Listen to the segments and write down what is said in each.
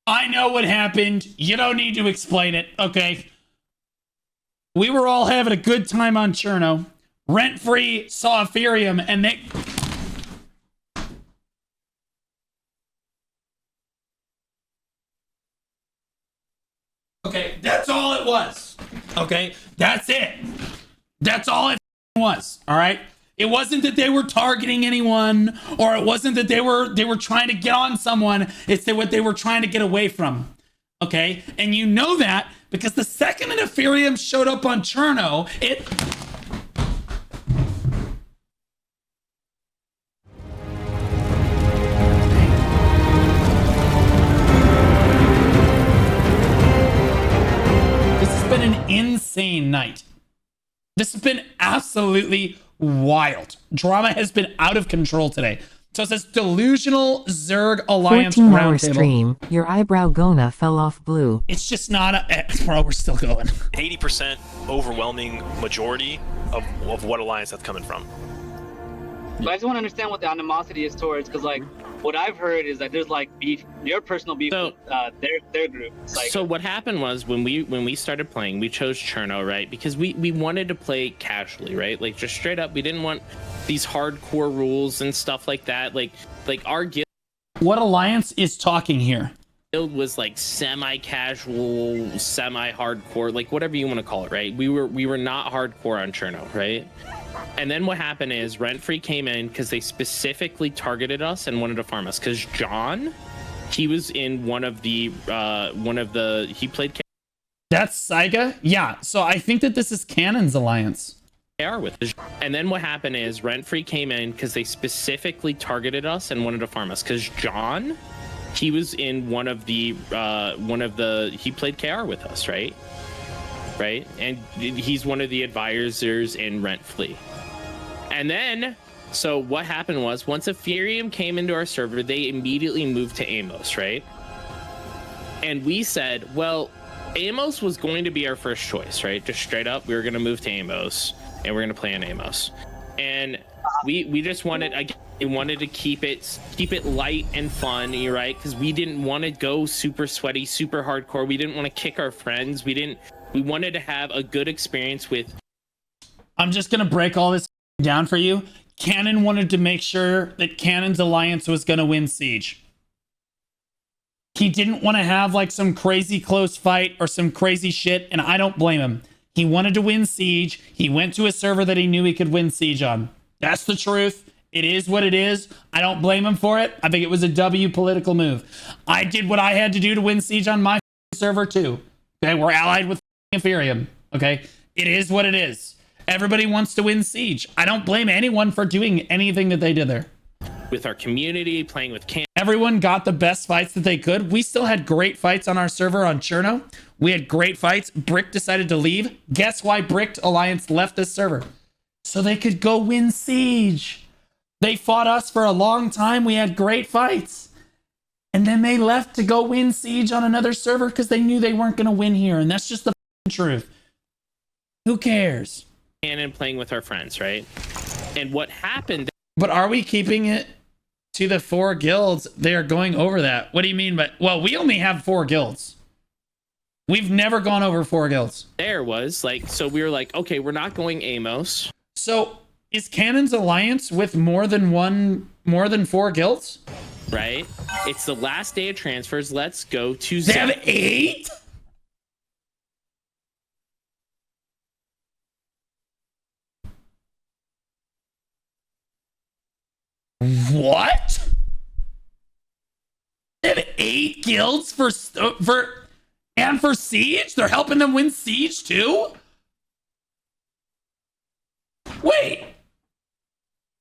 I know what happened. You don't need to explain it, okay? We were all having a good time on Cherno. Rent-free saw Epherium, and they... Okay, that's all it was. Okay, that's it. That's all it was, all right? It wasn't that they were targeting anyone, or it wasn't that they were trying to get on someone. It's that what they were trying to get away from. Okay? And you know that because the second that Epherium showed up on Cherno, it... This has been an insane night. This has been absolutely wild. Drama has been out of control today. So it says delusional Zerg Alliance 14-hour Roundtable. stream. Your eyebrow Gona fell off blue. It's just not a... Bro, we're still going. 80% overwhelming majority of what alliance that's coming from. But I just want to understand what the animosity is towards, because like what I've heard is that there's like beef, your personal beef with their group. Like, so what happened was when we started playing, we chose Cherno, right? Because we wanted to play casually, right? Like just straight up, we didn't want these hardcore rules and stuff like that. Like our guild. What alliance is talking here? Was like semi-casual, semi-hardcore, like whatever you want to call it, right? We were not hardcore on Cherno, right? And then what happened is Rent-free came in because they specifically targeted us and wanted to farm us. Because John, he was in he played. That's Saiga? Yeah. So I think that this is Cannon's alliance. KR with us. And then what happened is Rent-free came in because they specifically targeted us and wanted to farm us. Because John, he was in he played KR with us, right? Right? And he's one of the advisors in Rent-free. And then, so what happened was, once Epherium came into our server, they immediately moved to Amos, right? And we said, well, Amos was going to be our first choice, right? Just straight up, we were going to move to Amos, and we're going to play in Amos. And we just wanted, we wanted to keep it light and fun, you're right? Because we didn't want to go super sweaty, super hardcore. We didn't want to kick our friends. We wanted to have a good experience with... I'm just going to break all this down for you. Cannon wanted to make sure that Cannon's alliance was going to win Siege. He didn't want to have like some crazy close fight or some crazy shit, and I don't blame him. He wanted to win Siege. He went to a server that he knew he could win Siege on. That's the truth. It is what it is. I don't blame him for it. I think it was a W political move. I did what I had to do to win Siege on my server too. Okay, we're allied with Epherium. Okay, it is what it is. Everybody wants to win Siege. I don't blame anyone for doing anything that they did there. With our community, playing with everyone got the best fights that they could. We still had great fights on our server on Cherno. We had great fights. Brick decided to leave. Guess why Brick Alliance left this server? So they could go win Siege. They fought us for a long time. We had great fights. And then they left to go win Siege on another server because they knew they weren't going to win here. And that's just the truth. Who cares? And playing with our friends, right? And what happened... But are we keeping it to the 4 guilds? They are going over that. What do you mean by... Well, we only have 4 guilds. We've never gone over 4 guilds. There was like... So we were like, okay, we're not going Amos. So is Cannon's alliance with more than 4 guilds? Right? It's the last day of transfers. Let's go to... They have 8? What? They have 8 guilds for Siege? They're helping them win Siege too? Wait.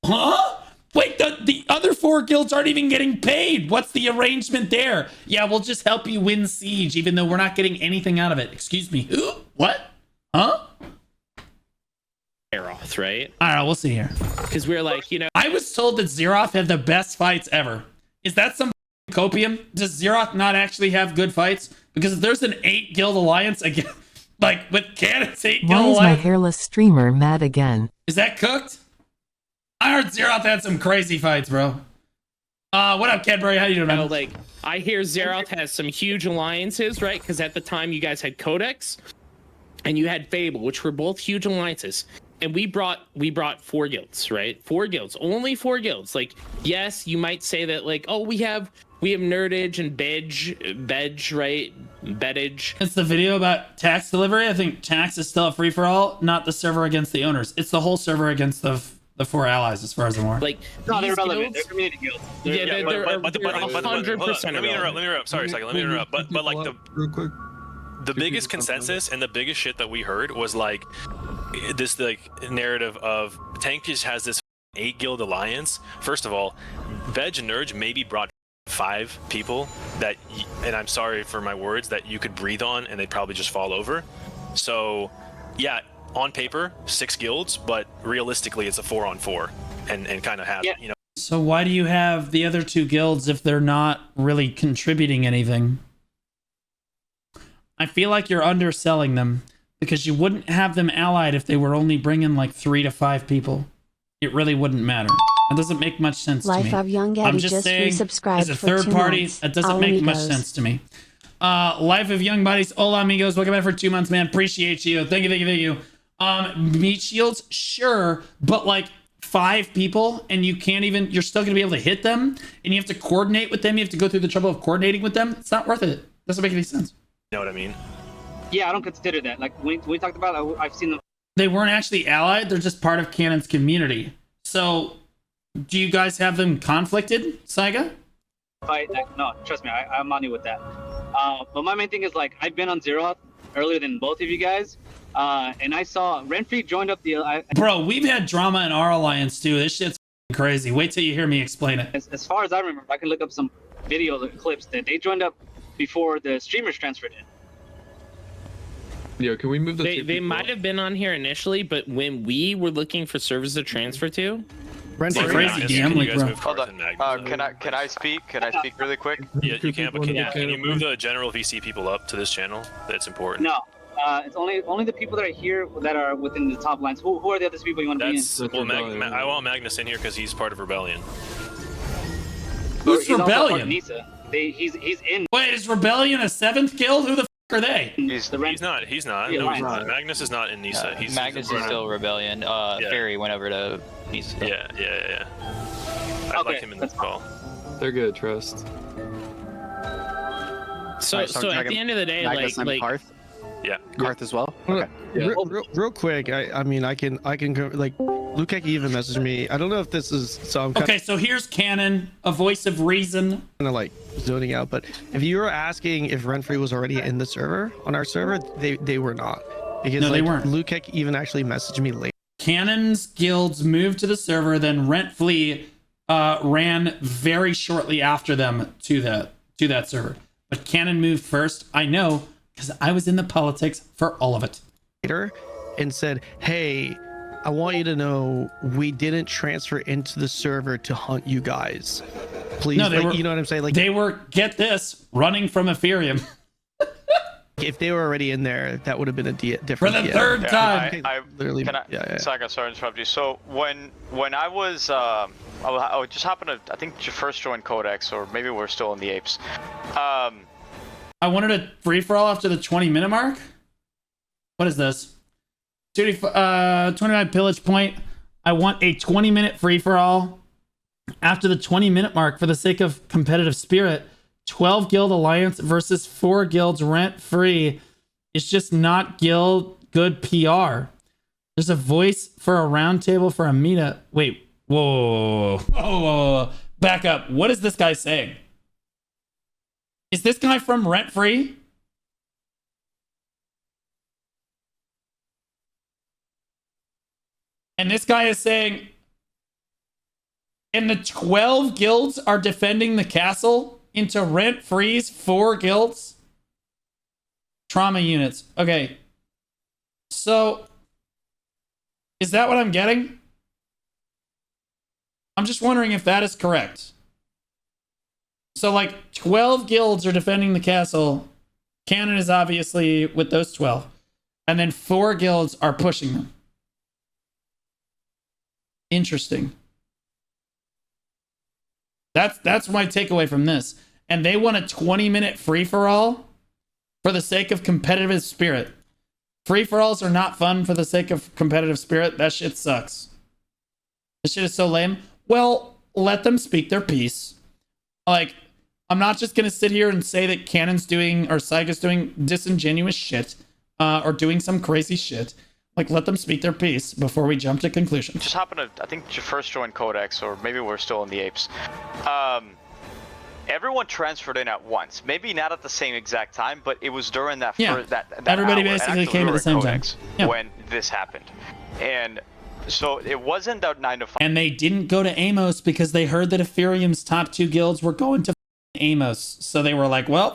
Huh? Wait, the other 4 guilds aren't even getting paid. What's the arrangement there? Yeah, we'll just help you win Siege, even though we're not getting anything out of it. Excuse me, who? What? Huh? Xeroth, right? I don't know, we'll see here. Because we're like, you know... I was told that Xeroth had the best fights ever. Is that some copium? Does Xeroth not actually have good fights? Because if there's an 8 guild alliance again, like with Cannon's 8 guild alliance... Why is my hairless streamer mad again? Is that cooked? I heard Xeroth had some crazy fights, bro. What up, Cadbury? How you doing, man? Like, I hear Xeroth has some huge alliances, right? Because at the time you guys had Codex and you had Fable, which were both huge alliances. And we brought 4 guilds, right? 4 guilds, only 4 guilds. Like, yes, you might say that, like, oh, we have Nerdage and Bedge, right? Bedage. It's the video about tax delivery. I think tax is still a free for all, not the server against the owners. It's the whole server against the 4 allies, as far as I'm aware. Like, No, they're relevant. Guilds, They're community guilds. they're 100% Let me interrupt. Sorry a second. Let me interrupt. But like real quick. the biggest consensus and the biggest shit that we heard was like this like narrative of Tank just has this 8 guild alliance. First of all, Veg and Nerge maybe brought 5 people that, and I'm sorry for my words, that you could breathe on and they'd probably just fall over. So yeah, on paper 6 guilds, but realistically it's a 4-on-4 and kind of have, you know. So why do you have the other 2 guilds if they're not really contributing anything? I feel like you're underselling them, because you wouldn't have them allied if they were only bringing like 3 to 5 people. It really wouldn't matter. That doesn't make much sense to Life me. of Young I'm Eddie just saying, resubscribed as a for third 2 party, months. that doesn't All make much amigos. sense to me. Life of Young Buddies, hola amigos, welcome back for 2 months, man. Appreciate you. Thank you. Meat shields, sure, but like 5 people, and you can't even, you're still gonna be able to hit them, and you have to coordinate with them. You have to go through the trouble of coordinating with them. It's not worth it. Doesn't make any sense. You know what I mean? Yeah, I don't consider that. Like when we talked about, I've seen them. They weren't actually allied. They're just part of Canon's community. So, do you guys have them conflicted, Saiga? Fight. No, trust me, I'm on you with that. But my main thing is, like, I've been on Xeroth earlier than both of you guys, and I saw Renfrey joined up the. Bro, we've had drama in our alliance too. This shit's crazy. Wait till you hear me explain it. As far as I remember, I can look up some videos or clips that they joined up before the streamers transferred in. Yeah, can we move the They might have been on here initially, but when we were looking for servers to transfer to, It's Sorry, crazy Magnus, gambling, can you guys bro. move Hold Karth on. and Magnus? Can I speak? Can I speak really quick? Yeah, you can, but can Yeah. you move the general VC people up to this channel? That's important. No, it's only the people that are here that are within the top lines. Who are the other people you want to be in? That's well, I want Magnus in here because he's part of Rebellion. Who's He's also part of Rebellion? Nisa. He's in. Wait, is Rebellion a 7th guild? Who the f are they? He's the He's not. He's not. Yeah, No, he's right. not. Magnus is not in Nisa. He's Magnus is still Rebellion. Fairy went over to Nisa. Yeah. I Okay, like him in this that's call. They're good, trust. so Alright, so I'm at talking the end of the day, Magnus and like Karth? Yeah. Karth as well? Yeah. Okay. Real quick, I mean, I can like, Lukek even messaged me. I don't know if this is, so I'm kind Okay, so here's Canon, a voice of reason. of like zoning out, but if you were asking if Renfrey was already in the server, on our server, they were not. Because No, they like, weren't. Lukek even actually messaged me later. Canon's guilds moved to the server, then Rentfleet ran very shortly after them to that server. But Canon moved first. I know, because I was in the politics for all of it. And said, hey, I want you to know we didn't transfer into the server to hunt you guys. Please, No, they like, were- you know what I'm saying? Like, They were, get this, running from Epherium if they were already in there, that would have been a different. for the third time. I literally. can I, yeah. Saga, sorry to interrupt you. So when I was I just happened to, I think you first joined Codex, or maybe we're still in the Apes. I wanted a free-for-all after the 20-minute mark. What is this? 29 pillage point. I want a 20-minute free-for-all after the 20-minute mark for the sake of competitive spirit. 12 guild alliance versus 4 guilds rent-free. It's just not guild good PR. There's a voice for a roundtable for a meetup. Wait, whoa. Back up. What is this guy saying? Is this guy from Rent Free? And this guy is saying, and the 12 guilds are defending the castle into Rent Free's 4 guilds? Trauma units. Okay. So, is that what I'm getting? I'm just wondering if that is correct. So, like, 12 guilds are defending the castle. Canon is obviously with those 12. And then 4 guilds are pushing them. Interesting. That's my takeaway from this. And they want a 20-minute free-for-all for the sake of competitive spirit. Free-for-alls are not fun for the sake of competitive spirit. That shit sucks. This shit is so lame. Well, let them speak their piece. Like, I'm not just going to sit here and say that Canon's doing, or Saiga's doing disingenuous shit, or doing some crazy shit. Like, let them speak their piece before we jump to conclusions. Just happened to, I think, first join Codex, or maybe we're still in the Apes. Everyone transferred in at once. Maybe not at the same exact time, but it was during that that everybody hour. basically came at the same time when this happened. And so it wasn't that 9 to 5. And they didn't go to Amos because they heard that Epherium's top 2 guilds were going to Amos. So they were like, well,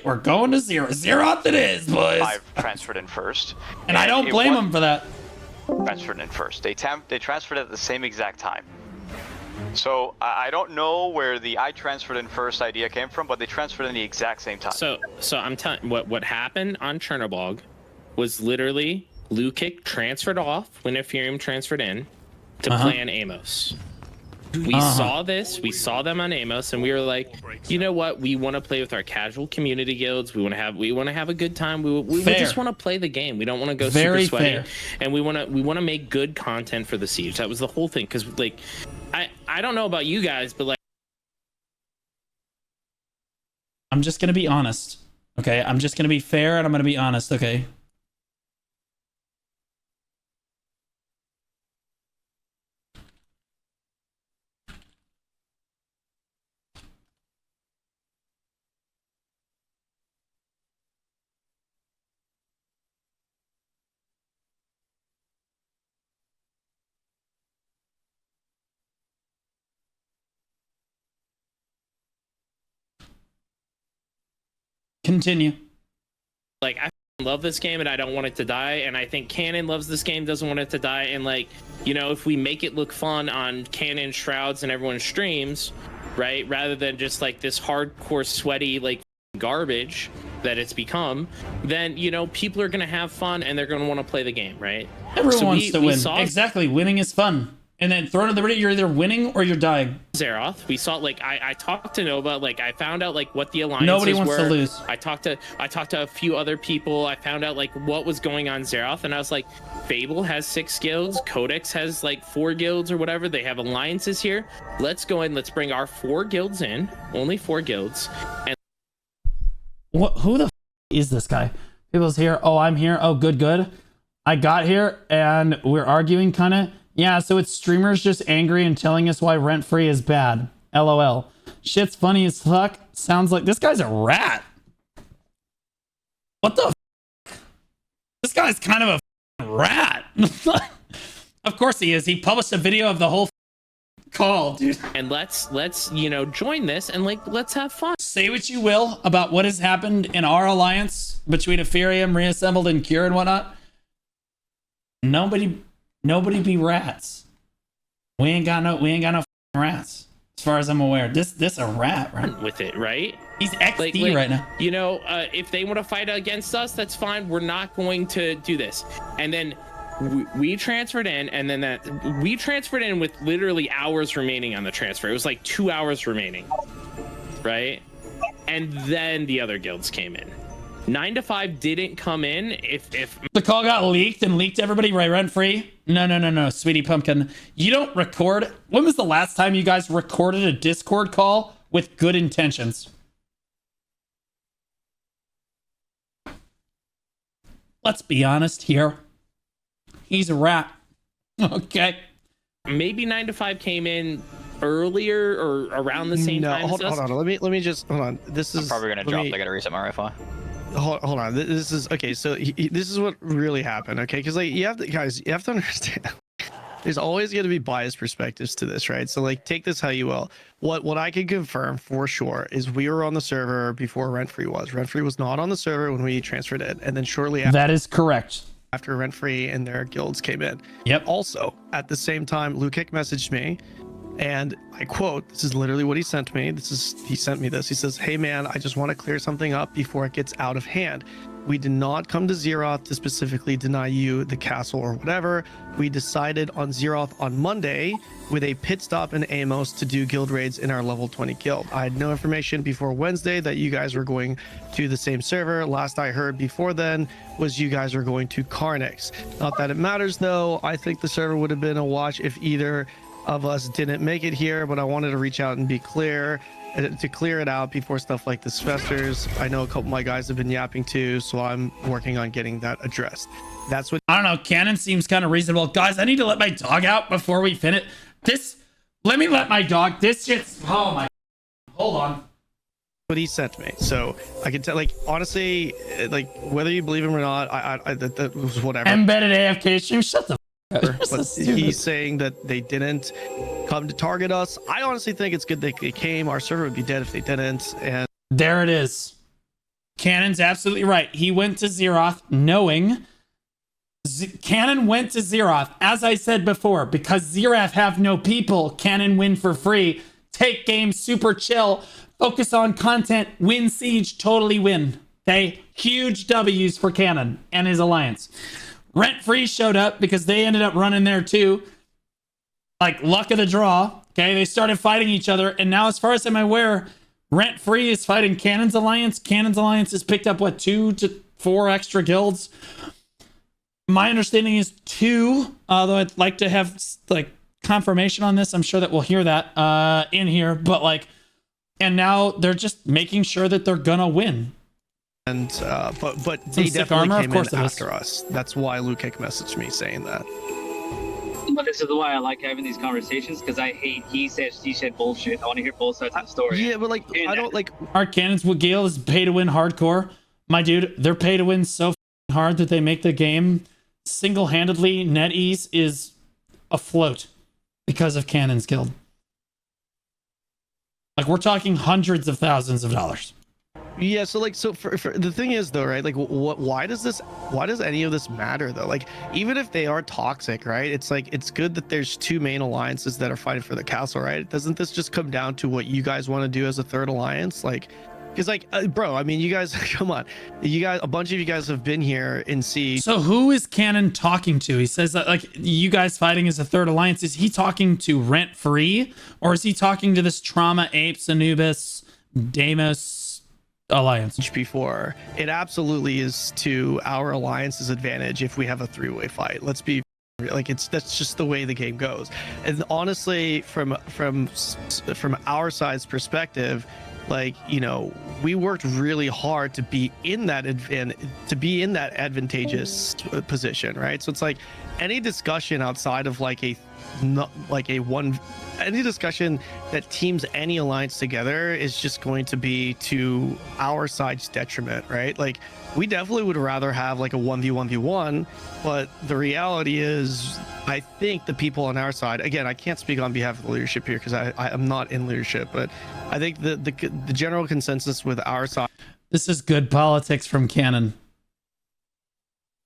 we're going to Xeroth it is, boys. 5 transferred in first. And I don't blame them for that. Transferred in first. They transferred at the same exact time. So I don't know where the I transferred in first idea came from, but they transferred in the exact same time. So I'm telling what happened on Chernobog was literally Lukic transferred off when Epherium transferred in to play on Amos. We saw this, we saw them on Amos, and we were like, you know what? We want to play with our casual community guilds. We want to have a good time. We just want to play the game. We don't want to go super sweaty, and we want to make good content for the siege. That was the whole thing. Because like, I don't know about you guys, but like, I'm just gonna be honest. Okay, I'm just gonna be fair and I'm gonna be honest. Okay. Continue. like I love this game and I don't want it to die, and I think Canon loves this game, doesn't want it to die, and like, you know, if we make it look fun on Canon Shrouds and everyone's streams, right, rather than just like this hardcore sweaty like garbage that it's become, then you know people are gonna have fun and they're gonna want to play the game, right? Everyone wants to win. Exactly, winning is fun. And then Throne of Liberty, you're either winning or you're dying. Xeroth, we saw like I talked to Nova, like I found out like what the alliances Nobody wants were. to lose. I talked to a few other people. I found out like what was going on Xeroth, and I was like, Fable has 6 guilds, Codex has like 4 guilds or whatever. They have alliances here. Let's go in. Let's bring our 4 guilds in. Only 4 guilds. And who the f is this guy? People's here. Oh, I'm here. Oh, good. I got here and we're arguing kind of. Yeah, so it's streamers just angry and telling us why rent-free is bad. LOL. Shit's funny as fuck. Sounds like this guy's a rat. What the f? This guy's kind of a rat. Of course he is. He published a video of the whole call, dude. And let's you know, join this and like let's have fun. Say what you will about what has happened in our alliance between Epherium, Reassembled, and Cure and whatnot. Nobody be rats. We ain't got no rats, as far as I'm aware. This a rat, right? With it, right? He's XD right now. You know, if they want to fight against us, that's fine. We're not going to do this. And then we transferred in, and then we transferred in with literally hours remaining on the transfer. It was like 2 hours remaining, right? And then the other guilds came in. 9 to 5 didn't come in. If the call got leaked and leaked everybody right rent free. No, sweetie pumpkin. You don't record. When was the last time you guys recorded a Discord call with good intentions? Let's be honest here. He's a rat. Okay. Maybe 9 to 5 came in earlier or around the same time. Hold on. Let me just hold on. This is I'm probably gonna drop. I gotta reset my Wi-Fi. Hold on. This is okay. So this is what really happened. Okay, because like you have to understand. There's always going to be biased perspectives to this, right? So like take this how you will. What I can confirm for sure is we were on the server before Rent-Free was. Rent-Free was not on the server when we transferred it, and then shortly after. That is correct. After Rent-Free and their guilds came in. Yep. Also, at the same time, Lukic messaged me And I quote, this is literally what he sent me. He sent me this. He says, "Hey man, I just want to clear something up before it gets out of hand. We did not come to Xeroth to specifically deny you the castle or whatever. We decided on Xeroth on Monday with a pit stop in Amos to do guild raids in our level 20 guild. I had no information before Wednesday that you guys were going to the same server. Last I heard before then was you guys were going to Carnix. Not that it matters though. I think the server would have been a watch if either of us didn't make it here, but I wanted to reach out and be clear to clear it out before stuff like this festers. I know a couple of my guys have been yapping too, so I'm working on getting that addressed." That's what I don't know. Cannon seems kind of reasonable. Guys, I need to let my dog out before we finish this. Let me let my dog. This shit's. Oh my. Hold on. he sent me. So I can tell, like, honestly, like, whether you believe him or not, that was whatever. Embedded AFK stream. Shut the f up. But he's saying that they didn't come to target us. I honestly think it's good that they came. Our server would be dead if they didn't. And there it is. Cannon's absolutely right. He went to Xeroth knowing. Cannon went to Xeroth, as I said before, because Xeroth have no people. Cannon win for free. Take game, super chill. Focus on content. Win siege, totally win. Okay, huge W's for Cannon and his alliance. Rent Free showed up because they ended up running there too. Like luck of the draw. Okay, they started fighting each other, and now, as far as I'm aware, Rent Free is fighting Cannon's alliance. Cannon's alliance has picked up what, 2 to 4 extra guilds. My understanding is 2, although I'd like to have like confirmation on this. I'm sure that we'll hear that in here, but like, and now they're just making sure that they're gonna win. And but they definitely came in after us. That's why Lukic messaged me saying that. But this is why I like having these conversations, because I hate he said she said bullshit. I want to hear both sides of the story. Yeah, but like I don't like our Cannons with Gale is pay to win hardcore. My dude, they're pay to win so hard that they make the game single-handedly. NetEase is afloat because of Cannon's guild. Like, we're talking hundreds of thousands of dollars. Yeah, so like, so for the thing is though, right? Like, why does any of this matter though? Like, even if they are toxic, right? It's like, it's good that there's 2 main alliances that are fighting for the castle, right? Doesn't this just come down to what you guys want to do as a third alliance? Like, because like, bro, I mean, you guys, come on, you guys, a bunch of you guys have been here in Siege. So who is Cannon talking to? He says that like you guys fighting as a third alliance. Is he talking to Rent Free, or is he talking to this Trauma, Apes, Anubis, Deimos alliance? Before, it absolutely is to our alliance's advantage if we have a 3-way fight. Let's be like, that's just the way the game goes. And honestly, from our side's perspective, like, you know, we worked really hard to be in that advantageous position, right? So it's like any discussion outside of like any discussion that teams any alliance together is just going to be to our side's detriment, right? Like, we definitely would rather have like a 1v1v1, but the reality is, I think the people on our side, again, I can't speak on behalf of the leadership here because I am not in leadership, but I think the general consensus with our side. This is good politics from Cannon.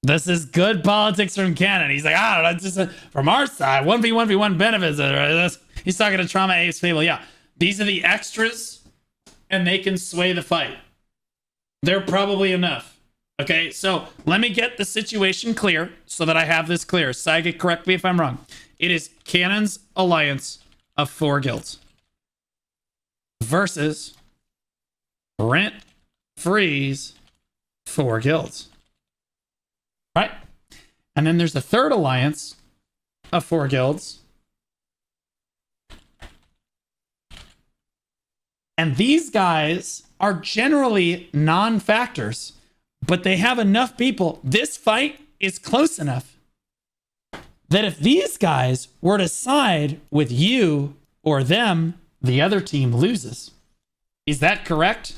This is good politics from Cannon. He's like, I don't know, just from our side, 1v1v1 benefits. He's talking to Trauma Apes Fable. Yeah, these are the extras, and they can sway the fight. They're probably enough. Okay, so let me get the situation clear so that I have this clear. Saiga, correct me if I'm wrong. It is Cannon's alliance of 4 guilds versus Rent Free's 4 guilds. Right? And then there's the third alliance of 4 guilds. And these guys are generally non-factors, but they have enough people. This fight is close enough that if these guys were to side with you or them, the other team loses. Is that correct?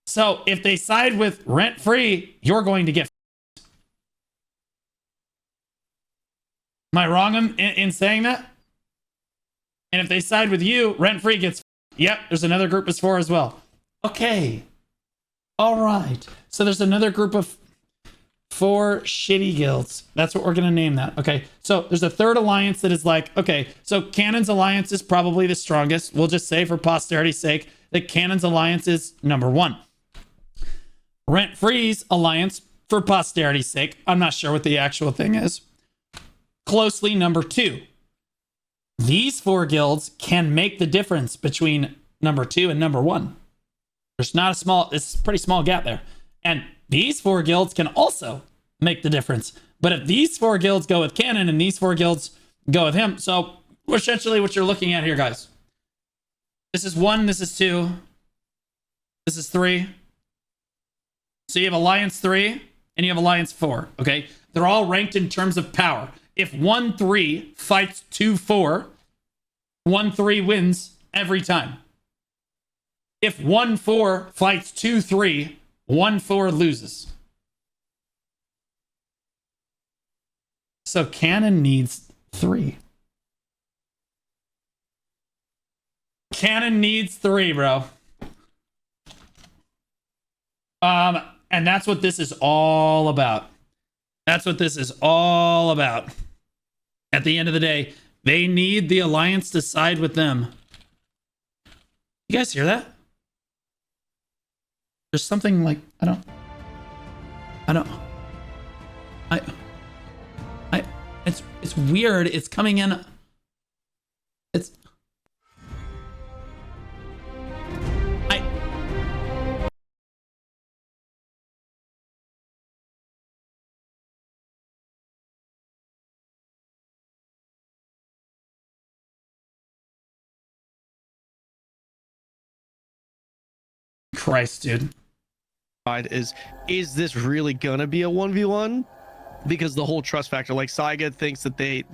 So if they side with Rent Free, you're going to get. Am I wrong in saying that? And if they side with you, Rent Free gets. Yep, there's another group of 4 as well. Okay. All right. So there's another group of 4 shitty guilds. That's what we're going to name that. Okay. So there's a third alliance that is like, okay, so Cannon's alliance is probably the strongest. We'll just say for posterity's sake that Cannon's alliance is number 1. Rent Free's alliance, for posterity's sake, I'm not sure what the actual thing is, closely number 2. These 4 guilds can make the difference between number 2 and number 1. There's not a small, it's a pretty small gap there. And these 4 guilds can also make the difference. But if these 4 guilds go with Cannon and these 4 guilds go with him, so essentially what you're looking at here, guys. This is 1, this is 2, this is 3. So you have Alliance 3 and you have Alliance 4, okay? They're all ranked in terms of power. If 1-3 fights 2-4, 1-3 wins every time. If 1-4 fights 2-3, 1-4 loses. So Cannon needs 3. Cannon needs 3, bro. And that's what this is all about. That's what this is all about. At the end of the day, they need the alliance to side with them. You guys hear that? There's something like, it's weird. It's coming in. Christ, dude. Is this really gonna be a 1v1? Because the whole trust factor, like Saiga thinks that they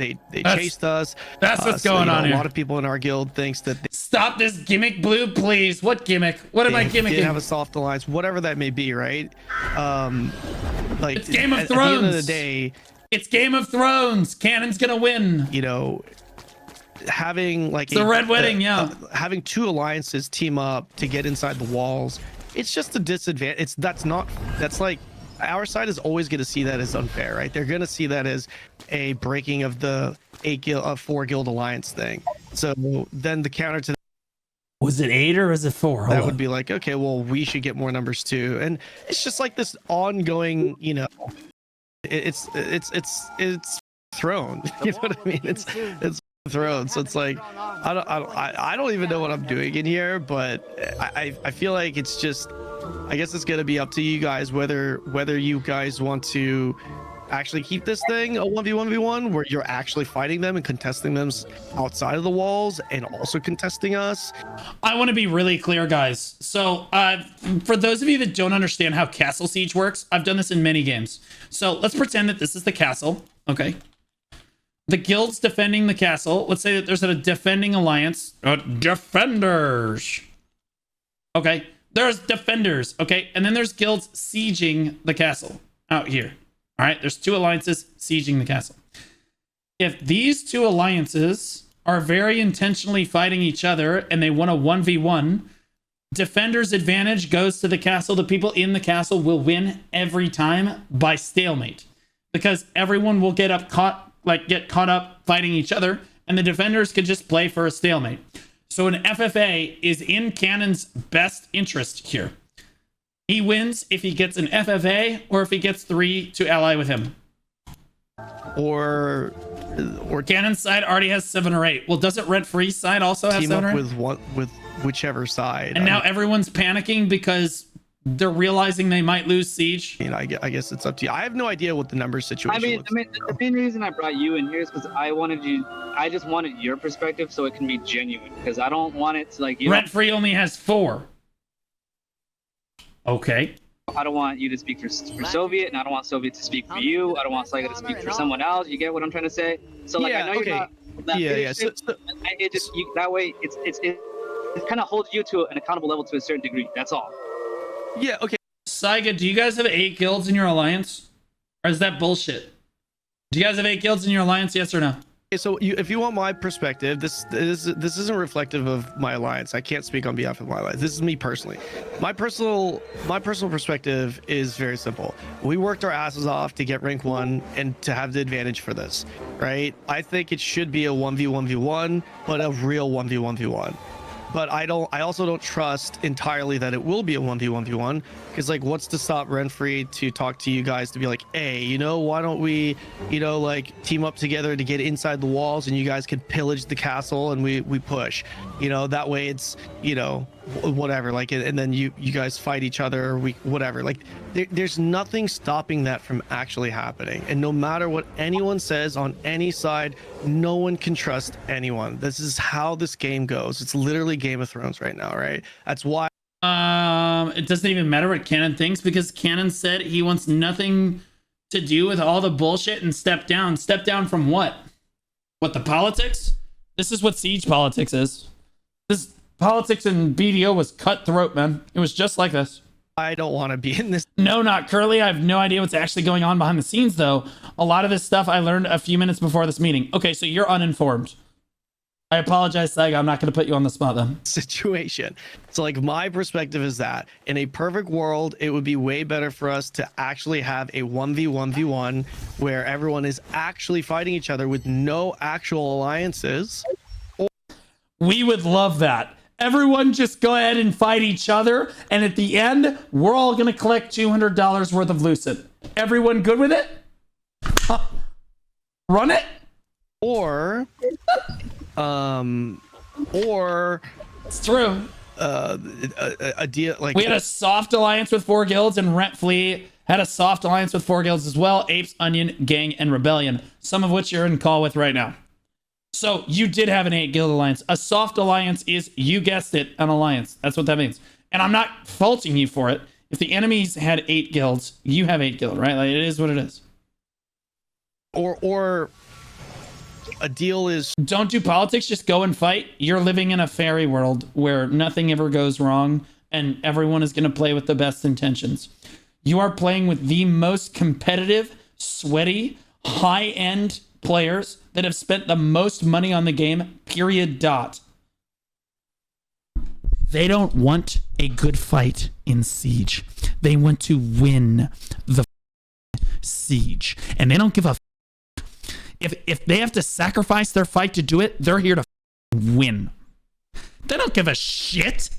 chased us. That's what's going on here. A lot of people in our guild thinks that stop this gimmick, Blue, please. What gimmick? What am I gimmicking? They have a soft alliance, whatever that may be, right? Like it's Game of Thrones. At the end of the day, it's Game of Thrones. Cannon's gonna win. You know, having like the Red Wedding, having 2 alliances team up to get inside the walls, it's just a disadvantage. That's like our side is always going to see that as unfair, right? They're going to see that as a breaking of the 4 guild alliance thing. So then the counter to that, was it 8 or was it 4? that would be like, okay, well, we should get more numbers too. And it's just like this ongoing, you know, it's thrown. You know what I mean? It's thrown. So it's like I don't even know what I'm doing in here, but I feel like it's just, I guess it's gonna be up to you guys whether you guys want to actually keep this thing a 1v1v1 where you're actually fighting them and contesting them outside of the walls and also contesting us. I want to be really clear, guys. So for those of you that don't understand how castle siege works, I've done this in many games. So let's pretend that this is the castle. Okay. The guild's defending the castle. Let's say that there's a defending alliance. Defenders. Okay. There's defenders. Okay. And then there's guilds sieging the castle out here. All right. There's 2 alliances sieging the castle. If these 2 alliances are very intentionally fighting each other and they want a 1v1, defender's advantage goes to the castle. The people in the castle will win every time by stalemate because everyone will get caught up fighting each other, and the defenders could just play for a stalemate. So an FFA is in Cannon's best interest here. He wins if he gets an FFA or if he gets 3 to ally with him. Or Cannon's side already has 7 or 8. Well, doesn't Rent Free's side also have 7 or 8? Team up with whichever side. And now everyone's panicking because they're realizing they might lose siege. I mean, I guess it's up to you. I have no idea what the numbers situation looks like. The main reason I brought you in here is because I just wanted your perspective so it can be genuine. Because I don't want it to Rent Free only has 4. Okay. I don't want you to speak for Soviet, and I don't want Soviet to speak for you. I don't want Saiga to speak for someone else. You get what I'm trying to say? So I know you're not that that way it kind of holds you to an accountable level to a certain degree. That's all. Yeah, okay. Saiga, do you guys have 8 guilds in your alliance? Or is that bullshit? Do you guys have 8 guilds in your alliance, yes or no? So if you want my perspective, this isn't reflective of my alliance. I can't speak on behalf of my alliance. This is me personally. My personal perspective is very simple. We worked our asses off to get rank 1 and to have the advantage for this, right? I think it should be a 1v1v1, but a real 1v1v1. But I also don't trust entirely that it will be a 1v1v1, because like, what's to stop Renfree to talk to you guys to be like, hey, you know, why don't we, you know, like team up together to get inside the walls and you guys can pillage the castle and we push, you know, that way it's, you know, whatever, like, and then you guys fight each other, whatever, like there's nothing stopping that from actually happening. And no matter what anyone says on any side, no one can trust anyone. This is how this game goes. It's literally Game of Thrones right now, right? That's why it doesn't even matter what Cannon thinks, because Cannon said he wants nothing to do with all the bullshit and step down. Step down from what? What, the politics? This is what Siege politics is. This politics in BDO was cutthroat, man. It was just like this. I don't want to be in this. No, not Curly. I have no idea what's actually going on behind the scenes, though. A lot of this stuff I learned a few minutes before this meeting. Okay, so you're uninformed. I apologize, Sega. I'm not going to put you on the spot, then. Situation. So, like, my perspective is that in a perfect world, it would be way better for us to actually have a 1v1v1 where everyone is actually fighting each other with no actual alliances. We would love that. Everyone just go ahead and fight each other, and at the end, we're all going to collect $200 worth of Lucid. Everyone good with it? Run it? Or it's true. A deal like we had a soft alliance with 4 guilds, and Rent Flea had a soft alliance with 4 guilds as well: Apes, Onion, Gang, and Rebellion, some of which you're in call with right now. So you did have an 8 guild alliance. A soft alliance is, you guessed it, an alliance. That's what that means. And I'm not faulting you for it. If the enemies had 8 guilds, you have 8 guild, right? Like, it is what it is. Or a deal is, don't do politics, just go and fight. You're living in a fairy world where nothing ever goes wrong and everyone is going to play with the best intentions. You are playing with the most competitive, sweaty, high-end players that have spent the most money on the game, period, dot. They don't want a good fight in Siege. They want to win the Siege. And they don't give a if they have to sacrifice their fight to do it, they're here to win. They don't give a shit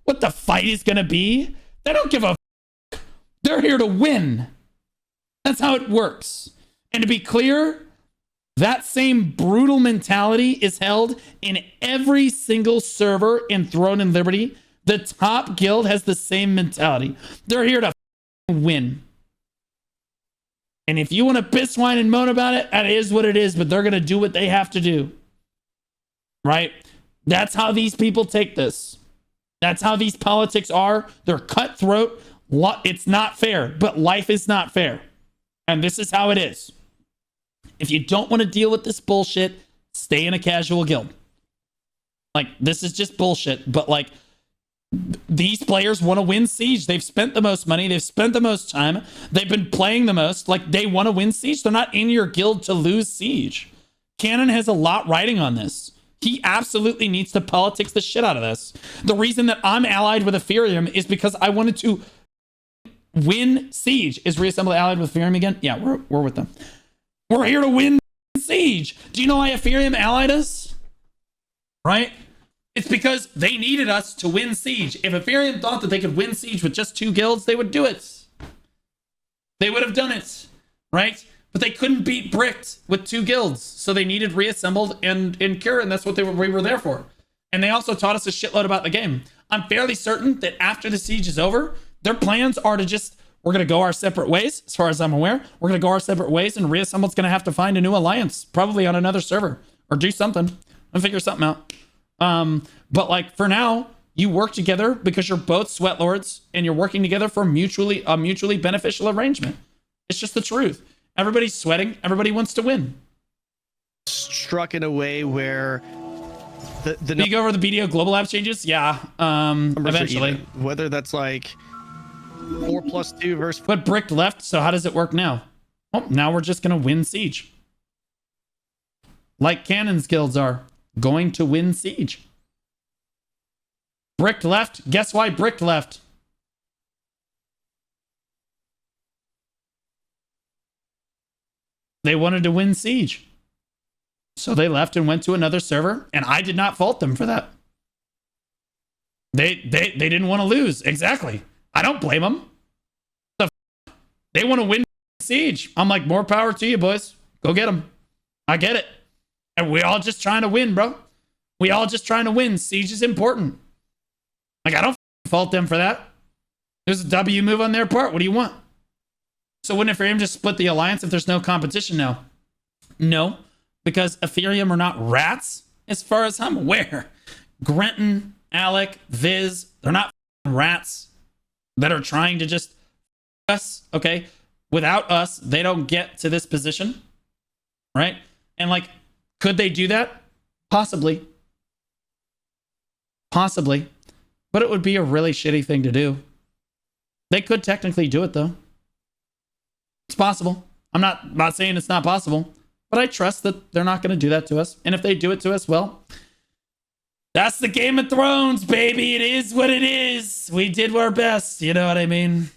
what the fight is going to be. They don't give a they're here to win. That's how it works. And to be clear, that same brutal mentality is held in every single server in Throne and Liberty. The top guild has the same mentality. They're here to win. And if you want to piss, whine, and moan about it, that is what it is, but they're going to do what they have to do. Right? That's how these people take this. That's how these politics are. They're cutthroat. It's not fair, but life is not fair. And this is how it is. If you don't want to deal with this bullshit, stay in a casual guild. Like, this is just bullshit, but like, these players want to win Siege. They've spent the most money. They've spent the most time. They've been playing the most. Like, they want to win Siege. They're not in your guild to lose Siege. Cannon has a lot riding on this. He absolutely needs to politics the shit out of this. The reason that I'm allied with Epherium is because I wanted to win Siege. Is Reassemble allied with Epherium again? Yeah, we're with them. We're here to win Siege. Do you know why Epherium allied us? Right? It's because they needed us to win Siege. If Epherium thought that they could win Siege with just 2 guilds, they would do it. They would have done it, right? But they couldn't beat Bricked with 2 guilds, so they needed Reassembled and Cure, and that's what we were there for. And they also taught us a shitload about the game. I'm fairly certain that after the Siege is over, their plans are to just, we're going to go our separate ways, as far as I'm aware. We're going to go our separate ways, and Reassembled's going to have to find a new alliance, probably on another server, or do something and figure something out. But like, for now, you work together because you're both sweat lords and you're working together for a mutually beneficial arrangement. It's just the truth. Everybody's sweating. Everybody wants to win. Struck in a way where Can you go over the BDO global app changes? Yeah. Eventually. Whether that's like 4+2 versus. But Brick left. So how does it work now? Oh, now we're just going to win Siege. like Cannon's guilds are, going to win Siege. Bricked left. Guess why Bricked left? They wanted to win Siege. So they left and went to another server, and I did not fault them for that. They didn't want to lose. Exactly. I don't blame them. They want to win Siege. I'm like, more power to you, boys. Go get them. I get it. And we all just trying to win, bro. We all just trying to win. Siege is important. Like, I don't fault them for that. There's a W move on their part. What do you want? So wouldn't Epherium just split the alliance if there's no competition now? No, because Epherium are not rats, as far as I'm aware. Grenton, Alec, Viz, they're not rats that are trying to just us, okay? Without us, they don't get to this position, right? And like, could they do that? Possibly. Possibly. But it would be a really shitty thing to do. They could technically do it, though. It's possible. I'm not saying it's not possible, but I trust that they're not going to do that to us. And if they do it to us, well, that's the Game of Thrones, baby. It is what it is. We did our best. You know what I mean?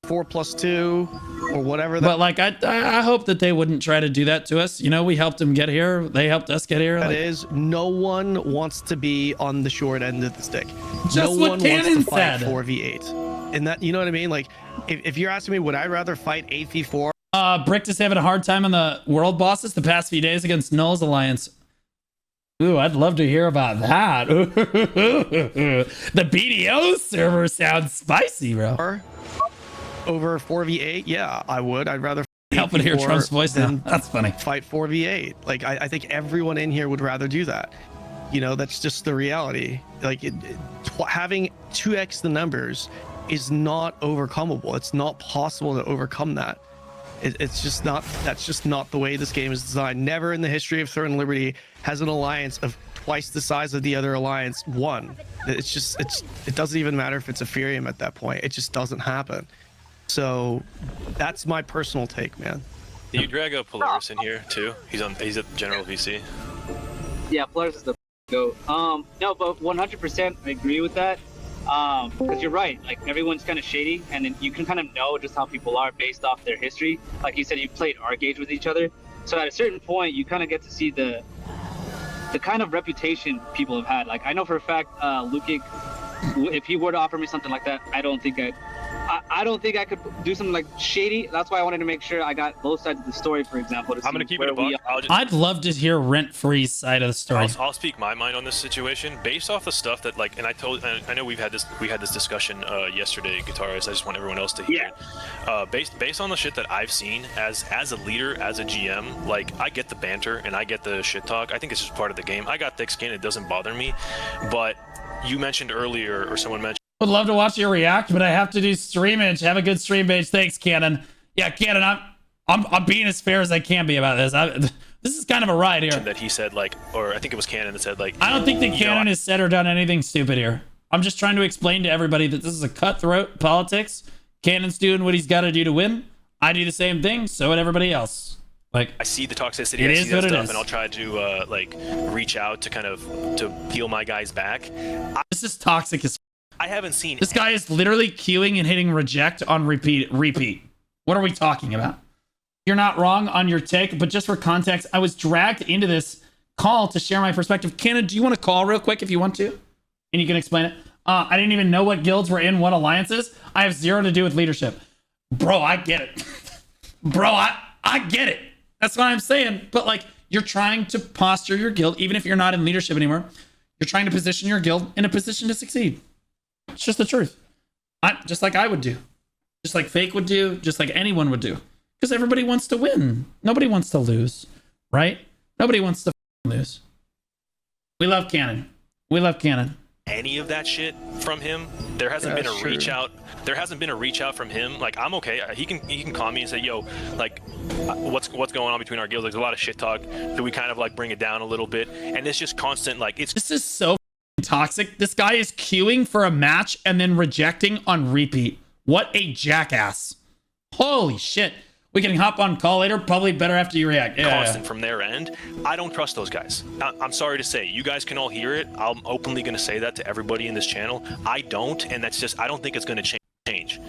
4+2 or whatever. But like, I hope that they wouldn't try to do that to us. You know, we helped them get here. They helped us get here. That like, is, no one wants to be on the short end of the stick. Just no what one Cannon wants to fight said. 4v8. And that, you know what I mean? Like, if you're asking me, would I rather fight 8v4? Brick is having a hard time on the world bosses the past few days against Null's Alliance. Ooh, I'd love to hear about that. The BDO server sounds spicy, bro. Over 4v8? Yeah, I would. I'd rather helping to hear Trump's voice now. That's funny. Fight 4v8. Like, I think everyone in here would rather do that. You know, that's just the reality. Like, having 2x the numbers is not overcomable. It's not possible to overcome that. It's just not. That's just not the way this game is designed. Never in the history of Throne and Liberty has an alliance of twice the size of the other alliance won. It doesn't even matter if it's Epherium at that point. It just doesn't happen. So that's my personal take, man. Can you drag up Polaris in here too? He's at General VC. Yeah, Polaris is the go. No, but 100% I agree with that. Because you're right, like everyone's kind of shady, and then you can kind of know just how people are based off their history. Like you said, you played R-Gauge with each other, so at a certain point, you kind of get to see the kind of reputation people have had. Like I know for a fact, Lukic, if he were to offer me something like that, I don't think I could do something like shady. That's why I wanted to make sure I got both sides of the story, for example. I'm gonna keep it a buck. I'd love to hear Rent-Free's side of the story. I'll speak my mind on this situation based off the stuff that like, and I know we had this discussion yesterday, Guitarist. I just want everyone else to hear it. Based on the shit that I've seen as a leader, as a GM, like I get the banter and I get the shit talk. I think it's just part of the game. I got thick skin. It doesn't bother me. But you mentioned earlier, or someone mentioned, Would love to watch you react, but I have to do streamage. Have a good stream page. Thanks, Cannon. Yeah, Cannon, I'm being as fair as I can be about this. This is kind of a ride here. that he said like, or I think it was Cannon that said like, I don't think that Cannon has said or done anything stupid here. I'm just trying to explain to everybody that this is a cutthroat politics. Cannon's doing what he's got to do to win. I do the same thing. So would everybody else. Like, I see the toxicity, it I is see what that it stuff, is. and I'll try to like reach out to kind of to peel my guys back. This is toxic as I haven't seen this guy is literally queuing and hitting reject on repeat. What are we talking about? You're not wrong on your take, but just for context, I was dragged into this call to share my perspective. Cannon, do you want to call real quick if you want to? And you can explain it. I didn't even know what guilds were in what alliances. I have zero to do with leadership. Bro, I get it. Bro, I get it. That's what I'm saying. But like, you're trying to posture your guild, even if you're not in leadership anymore. You're trying to position your guild in a position to succeed. It's just the truth. Just like I would do. Just like Fake would do. Just like anyone would do. Because everybody wants to win. Nobody wants to lose. Right? Nobody wants to lose. We love Cannon. We love Cannon. Any of that shit from him. There hasn't been a reach out. There hasn't been a reach out from him. Like, I'm okay. He can call me and say, yo, like, what's going on between our guilds? There's a lot of shit talk. Do we kind of like bring it down a little bit? And it's just constant. Like, this is so toxic. This guy is queuing for a match and then rejecting on repeat. What a jackass. Holy shit. We can hop on call later. Probably better after you react. Yeah. Constant from their end. I don't trust those guys. I'm sorry to say. You guys can all hear it. I'm openly going to say that to everybody in this channel. I don't, and that's just, I don't think it's going to change.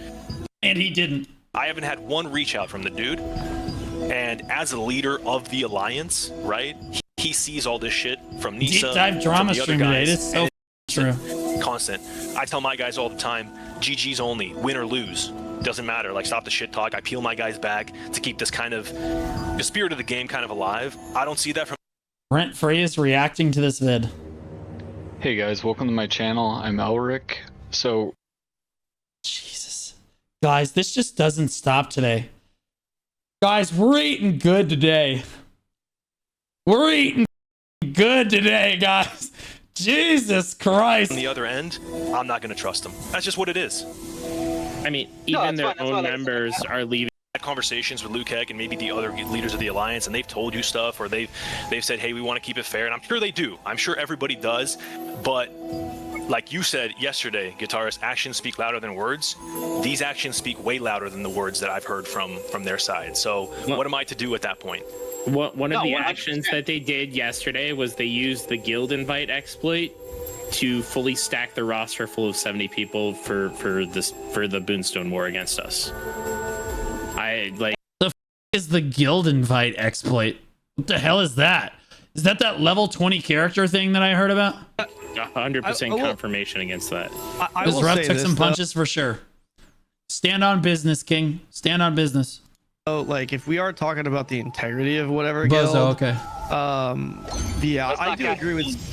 And he didn't. I haven't had one reach out from the dude. And as a leader of the Alliance, right, he sees all this shit from Nisa. Deep dive drama stream today. It is so true. Constant. I tell my guys all the time, GG's only, win or lose. Doesn't matter. Like, stop the shit talk. I peel my guys back to keep this kind of the spirit of the game kind of alive. I don't see that from Brent Free is reacting to this vid. Hey guys, welcome to my channel. I'm Elric. So, Jesus, guys, this just doesn't stop today. Guys, we're eating good today. We're eating good today, guys. Jesus Christ. On the other end, I'm not going to trust them. That's just what it is. I mean, even their own members are leaving. Had conversations with Luke Heck and maybe the other leaders of the Alliance, and they've told you stuff, or they've said, hey, we want to keep it fair, and I'm sure they do. I'm sure everybody does, but like you said yesterday, Guitarist, actions speak louder than words. These actions speak way louder than the words that I've heard from their side. So what am I to do at that point? One of the actions that they did yesterday was they used the guild invite exploit to fully stack the roster full of 70 people for the Boonstone War against us. The is the guild invite exploit? What the hell is that? Is that level 20 character thing that I heard about? 100% confirmation against that. This ref took some punches for sure. Stand on business, King. Stand on business. Oh, like if we are talking about the integrity of whatever Bozo, guild, okay. Yeah, I do agree with.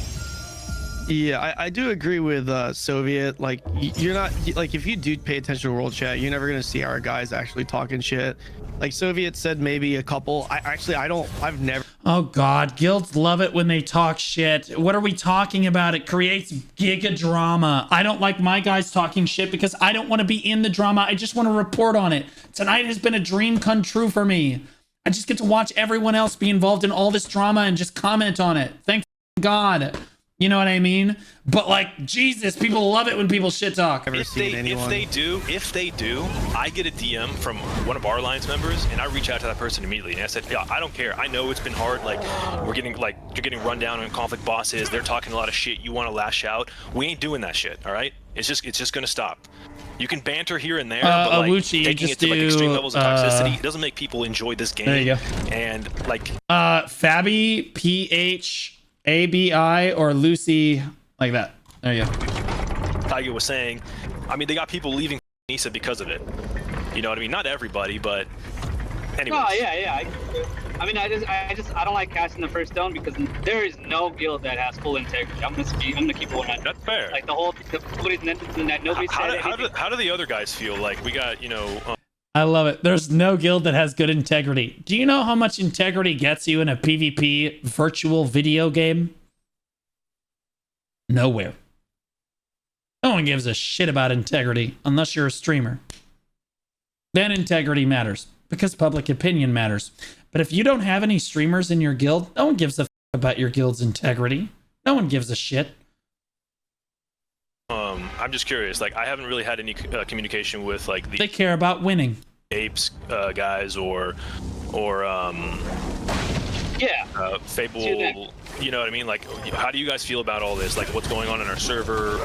Yeah, I do agree with Soviet. Like, you're not like, if you do pay attention to world chat, you're never gonna see our guys actually talking shit. Like Soviet said, maybe a couple. I've never. Oh God, guilds love it when they talk shit. What are we talking about? It creates giga drama. I don't like my guys talking shit because I don't want to be in the drama. I just want to report on it. Tonight has been a dream come true for me. I just get to watch everyone else be involved in all this drama and just comment on it. Thank God. You know what I mean? But like, Jesus, people love it when people shit talk. If they do, I get a DM from one of our Alliance members, and I reach out to that person immediately, and I said, yeah, I don't care. I know it's been hard. Like, you're getting run down on conflict bosses. They're talking a lot of shit. You want to lash out. We ain't doing that shit. All right? It's just gonna stop. You can banter here and there, but like Awuchi, taking it to like extreme levels of toxicity, it doesn't make people enjoy this game. There you go. And like, Fabi, PHABI, or Lucy, like that. There you go. Tiger was saying, I mean, they got people leaving Nisa because of it. You know what I mean? Not everybody, but anyway. Oh yeah. I mean, I don't like casting the first stone because there is no guild that has full integrity. I'm gonna keep it 100. That's fair. Like nobody said anything. How do the other guys feel? Like, we got, I love it. There's no guild that has good integrity. Do you know how much integrity gets you in a PvP virtual video game? Nowhere. No one gives a shit about integrity unless you're a streamer. Then integrity matters because public opinion matters. But if you don't have any streamers in your guild, no one gives a f about your guild's integrity. No one gives a shit. I'm just curious. Like, I haven't really had any communication with like the They care about winning. Apes guys or Fable. You know what I mean? Like, how do you guys feel about all this? Like, what's going on in our server?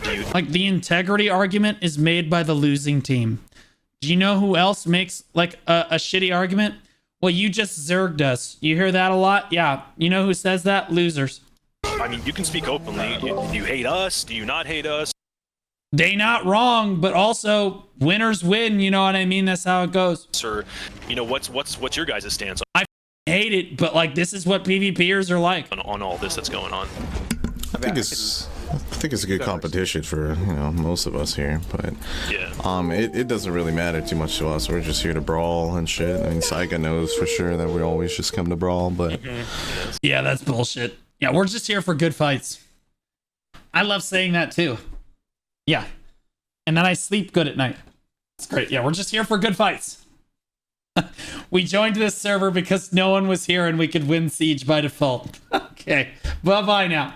Do you like the integrity argument is made by the losing team? Do you know who else makes like a shitty argument? Well, you just zerged us. You hear that a lot? Yeah. You know who says that? Losers. I mean, you can speak openly. Do you hate us? Do you not hate us? They not wrong, but also winners win. You know what I mean? That's how it goes. Sir, what's your guys' stance I hate it, but like this is what PvPers are like on all this that's going on? I think it's a good competition for most of us here, but yeah, it doesn't really matter too much to us. We're just here to brawl and shit. I mean, Saiga knows for sure that we always just come to brawl, but yeah, that's bullshit. Yeah, we're just here for good fights. I love saying that too. Yeah, and then I sleep good at night. It's great. Yeah, we're just here for good fights. We joined this server because no one was here and we could win Siege by default. Okay, bye-bye now.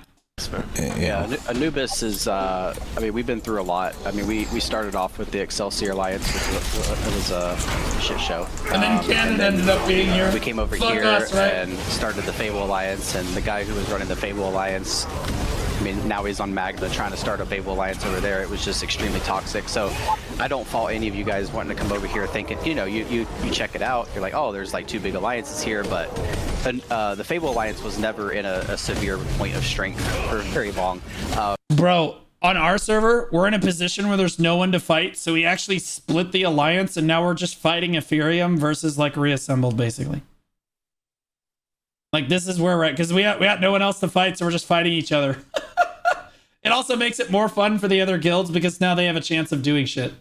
fair. Yeah. Anubis is, I mean, we've been through a lot. I mean, we started off with the Excelsior Alliance, which was a shit show. And then Cannon ended up being here. We came over here and started the Fable Alliance, and the guy who was running the Fable Alliance, I mean, now he's on Magna trying to start a Fable Alliance over there. It was just extremely toxic. So I don't fault any of you guys wanting to come over here thinking, you know, you check it out. You're like, oh, there's like 2 big alliances here, but the Fable Alliance was never in a severe point of strength for very long. Bro, on our server, we're in a position where there's no one to fight, so we actually split the alliance, and now we're just fighting Epherium versus like reassembled, basically. Like, this is where we're at, because we got no one else to fight, so we're just fighting each other. It also makes it more fun for the other guilds, because now they have a chance of doing shit.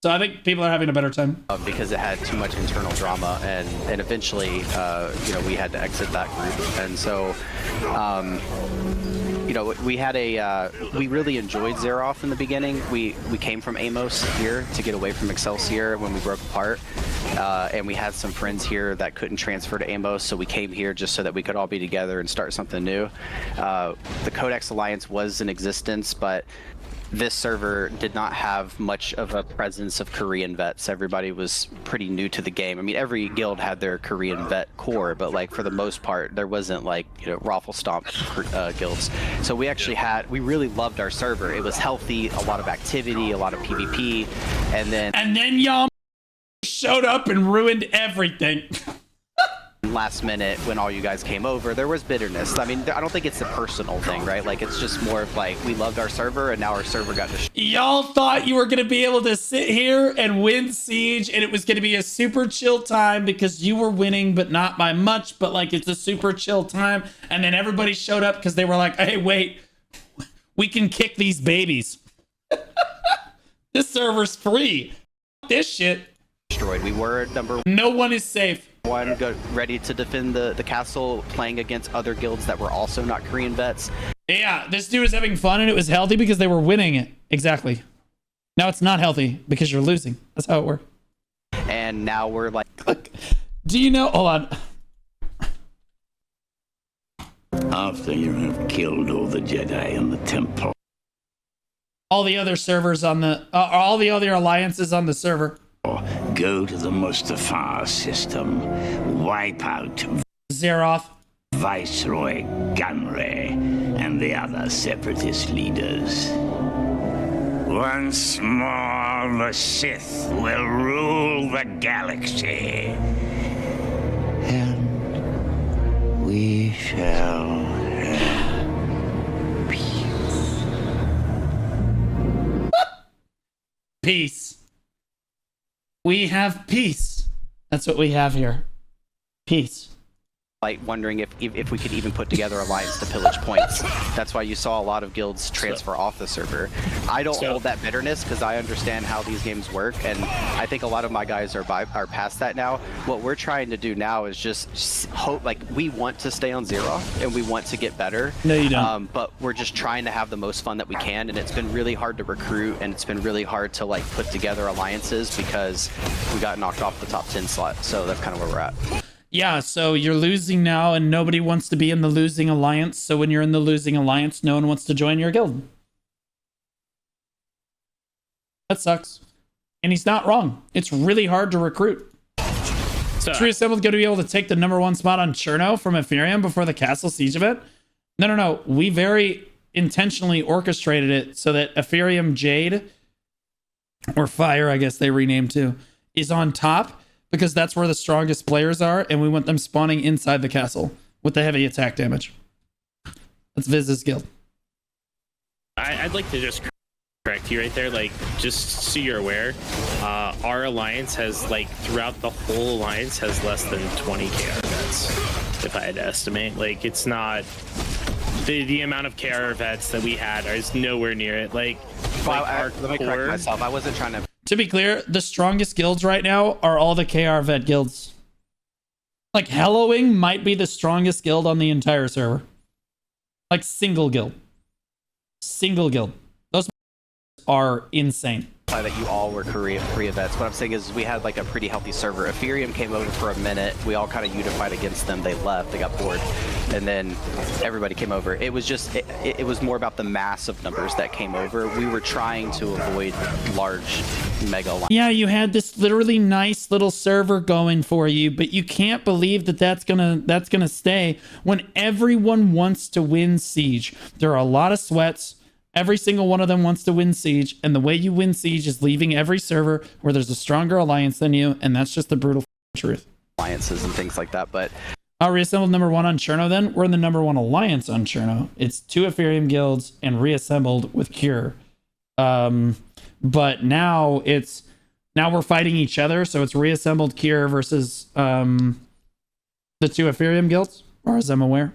So I think people are having a better time. Because it had too much internal drama, and eventually, you know, we had to exit that group. And so, you know, we had we really enjoyed Xeroth in the beginning. We came from Amos here to get away from Excelsior when we broke apart. And we had some friends here that couldn't transfer to Amos, so we came here just so that we could all be together and start something new. The Codex Alliance was in existence, but this server did not have much of a presence of Korean vets. Everybody was pretty new to the game. I mean, every guild had their Korean vet core, but like for the most part, there wasn't like, you know, raffle stomp guilds. So we actually we really loved our server. It was healthy, a lot of activity, a lot of PvP, and then y'all showed up and ruined everything. last minute when all you guys came over, there was bitterness. I mean, I don't think it's a personal thing, right? Like, it's just more of like, we loved our server and now our server got destroyed. Y'all thought you were going to be able to sit here and win Siege, and it was going to be a super chill time because you were winning, but not by much, but like, it's a super chill time. And then everybody showed up because they were like, hey, wait, we can kick these babies. This server's free. This shit. Destroyed. We were number one. No one is safe. Ready to defend the castle, playing against other guilds that were also not Korean vets. Yeah, this dude was having fun and it was healthy because they were winning it. Exactly. Now it's not healthy because you're losing. That's how it works. And now we're like... Look, do you know... Hold on. After you have killed all the Jedi in the temple. All the other servers on the... all the other alliances on the server. Go to the Mustafar system, wipe out Xeroth, Viceroy Gunray, and the other separatist leaders. Once more, the Sith will rule the galaxy. And we shall have peace. Peace. We have peace. That's what we have here. Peace. Like wondering if we could even put together a alliance to pillage points. That's why you saw a lot of guilds transfer off the server. I don't hold that bitterness because I understand how these games work, and I think a lot of my guys are past that now. What we're trying to do now is just hope, like, we want to stay on Xeroth and we want to get better. No, you don't. But we're just trying to have the most fun that we can, and it's been really hard to recruit, and it's been really hard to like put together alliances because we got knocked off the top 10 slot. So that's kind of where we're at. Yeah, so you're losing now and nobody wants to be in the losing alliance. So when you're in the losing alliance, no one wants to join your guild. That sucks. And he's not wrong. It's really hard to recruit. So Reassembled going to be able to take the #1 spot on Cherno from Epherium before the Castle Siege event? No. We very intentionally orchestrated it so that Epherium Jade, or Fire, I guess they renamed too, is on top. Because that's where the strongest players are, and we want them spawning inside the castle with the heavy attack damage. That's Viz's guild. I'd like to just correct you right there, like, just so you're aware, our alliance has, like, throughout the whole alliance has less than 20 KR vets, if I had to estimate. Like, it's not... The amount of KR vets that we had is nowhere near it. Like let me correct myself. I wasn't trying to... To be clear, the strongest guilds right now are all the KR vet guilds. Like, Hellowing might be the strongest guild on the entire server. Like, single guild. Single guild. Those are insane. imply that you all were Korea vets. What I'm saying is we had like a pretty healthy server. Epherium came over for a minute. We all kind of unified against them. They left. They got bored, and then everybody came over. It was just it was more about the mass of numbers that came over. We were trying to avoid large mega alliances. Yeah, you had this literally nice little server going for you, but you can't believe that that's gonna stay when everyone wants to win Siege. There are a lot of sweats. Every single one of them wants to win Siege, and the way you win Siege is leaving every server where there's a stronger alliance than you, and that's just the brutal truth. Alliances and things like that, but reassembled number 1 on Cherno then? We're in the number 1 alliance on Cherno. It's 2 Epherium guilds and reassembled with Cure. But now we're fighting each other, so it's reassembled Cure versus the 2 Epherium guilds, or as I'm aware.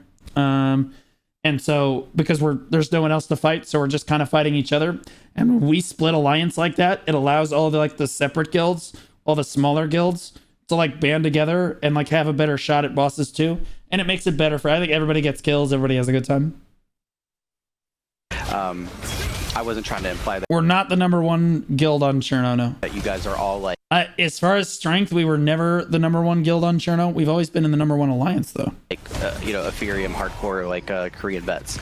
And so, because there's no one else to fight, so we're just kind of fighting each other. And when we split alliance like that, it allows all the separate guilds, all the smaller guilds, to like band together and like have a better shot at bosses too. And it makes it better I think everybody gets kills, everybody has a good time. I wasn't trying to imply that we're not the number 1 guild on Cherno, no. That you guys are all like... as far as strength, we were never the number 1 guild on Cherno. We've always been in the number 1 alliance, though. Like, Epherium hardcore, like Korean vets.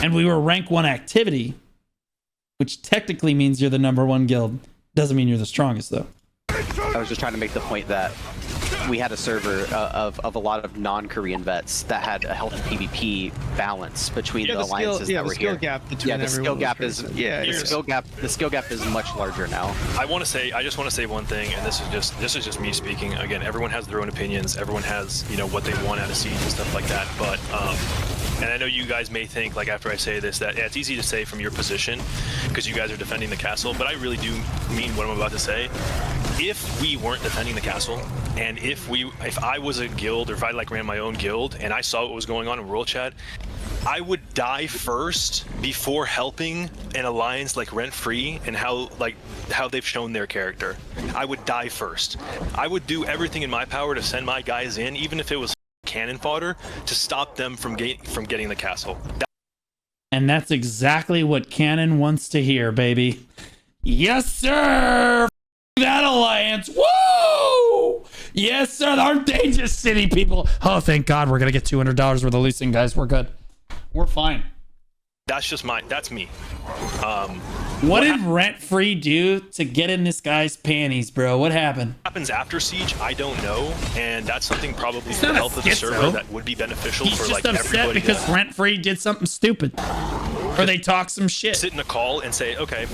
And we were rank 1 activity, which technically means you're the number 1 guild. Doesn't mean you're the strongest, though. I was just trying to make the point that we had a server of a lot of non-Korean vets that had a healthy PvP balance between the alliances that were here. The skill gap is much larger now. I just want to say one thing, and this is just me speaking. Again, everyone has their own opinions. Everyone has what they want out of Siege and stuff like that. But and I know you guys may think, like, after I say this, that it's easy to say from your position because you guys are defending the castle, but I really do mean what I'm about to say. If we weren't defending the castle, and if I was a guild, or if I ran my own guild and I saw what was going on in World Chat, I would die first before helping an alliance like Rent Free and how they've shown their character. I would die first. I would do everything in my power to send my guys in, even if it was cannon fodder, to stop them from getting the castle. And that's exactly what Cannon wants to hear, baby. Yes, sir! That alliance! Woo! Yes, sir! Aren't they just city people? Oh, thank God, we're gonna get $200 worth of loosing, guys. We're good. We're fine. That's me. What did Rent Free do to get in this guy's panties, bro? What happened? What happens after Siege, I don't know, and that's something probably for the health of the server that would be beneficial for like everybody. He's just upset because Rent Free did something stupid, or they talk some shit. Sit in a call and say, okay,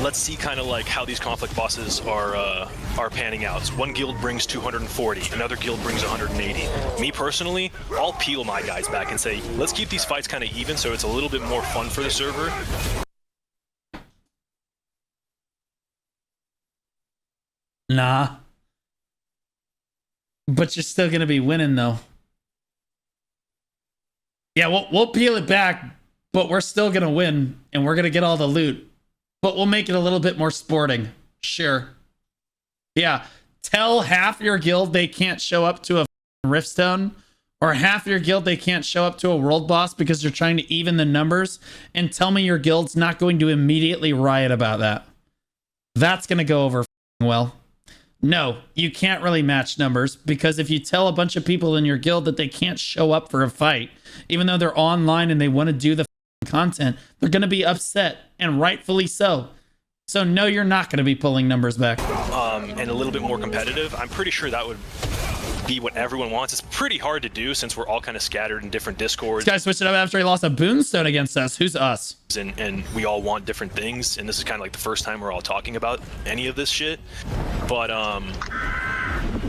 let's see kind of like how these conflict bosses are panning out. So one guild brings 240, another guild brings 180. Me personally, I'll peel my guys back and say, let's keep these fights kind of even so it's a little bit more fun for the server. Nah. But you're still gonna be winning though. Yeah, we'll peel it back, but we're still gonna win, and we're gonna get all the loot. But we'll make it a little bit more sporting. Sure. Yeah. Tell half your guild they can't show up to a Riftstone, or half your guild they can't show up to a world boss because you're trying to even the numbers, and tell me your guild's not going to immediately riot about that. That's gonna go over well. No, you can't really match numbers, because if you tell a bunch of people in your guild that they can't show up for a fight, even though they're online and they want to do the content, they're going to be upset, and rightfully so. So no, you're not going to be pulling numbers back. And a little bit more competitive. I'm pretty sure that would be what everyone wants. It's pretty hard to do since we're all kind of scattered in different discords. This guy switched it up after he lost a boonstone against us. Who's us? And we all want different things, and this is kind of like the first time we're all talking about any of this shit. But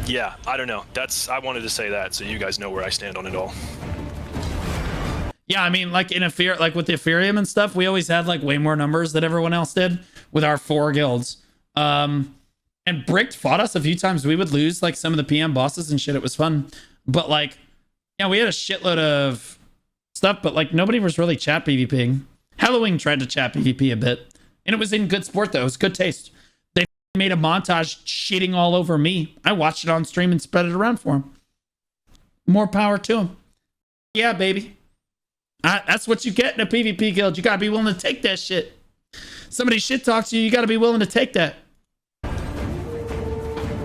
yeah, I don't know. I wanted to say that so you guys know where I stand on it all. Yeah, I mean, like with the Epherium and stuff, we always had like way more numbers than everyone else did with our 4 guilds. And Bricked fought us a few times. We would lose like some of the PM bosses and shit. It was fun. But like, yeah, we had a shitload of stuff, but like nobody was really chat PvPing. Halloween tried to chat PvP a bit, and it was in good sport though. It was good taste. They made a montage shitting all over me. I watched it on stream and spread it around for him. More power to him. Yeah, baby. That's what you get in a PvP guild. You gotta be willing to take that shit. Somebody shit talks you, you got to be willing to take that.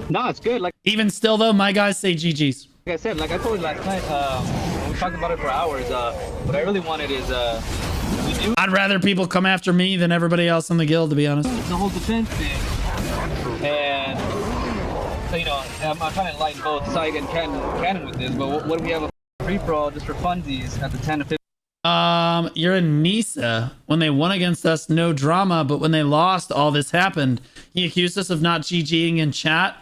No, it's good. Like Even still, though, my guys say GG's. I said, like I told you last night, we talked about it for hours. What I really wanted is I'd rather people come after me than everybody else in the guild, to be honest. the whole defense thing. And so, you know, I'm trying to enlighten both Saiga and Cannon with this, but what if we have a free-for-all just for funsies at the 10 to 15? You're in Nisa. When they won against us, no drama, but when they lost, all this happened. He accused us of not GGing in chat.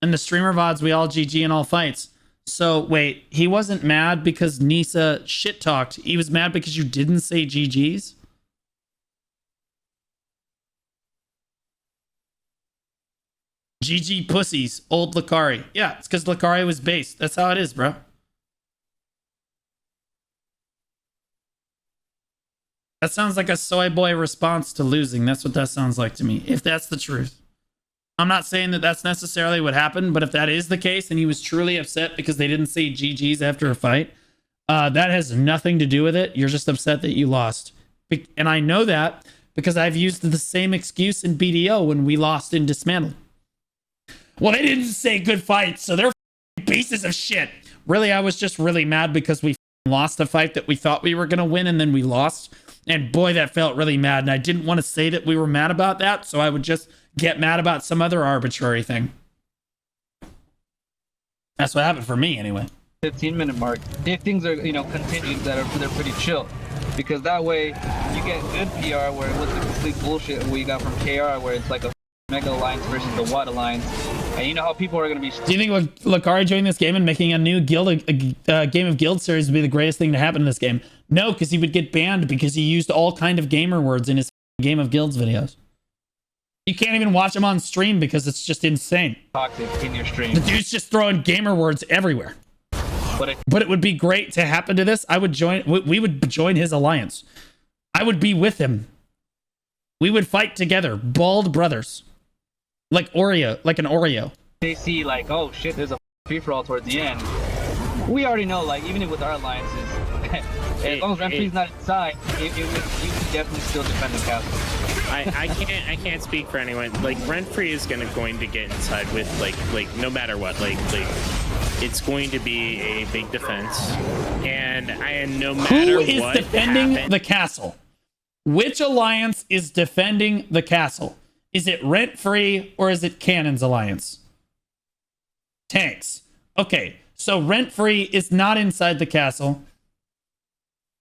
And the streamer VODs, we all GG in all fights. So, wait, he wasn't mad because Nisa shit-talked. He was mad because you didn't say GG's? GG pussies, old Lakari. Yeah, it's because Lakari was based. That's how it is, bro. That sounds like a soy boy response to losing. That's what that sounds like to me, if that's the truth. I'm not saying that that's necessarily what happened, but if that is the case and he was truly upset because they didn't say GG's after a fight, that has nothing to do with it. You're just upset that you lost. And I know that because I've used the same excuse in BDO when we lost in Dismantled. Well, they didn't say good fight, so they're pieces of shit. Really, I was just really mad because we lost a fight that we thought we were going to win and then we lost. And boy, that felt really mad. And I didn't want to say that we were mad about that, so I would just get mad about some other arbitrary thing. That's what happened for me anyway. 15-minute mark. If things are, you know, continued, they're pretty chill. Because that way, you get good PR where it wasn't complete bullshit we got from KR where it's like a Mega Alliance versus the Watt Alliance. And you know how people are going to be... Do you think Lakari joining this game and making a new guild, a game of guild series would be the greatest thing to happen in this game? No, because he would get banned because he used all kind of gamer words in his game of guilds videos. You can't even watch him on stream because it's just insane. Toxic in your stream. The dude's just throwing gamer words everywhere. But it would be great to happen to this. I would join. We would join his alliance. I would be with him. We would fight together, bald brothers, like Oreo, like an Oreo. They see like, oh shit, there's a free for all towards the end. We already know, like, even with our alliances, as long as Renfree's not inside, you can definitely still defend the castle. I can't speak for anyone. Like, Renfree is going to get inside with like no matter what. Like it's going to be a big defense, and no matter who what is defending the castle? Which alliance is defending the castle? Is it Rent-Free or is it Cannon's alliance? Tanks. Okay, so Rent-Free is not inside the castle.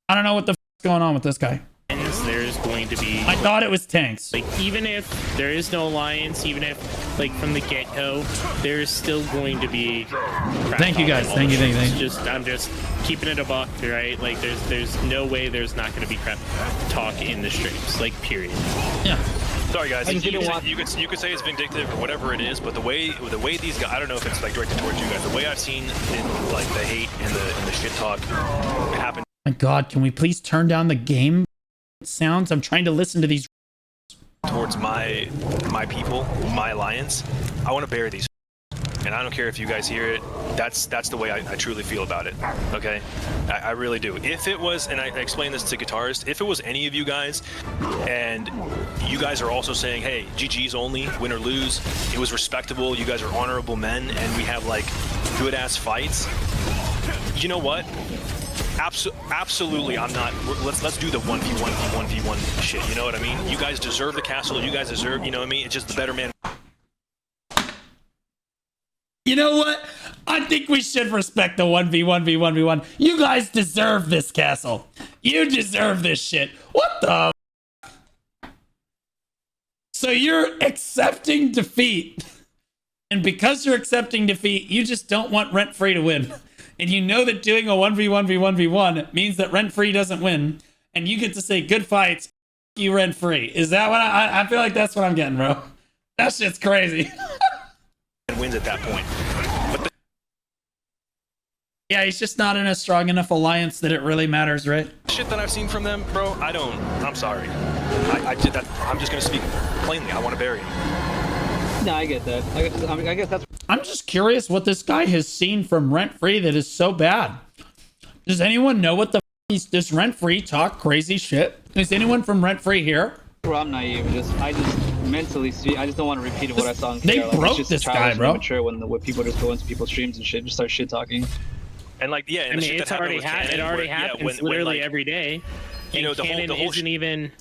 I don't know what the f is going on with this guy. There's going to be... I thought it was tanks. Like, even if there is no alliance, even if, like, from the get-go, there's still going to be... Thank you, guys. Thank you. I'm just keeping it a buck, right? Like, there's no way there's not going to be crap talk in the streams. Like, period. Yeah. Sorry guys, you could say it's vindictive or whatever it is, but the way these guys, I don't know if it's like directed towards you guys. The way I've seen in like the hate and the shit talk happen. My God, can we please turn down the game sounds? I'm trying to listen to these towards my people, my alliance. I want to bury these, and I don't care if you guys hear it. That's the way I truly feel about it. Okay, I really do. If it was, and I explained this to guitarists, if it was any of you guys, and you guys are also saying, hey, GG's only, win or lose, it was respectable, you guys are honorable men, and we have like good ass fights. You know what? Absolutely, I'm not. Let's do the 1v1 shit. You know what I mean? You guys deserve the castle. You guys deserve. You know what I mean? It's just the better man. You know what? I think we should respect the 1v1v1v1. You guys deserve this castle. You deserve this shit. What the? So you're accepting defeat, and because you're accepting defeat, you just don't want Rent-Free to win. And you know that doing a 1v1v1v1 means that Rent-Free doesn't win, and you get to say good fights, you Rent-Free. Is that what I feel like that's what I'm getting, bro? That shit's crazy. And wins at that point. But yeah, he's just not in a strong enough alliance that it really matters, right? Shit that I've seen from them, bro, I'm sorry. I did that. I'm just gonna speak plainly. I want to bury him. No, I get that. I guess that's... I'm just curious what this guy has seen from Rent-Free that is so bad. Does anyone know what the f does Rent-Free talk crazy shit? Is anyone from Rent-Free here? Bro, I'm naive. I just mentally see. I just don't want to repeat what I saw. They broke this guy, bro. Mature when people just go into people's streams and shit, just start shit talking. And like, yeah, and I the mean, shit it's that already happened. It already happens literally like, every day. You know, Cannon isn't even.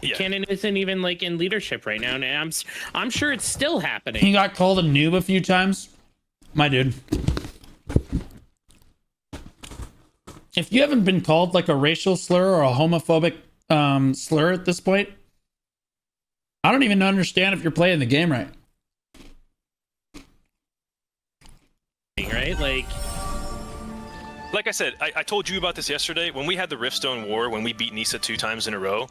Yeah. Cannon isn't even like in leadership right now, and I'm sure it's still happening. He got called a noob a few times. My dude. If you haven't been called like a racial slur or a homophobic slur at this point, I don't even understand if you're playing the game right. Right? Like I said, I told you about this yesterday. When we had the Riftstone War, when we beat Nisa 2 times in a row,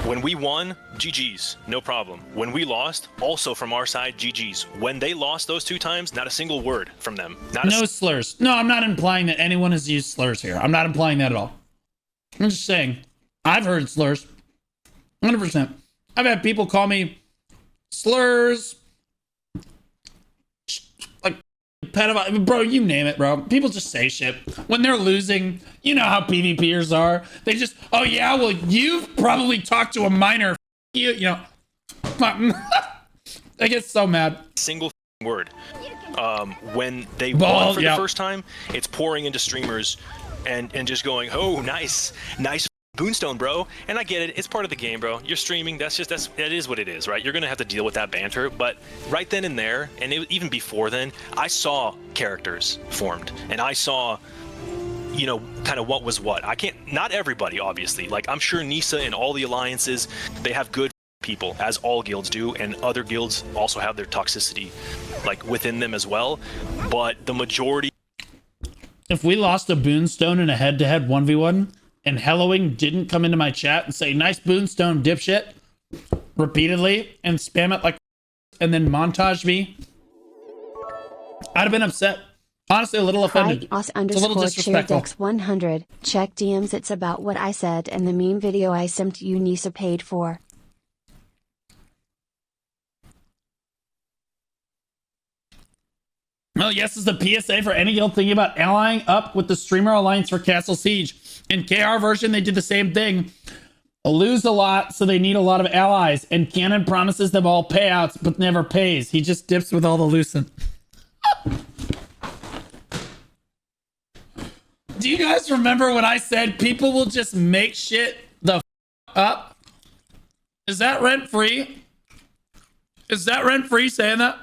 when we won, GG's, no problem. When we lost, also from our side, GG's. When they lost those 2 times, not a single word from them. No slurs. No, I'm not implying that anyone has used slurs here. I'm not implying that at all. I'm just saying, I've heard slurs. 100%. I've had people call me slurs, like pedophile, bro, you name it, bro. People just say shit when they're losing. You know how PvPers are. They just, oh yeah, well, you've probably talked to a minor. You know. I get so mad. Single word. When they won for the first time, it's pouring into streamers and just going, oh, nice Boonstone, bro. And I get it, it's part of the game, bro. You're streaming, that is what it is, right? You're gonna have to deal with that banter. But right then and there, and even before then, I saw characters formed, and I saw, you know, kind of what was what. Not everybody, obviously. Like, I'm sure Nisa and all the alliances, they have good people, as all guilds do, and other guilds also have their toxicity, like, within them as well. But the majority... If we lost a Boonstone in a head-to-head 1v1, and Hellowing didn't come into my chat and say, nice Boonstone, dipshit, repeatedly, and spam it like, and then montage me, I'd have been upset. Honestly, a little offended. Us it's a little disrespectful. 100. Check DMs. It's about what I said in the meme video I sent you. Nisa paid for. Oh, yes, is the PSA for any guild thinking about allying up with the Streamer Alliance for Castle Siege. In KR version, they did the same thing. Lose a lot, so they need a lot of allies. And Cannon promises them all payouts, but never pays. He just dips with all the lucent. Do you guys remember when I said people will just make shit the up? Is that rent-free? Is that rent-free saying that?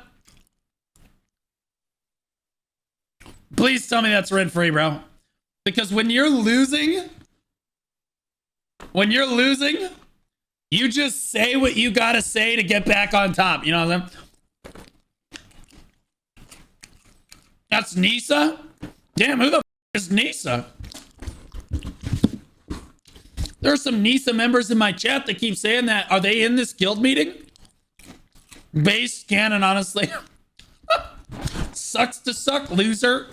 Please tell me that's rent-free, bro. Because when you're losing, you just say what you gotta say to get back on top. You know what I'm saying? That's Nisa? Damn, who the f is Nisa? There are some Nisa members in my chat that keep saying that. Are they in this guild meeting? Base Cannon, honestly. Sucks to suck, loser.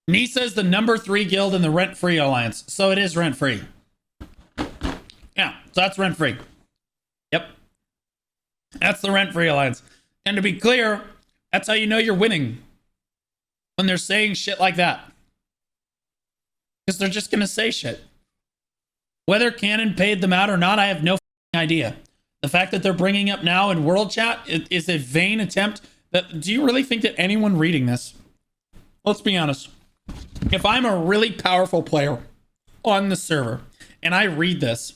Nisa is the number 3 guild in the rent-free alliance, so it is rent-free. Yeah, so that's rent-free. Yep. That's the rent-free alliance. And to be clear, that's how you know you're winning. When they're saying shit like that. Because they're just going to say shit. Whether Cannon paid them out or not, I have no idea. The fact that they're bringing up now in World Chat is a vain attempt. Do you really think that anyone reading this? Let's be honest. If I'm a really powerful player on the server and I read this,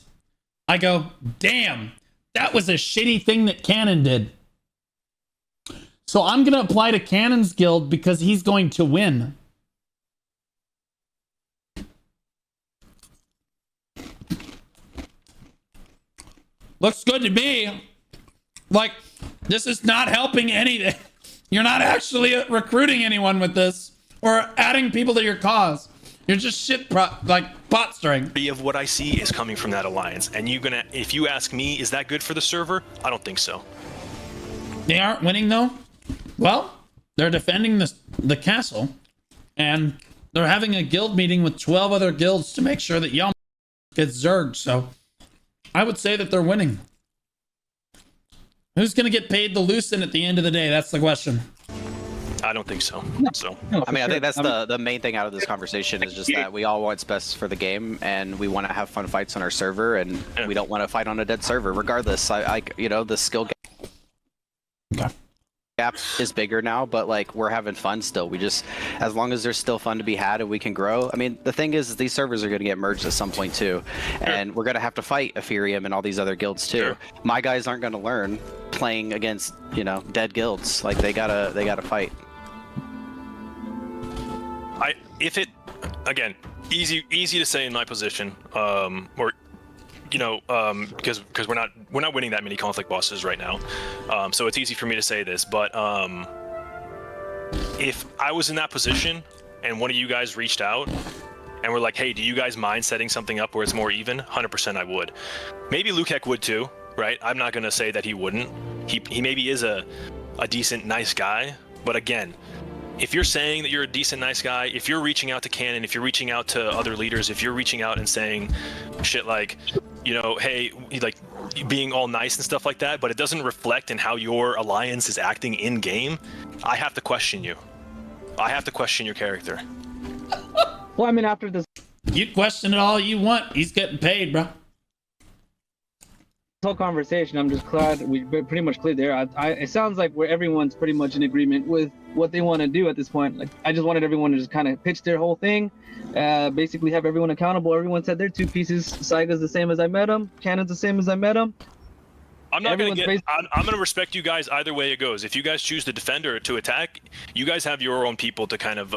I go, damn, that was a shitty thing that Cannon did. So I'm going to apply to Cannon's guild because he's going to win. Looks good to me. Like, this is not helping anything. You're not actually recruiting anyone with this. Or adding people to your cause. You're just like bot stirring. Of what I see is coming from that alliance. And if you ask me, is that good for the server? I don't think so. They aren't winning though? Well, they're defending the castle. And they're having a guild meeting with 12 other guilds to make sure that y'all get zerged. So I would say that they're winning. Who's going to get paid the lucent at the end of the day? That's the question. I don't think so. So I mean, I think that's the main thing out of this conversation is just that we all want what's best for the game, and we want to have fun fights on our server, and we don't want to fight on a dead server. Regardless, you know, the skill gap is bigger now, but like we're having fun still. We just, as long as there's still fun to be had and we can grow. I mean, the thing is, these servers are going to get merged at some point too, and we're going to have to fight Epherium and all these other guilds too. My guys aren't going to learn playing against, you know, dead guilds. Like they gotta fight. If it, again, easy to say in my position, or you know, because we're not winning that many conflict bosses right now, so it's easy for me to say this. But if I was in that position and one of you guys reached out and we're like, hey, do you guys mind setting something up where it's more even? 100% I would. Maybe Lukek would too, right? I'm not gonna say that he wouldn't. He maybe is a decent, nice guy, but again, if you're saying that you're a decent, nice guy, if you're reaching out to Canon, if you're reaching out to other leaders, if you're reaching out and saying shit like, you know, hey, like being all nice and stuff like that, but it doesn't reflect in how your alliance is acting in game, I have to question you. I have to question your character. Well, I mean, after this, you question it all you want. He's getting paid, bro. whole conversation, I'm just glad we pretty much cleared there. It sounds like where everyone's pretty much in agreement with what they want to do at this point. Like, I just wanted everyone to just kind of pitch their whole thing, basically have everyone accountable. Everyone said their two pieces. Saiga's the same as I met him. Cannon's the same as I met him. I'm not gonna get. I'm gonna respect you guys either way it goes. If you guys choose to defend or to attack, you guys have your own people to kind of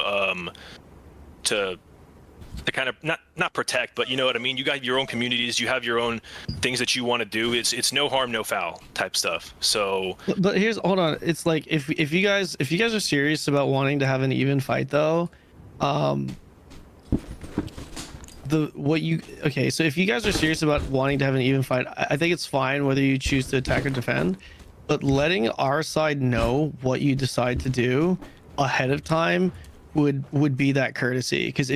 to kind of not protect, but you know what I mean. You got your own communities. You have your own things that you want to do. It's no harm, no foul type stuff. So, but hold on. It's like if you guys are serious about wanting to have an even fight though, so if you guys are serious about wanting to have an even fight, I think it's fine whether you choose to attack or defend, but letting our side know what you decide to do ahead of time would be that courtesy. Because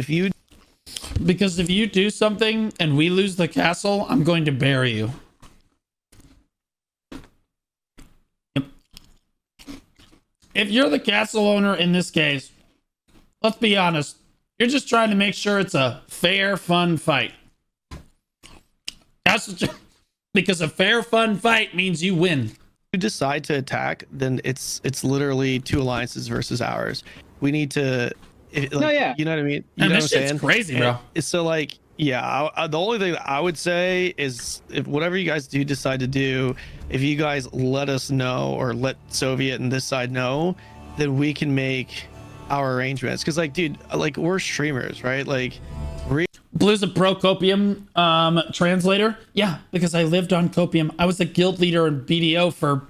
if you do something and we lose the castle, I'm going to bury you. Yep. If you're the castle owner in this case, let's be honest, you're just trying to make sure it's a fair, fun fight. That's what because a fair, fun fight means you win. If you decide to attack, then it's literally two alliances versus ours. We need to, you know what I mean? You know what I'm saying? Crazy, bro. So like, yeah, the only thing that I would say is if whatever you guys do decide to do, if you guys let us know or let Soviet and this side know, then we can make our arrangements. Because like, dude, like we're streamers, right? Like, Blue's a pro Copium translator. Yeah, because I lived on Copium. I was a guild leader in BDO for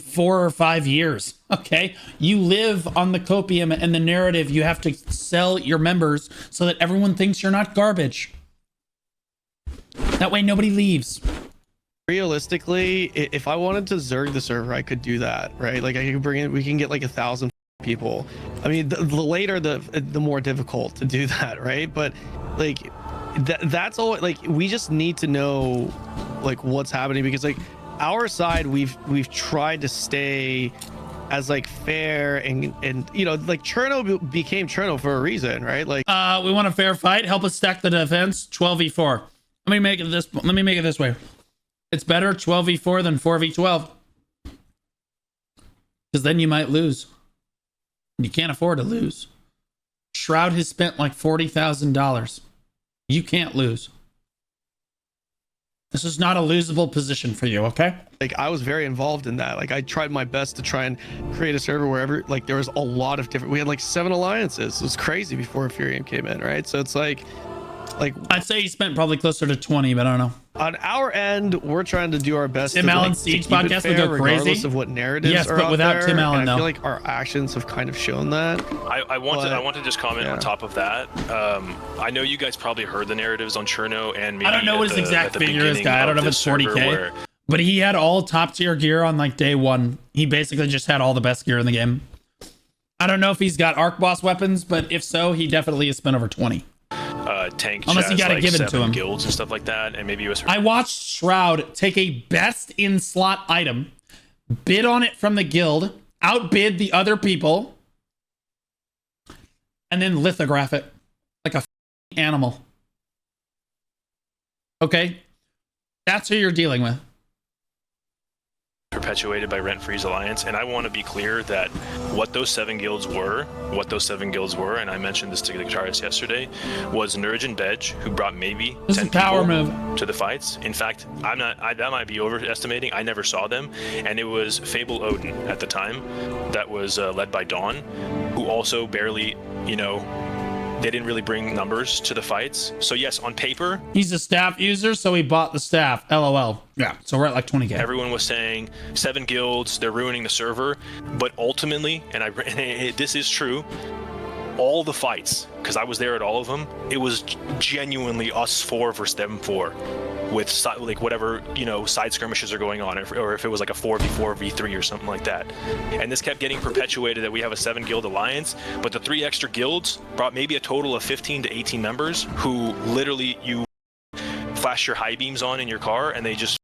4 or 5 years. Okay, you live on the Copium, and the narrative, you have to sell your members so that everyone thinks you're not garbage. That way nobody leaves. Realistically, if I wanted to Zerg the server, I could do that, right? Like I could bring in, we can get like 1,000 people. I mean, the later the more difficult to do that, right? But like that's all. Like we just need to know like what's happening, because like our side, we've tried to stay as like fair and you know, like Cherno became Cherno for a reason, right? Like we want a fair fight. Help us stack the defense. 12v4. Let me make it this way. It's better 12v4 than 4v12, because then you might lose. You can't afford to lose. Shroud has spent like $40,000. You can't lose. This is not a losable position for you, okay? Like I was very involved in that. Like I tried my best to try and create a server wherever, like there was a lot of different, we had like 7 alliances. It was crazy before Epherium came in, right? So it's like I'd say he spent probably closer to 20, but I don't know. On our end, we're trying to do our best. Tim Allen Siege podcast would go crazy, regardless of what narratives are but without there. Tim Allen, I feel like our actions have kind of shown that. I want to just comment on top of that. I know you guys probably heard the narratives on Cherno, and maybe I don't know what his exact figure is, guy. I don't know if it's 40K, but he had all top tier gear on like day one. He basically just had all the best gear in the game. I don't know if he's got arc boss weapons, but if so, he definitely has spent over 20. Tank unless you gotta like give it to him. Guilds and stuff like that, and maybe US. I watched Shroud take a best in slot item, bid on it from the guild, outbid the other people, and then lithograph it like a animal. Okay? That's who you're dealing with. Perpetuated by Rent Free's alliance, and I want to be clear that what those 7 guilds were, and I mentioned this to the guitarist yesterday, was Nurj and Bedge, who brought maybe 10 people to the fights. In fact, that might be overestimating. I never saw them, and it was Fable Odin at the time that was led by Dawn, who also barely, they didn't really bring numbers to the fights. So yes, on paper, he's a staff user, so he bought the staff. LOL. Yeah, so we're at like 20k. Everyone was saying 7 guilds, they're ruining the server. But ultimately, and this is true, all the fights, because I was there at all of them, it was genuinely us 4 versus them 4. With like whatever side skirmishes are going on, or if it was like a 4v4 v3 or something like that. And this kept getting perpetuated that we have a 7 guild alliance, but the 3 extra guilds brought maybe a total of 15 to 18 members who literally you flash your high beams on in your car and they just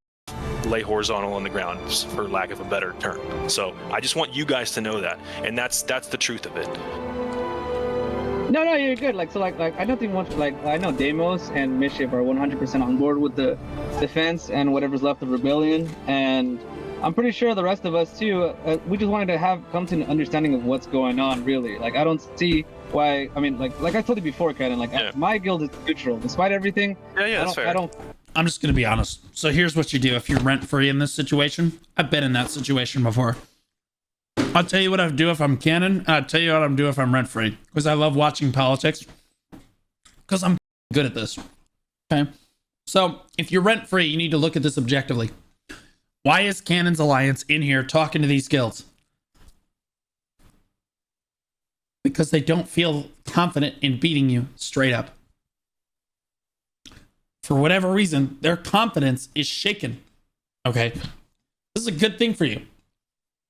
lay horizontal on the ground, for lack of a better term. So I just want you guys to know that, and that's the truth of it. No, you're good. Like I don't think much. Like I know Deimos and Mischief are 100% on board with the defense and whatever's left of Rebellion, and I'm pretty sure the rest of us too. We just wanted to come to an understanding of what's going on. Really, like I don't see why. I mean, like I told you before, Ken. Like my guild is neutral despite everything. Yeah, that's fair. I'm just gonna be honest. So here's what you do if you're rent free in this situation. I've been in that situation before. I'll tell you what I'd do if I'm canon. I'll tell you what I'm doing if I'm rent free. Because I love watching politics. Because I'm good at this. Okay. So if you're rent free, you need to look at this objectively. Why is Canon's Alliance in here talking to these guilds? Because they don't feel confident in beating you straight up. For whatever reason, their confidence is shaken. Okay. This is a good thing for you.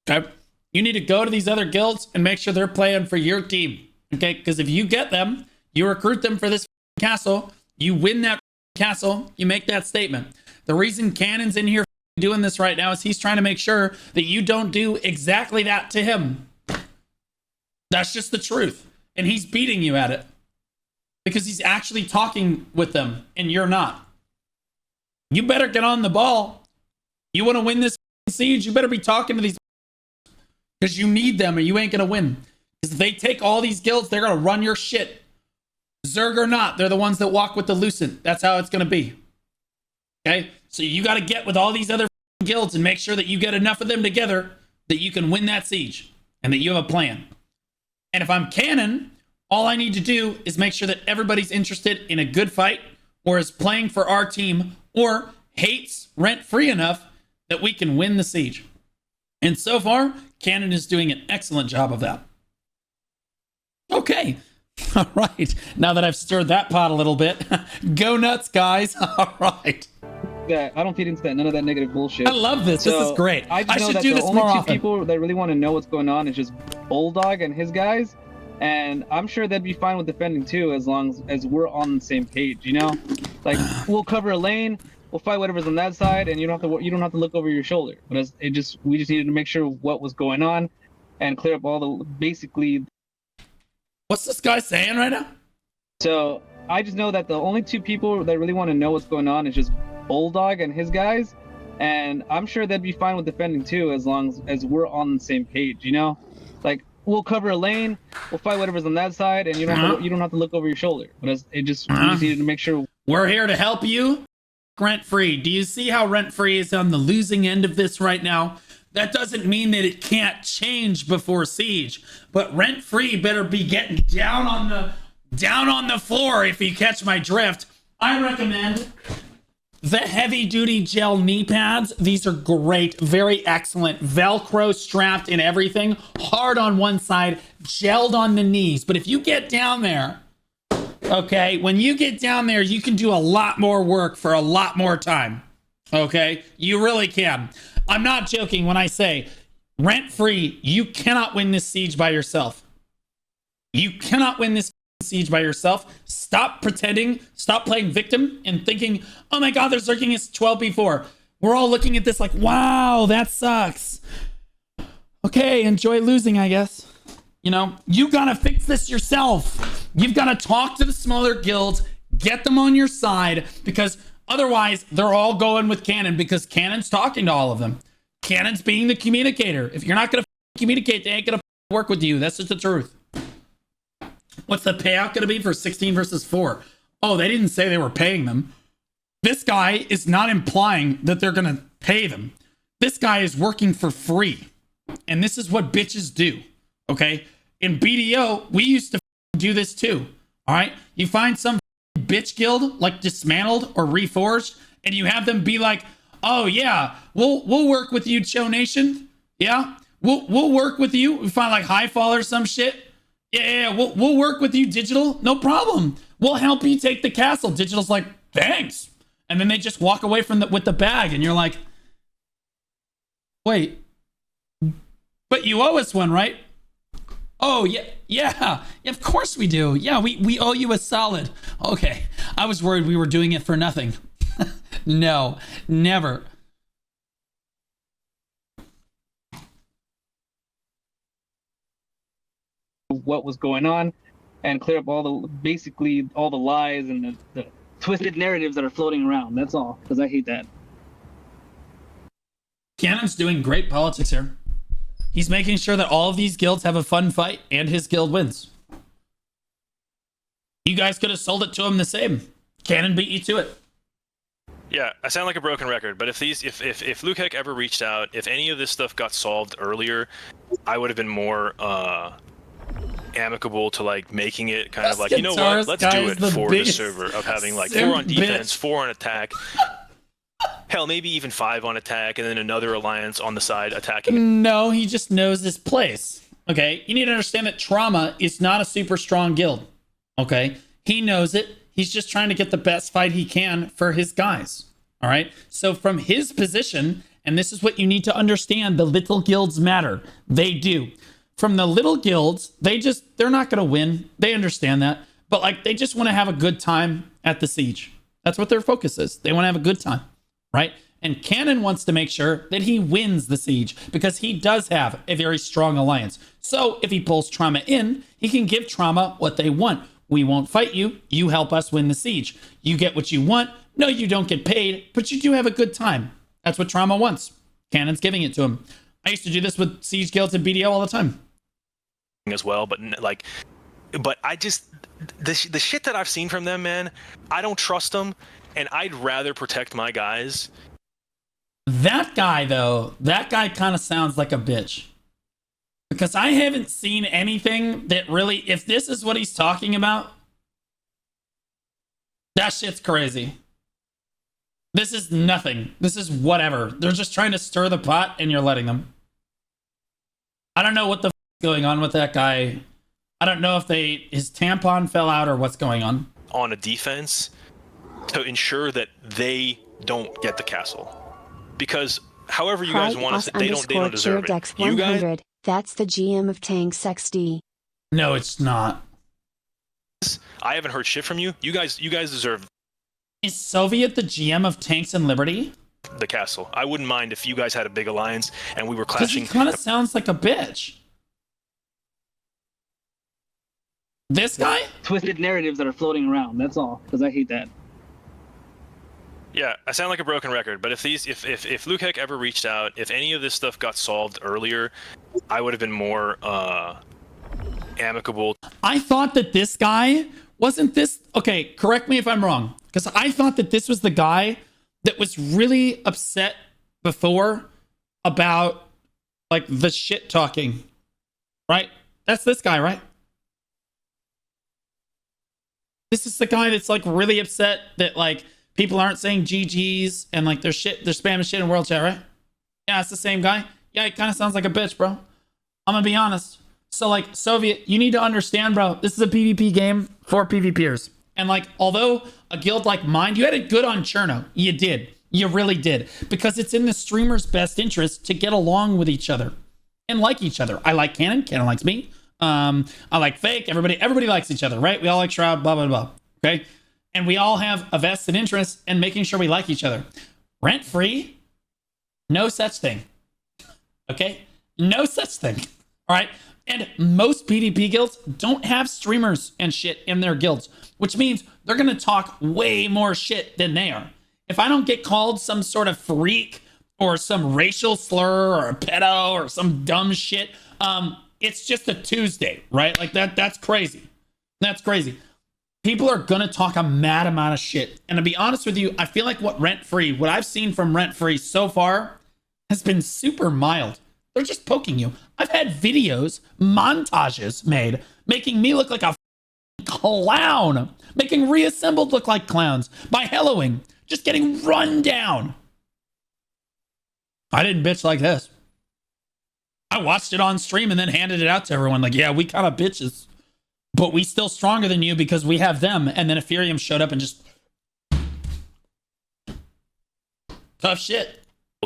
Okay. You need to go to these other guilds and make sure they're playing for your team. Okay? Because if you get them, you recruit them for this castle, you win that castle, you make that statement. The reason Cannon's in here doing this right now is he's trying to make sure that you don't do exactly that to him. That's just the truth. And he's beating you at it. Because he's actually talking with them and you're not. You better get on the ball. You want to win this siege, you better be talking to these, because you need them or you ain't gonna win. Because if they take all these guilds, they're gonna run your shit. Zerg or not, they're the ones that walk with the Lucent. That's how it's gonna be. Okay? So you gotta get with all these other guilds and make sure that you get enough of them together that you can win that siege and that you have a plan. And if I'm canon, all I need to do is make sure that everybody's interested in a good fight or is playing for our team or hates rent free enough that we can win the siege. And so far, Cannon is doing an excellent job of that. Okay. All right. Now that I've stirred that pot a little bit, go nuts, guys. All right. Yeah, I don't feed into that. None of that negative bullshit. I love this. This is great. I should do this more often. The only 2 people that really want to know what's going on is just Bulldog and his guys. And I'm sure they'd be fine with defending too, as long as we're on the same page, Like, we'll cover a lane. We'll fight whatever's on that side, and you don't have to look over your shoulder. But we just needed to make sure what was going on, and clear up all the basically. What's this guy saying right now? So I just know that the only 2 people that really want to know what's going on is just Bulldog and his guys, and I'm sure they'd be fine with defending too, as long as we're on the same page, Like, we'll cover a lane, we'll fight whatever's on that side, and you don't have to look over your shoulder. But we just needed to make sure we're here to help you. Rent free. Do you see how rent free is on the losing end of this right now? That doesn't mean that it can't change before siege, but rent free better be getting down on the floor, if you catch my drift. I recommend the heavy duty gel knee pads. These are great, very excellent, Velcro strapped and everything, hard on one side, gelled on the knees. But if you get down there, okay, when you get down there, you can do a lot more work for a lot more time. Okay, you really can. I'm not joking when I say rent free, you cannot win this siege by yourself. You cannot win this siege by yourself. Stop pretending, stop playing victim and thinking, oh my God, they're zerking us 12 before. We're all looking at this like, wow, that sucks. Okay, enjoy losing, I guess. You know, you gotta fix this yourself. You've gotta talk to the smaller guilds, get them on your side, because otherwise they're all going with Cannon because Cannon's talking to all of them. Cannon's being the communicator. If you're not gonna communicate, they ain't gonna work with you. That's just the truth. What's the payout gonna be for 16 versus 4? Oh, they didn't say they were paying them. This guy is not implying that they're gonna pay them. This guy is working for free. And this is what bitches do. Okay? In BDO, we used to do this too. All right? You find some bitch guild like Dismantled or Reforged, and you have them be like, "Oh yeah, we'll work with you, Cho Nation. Yeah, we'll work with you." We find like Highfall or some shit. Yeah, we'll work with you, Digital. No problem. We'll help you take the castle. Digital's like, "Thanks," and then they just walk away from with the bag, and you're like, "Wait, but you owe us one, right?" "Oh, yeah, of course we do. Yeah, we owe you a solid." Okay, I was worried we were doing it for nothing. No, never. What was going on and clear up basically all the lies and the twisted narratives that are floating around. That's all, because I hate that. Cannon's doing great politics here. He's making sure that all of these guilds have a fun fight and his guild wins. You guys could have sold it to him the same. Cannon beat you to it. Yeah, I sound like a broken record, but if Luke Heck ever reached out, if any of this stuff got solved earlier, I would have been more amicable to like making it kind of like, you know what, let's do it for the server of having like 4 on defense, 4 on attack. Hell, maybe even 5 on attack, and then another alliance on the side attacking. No, he just knows his place. Okay, you need to understand that Trauma is not a super strong guild. Okay, he knows it. He's just trying to get the best fight he can for his guys. All right, so from his position, and this is what you need to understand, the little guilds matter. They do. From the little guilds, they're not going to win. They understand that, but like they just want to have a good time at the siege. That's what their focus is. They want to have a good time. Right? And Cannon wants to make sure that he wins the siege because he does have a very strong alliance. So if he pulls Trauma in, he can give Trauma what they want. We won't fight you. You help us win the siege. You get what you want. No, you don't get paid, but you do have a good time. That's what Trauma wants. Cannon's giving it to him. I used to do this with siege guilds and BDO all the time. As well, but I just the shit that I've seen from them, man, I don't trust them. And I'd rather protect my guys. That guy, though, kind of sounds like a bitch. Because I haven't seen anything that really, if this is what he's talking about, that shit's crazy. This is nothing. This is whatever. They're just trying to stir the pot and you're letting them. I don't know what the f is going on with that guy. I don't know if his tampon fell out or what's going on. On a defense to ensure that they don't get the castle, because however you guys want to, they don't deserve it. You guys, that's the GM of Tanks XD. No, it's not. I haven't heard shit from you. You guys deserve. Is Soviet the GM of Tanks and Liberty? The castle. I wouldn't mind if you guys had a big alliance and we were clashing. He kind of sounds like a bitch. This guy? Twisted narratives that are floating around. That's all, because I hate that. Yeah, I sound like a broken record, but if Luke Heck ever reached out, if any of this stuff got solved earlier, I would have been more amicable. I thought that this guy wasn't this. Okay, correct me if I'm wrong, because I thought that this was the guy that was really upset before about like the shit talking, right? That's this guy, right? This is the guy that's like really upset that like people aren't saying GGs and like they're spamming shit in world chat, right? Yeah, it's the same guy. Yeah, he kind of sounds like a bitch, bro. I'm gonna be honest. So like Soviet, you need to understand, bro, this is a PvP game for PvPers. And like, although a guild like mine, you had it good on Cherno. You did. You really did. Because it's in the streamer's best interest to get along with each other and like each other. I like Cannon. Cannon likes me. I like Fake. Everybody likes each other, right? We all like Shroud, blah, blah, blah. Okay? And we all have a vested interest in making sure we like each other. Rent free? No such thing. Okay? No such thing. All right. And most PvP guilds don't have streamers and shit in their guilds, which means they're going to talk way more shit than they are. If I don't get called some sort of freak or some racial slur or a pedo or some dumb shit, it's just a Tuesday, right? Like that's crazy. That's crazy. People are going to talk a mad amount of shit. And to be honest with you, I feel like what I've seen from Rent Free so far has been super mild. They're just poking you. I've had videos, montages made, making me look like a clown, making Reassembled look like clowns by helloing, just getting run down. I didn't bitch like this. I watched it on stream and then handed it out to everyone like, yeah, we kind of bitches, but we still stronger than you because we have them. And then Epherium showed up and just tough shit.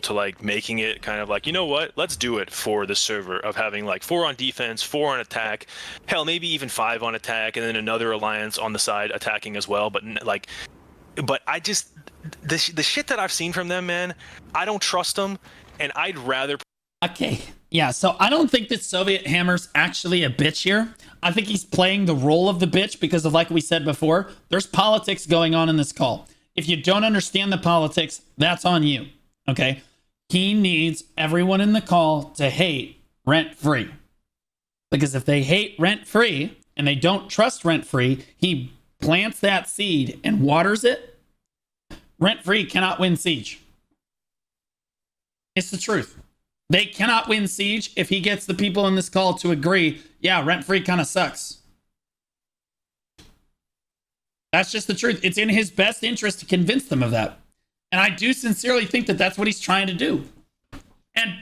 To like making it kind of like, you know what, let's do it for the server of having like 4 on defense, 4 on attack, hell, maybe even 5 on attack, and then another alliance on the side attacking as well. But I just the shit that I've seen from them, man, I don't trust them, and I'd rather. Okay, yeah, so I don't think that Soviet Hammer's actually a bitch here. I think he's playing the role of the bitch because of, like we said before, there's politics going on in this call. If you don't understand the politics, that's on you. Okay, he needs everyone in the call to hate Rent Free. Because if they hate Rent Free and they don't trust Rent Free, he plants that seed and waters it. Rent Free cannot win Siege. It's the truth. They cannot win Siege if he gets the people in this call to agree, yeah, Rent Free kind of sucks. That's just the truth. It's in his best interest to convince them of that. And I do sincerely think that that's what he's trying to do. And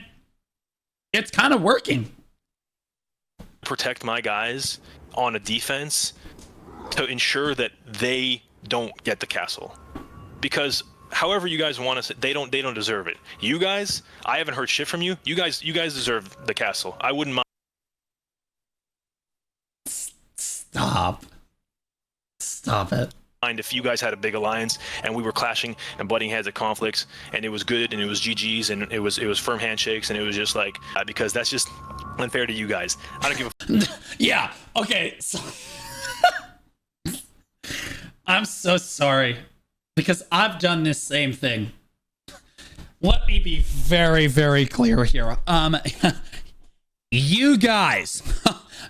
it's kind of working. Protect my guys on a defense to ensure that they don't get the castle. Because however you guys want us, they don't deserve it. You guys, I haven't heard shit from you. You guys deserve the castle. I wouldn't mind. Stop it. If you guys had a big alliance and we were clashing and butting heads at conflicts and it was good and it was GGs and it was firm handshakes and it was just like, because that's just unfair to you guys. I don't give a yeah, okay, so I'm so sorry because I've done this same thing. Let me be very, very clear here. You guys,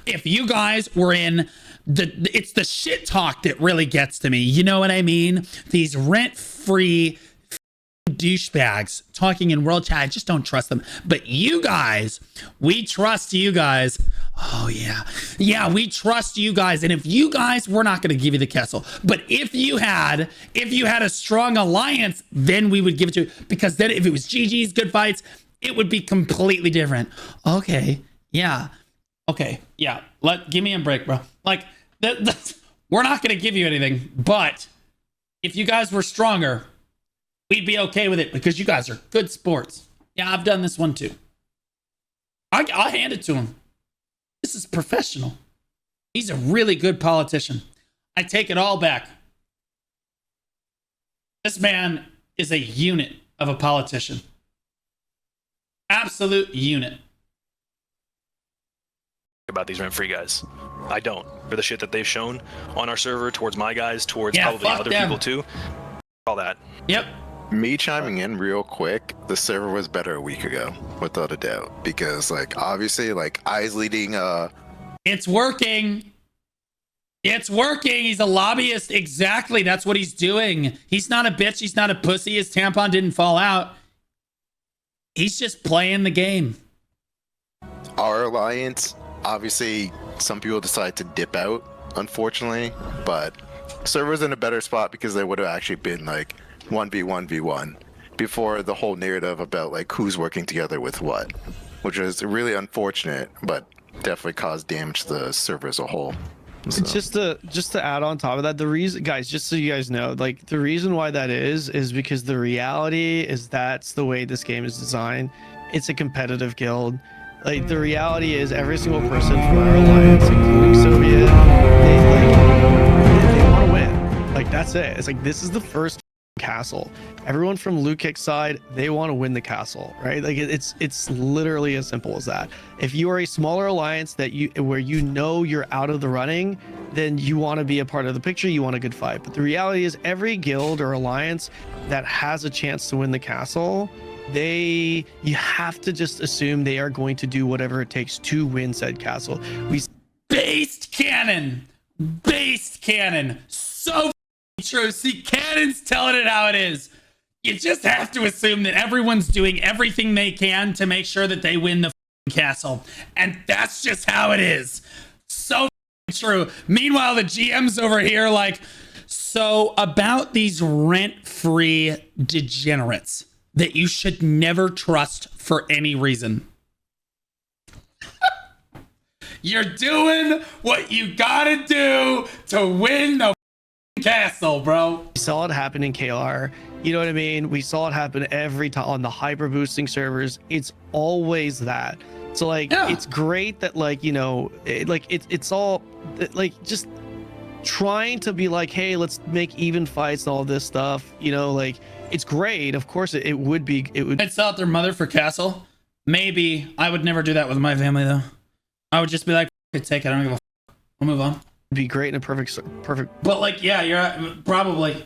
if you guys were in it's the shit talk that really gets to me. You know what I mean? These rent-free douchebags talking in world chat. I just don't trust them. But you guys, we trust you guys. Oh yeah. Yeah, we trust you guys. And if you guys, we're not going to give you the castle. But if you had a strong alliance, then we would give it to you. Because then if it was GG's good fights, it would be completely different. Okay. Yeah. Okay. Yeah. Give me a break, bro. Like, we're not going to give you anything, but if you guys were stronger, we'd be okay with it because you guys are good sports. Yeah, I've done this one too. I'll hand it to him. This is professional. He's a really good politician. I take it all back. This man is a unit of a politician. Absolute unit. About these rent-free guys. I don't. For the shit that they've shown on our server towards my guys, towards probably other people too. All that. Yep. Me chiming in real quick, the server was better a week ago, without a doubt. Because like obviously like Eyes leading it's working. It's working. He's a lobbyist. Exactly. That's what he's doing. He's not a bitch. He's not a pussy. His tampon didn't fall out. He's just playing the game. Our alliance, obviously some people decide to dip out, unfortunately, but server's in a better spot because they would have actually been like 1v1v1 before the whole narrative about like who's working together with what, which is really unfortunate, but definitely caused damage to the server as a whole. So. Just to add on top of that, the reason, guys, just so you guys know, like the reason why that is because the reality is that's the way this game is designed. It's a competitive guild. Like the reality is every single person from our alliance, including Soviet, they want to win. Like that's it. It's like this is the first castle. Everyone from Lukek's side, they want to win the castle, right? Like it's literally as simple as that. If you are a smaller alliance that where you know you're out of the running, then you want to be a part of the picture, you want a good fight. But the reality is every guild or alliance that has a chance to win the castle, you have to just assume they are going to do whatever it takes to win said castle. Based cannon, so true. See, Cannon's telling it how it is. You just have to assume that everyone's doing everything they can to make sure that they win the castle, and that's just how it is. So true. Meanwhile, the GM's over here like, so about these rent-free degenerates that you should never trust for any reason. You're doing what you gotta do to win the castle, bro. We saw it happen in KLR. You know what I mean? We saw it happen every time on the hyper boosting servers. It's always that. So like, it's great that like, you know, it's all like just trying to be like, hey, let's make even fights and all this stuff. You know, like it's great. Of course, it would. I'd sell out their mother for castle. Maybe. I would never do that with my family though. I would just be like, take it. I don't give a I'll move on. Be great in a perfect. But like, yeah, you're probably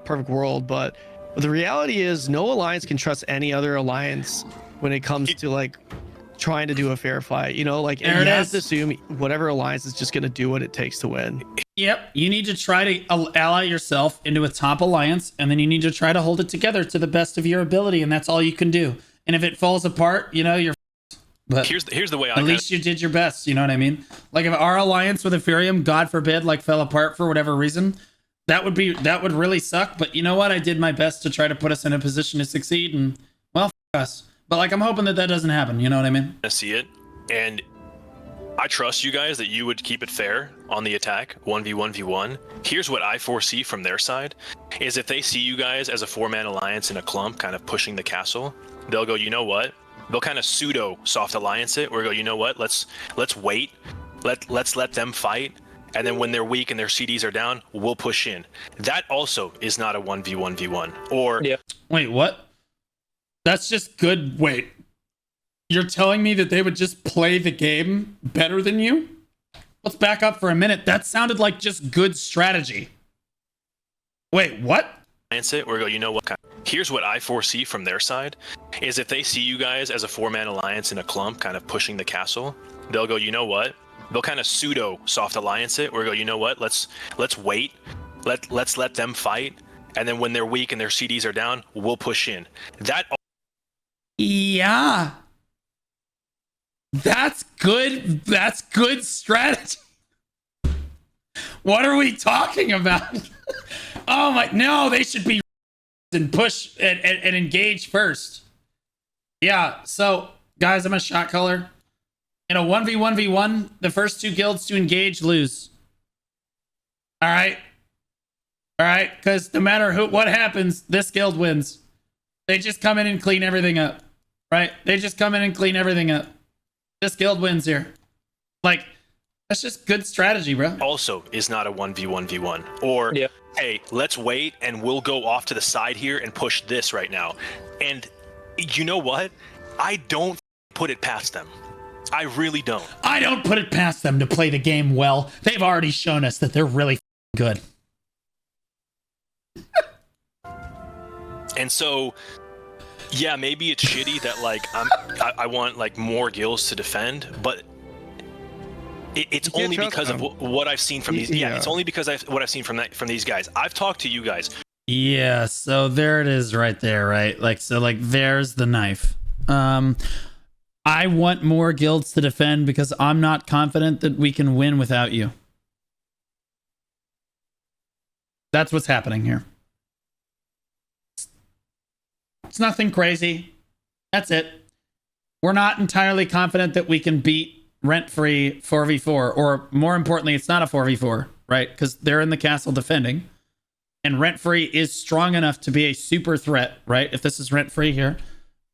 perfect world. But the reality is, no alliance can trust any other alliance when it comes to like trying to do a fair fight. You know, like you have to assume whatever alliance is just going to do what it takes to win. Yep, you need to try to ally yourself into a top alliance, and then you need to try to hold it together to the best of your ability, and that's all you can do. And if it falls apart, you know, you're. But here's the way at least you did your best, you know what I mean? Like if our alliance with Epherium, God forbid, like fell apart for whatever reason, that would really suck. But you know what? I did my best to try to put us in a position to succeed, and well, f us. But like I'm hoping that doesn't happen. You know what I mean? I see it, and I trust you guys that you would keep it fair on the attack, 1v1v1. Here's what I foresee from their side, is if they see you guys as a 4-man alliance in a clump, kind of pushing the castle, they'll go, you know what? They'll kind of pseudo soft alliance it, where go, you know what? Let's wait. Let's let them fight, and then when they're weak and their CDs are down, we'll push in. That also is not a 1v1v1. Or wait, what? That's just good. Wait, you're telling me that they would just play the game better than you? Let's back up for a minute. That sounded like just good strategy. Wait, what? It, where go, you know what? Here's what I foresee from their side, is if they see you guys as a 4-man alliance in a clump, kind of pushing the castle, they'll go, you know what? They'll kind of pseudo soft alliance it, where go, you know what? Let's wait. Let's let them fight, and then when they're weak and their CDs are down, we'll push in. That. Yeah. That's good. That's good strategy. What are we talking about? Oh my, no, they should be and push and engage first. Yeah, so guys, I'm a shot caller. In a 1v1v1, the first 2 guilds to engage lose. All right, because no matter what happens, this guild wins. They just come in and clean everything up, right? They just come in and clean everything up. This guild wins here. Like, that's just good strategy, bro. Also is not a 1v1v1. Or, hey, let's wait and we'll go off to the side here and push this right now. And you know what? I don't put it past them. I really don't. I don't put it past them to play the game well. They've already shown us that they're really good. And so, yeah, maybe it's shitty that like I want like more guilds to defend, but it's only because of what I've seen from these. Yeah, it's only because what I've seen from these guys. I've talked to you guys. Yeah, so there it is right there, right? Like, so like there's the knife. I want more guilds to defend because I'm not confident that we can win without you. That's what's happening here. It's nothing crazy. That's it. We're not entirely confident that we can beat rent-free 4v4, or more importantly, it's not a 4v4, right? Because they're in the castle defending, and rent-free is strong enough to be a super threat, right? If this is rent-free here,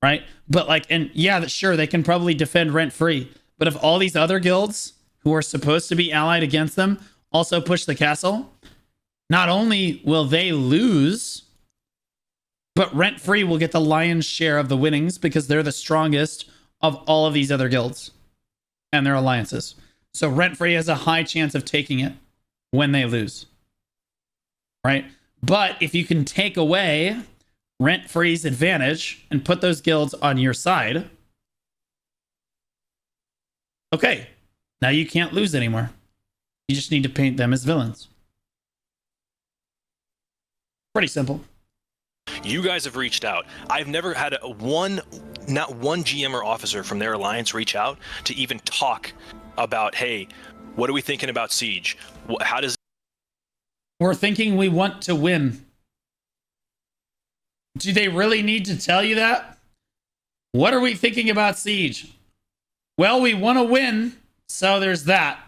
right? But like, and yeah, sure, they can probably defend rent-free, but if all these other guilds who are supposed to be allied against them also push the castle, not only will they lose, but Rent Free will get the lion's share of the winnings because they're the strongest of all of these other guilds and their alliances. So Rent Free has a high chance of taking it when they lose. Right? But if you can take away Rent Free's advantage and put those guilds on your side, okay, now you can't lose anymore. You just need to paint them as villains. Pretty simple. You guys have reached out. I've never had not one GM or officer from their alliance reach out to even talk about, hey, what are we thinking about Siege? How does... We're thinking we want to win. Do they really need to tell you that? What are we thinking about Siege? Well, we want to win, so there's that.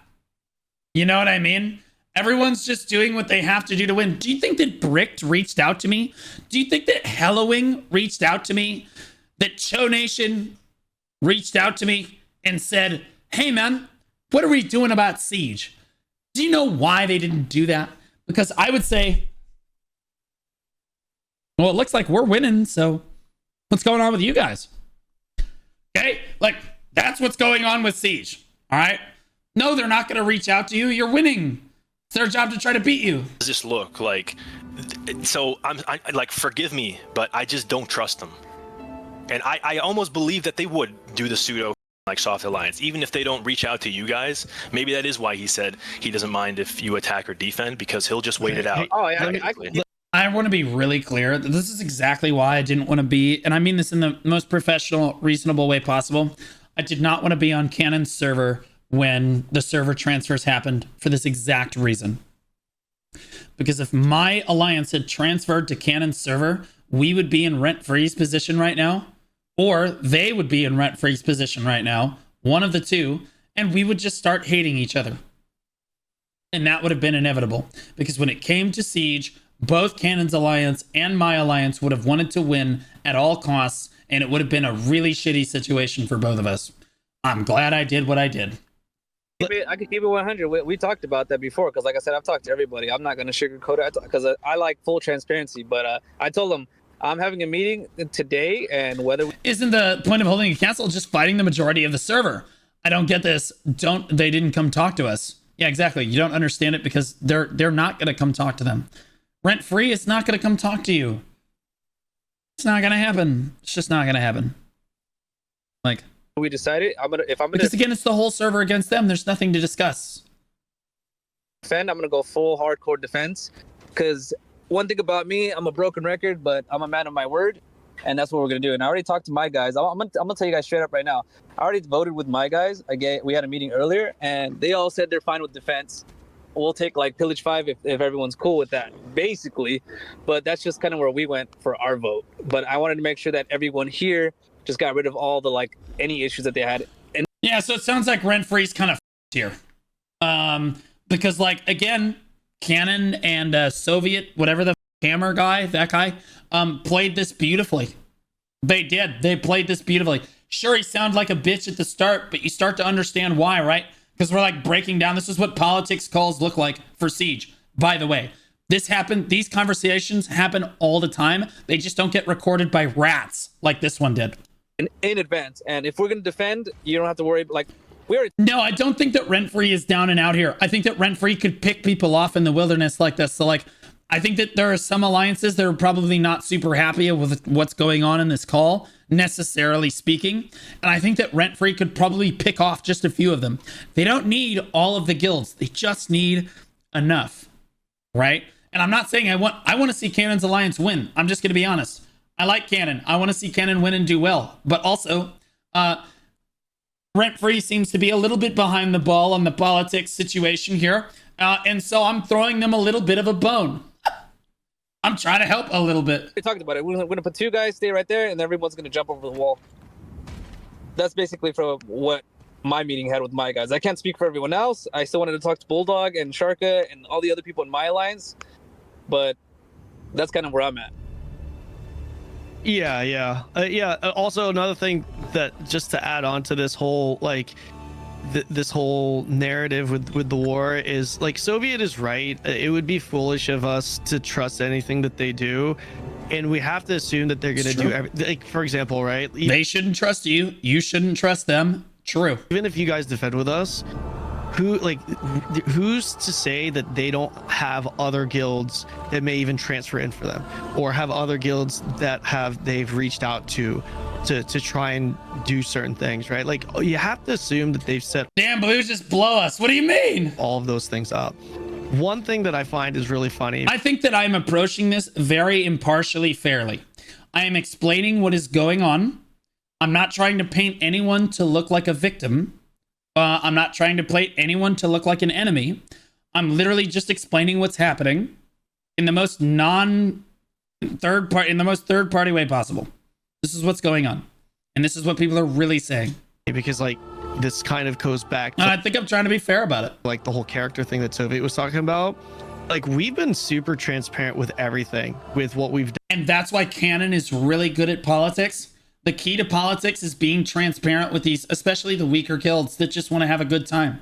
You know what I mean? Everyone's just doing what they have to do to win. Do you think that Bricked reached out to me? Do you think that Hellowing reached out to me? That Cho Nation reached out to me and said, hey man, what are we doing about Siege? Do you know why they didn't do that? Because I would say, well, it looks like we're winning, so what's going on with you guys? Okay, like that's what's going on with Siege, all right? No, they're not going to reach out to you. You're winning. It's their job to try to beat you. Does this look like... So I like, forgive me, but I just don't trust them. And I almost believe that they would do the pseudo like soft alliance, even if they don't reach out to you guys. Maybe that is why he said he doesn't mind if you attack or defend, because he'll just wait it out. Oh yeah, I want to be really clear that this is exactly why I didn't want to be, and I mean this in the most professional, reasonable way possible. I did not want to be on Canon's server when the server transfers happened for this exact reason. Because if my alliance had transferred to Canon's server, we would be in Rent Free's position right now, or they would be in Rent Free's position right now, one of the two, and we would just start hating each other. And that would have been inevitable, because when it came to Siege, both Canon's alliance and my alliance would have wanted to win at all costs, and it would have been a really shitty situation for both of us. I'm glad I did what I did. I could keep it 100. We talked about that before, because like I said, I've talked to everybody. I'm not going to sugarcoat it because I like full transparency. But I told them I'm having a meeting today, and whether isn't the point of holding a council just fighting the majority of the server? I don't get this. They didn't come talk to us? Yeah, exactly. You don't understand it because they're not going to come talk to them. Rent Free is not going to come talk to you. It's not going to happen. It's just not going to happen. Like, we decided because again, it's the whole server against them. There's nothing to discuss. Defend, I'm gonna go full hardcore defense, because one thing about me, I'm a broken record, but I'm a man of my word, and that's what we're gonna do. And I already talked to my guys. I'm gonna tell you guys straight up right now. I already voted with my guys. We had a meeting earlier, and they all said they're fine with defense. We'll take like pillage 5 if everyone's cool with that, basically. But that's just kind of where we went for our vote. But I wanted to make sure that everyone here just got rid of all the like any issues that they had. And yeah, so it sounds like Rent Free's kind of here, because like again, Canon and Soviet, whatever the hammer guy, that guy, played this beautifully. They did. They played this beautifully. Sure, he sounded like a bitch at the start, but you start to understand why, right? Because we're like breaking down. This is what politics calls look like for Siege. By the way, this happened. These conversations happen all the time. They just don't get recorded by rats like this one did. In advance, and if we're gonna defend, you don't have to worry. Like no, I don't think that Rent Free is down and out here. I think that Rent Free could pick people off in the wilderness like this. So like, I think that there are some alliances that are probably not super happy with what's going on in this call, necessarily speaking. And I think that Rent Free could probably pick off just a few of them. They don't need all of the guilds. They just need enough, right? And I'm not saying I want to see Canon's alliance win. I'm just gonna be honest. I like Canon. I want to see Canon win and do well. But also, Rent Free seems to be a little bit behind the ball on the politics situation here. And so I'm throwing them a little bit of a bone. I'm trying to help a little bit. We talked about it. We're going to put 2 guys, stay right there, and everyone's going to jump over the wall. That's basically from what my meeting had with my guys. I can't speak for everyone else. I still wanted to talk to Bulldog and Sharka and all the other people in my alliance. But that's kind of where I'm at. Yeah. Also, another thing that just to add on to this whole like this whole narrative with the war is like Soviet is right. It would be foolish of us to trust anything that they do. and we have to assume that they're going to do everything. Like, for example, right? They shouldn't trust you. You shouldn't trust them. True. Even if you guys defend with us, who's to say that they don't have other guilds that may even transfer in for them, or have other guilds that they've reached out to try and do certain things, right? Like, you have to assume that they've set damn Blue just blow us. What do you mean? All of those things up. One thing that I find is really funny. I think that I'm approaching this very impartially, fairly. I am explaining what is going on. I'm not trying to paint anyone to look like a victim. I'm not trying to paint anyone to look like an enemy. I'm literally just explaining what's happening in the most third party way possible. This is what's going on, and this is what people are really saying. Because like, this kind of goes back to, I think I'm trying to be fair about it. Like the whole character thing that Soviet was talking about. Like, we've been super transparent with everything, with what we've done. And that's why Canon is really good at politics. The key to politics is being transparent with these, especially the weaker guilds that just want to have a good time.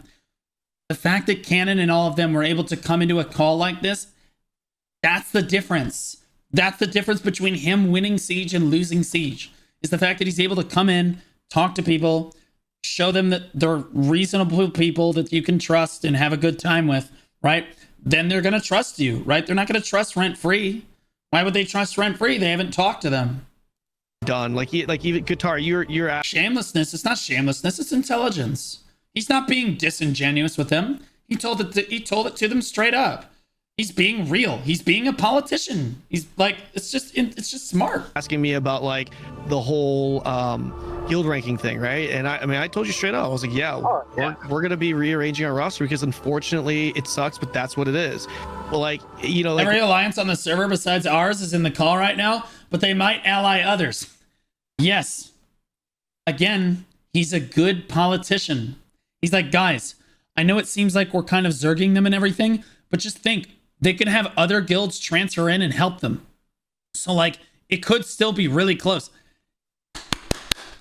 The fact that Canon and all of them were able to come into a call like this, that's the difference. That's the difference between him winning Siege and losing Siege, is the fact that he's able to come in, talk to people, show them that they're reasonable people that you can trust and have a good time with, right? Then they're going to trust you, right? They're not going to trust Rent Free. Why would they trust Rent Free? They haven't talked to them. Done. Like even Guitar, you're at shamelessness. It's not shamelessness. It's intelligence. He's not being disingenuous with them. He told it to them straight up. He's being real. He's being a politician. He's like, it's just smart. Asking me about like the whole guild ranking thing, right? And I mean, I told you straight up. I was like, we're gonna be rearranging our roster because unfortunately it sucks, but that's what it is. But like, you know, like, every alliance on the server besides ours is in the call right now, but they might ally others. Yes. Again, he's a good politician. He's like, guys, I know it seems like we're kind of zerging them and everything, but just think, they can have other guilds transfer in and help them. So like, it could still be really close.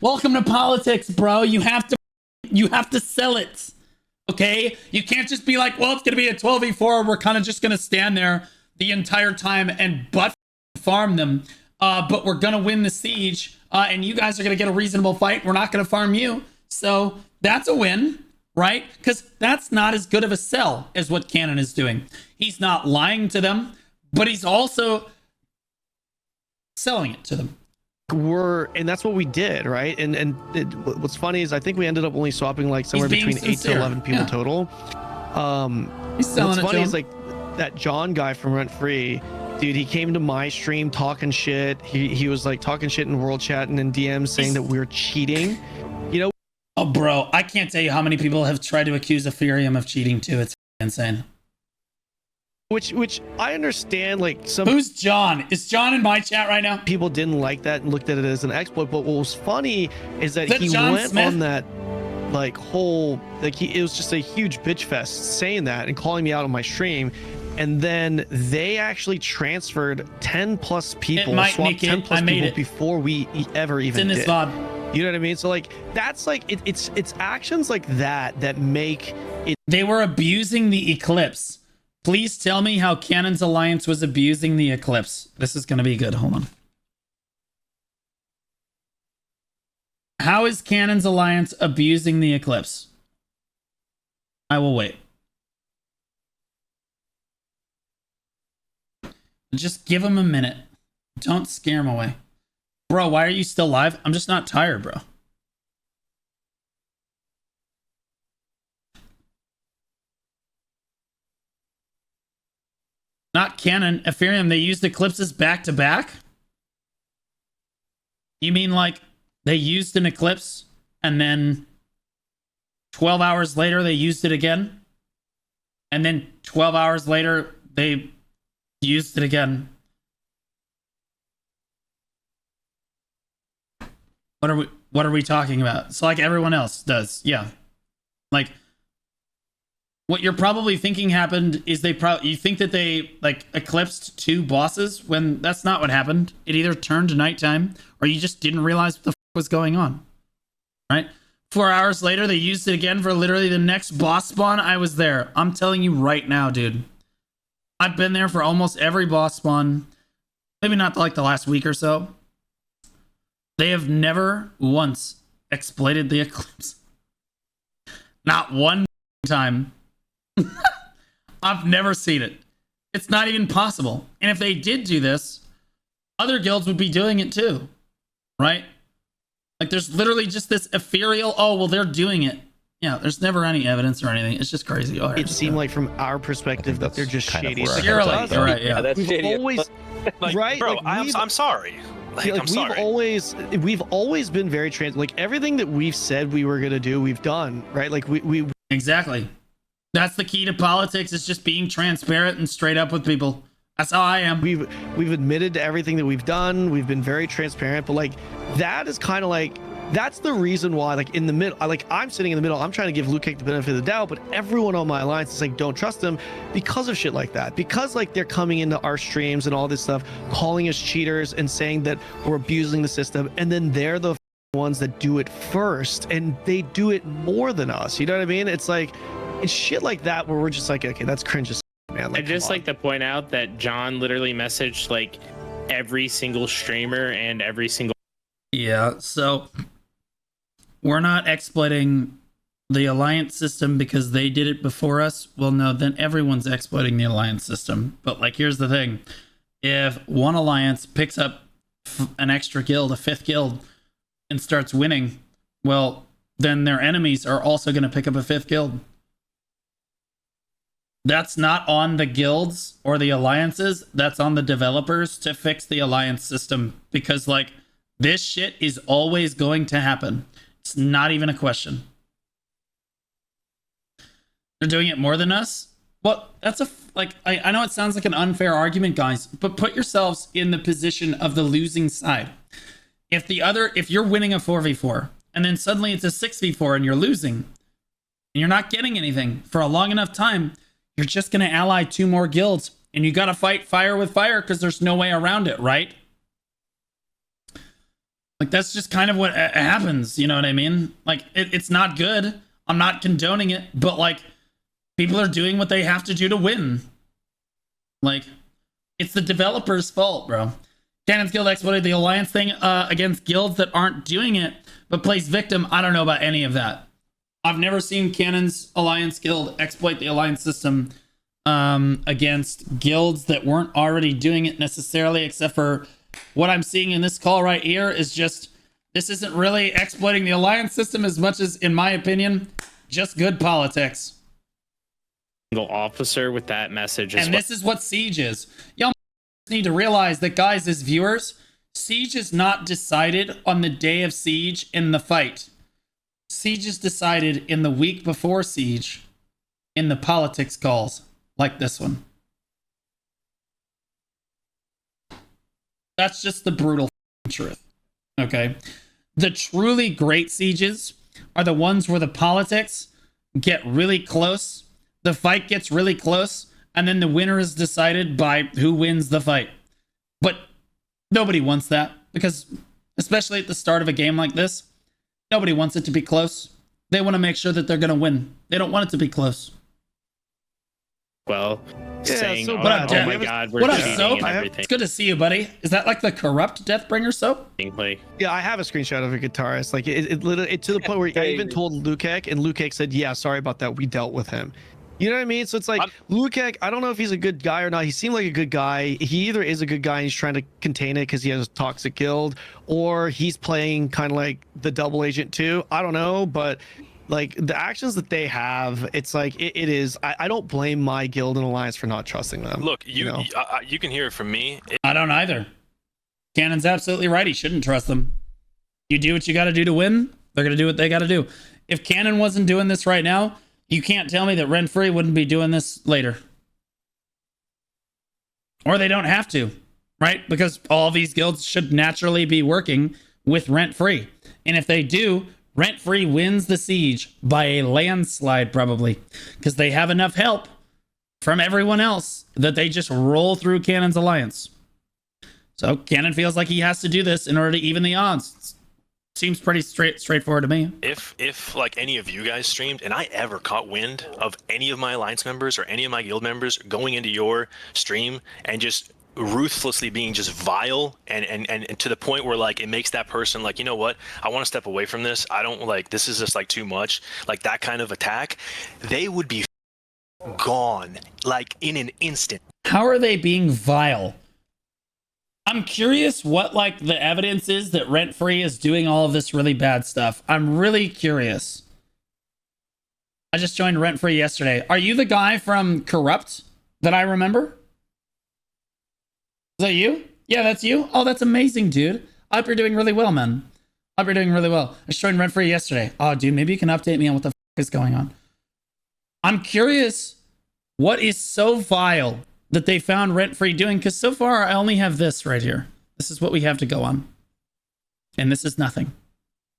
Welcome to politics, bro. You have to sell it. Okay? You can't just be like, well, it's going to be a 12v4. We're kind of just going to stand there the entire time and butt farm them. But we're going to win the siege. And you guys are going to get a reasonable fight. We're not going to farm you. So that's a win, right? Because that's not as good of a sell as what Canon is doing. He's not lying to them, but he's also selling it to them. And that's what we did, right? And what's funny is I think we ended up only swapping like somewhere between sincere. 8 to 11 people total. He's selling what's funny is like that John guy from Rent Free, dude, he came to my stream talking shit. He was like talking shit in world chat and in DMs saying that we're cheating. You know? Oh, bro, I can't tell you how many people have tried to accuse Epherium of cheating too. It's insane. Which I understand, like some. Who's John? Is John in my chat right now? People didn't like that and looked at it as an exploit. But what was funny is that he John went Smith? on that like whole it was just a huge bitch fest saying that and calling me out on my stream. And then they actually transferred 10 plus people, swapped 10 plus people before we ever even did. VOD. You know what I mean? So like that's like it's actions like that make it. They were abusing the Eclipse. Please tell me how Canon's alliance was abusing the Eclipse. This is going to be good. Hold on. How is Canon's alliance abusing the Eclipse? I will wait. Just give him a minute. Don't scare him away. Bro, why are you still live? I'm just not tired, bro. Not Canon. Epherium, they used Eclipses back to back? You mean like they used an Eclipse and then 12 hours later they used it again? And then 12 hours later they used it again? What are we talking about? So like everyone else does. Yeah. Like what you're probably thinking happened is you think that they like eclipsed 2 bosses when that's not what happened. It either turned to nighttime or you just didn't realize what the was going on. Right? 4 hours later, they used it again for literally the next boss spawn. I was there. I'm telling you right now, dude. I've been there for almost every boss spawn. maybe not like the last week or so, they have never once exploited the eclipse. Not one time. I've never seen it. It's not even possible. And if they did do this, other guilds would be doing it too, right? Like there's literally just this ethereal, oh, well, they're doing it. Yeah, there's never any evidence or anything. It's just crazy. Oh, it seemed like from our perspective that they're just shady. You're right, yeah. That's We've shady. always, Like, right? bro, Like, I'm sorry. Like, I'm sorry. We've always been very like everything that we've said we were gonna do, we've done, right? Like we exactly. That's the key to politics, is just being transparent and straight up with people. That's how I am. We've admitted to everything that we've done. We've been very transparent, but like that is kind of like, that's the reason why, like in the middle, like I'm sitting in the middle, I'm trying to give Luke the benefit of the doubt, but everyone on my alliance is like, don't trust them because of shit like that. Because like they're coming into our streams and all this stuff, calling us cheaters and saying that we're abusing the system, and then they're the ones that do it first, and they do it more than us. You know what I mean? It's like, it's shit like that where we're just like, okay, that's cringe as man. Like, I'd just like to point out that John literally messaged like every single streamer and every single. Yeah, so we're not exploiting the alliance system because they did it before us. Well, no, then everyone's exploiting the alliance system. But like, here's the thing. If one alliance picks up an extra guild, a fifth guild, and starts winning, well, then their enemies are also going to pick up a fifth guild. That's not on the guilds or the alliances. That's on the developers to fix the alliance system, because like this shit is always going to happen. It's not even a question. They're doing it more than us. Well, that's I know it sounds like an unfair argument, guys, but put yourselves in the position of the losing side. If you're winning a 4v4 and then suddenly it's a 6v4 and you're losing and you're not getting anything for a long enough time, you're just going to ally two more guilds, and you got to fight fire with fire because there's no way around it, right? Like, that's just kind of what happens, you know what I mean? Like, it's not good. I'm not condoning it, but like, people are doing what they have to do to win. Like, it's the developer's fault, bro. Cannon's Guild exploited the alliance thing against guilds that aren't doing it, but plays victim. I don't know about any of that. I've never seen Cannon's Alliance Guild exploit the alliance system against guilds that weren't already doing it necessarily, except for what I'm seeing in this call right here is just, this isn't really exploiting the alliance system as much as, in my opinion, just good politics. Single officer with that message. And this is what Siege is. Y'all need to realize that, guys, as viewers, Siege is not decided on the day of Siege in the fight. Siege is decided in the week before Siege in the politics calls like this one. That's just the brutal truth. Okay. The truly great sieges are the ones where the politics get really close, the fight gets really close, and then the winner is decided by who wins the fight. But nobody wants that, because especially at the start of a game like this, nobody wants it to be close. They want to make sure that they're going to win. They don't want it to be close. Well, saying, so oh, bad. oh my God, we're what up, cheating Soap? and everything. It's good to see you, buddy. Is that like the corrupt Deathbringer, Soap? Yeah, I have a screenshot of a guitarist. Like it literally, to the point where I even told Lukek, and Lukek said, "Yeah, sorry about that. We dealt with him." You know what I mean? So it's like, Lukek, I don't know if he's a good guy or not. He seemed like a good guy. He either is a good guy and he's trying to contain it because he has a toxic guild, or he's playing kind of like the double agent too. I don't know, but like the actions that they have, it's like it is. I don't blame my guild and alliance for not trusting them. Look, you can hear it from me. I don't either. Cannon's absolutely right. He shouldn't trust them. You do what you got to do to win. They're going to do what they got to do. If Cannon wasn't doing this right now, you can't tell me that Rent-Free wouldn't be doing this later. Or they don't have to, right? Because all these guilds should naturally be working with Rent-Free. And if they do, Rent-Free wins the siege by a landslide probably. Because they have enough help from everyone else that they just roll through Cannon's alliance. So Cannon feels like he has to do this in order to even the odds. Seems pretty straightforward to me. If like any of you guys streamed and I ever caught wind of any of my alliance members or any of my guild members going into your stream and just ruthlessly being just vile and to the point where like it makes that person like, you know what, I want to step away from this. I don't like, this is just like too much, like that kind of attack, they would be gone like in an instant. How are they being vile? I'm curious what like the evidence is that Rent Free is doing all of this really bad stuff. I'm really curious. I just joined Rent Free yesterday. Are you the guy from Corrupt that I remember? Is that you? Yeah, that's you. Oh, that's amazing, dude. I hope you're doing really well, man. I hope you're doing really well. I just joined Rent Free yesterday. Oh, dude, maybe you can update me on what the is going on. I'm curious what is so vile that they found Rent Free doing, because so far I only have this right here. This is what we have to go on. And this is nothing.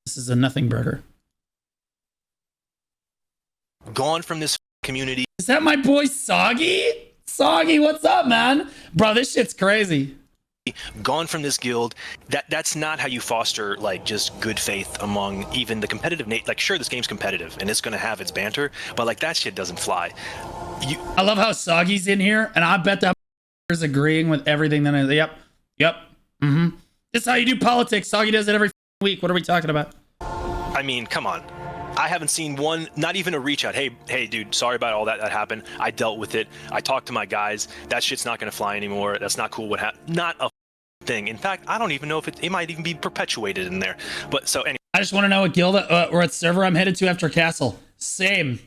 This is a nothing burger. Gone from this community. Is that my boy Soggy? Soggy, what's up, man? Bro, this shit's crazy. Gone from this guild. That's not how you foster like just good faith among even the competitive like sure, this game's competitive and it's gonna have its banter, but like that shit doesn't fly. I love how Soggy's in here, and I bet that is agreeing with everything that yep. This is how you do politics. Soggy does it every week. What are we talking about? I mean, come on. I haven't seen one, not even a reach out. Hey, dude, sorry about all that happened. I dealt with it. I talked to my guys. That shit's not gonna fly anymore. That's not cool. What happened? Not a thing. In fact, I don't even know if it might even be perpetuated in there. But so anyway. I just want to know what guild or what server I'm headed to after Castle. Same.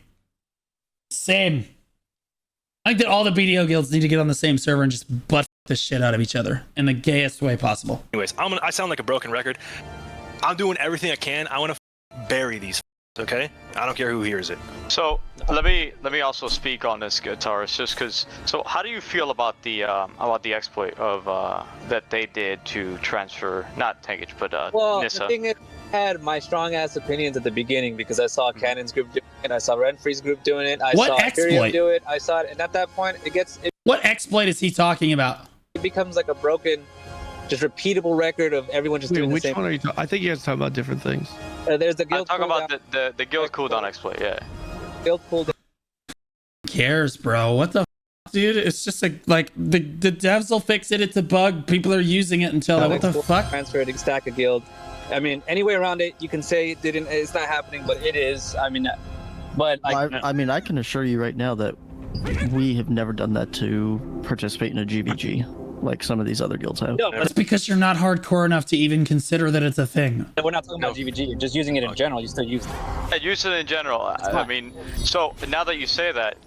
I think that all the BDO guilds need to get on the same server and just butt the shit out of each other in the gayest way possible. Anyways, I sound like a broken record. I'm doing everything I can. I want to bury these. Okay, I don't care who hears it. So let me also speak on this, Guitarist, just because. So how do you feel about the exploit of that they did to transfer not Tankage but Nissa? The thing is, I had my strong ass opinions at the beginning because I saw Cannon's group doing it, I saw Rent Free's group doing it, I saw Epherium do it, I saw it, and at that point What exploit is he talking about? It becomes like a broken, just repeatable record of everyone just doing the same. Which one are you talking? I think you guys talking about different things. There's the guild. I'm talking about the guild cooldown exploit. Yeah. Guild cooldown. Who cares, bro? What the dude? It's just like the devs will fix it. It's a bug. People are using it until what the fuck? Transferred stack a guild. I mean, any way around it, you can say it didn't. It's not happening, but it is. I mean, but I mean, I can assure you right now that we have never done that to participate in a GVG like some of these other guilds have. No, that's because you're not hardcore enough to even consider that it's a thing. We're not talking about GVG. Just using it in general. You still use it. Yeah, use it in general. I mean, so now that you say that,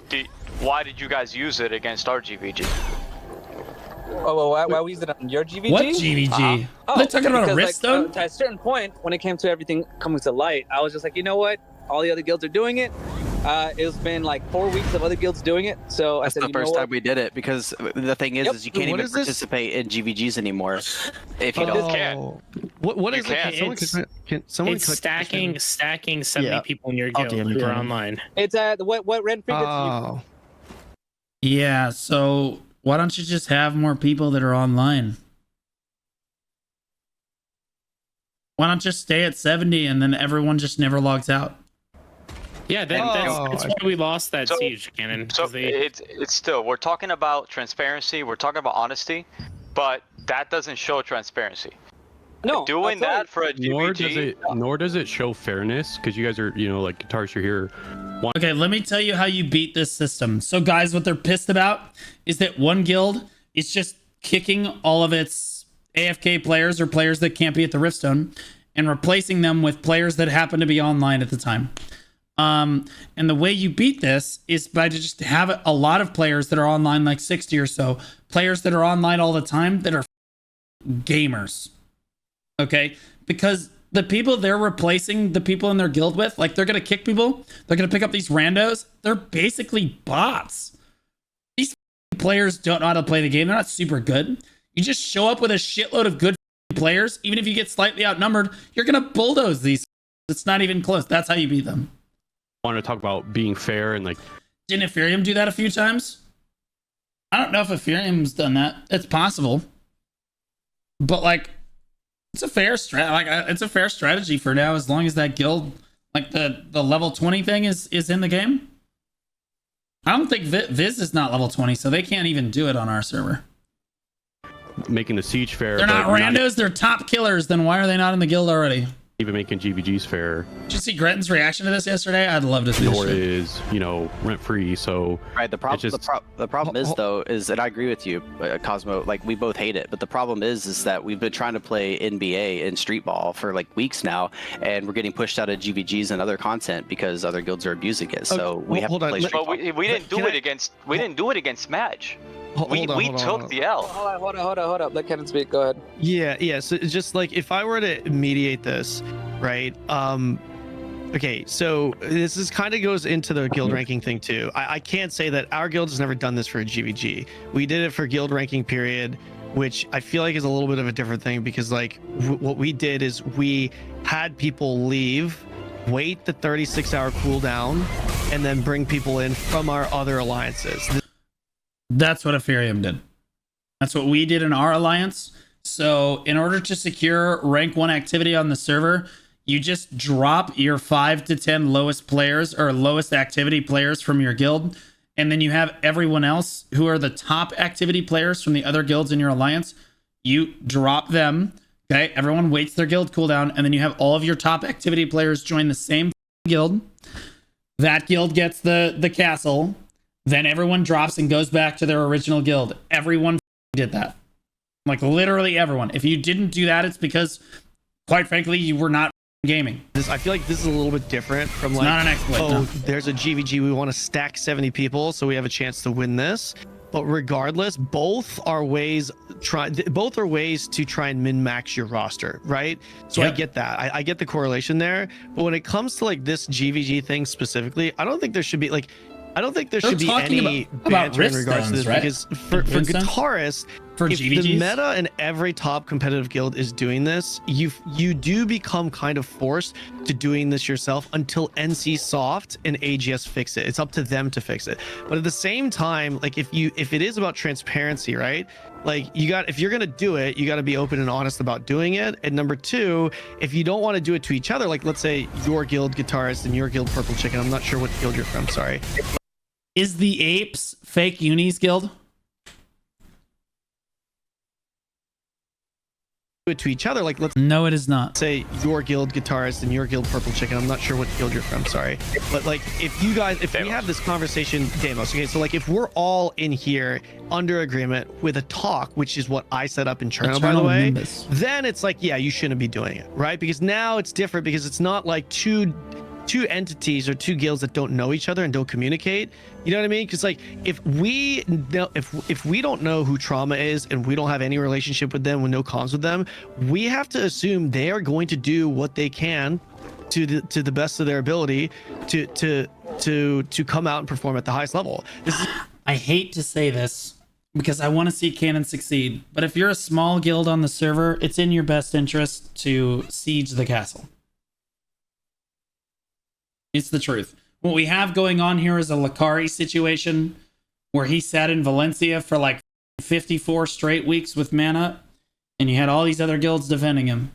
why did you guys use it against our GVG? Oh, well, why we used it on your GVG? What GVG? They're talking about a wrist, though? At a certain point, when it came to everything coming to light, I was just like, you know what? All the other guilds are doing it. It's been like 4 weeks of other guilds doing it, so I said, the first time we did it, because the thing is you can't even participate in GVGs anymore if you don't. Can. What is it? It's stacking 70 people in your guild who are online. It's what Rent Free gets Yeah, so why don't you just have more people that are online? Why not just stay at 70 and then everyone just never logs out? Yeah, that's why we lost that siege, Cannon. So it's still, we're talking about transparency, we're talking about honesty, but that doesn't show transparency. No, doing that for a GVG, nor does it show fairness, because you guys are, like guitarists, you're here. Okay, let me tell you how you beat this system. So guys, what they're pissed about is that one guild is just kicking all of its AFK players or players that can't be at the Riftstone and replacing them with players that happen to be online at the time. And the way you beat this is by just have a lot of players that are online, like 60 or so players that are online all the time that are gamers. Okay, because the people they're replacing the people in their guild with, like they're gonna kick people, they're gonna pick up these randos. They're basically bots. These players don't know how to play the game. They're not super good. You just show up with a shitload of good players. Even if you get slightly outnumbered, you're gonna bulldoze these. It's not even close. That's how you beat them. I want to talk about being fair and like. Didn't Epherium do that a few times? I don't know if Epherium's done that. It's possible, but like, it's a fair it's a fair strategy for now, as long as that guild, like the level 20 thing is in the game. I don't think Viz is not level 20, so they can't even do it on our server. making the siege fair. They're not but randos, they're top killers. Then why are they not in the guild already? Even making GVGs fair. Did you see Grenton's reaction to this yesterday? I'd love to see Nor this shit. is, you know, rent free. So Right. The problem. just- The problem is though, is that I agree with you, Cosmo. Like we both hate it, but the problem is that we've been trying to play NBA and street ball for like weeks now, and we're getting pushed out of GVGs and other content because other guilds are abusing it. So we have to play street But ball. we didn't do it against. We didn't do it against Match. We took the L. Hold on. Let Kenan speak. Go ahead. Yeah. So it's just like if I were to mediate this, right? Okay, so this is kind of goes into the guild ranking thing too. I can't say that our guild has never done this for a GVG. We did it for guild ranking period, which I feel like is a little bit of a different thing because like what we did is we had people leave, wait the 36-hour cooldown, and then bring people in from our other alliances. That's what Epherium did. That's what we did in our alliance. So in order to secure rank 1 activity on the server, you just drop your 5 to 10 lowest players or lowest activity players from your guild. And then you have everyone else who are the top activity players from the other guilds in your alliance. You drop them. Okay. Everyone waits their guild cooldown. And then you have all of your top activity players join the same guild. That guild gets the castle. Then everyone drops and goes back to their original guild. Everyone did that. Like literally everyone. If you didn't do that, it's because, quite frankly, you were not gaming. I feel like this is a little bit different from It's like, not an exploit, oh, no. there's a GVG, we want to stack 70 people so we have a chance to win this. But regardless, both are ways to try and min-max your roster, right? So Yep. I get that. I get the correlation there. But when it comes to like this GVG thing specifically, I don't think there should be any banter in regards to this, right? because for guitarists, for if GVGs? the meta and every top competitive guild is doing this, you do become kind of forced to doing this yourself until NC Soft and AGS fix it. It's up to them to fix it. But at the same time, like if it is about transparency, right? Like if you're gonna do it, you got to be open and honest about doing it. And number two, if you don't want to do it to each other, like let's say your guild guitarist and your guild purple chicken, I'm not sure what guild you're from, sorry. Is the Apes fake unis guild? It to each other, like let's no, it is not. Say your guild guitarist and your guild purple chicken, I'm not sure what guild you're from, sorry. But like if we have this conversation, Damos, okay, so like if we're all in here under agreement with a talk, which is what I set up in Cherno, by the way, then it's like, yeah, you shouldn't be doing it, right? Because now it's different because it's not like two entities or two guilds that don't know each other and don't communicate. You know what I mean? Because like if we don't know who Trauma is and we don't have any relationship with them, with no cons with them, we have to assume they are going to do what they can to the best of their ability to come out and perform at the highest level. I hate to say this because I want to see Canon succeed, but if you're a small guild on the server, it's in your best interest to siege the castle. It's the truth. What we have going on here is a Lakari situation where he sat in Valencia for like 54 straight weeks with mana, and you had all these other guilds defending him.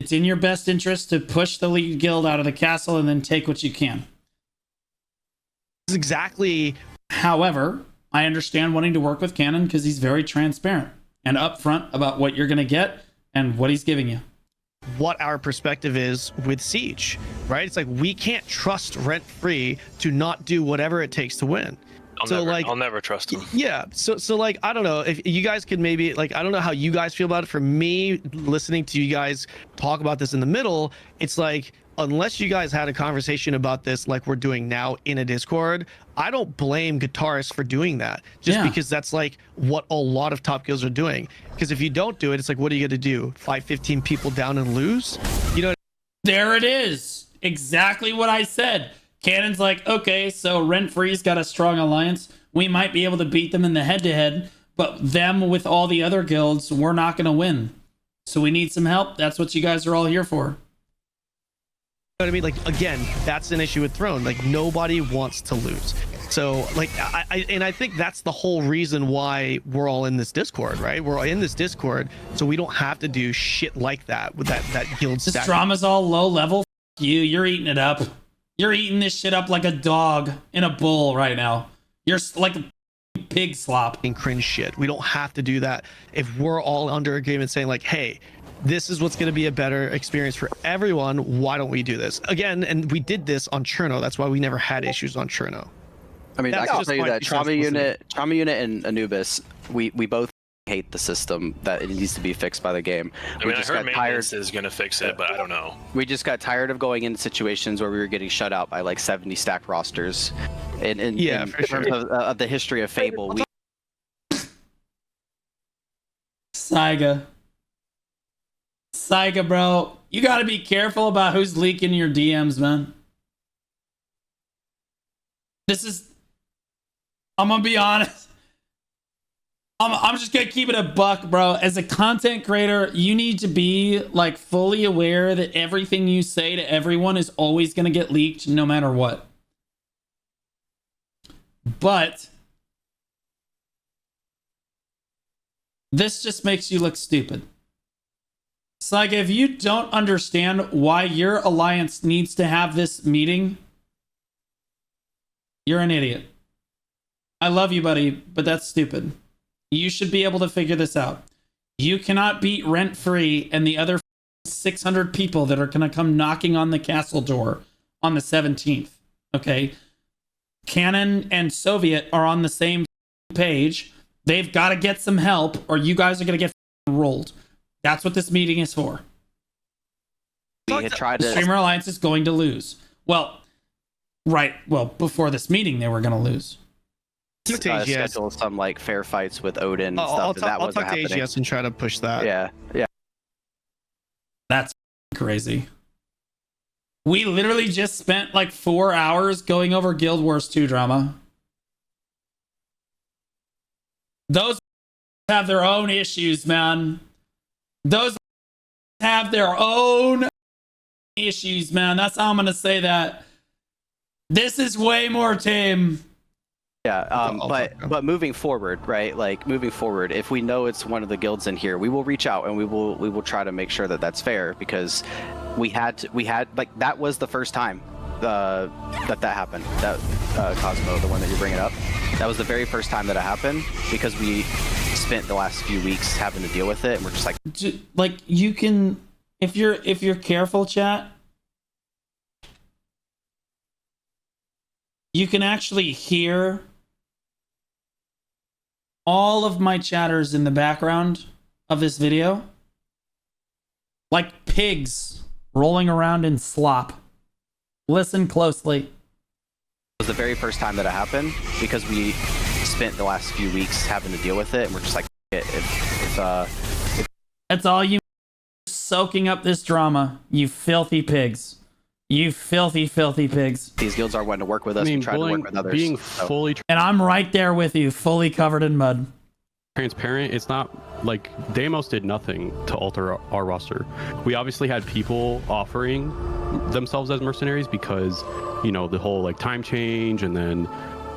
It's in your best interest to push the lead guild out of the castle and then take what you can. Exactly. However, I understand wanting to work with Canon because he's very transparent and upfront about what you're going to get and what he's giving you. What our perspective is with Siege, right? It's like we can't trust Rent Free to not do whatever it takes to win. I'll never trust him. Yeah. So like, I don't know if you guys could maybe like, I don't know how you guys feel about it. For me, listening to you guys talk about this in the middle, it's like, unless you guys had a conversation about this like we're doing now in a Discord, I don't blame guitarists for doing that, just because that's like what a lot of top guilds are doing. Because if you don't do it, it's like, what are you going to do? Fight 15 people down and lose? You know? There it is. Exactly what I said. Cannon's like, okay, so Rent Free's got a strong alliance. We might be able to beat them in the head-to-head, but them with all the other guilds, we're not going to win. So we need some help. That's what you guys are all here for. What I mean, like, again, that's an issue with Throne. Like, nobody wants to lose. So like, I think that's the whole reason why we're all in this Discord, right? We're all in this Discord so we don't have to do shit like that with that guild This stack. drama's all low level. F you're eating it up. You're eating this shit up like a dog in a bowl right now. You're like pig slop and cringe shit. We don't have to do that. If we're all under agreement saying like, hey, this is what's going to be a better experience for everyone, why don't we do this again? And we did this on Cherno. That's why we never had issues on Cherno. I mean, That's I can just tell you my that two Trauma cents Unit and Anubis, we both hate the system, that it needs to be fixed by the game. I mean, I heard maintenance is going to fix it, but I don't know. We just got tired of going in situations where we were getting shut out by like 70 stack rosters. In terms of the history of Fable, Saiga, bro, you got to be careful about who's leaking your DMs, man. I'm gonna be honest. I'm just gonna keep it a buck, bro. As a content creator, you need to be like fully aware that everything you say to everyone is always gonna get leaked no matter what. But this just makes you look stupid. It's like, if you don't understand why your alliance needs to have this meeting, you're an idiot. I love you, buddy, but that's stupid. You should be able to figure this out. You cannot beat Rent Free and the other 600 people that are going to come knocking on the castle door on the 17th. Okay? Canon and Soviet are on the same page. They've got to get some help, or you guys are going to get rolled. That's what this meeting is for. we had tried to. Streamer Alliance is going to lose. Well, right. Well, before this meeting, they were going to lose. Schedule some like fair fights with Odin and I'll stuff. talk to AGS and try to push that. Yeah. That's crazy. We literally just spent like 4 hours going over Guild Wars 2 drama. Those have their own issues, man. Those have their own issues, man. That's how I'm going to say that. This is way more tame. Yeah, but moving forward, right? Like moving forward, if we know it's one of the guilds in here, we will reach out and we will try to make sure that that's fair, because we had like that was the first time that happened. That Cosmo, the one that you're bringing up, that was the very first time that it happened, because we spent the last few weeks having to deal with it, and we're just like you can, if you're careful, chat, you can actually hear all of my chatters in the background of this video, like pigs rolling around in slop. Listen closely. It was the very first time that it happened, because we spent the last few weeks having to deal with it, and we're just like, that's all you soaking up this drama, you filthy pigs. You filthy, filthy pigs. These guilds aren't wanting to work with us. We try to work with others. Being fully and I'm right there with you, fully covered in mud. Transparent, it's not like Deimos did nothing to alter our roster. We obviously had people offering themselves as mercenaries because, you know, the whole like time change, and then,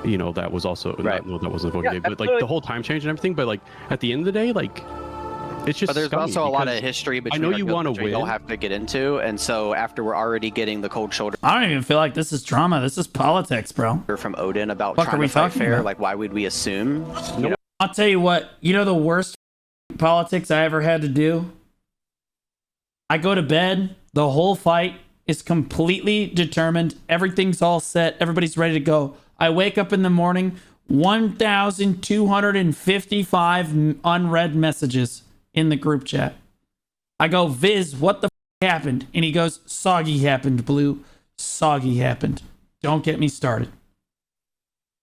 you know, that was also that wasn't the day, but like the whole time change and everything. But like at the end of the day, like it's just. But there's also a lot of history between. I know you want to win. We don't have to get into, and so after we're already getting the cold shoulder. I don't even feel like this is drama. This is politics, bro. From Odin about what trying to fight fair. Like, why would we assume? You know? I'll tell you what. You know the worst politics I ever had to do? I go to bed. The whole fight is completely determined. Everything's all set. Everybody's ready to go. I wake up in the morning. 1,255 unread messages in the group chat. I go, Viz, what the happened? And he goes, soggy happened, Blue. Soggy happened. Don't get me started.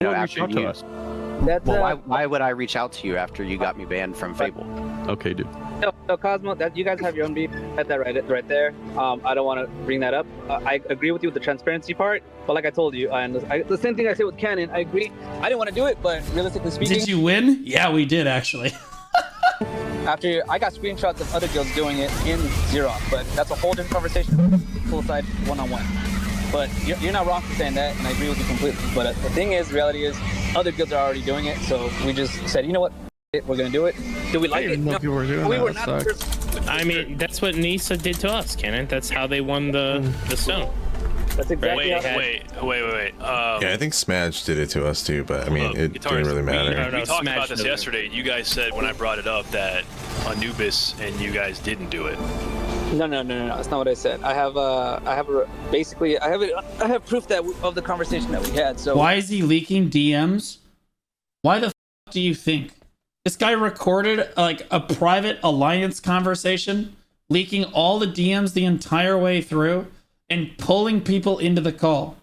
You know, after you, why would I reach out to you after you got me banned from Fable? Okay, dude. No, Cosmo, that you guys have your own beef. At that right there. I don't want to bring that up. I agree with you with the transparency part, but like I told you, and the same thing I said with Canon, I agree. I didn't want to do it, but realistically speaking, did you win? Yeah, we did actually. After I got screenshots of other guilds doing it in Xeroth, but that's a whole different conversation. Full side one-on-one. But you're not wrong for saying that, and I agree with you completely. But the thing is, reality is, other guilds are already doing it, so we just said, you know what, we're gonna do it. Do we like it? No, we were not. I mean, that's what Nisa did to us, Kenan. That's how they won the stone. That's exactly Wait. Yeah, I think Smash did it to us too, but I mean, Look, it didn't really matter. We talked about this yesterday. You guys said when I brought it up that Anubis and you guys didn't do it. No. That's not what I said. I have proof of the conversation that we had. So why is he leaking DMs? Why the f do you think this guy recorded like a private alliance conversation, leaking all the DMs the entire way through and pulling people into the call?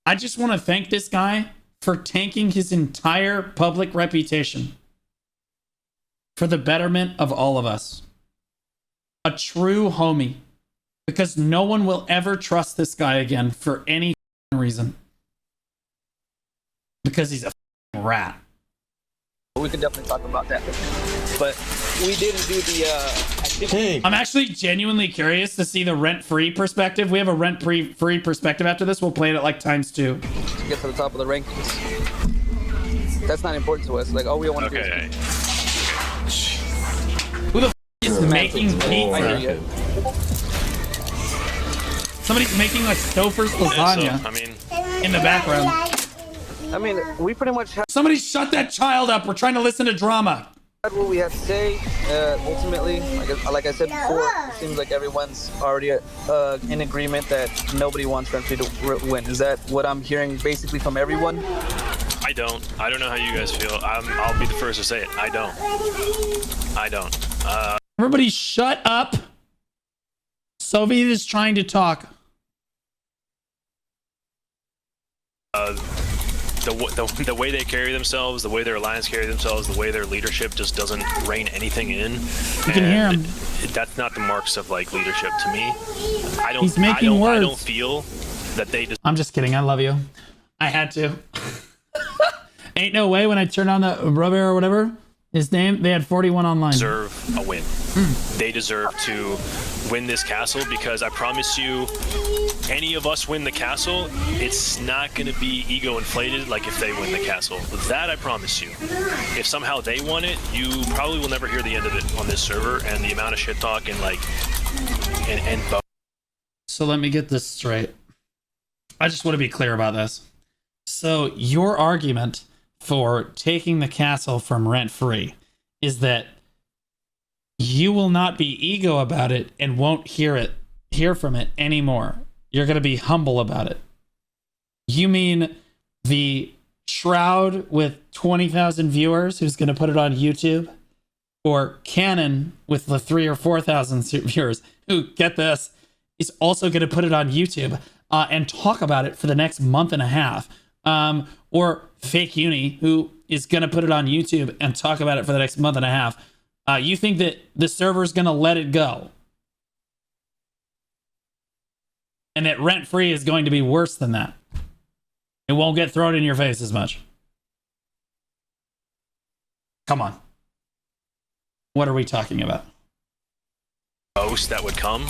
I just want to thank this guy for tanking his entire public reputation for the betterment of all of us. A true homie. Because no one will ever trust this guy again for any reason. Because he's a rat. we can definitely talk about that. But we didn't do the activity. I'm actually genuinely curious to see the rent-free perspective. We have a rent-free perspective after this. We'll play it at like ×2. To get to the top of the rankings. That's not important to us. Like, all we want to do is... Who the f is making pizza? Somebody's making like Stouffer's lasagna in the background. I mean, we pretty much have... Somebody shut that child up. We're trying to listen to drama. What we have to say, ultimately, like I said before, it seems like everyone's already in agreement that nobody wants rent-free to win. Is that what I'm hearing basically from everyone? I don't know how you guys feel. I'll be the first to say it. I don't. Everybody shut up. Soviet is trying to talk. The way they carry themselves, the way their alliance carry themselves, the way their leadership just doesn't rein anything in. You can hear him. That's not the marks of like leadership to me. He's making words. I don't feel that they just... I'm just kidding. I love you. I had to. Ain't no way when I turned on the rubber or whatever, his name, they had 41 online. Deserve a win. They deserve to win this castle because I promise you, any of us win the castle, it's not going to be ego inflated like if they win the castle. That I promise you. If somehow they won it, you probably will never hear the end of it on this server, and the amount of shit talk and like and So let me get this straight. I just want to be clear about this. So your argument for taking the castle from rent-free is that you will not be ego about it and won't hear from it anymore. You're going to be humble about it. You mean the Shroud with 20,000 viewers who's going to put it on YouTube? Or Cannon with the 3,000 or 4,000 viewers who, get this, is also going to put it on YouTube and talk about it for the next month and a half? Or Fake Uni, who is going to put it on YouTube and talk about it for the next month and a half. You think that the server is going to let it go? And that rent-free is going to be worse than that? It won't get thrown in your face as much. Come on. What are we talking about? most that would come.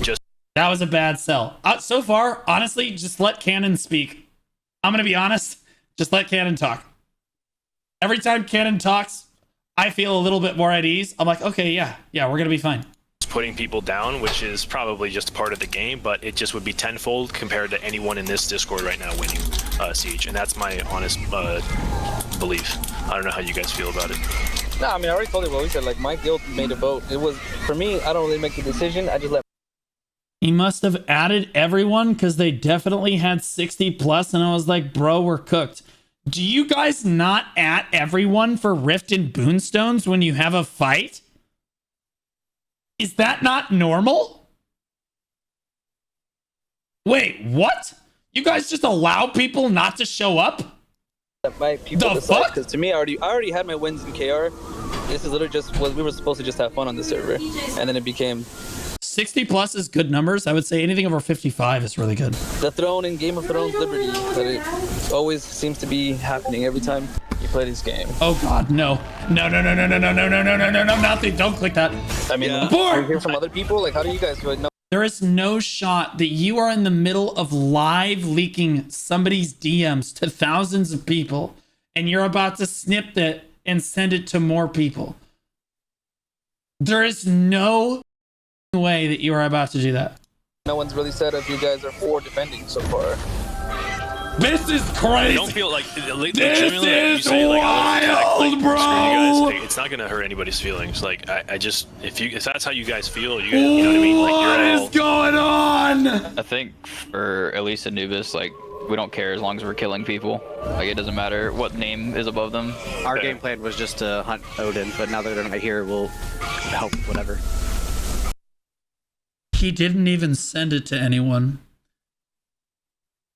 Just that was a bad sell. So far, honestly, just let Cannon speak. I'm going to be honest. Just let Cannon talk. Every time Cannon talks, I feel a little bit more at ease. I'm like, okay, yeah, we're going to be fine. Putting people down, which is probably just part of the game, but it just would be tenfold compared to anyone in this Discord right now winning Siege, and that's my honest belief. I don't know how you guys feel about it. No, I mean, I already told you what we said. Like, my guild made a vote. It was, for me, I don't really make the decision. I just let... He must have added everyone because they definitely had 60 plus, and I was like, bro, we're cooked. Do you guys not at everyone for Rift and Boonstones when you have a fight? Is that not normal? Wait, what? You guys just allow people not to show up? My people decide, because to me, I already had my wins in KR. This is literally just what we were supposed to just have fun on the server, and then it became 60 plus is good numbers. I would say anything over 55 is really good. The throne in Game of Thrones Liberty, that it always seems to be happening every time you play this game. Oh God, no, nothing. Don't click that. I mean, I hear from other people. Like, how do you guys feel? No. There is no shot that you are in the middle of live leaking somebody's DMs to thousands of people, and you're about to snip that and send it to more people. There is no way that you are about to do that. No one's really said if you guys are for defending so far. This is crazy. I don't feel like This legitimately, like, you is say, like, I wild, like, bro. screw you guys. It's not gonna hurt anybody's feelings. Like I just if that's how you guys feel, you know what I mean. Like What is going on? I think for at least Anubis, like we don't care as long as we're killing people. Like it doesn't matter what name is above them. Our game plan was just to hunt Odin, but now that they're not here, we'll help whatever. He didn't even send it to anyone.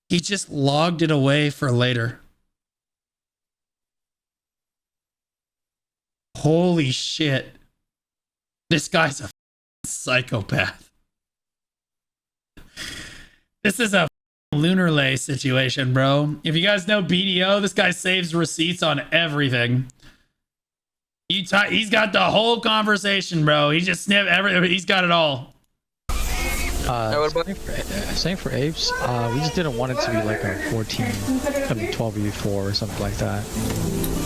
He just logged it away for later. Holy shit. This guy's a psychopath. This is a lunar lay situation, bro. If you guys know BDO, this guy saves receipts on everything. He's got the whole conversation, bro. He just snipped everything. He's got it all. Same for apes. We just didn't want it to be like a 12v4 or something like that.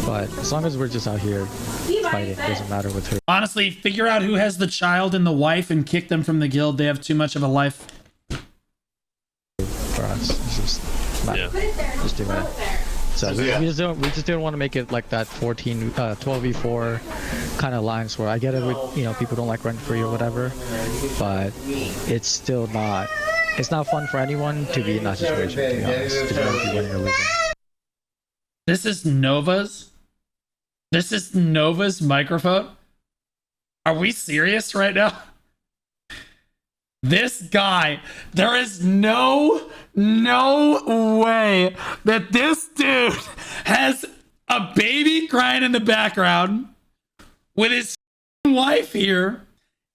But as long as we're just out here fighting, it doesn't matter with who. Honestly, figure out who has the child and the wife and kick them from the guild. They have too much of a life. For us, it's just do it. So we just didn't want to make it like that 12v4 kind of alliance where I get it with, people don't like rent free or whatever, but it's still not. It's not fun for anyone to be in that situation, to be honest. To be winning or losing. This is Nova's. This is Nova's microphone. Are we serious right now? This guy, there is no way that this dude has a baby crying in the background with his wife here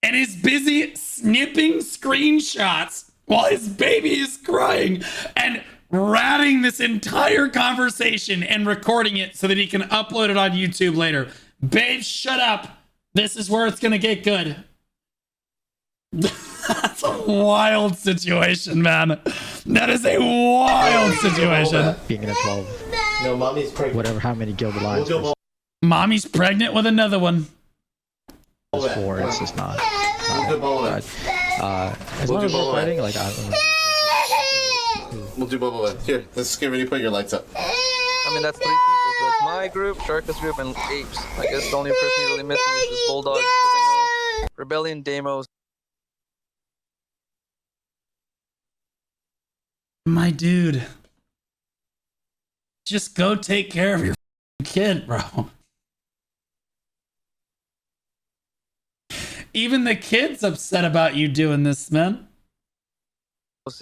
and is busy snipping screenshots while his baby is crying and ratting this entire conversation and recording it so that he can upload it on YouTube later. Babe, shut up. This is where it's going to get good. That's a wild situation, man. That is a wild situation. Being in a 12. No, mommy's pregnant. Whatever, how many guild alliances. Mommy's pregnant with another one. It's 4, it's just not it. But, as long as we're fighting, like, I don't know. We'll do bubble. Here, let's get ready to put your lights up. I mean, that's 3 people. So that's my group, Sharkus group, and Apes. I guess the only person you're really missing is this Bulldog. Because I know Rebellion, Deimos. My dude. Just go take care of your kid, bro. Even the kid's upset about you doing this, man.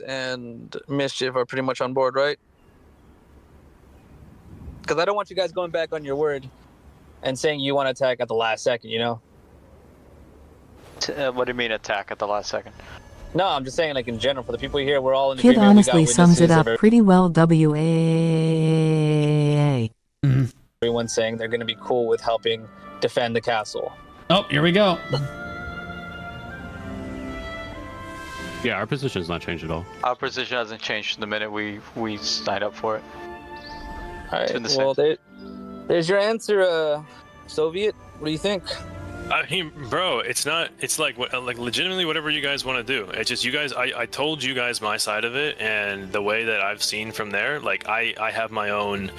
And Mischief are pretty much on board, right? Because I don't want you guys going back on your word and saying you want to attack at the last second, What do you mean attack at the last second? No, I'm just saying, like, in general, for the people here, we're all in Kid agreement. honestly sums it up pretty well. WAA. Everyone's saying they're going to be cool with helping defend the castle. Oh, here we go. Yeah, our position's not changed at all. Our position hasn't changed the minute we signed up for it. All right, well, there's your answer, Soviet. What do you think? I mean, bro, it's like legitimately whatever you guys want to do. It's just you guys, I told you guys my side of it, and the way that I've seen from there, like I have my own.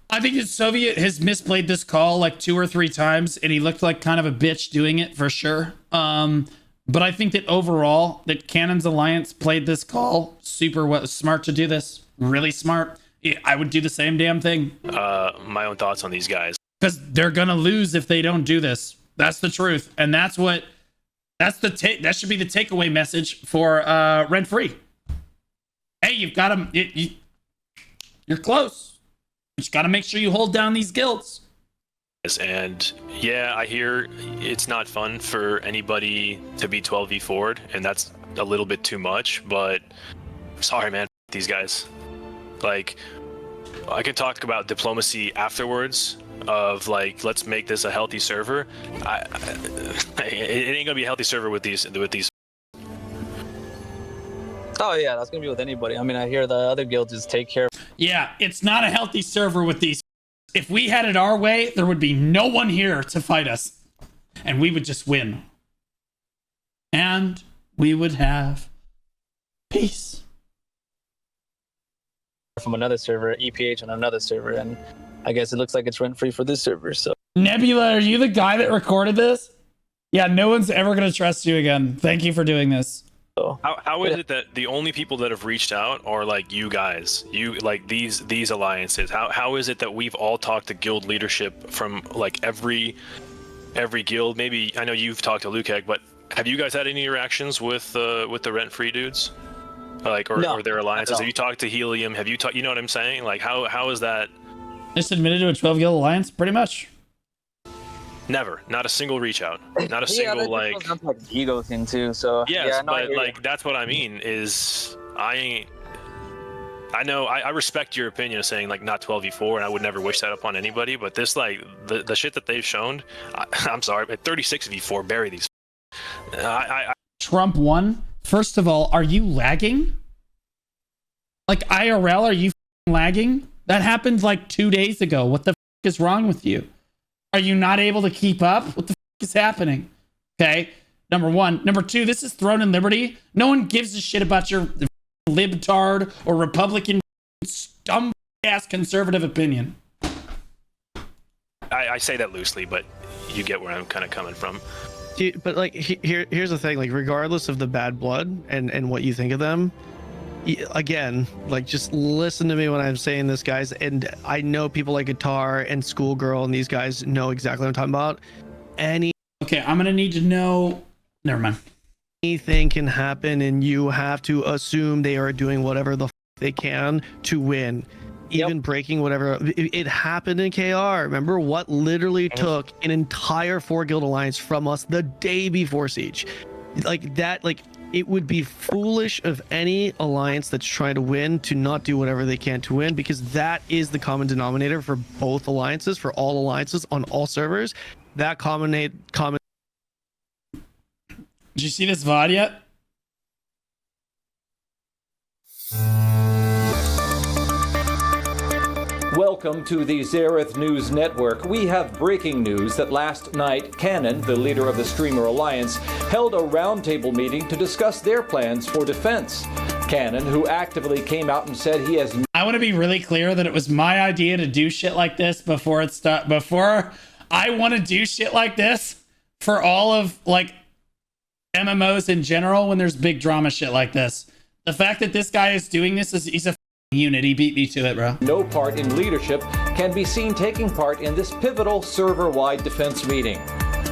I think the Soviet has misplayed this call like 2 or 3 times, and he looked like kind of a bitch doing it for sure. But I think that overall, that Cannon's Alliance played this call super smart to do this. Really smart. I would do the same damn thing. My own thoughts on these guys. Because they're gonna lose if they don't do this. That's the truth, and that should be the takeaway message for Rent Free. Hey, you've got them. You're close. You just got to make sure you hold down these guilds. And yeah, I hear it's not fun for anybody to be 12v forward, and that's a little bit too much. But sorry, man, these guys. Like, I could talk about diplomacy afterwards. Of like, let's make this a healthy server. It ain't gonna be a healthy server with these. Oh yeah, that's gonna be with anybody. I mean, I hear the other guilds just take care. Yeah, it's not a healthy server with these. If we had it our way, there would be no one here to fight us, and we would just win. and we would have peace. From another server, EPH on another server, and I guess it looks like it's rent free for this server. So Nebula, are you the guy that recorded this? Yeah, no one's ever gonna trust you again. Thank you for doing this. How is it that the only people that have reached out are like you guys, you like these alliances? How is it that we've all talked to guild leadership from like every guild? Maybe I know you've talked to Lukeg, but have you guys had any interactions with the rent free dudes? Like or their alliances? Have you talked to Helium? Have you talked? You know what I'm saying? Like how is that? Just admitted to a 12 guild alliance, pretty much. Never, not a single reach out, not a single like ego thing too. So yes, no, but like that's what I mean is I know I respect your opinion of saying like not 12v4, and I would never wish that upon anybody. But this like the shit that they've shown, I'm sorry, but 36v4 bury these. Trump won. First of all, are you lagging? Like IRL, are you lagging? That happened like 2 days ago. What the is wrong with you? Are you not able to keep up? What the is happening? Okay, number one. Number two, this is Throne and Liberty. No one gives a shit about your libtard or Republican dumb ass conservative opinion. I say that loosely, but you get where I'm kind of coming from. But like here's the thing, like regardless of the bad blood and what you think of them, again, like just listen to me when I'm saying this, guys. And I know people like Guitar and Schoolgirl and these guys know exactly what I'm talking about. Okay, I'm gonna need to know. Never mind. Anything can happen, and you have to assume they are doing whatever the they can to win. Even breaking whatever it happened in KR. Remember what literally took an entire 4 guild alliance from us the day before Siege. Like that, like it would be foolish of any alliance that's trying to win to not do whatever they can to win, because that is the common denominator for both alliances, for all alliances on all servers. That common. Did you see this VOD yet? Welcome to the Xeroth News Network. We have breaking news that last night, Cannon, the leader of the Streamer Alliance, held a roundtable meeting to discuss their plans for defense. Cannon, who actively came out and said he has... I want to be really clear that it was my idea to do shit like this before I want to do shit like this for all of like MMOs in general when there's big drama shit like this. The fact that this guy is doing this is he's a unit. He beat me to it, bro. No part in leadership can be seen taking part in this pivotal server-wide defense meeting.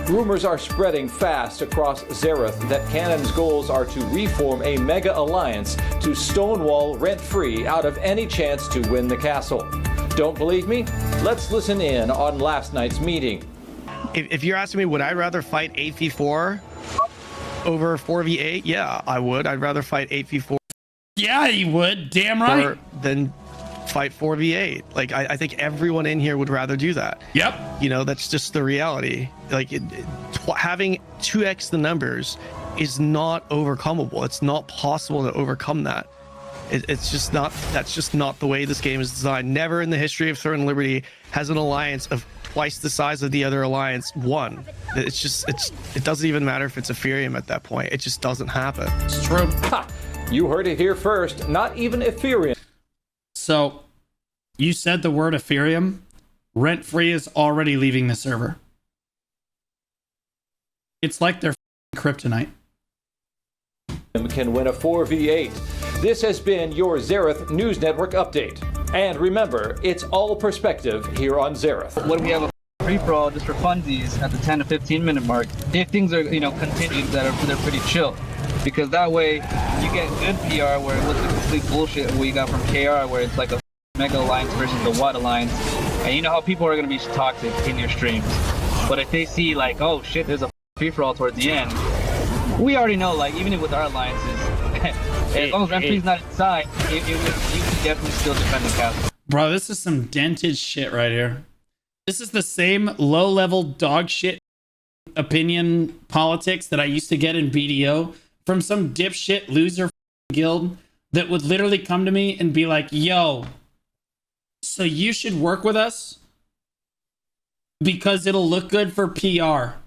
Rumors are spreading fast across Xeroth that Cannon's goals are to reform a mega alliance to stonewall rent-free out of any chance to win the castle. Don't believe me? Let's listen in on last night's meeting. If you're asking me, would I rather fight 8v4 over 4v8? Yeah, I would. I'd rather fight 8v4. Yeah, you would. Damn right. Than fight 4v8. Like, I think everyone in here would rather do that. Yep. You know, that's just the reality. Like, having 2x the numbers is not overcomable. It's not possible to overcome that. It's just not, that's just not the way this game is designed. Never in the history of Throne and Liberty has an alliance of twice the size of the other alliance won. It's just, it doesn't even matter if it's Epherium at that point. It just doesn't happen. It's true. Ha! You heard it here first. Not even Epherium. So, you said the word Epherium. Rent-free is already leaving the server. It's like they're kryptonite. Can win a 4v8. This has been your Xeroth News Network update. And remember, it's all perspective here on Xeroth. What if we have a free-for-all just for funsies at the 10 to 15 minute mark? If things are, continued, they're pretty chill. Because that way, you get good PR where it wasn't complete bullshit what you got from KR, where it's like a Mega Alliance versus the Watt Alliance. And you know how people are going to be toxic in your streams. But if they see like, oh shit, there's a free-for-all towards the end, we already know, like, even with our alliances, as long as Rent-free's not inside, you can definitely still defend the castle. Bro, this is some dented shit right here. This is the same low-level dog shit opinion politics that I used to get in BDO from some dipshit loser guild that would literally come to me and be like, yo, so you should work with us because it'll look good for PR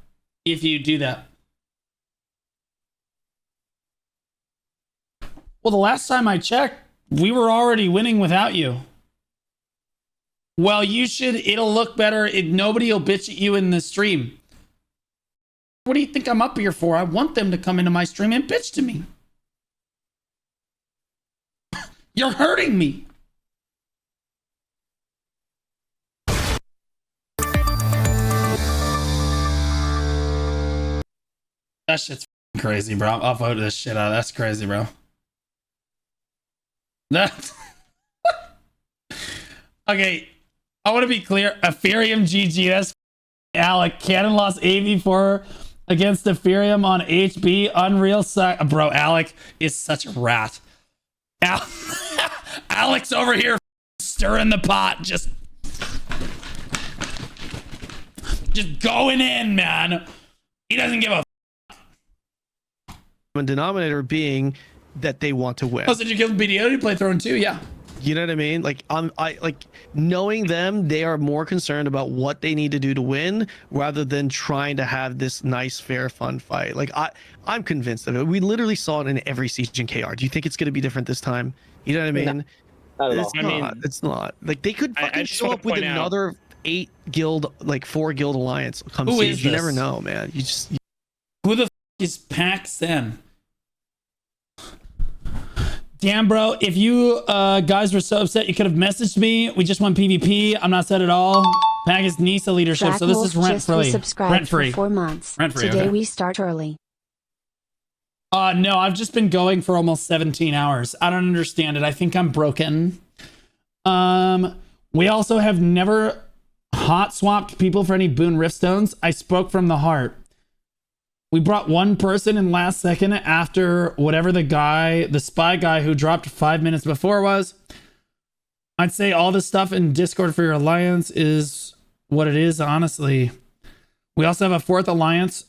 if you do that. Well, the last time I checked, we were already winning without you. Well, you should. It'll look better. Nobody will bitch at you in the stream. What do you think I'm up here for? I want them to come into my stream and bitch to me. You're hurting me. That shit's crazy, bro. I'll vote this shit out. That's crazy, bro. That. Okay, I want to be clear. Epherium GG. That's Alec. Cannon lost AV4 against Epherium on HB. Unreal side. Bro, Alec is such a rat. Alex over here stirring the pot. Just going in, man. He doesn't give a denominator being that they want to win. Oh, so did you give BDO to play Throne 2? Yeah. You know what I mean? Like I like knowing them, they are more concerned about what they need to do to win rather than trying to have this nice, fair, fun fight. Like I'm convinced of it. We literally saw it in every siege in KR. Do you think it's going to be different this time? You know what I mean? Not at all. It's not. Like they could fucking show up with another 8 guild, like 4 guild alliance come Who siege. is You this? never know, man. Who the f is Paxen? Damn, bro. If you guys were so upset, you could have messaged me. We just won PvP. I'm not upset at all. Pag is NISA leadership, so this is rent free. Rent free for 4 months. Rent free. Today Okay. we start early. No, I've just been going for almost 17 hours. I don't understand it. I think I'm broken. We also have never hot swapped people for any boon riftstones. I spoke from the heart. We brought one person in last second after whatever the spy guy who dropped 5 minutes before was. I'd say all the stuff in Discord for your alliance is what it is, honestly. We also have a 4th alliance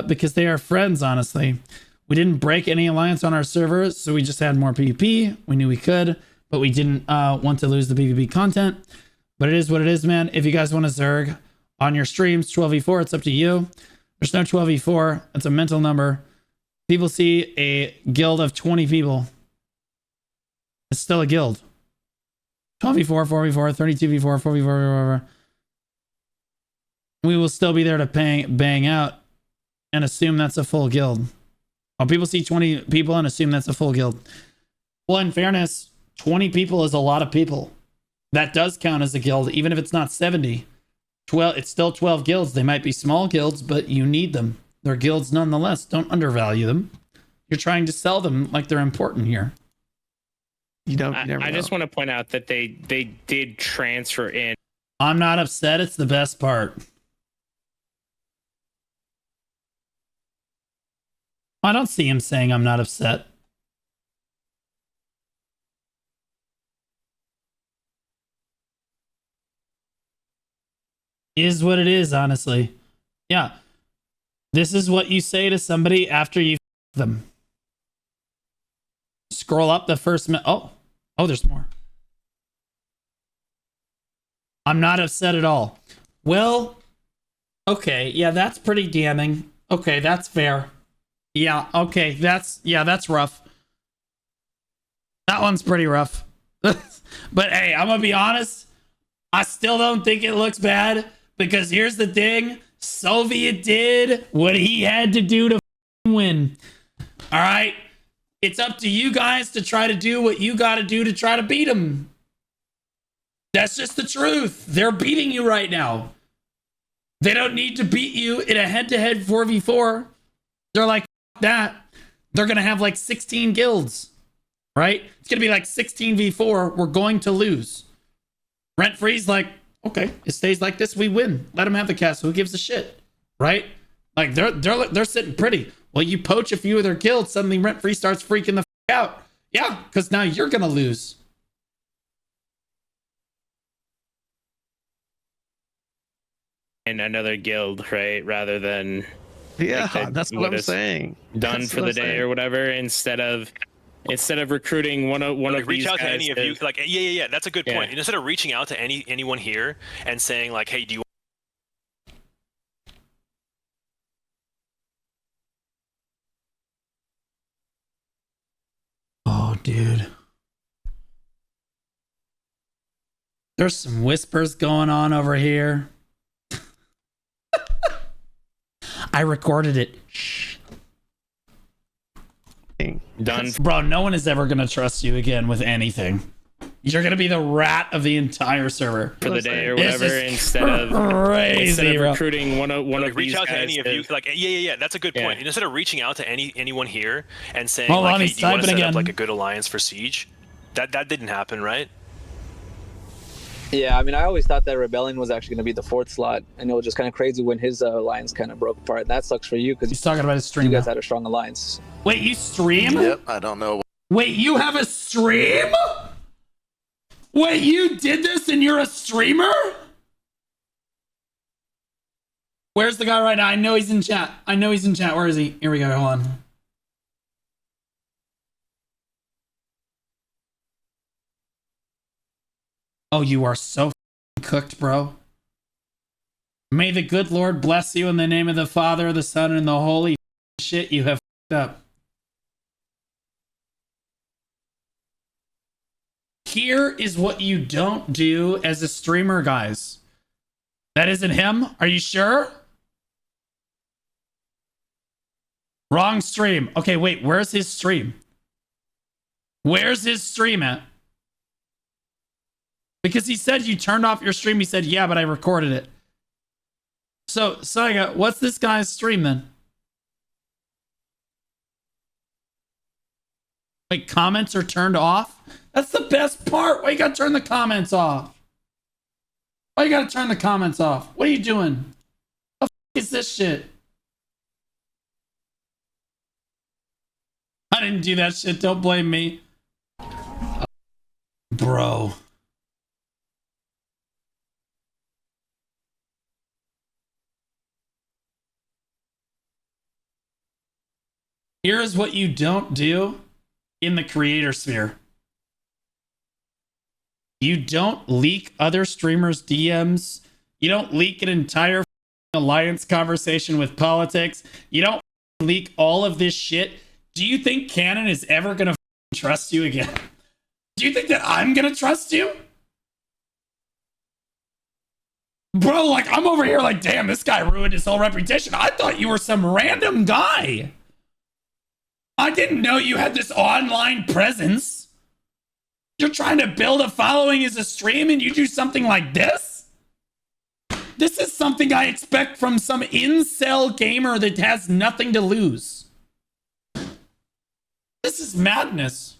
because they are friends, honestly. We didn't break any alliance on our servers, so we just had more PvP. We knew we could, but we didn't want to lose the PvP content. But it is what it is, man. If you guys want to Zerg on your streams, 12v4, it's up to you. There's no 12v4. It's a mental number. People see a guild of 20 people. It's still a guild. 12v4, 4v4, 32v4, 4v4, whatever. We will still be there to bang out and assume that's a full guild. Well, people see 20 people and assume that's a full guild. Well, in fairness, 20 people is a lot of people. That does count as a guild, even if it's not 70. 12, it's still 12 guilds. They might be small guilds, but you need them. They're guilds nonetheless. Don't undervalue them. You're trying to sell them like they're important here. You don't. I just want to point out that they did transfer in. I'm not upset. It's the best part. I don't see him saying I'm not upset. Is what it is, honestly. Yeah. This is what you say to somebody after you f them. Scroll up the first oh, there's more. I'm not upset at all. Well, okay, yeah, that's pretty damning. Okay, that's fair. Yeah, okay, that's rough. That one's pretty rough. But hey, I'm gonna be honest. I still don't think it looks bad because here's the thing. Soviet did what he had to do to win. All right? It's up to you guys to try to do what you got to do to try to beat him. That's just the truth. They're beating you right now. They don't need to beat you in a head-to-head 4v4. They're like, that. They're going to have like 16 guilds, right? It's going to be like 16v4. We're going to lose. Rent Free's like, okay, it stays like this, we win. Let them have the castle. Who gives a shit, right? Like they're sitting pretty. Well, you poach a few of their guilds, suddenly Rent Free starts freaking the out. Yeah, because now you're gonna lose. In another guild, right? Rather than that's what I'm saying. Done That's for what the I'm day saying. or whatever. Instead of recruiting one of Like, these reach out to guys any of you. Like, yeah. That's a good point. Yeah. Instead of reaching out to anyone here and saying like, hey, do you? Oh Oh, dude. There's some whispers going on over here. I recorded it. Shh. Done. Bro, no one is ever going to trust you again with anything. You're going to be the rat of the entire server. For the day or whatever, instead of bro. recruiting one of Reach these out to guys any of you. Like, yeah. That's a good point. Instead of reaching out to anyone here and saying, Hold like, on, hey, he's do you want to typing set up again. like a good alliance for Siege? That didn't happen, right? Yeah, I mean, I always thought that Rebellion was actually going to be the fourth slot, and it was just kind of crazy when his alliance kind of broke apart. That sucks for you because he's talking about his stream. You guys had a strong alliance. Wait, you stream? Yep, I don't know. Wait, you have a stream? Wait, you did this and you're a streamer? Where's the guy right now? I know he's in chat. Where is he? Here we go. Hold on. Oh, you are so cooked, bro. May the good Lord bless you in the name of the Father, the Son, and the Holy shit you have up. Here is what you don't do as a streamer, guys. That isn't him? Are you sure? Wrong stream. Okay, wait, where's his stream? Where's his stream at? Because he said you turned off your stream. He said, yeah, but I recorded it. So, Saiga, what's this guy's stream then? Wait, comments are turned off? That's the best part. Why you gotta turn the comments off? Why you gotta turn the comments off? What are you doing? What the f is this shit? I didn't do that shit. Don't blame me. Bro. Here's what you don't do in the creator sphere. You don't leak other streamers' DMs. You don't leak an entire alliance conversation with politics. You don't leak all of this shit. Do you think Canon is ever going to trust you again? Do you think that I'm going to trust you? Bro, like, I'm over here like, damn, this guy ruined his whole reputation. I thought you were some random guy. I didn't know you had this online presence. You're trying to build a following as a stream and you do something like this? This is something I expect from some incel gamer that has nothing to lose. This is madness.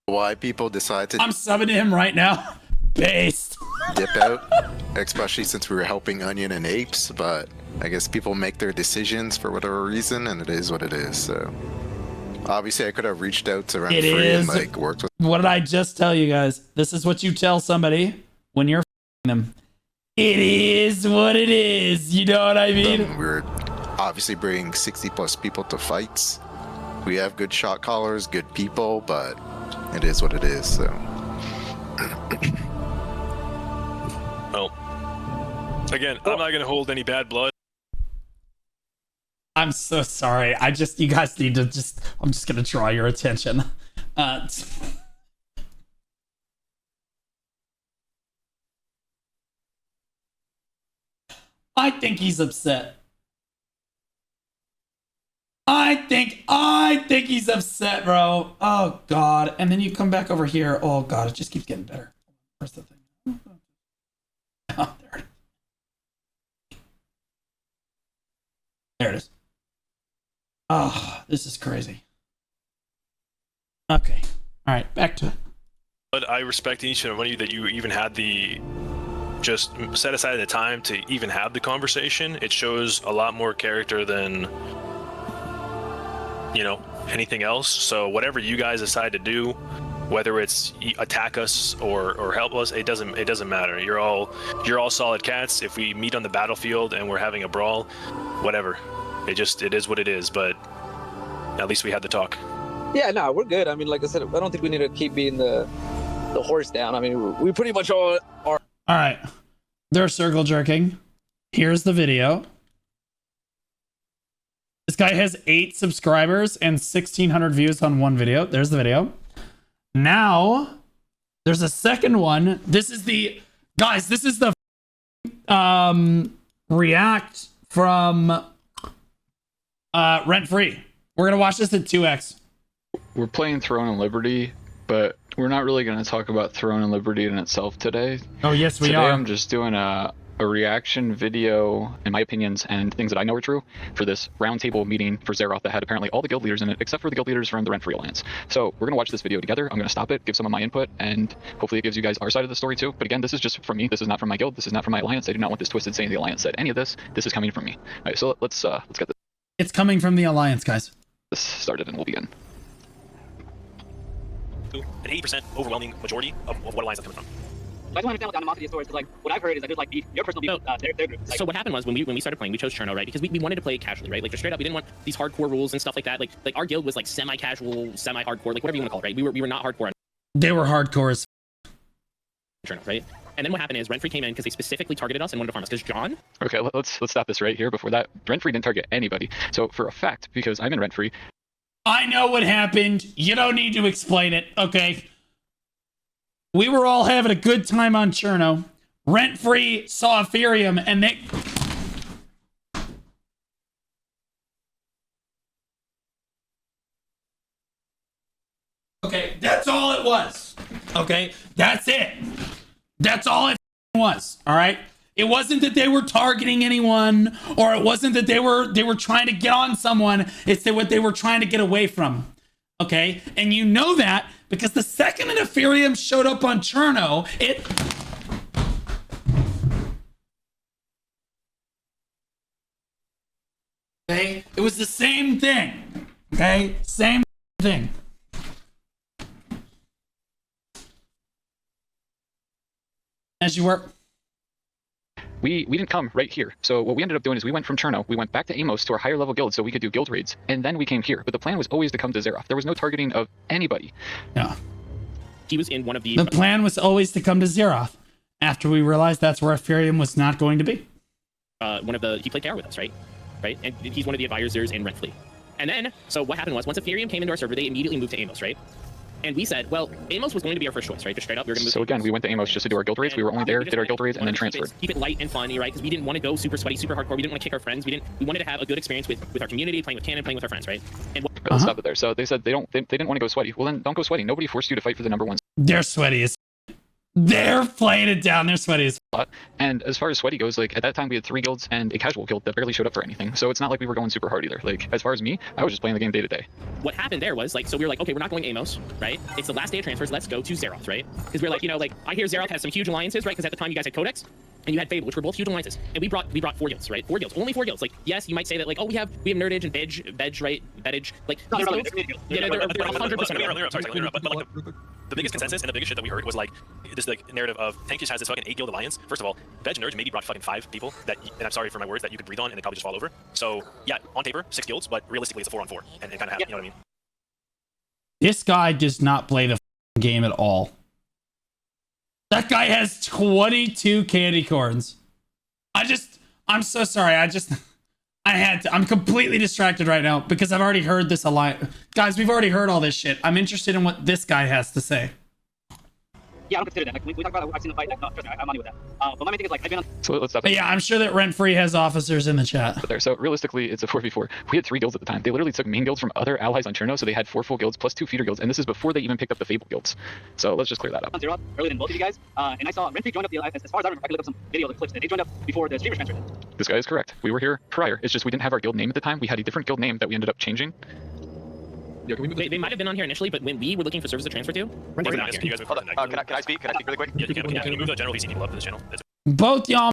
Why people decide to I'm subbing to him right now. Based. dip out, especially since we were helping Onion and Apes, but I guess people make their decisions for whatever reason, and it is what it is, so. Obviously, I could have reached out to Rent Free and, like, worked with... What did I just tell you guys? This is what you tell somebody when you're them. It is what it is, you know what I mean? We're obviously bringing 60+ people to fights. We have good shot callers, good people, but it is what it is, so... Well, again, I'm not gonna hold any bad blood. I'm so sorry. You guys need to I'm just gonna draw your attention. I think he's upset. I think he's upset, bro. Oh God. And then you come back over here. Oh God, it just keeps getting better. Where's the thing? Oh, there it is. There it is. Oh, this is crazy. Okay. All right, back to it. But I respect each and one of you that you even had the just set aside the time to even have the conversation. It shows a lot more character than, you know, anything else. So whatever you guys decide to do, whether it's attack us or help us, it doesn't matter. You're all solid cats. If we meet on the battlefield and we're having a brawl, whatever. It is what it is, but at least we had the talk. Yeah, no, we're good. I mean, like I said, I don't think we need to keep beating the horse down. I mean, we pretty much all are. All right. They're circle jerking. Here's the video. This guy has 8 subscribers and 1,600 views on one video. There's the video. Now, there's a second one. This is the... Guys, this is the react from Rent Free. We're going to watch this at 2x. We're playing Throne and Liberty, but we're not really going to talk about Throne and Liberty in itself today. Oh, yes, we today are. I'm just doing a reaction video and my opinions and things that I know are true for this roundtable meeting for Xeroth that had apparently all the guild leaders in it, except for the guild leaders from the Rent Free Alliance. So we're going to watch this video together. I'm going to stop it, give some of my input, and hopefully it gives you guys our side of the story too. But again, this is just from me. This is not from my guild. This is not from my alliance. I do not want this twisted saying the alliance said any of this. This is coming from me. All right, so let's get this. It's coming from the alliance, guys. This started and we'll begin. An 80% overwhelming majority of what alliance that's coming from. I just want to understand what the animosity story is, because like what I've heard is that there's like beef, your personal beef, their group. So what happened was when we started playing, we chose Cherno, right? Because we wanted to play casually, right? Like just straight up, we didn't want these hardcore rules and stuff like that. Like our guild was like semi-casual, semi-hardcore, like whatever you want to call it, right? We were not hardcore. They were hardcore as Cherno, right? And then what happened is Rent Free came in because they specifically targeted us and wanted to farm us. Because John. Okay, let's stop this right here. Before that, Rent Free didn't target anybody. So for a fact, because I'm in Rent Free, I know what happened. You don't need to explain it, okay? We were all having a good time on Cherno. Rent Free saw Epherium and they... Okay, that's all it was. Okay, that's it. That's all it was, all right? It wasn't that they were targeting anyone, or it wasn't that they were trying to get on someone. It's what they were trying to get away from. Okay? And you know that because the second an Epherium showed up on Cherno, it... Okay? It was the same thing. Okay? Same thing. As you were... we didn't come right here. So what we ended up doing is we went from Cherno, we went back to Amos to our higher level guild so we could do guild raids, and then we came here. But the plan was always to come to Xeroth. There was no targeting of anybody. Yeah. He was in one of the... The plan was always to come to Xeroth after we realized that's where Epherium was not going to be. He played KR with us, right? And he's one of the advisors in Rent Free. And then, so what happened was once Epherium came into our server, they immediately moved to Amos, right? And we said, well, Amos was going to be our first choice, right? Just straight up, we were going to move. So again, we went to Amos just to do our guild raids. We were only there, did our guild raids, and then transferred. Keep it light and funny, right? Because we didn't want to go super sweaty, super hardcore. We didn't want to kick our friends. We wanted to have a good experience with our community, playing with Cannon, playing with our friends, right? And Let's stop it there. So they said they didn't want to go sweaty. Well, then don't go sweaty. Nobody forced you to fight for the #1. They're sweaty as... They're playing it down. They're sweaty as... And as far as sweaty goes, like at that time we had 3 guilds and a casual guild that barely showed up for anything. So it's not like we were going super hard either. Like as far as me, I was just playing the game day to day. What happened there was like, so we were like, okay, we're not going Amos, right? It's the last day of transfers. Let's go to Xeroth, right? Because we're like, you know, like I hear Xeroth has some huge alliances, right? Because at the time you guys had Codex and you had Fable, which were both huge alliances. And we brought 4 guilds, right? 4 guilds, only 4 guilds. Like, yes, you might say that like, oh, we have Nerdage and Veg, right? Vedage, like these guilds. Yeah, they're 100%. The biggest consensus and the biggest shit that we heard was like this like narrative of Tank just has this fucking 8 guild alliance. First of all, Veg and Nerds maybe brought fucking 5 people that, and I'm sorry for my words, that you could breathe on and they probably just fall over. So yeah, on paper 6 guilds, but realistically it's a 4-on-4 and it kind of you know what I mean. This guy does not play the game at all. That guy has 22 candy corns. I'm so sorry. I'm completely distracted right now because I've already heard this a lot. Guys, we've already heard all this shit. I'm interested in what this guy has to say. Yeah, I don't consider that. Like, we talk about I've seen the fight. Like, no, trust me, I'm on with that. But my main thing is like, I've been on... So let's stop. But yeah, I'm sure that Rent Free has officers in the chat. There. So realistically, it's a 4v4. We had 3 guilds at the time. They literally took main guilds from other allies on Cherno, so they had 4 full guilds plus 2 feeder guilds, and this is before they even picked up the Fable guilds. So let's just clear that up. Xeroth earlier than both of you guys, and I saw Rent Free joined up the alliance. As far as I remember, I could look up some videos and clips. They joined up before the streamers transferred. This guy is correct. We were here prior. It's just we didn't have our guild name at the time. We had a different guild name that we ended up changing. Yeah, they might have been on here initially, but when we were looking for servers to transfer to, they were not here. Can I speak? Can I speak really quick? Yeah, can you move the general VC people up to this channel? Both y'all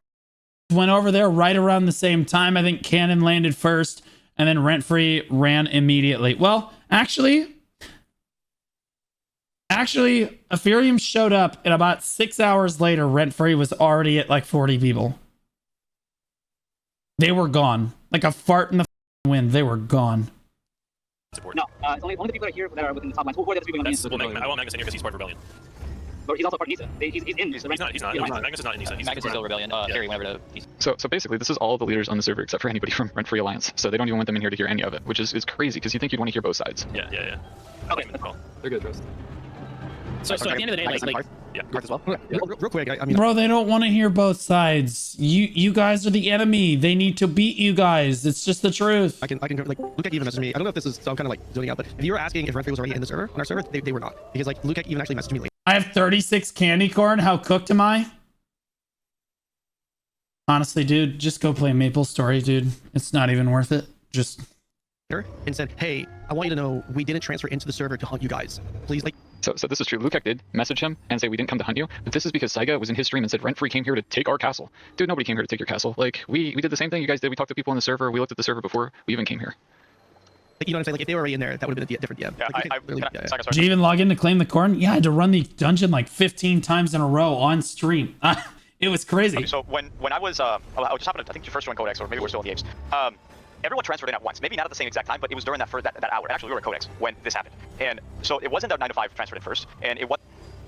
went over there right around the same time. I think Cannon landed first, and then Rent Free ran immediately. Well, actually, Epherium showed up, and about 6 hours later, Rent Free was already at like 40 people. They were gone. Like a fart in the wind. They were gone. No, it's only the people that are here that are within the top lines. Who are the other people on the I want Magnus in here because he's part of Rebellion. but he's also part of NISA. He's in NISA. He's not. Magnus is not in NISA. Magnus is still rebellion. Harry, whenever to. So basically, this is all the leaders on the server except for anybody from Rent Free Alliance. So they don't even want them in here to hear any of it, which is crazy because you think you'd want to hear both sides. Yeah. Okay, cool. They're good, Rose. So at the end of the day, like yeah. As well. Real quick, I mean, Bro, they don't want to hear both sides. You guys are the enemy. They need to beat you guys. It's just the truth. I can like Luke even messaged me. I don't know if this is, so I'm kind of like zoning out, but if you were asking if Rent Free was already in the server on our server, they were not, because like Luke even actually messaged me later. I have 36 candy corn. How cooked am I? Honestly, dude, just go play Maple Story, dude. It's not even worth it. Just and said, hey, I want you to know we didn't transfer into the server to hunt you guys. Please, like. So this is true. Luke did message him and say we didn't come to hunt you, but this is because Saiga was in his stream and said Rent Free came here to take our castle. Dude, nobody came here to take your castle. Like we did the same thing you guys did. We talked to people on the server. We looked at the server before we even came here. Like, you know what I'm saying? Like if they were already in there, that would have been a different DM. Yeah, Did you even log in to claim the corn? Yeah, I had to run the dungeon like 15 times in a row on stream. It was crazy. Okay, so when I was just happened to, I think you first joined Codex, or maybe we're still in the apes. Everyone transferred in at once. Maybe not at the same exact time, but it was during that hour. And actually, we were in Codex when this happened. And so it wasn't that 9 to 5 transferred in first, and it was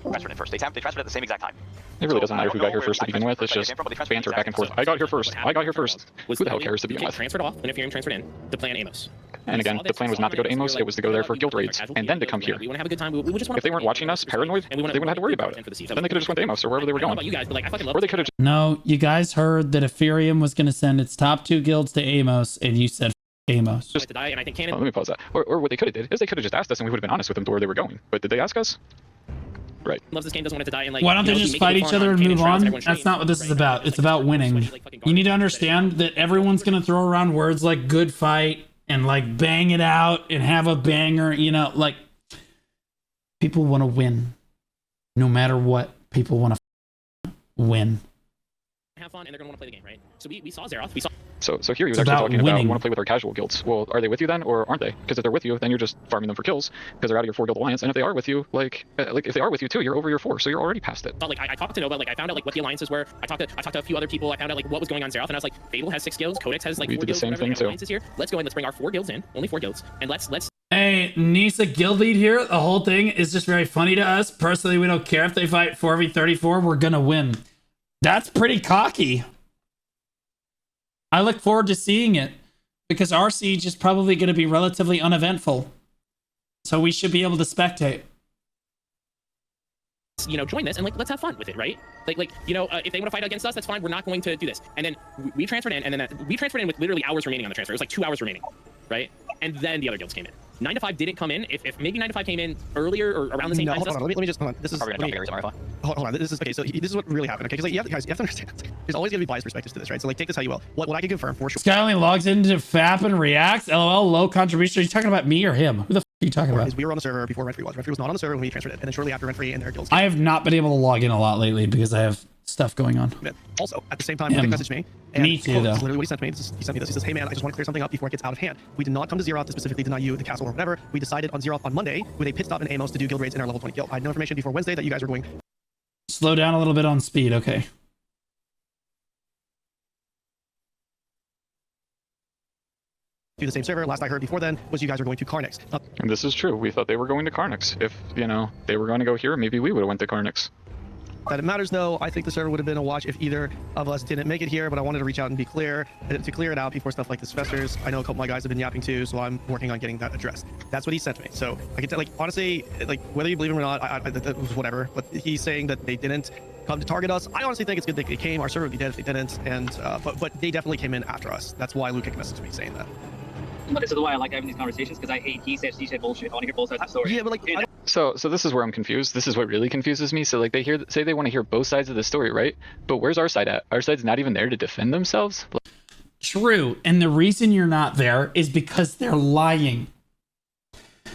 transferred in first. They transferred at the same exact time. It really doesn't matter who got here first to begin with. It's just banter back and forth. I got here first. I got here first. Who the hell cares to begin with? Transferred off, and Epherium transferred in to plan Amos. And again, the plan was not to go to Amos, it was to go there for guild raids, and then to come here. We want to have a good time. We just If they weren't watching us paranoid, they wouldn't have to worry about it. Then they could have just went to Amos or wherever they were going. Or they could have just... No, you guys heard that Epherium was going to send its top 2 guilds to Amos, and you said Amos. Just, let me pause that. Or what they could have did is they could have just asked us and we would have been honest with them to where they were going. But did they ask us? Right. Loves this game, doesn't want it to die. And like, why don't they just fight each other and move on? That's not what this is about. It's about winning. You need to understand that everyone's going to throw around words like good fight and like bang it out and have a banger, you know, like people want to win. No matter what, people want to win. Have fun, and they're gonna want to play the game, right? So we saw Xeroth. We saw. So here he was actually talking about want to play with our casual guilds. Well, are they with you then, or aren't they? Because if they're with you, then you're just farming them for kills because they're out of your 4 guild alliance. And if they are with you, like if they are with you too, you're over your 4, so you're already past it. But like I talked to Nova, like I found out like what the alliances were. I talked to a few other people. I found out like what was going on in Xeroth, and I was like, Fable has 6 guilds, Codex has like 4 guilds. We did the same thing too. Alliances here. Let's go and let's bring our 4 guilds in, only 4 guilds, and let's. Hey, Nisa guild lead here. The whole thing is just very funny to us. Personally, we don't care if they fight 4v34. We're gonna win. That's pretty cocky. I look forward to seeing it because our siege is probably going to be relatively uneventful. So we should be able to spectate. You know, join this and like let's have fun with it, right? Like you know, if they want to fight against us, that's fine. We're not going to do this. And then we transferred in, and then we transferred in with literally hours remaining on the transfer. It was like 2 hours remaining, right? And then the other guilds came in. 9 to 5 didn't come in. If maybe 9 to 5 came in earlier or around the same time. Hold on. Let me just hold on. This is hold on. This is okay. So this is what really happened. Okay, because like, guys, you have to understand. There's always gonna be biased perspectives to this, right? So like, take this how you will. What I can confirm for sure. Skyline logs into FAP and reacts. LOL, low contribution. Are you talking about me or him? Who the f are you talking about? Is we were on the server before Rent Free was. Rent Free was not on the server when we transferred it, and then shortly after Rent Free and their guilds. I have not been able to log in a lot lately because I have stuff going on. Also, at the same time, he messaged me. And me too, though. Literally what he sent me. He sent me this. He says, hey man, I just want to clear something up before it gets out of hand. We did not come to Xeroth to specifically deny you the castle or whatever. We decided on Xeroth on Monday with a pit stop in Amos to do guild raids in our level 20 guild. I had no information before Wednesday that you guys were going. Slow down a little bit on speed, okay. To the same server. Last I heard before then was you guys were going to Carnix. And this is true. We thought they were going to Carnix. If, you know, they were going to go here, maybe we would have went to Carnix. That it matters though, I think the server would have been a watch if either of us didn't make it here, but I wanted to reach out and be clear, to clear it out before stuff like this festers. I know a couple of my guys have been yapping too, so I'm working on getting that addressed. That's what he sent me. So I can tell, like, honestly, like, whether you believe him or not, that was whatever, but he's saying that they didn't come to target us. I honestly think it's good that they came. Our server would be dead if they didn't, and but they definitely came in after us. That's why Luke messaged me saying that. But this is why I like having these conversations, because I hate he said, she said bullshit. I want to hear both sides of the story. Yeah, but like, so this is where I'm confused. This is what really confuses me. So like they say they want to hear both sides of the story, right? But where's our side at? Our side's not even there to defend themselves. True, and the reason you're not there is because they're lying.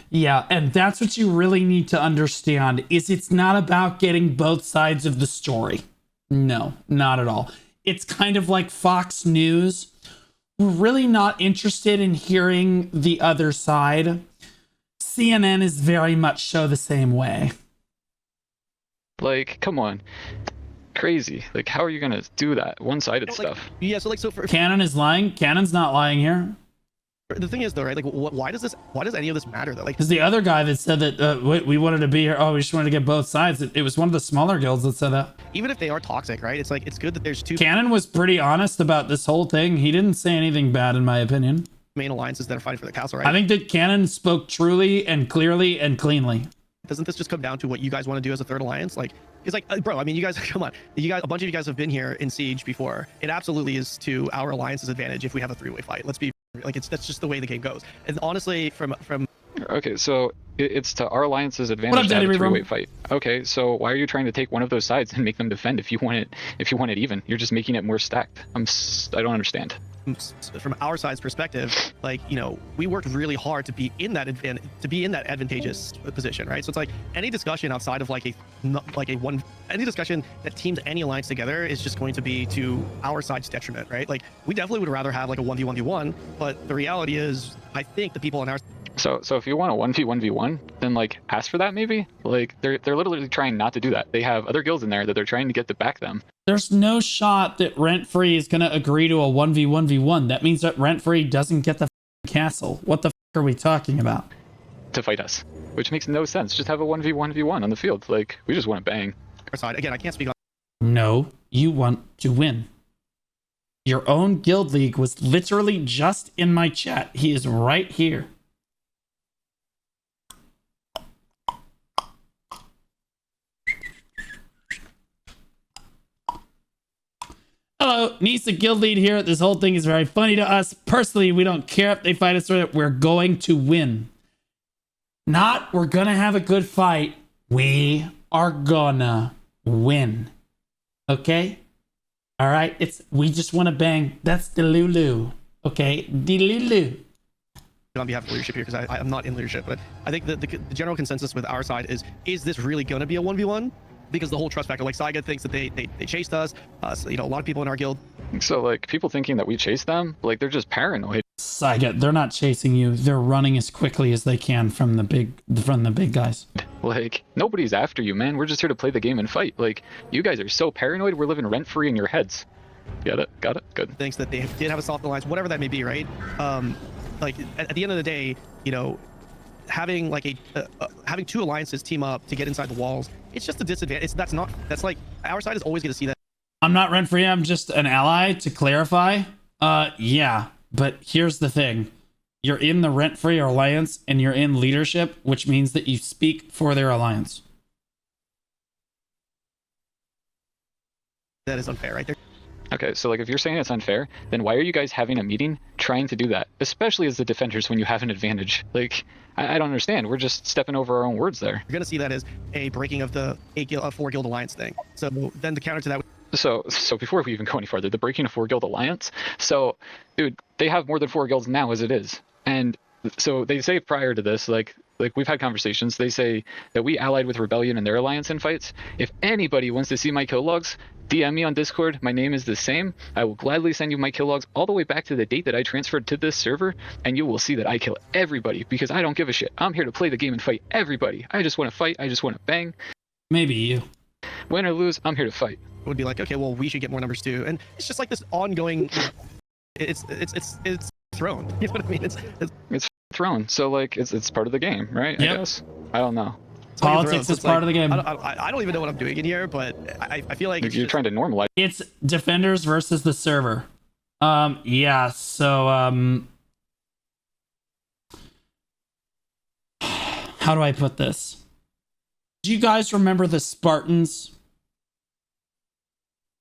Yeah, and that's what you really need to understand, is it's not about getting both sides of the story. No, not at all. It's kind of like Fox News. We're really not interested in hearing the other side. CNN is very much so the same way. Like, come on. Crazy. Like, how are you gonna do that? One-sided stuff. Yeah, so like, so for Canon is lying. Canon's not lying here. The thing is, though, right? Like, why does any of this matter, though? Like, because the other guy that said that we wanted to be here, oh, we just wanted to get both sides. It was one of the smaller guilds that said that. even if they are toxic, right? It's like, it's good that there's two Cannon was pretty honest about this whole thing. He didn't say anything bad, in my opinion. main alliances that are fighting for the castle, right? I think that Cannon spoke truly and clearly and cleanly. Doesn't this just come down to what you guys want to do as a third alliance? Like, it's like, bro, I mean, you guys, come on. A bunch of you guys have been here in Siege before. It absolutely is to our alliance's advantage if we have a three-way fight. Let's be, like, that's just the way the game goes. And honestly, from Okay, so it's to our alliance's advantage to have a three-way fight. Okay, so why are you trying to take one of those sides and make them defend if you want it even? You're just making it more stacked. I don't understand. From our side's perspective, like, you know, we worked really hard to be in that advantageous position, right? So it's like any discussion outside of any discussion that teams any alliance together is just going to be to our side's detriment, right? Like, we definitely would rather have like a 1v1v1, but the reality is, I think the people on our So if you want a 1v1v1, then like ask for that maybe. Like they're literally trying not to do that. They have other guilds in there that they're trying to get to back them. There's no shot that Rent-Free is going to agree to a 1v1v1. That means that Rent-Free doesn't get the castle. What the are we talking about? To fight us, which makes no sense. Just have a 1v1v1 on the field. Like, we just want to bang. side. Again, I can't speak on. No, you want to win. Your own guild league was literally just in my chat. He is right here. Hello, Nisa guild lead here. This whole thing is very funny to us. Personally, we don't care if they fight us or not. We're going to win. Not, we're gonna have a good fight. We are gonna win. Okay? All right? We just want to bang. That's the Lulu. Okay? The Lulu. On behalf of leadership here, because I'm not in leadership, but I think the general consensus with our side is this really going to be a 1v1? Because the whole trust factor, like Saiga thinks that they chased us. So, you know, a lot of people in our guild. So like people thinking that we chased them, like they're just paranoid. Saiga, they're not chasing you. They're running as quickly as they can from the big guys. Like nobody's after you, man. We're just here to play the game and fight. Like you guys are so paranoid. We're living rent free in your heads. Got it. Good. Thinks that they did have a soft alliance, whatever that may be, right? Like at the end of the day, you know, having like having two alliances team up to get inside the walls, it's just a disadvantage. That's like our side is always going to see that. I'm not rent free. I'm just an ally, to clarify. Yeah, but here's the thing: you're in the rent free alliance, and you're in leadership, which means that you speak for their alliance. That is unfair, right there. Okay, so like if you're saying it's unfair, then why are you guys having a meeting trying to do that? Especially as the defenders when you have an advantage. Like, I don't understand. We're just stepping over our own words there. You're going to see that as a breaking of the 4-guild alliance thing. So then the counter to that... So before we even go any farther, the breaking of 4-guild alliance. So, dude, they have more than 4 guilds now as it is. And so they say prior to this, like we've had conversations, they say that we allied with Rebellion and their alliance in fights. If anybody wants to see my kill logs, DM me on Discord. My name is the same. I will gladly send you my kill logs all the way back to the date that I transferred to this server, and you will see that I kill everybody because I don't give a shit. I'm here to play the game and fight everybody. I just want to fight. I just want to bang. Maybe you. Win or lose, I'm here to fight. It would be like, okay, well, we should get more numbers too. And it's just like this ongoing... It's thrown. You know what I mean? It's thrown. So like it's part of the game, right? Yep. I guess. I don't know. Politics is part of the game. I don't even know what I'm doing in here, but I feel like you're trying to normalize. It's defenders versus the server. Yeah. So how do I put this? Do you guys remember the Spartans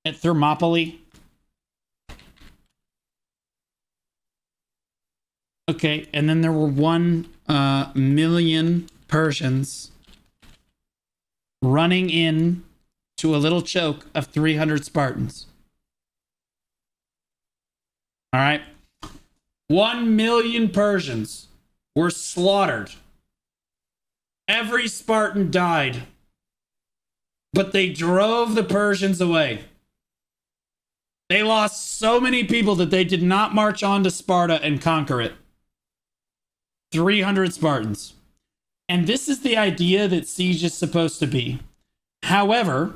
at Thermopylae? Okay, and then there were 1 million Persians running in to a little choke of 300 Spartans. All right. 1 million Persians were slaughtered. Every Spartan died. But they drove the Persians away. They lost so many people that they did not march on to Sparta and conquer it. 300 Spartans. And this is the idea that Siege is supposed to be. However,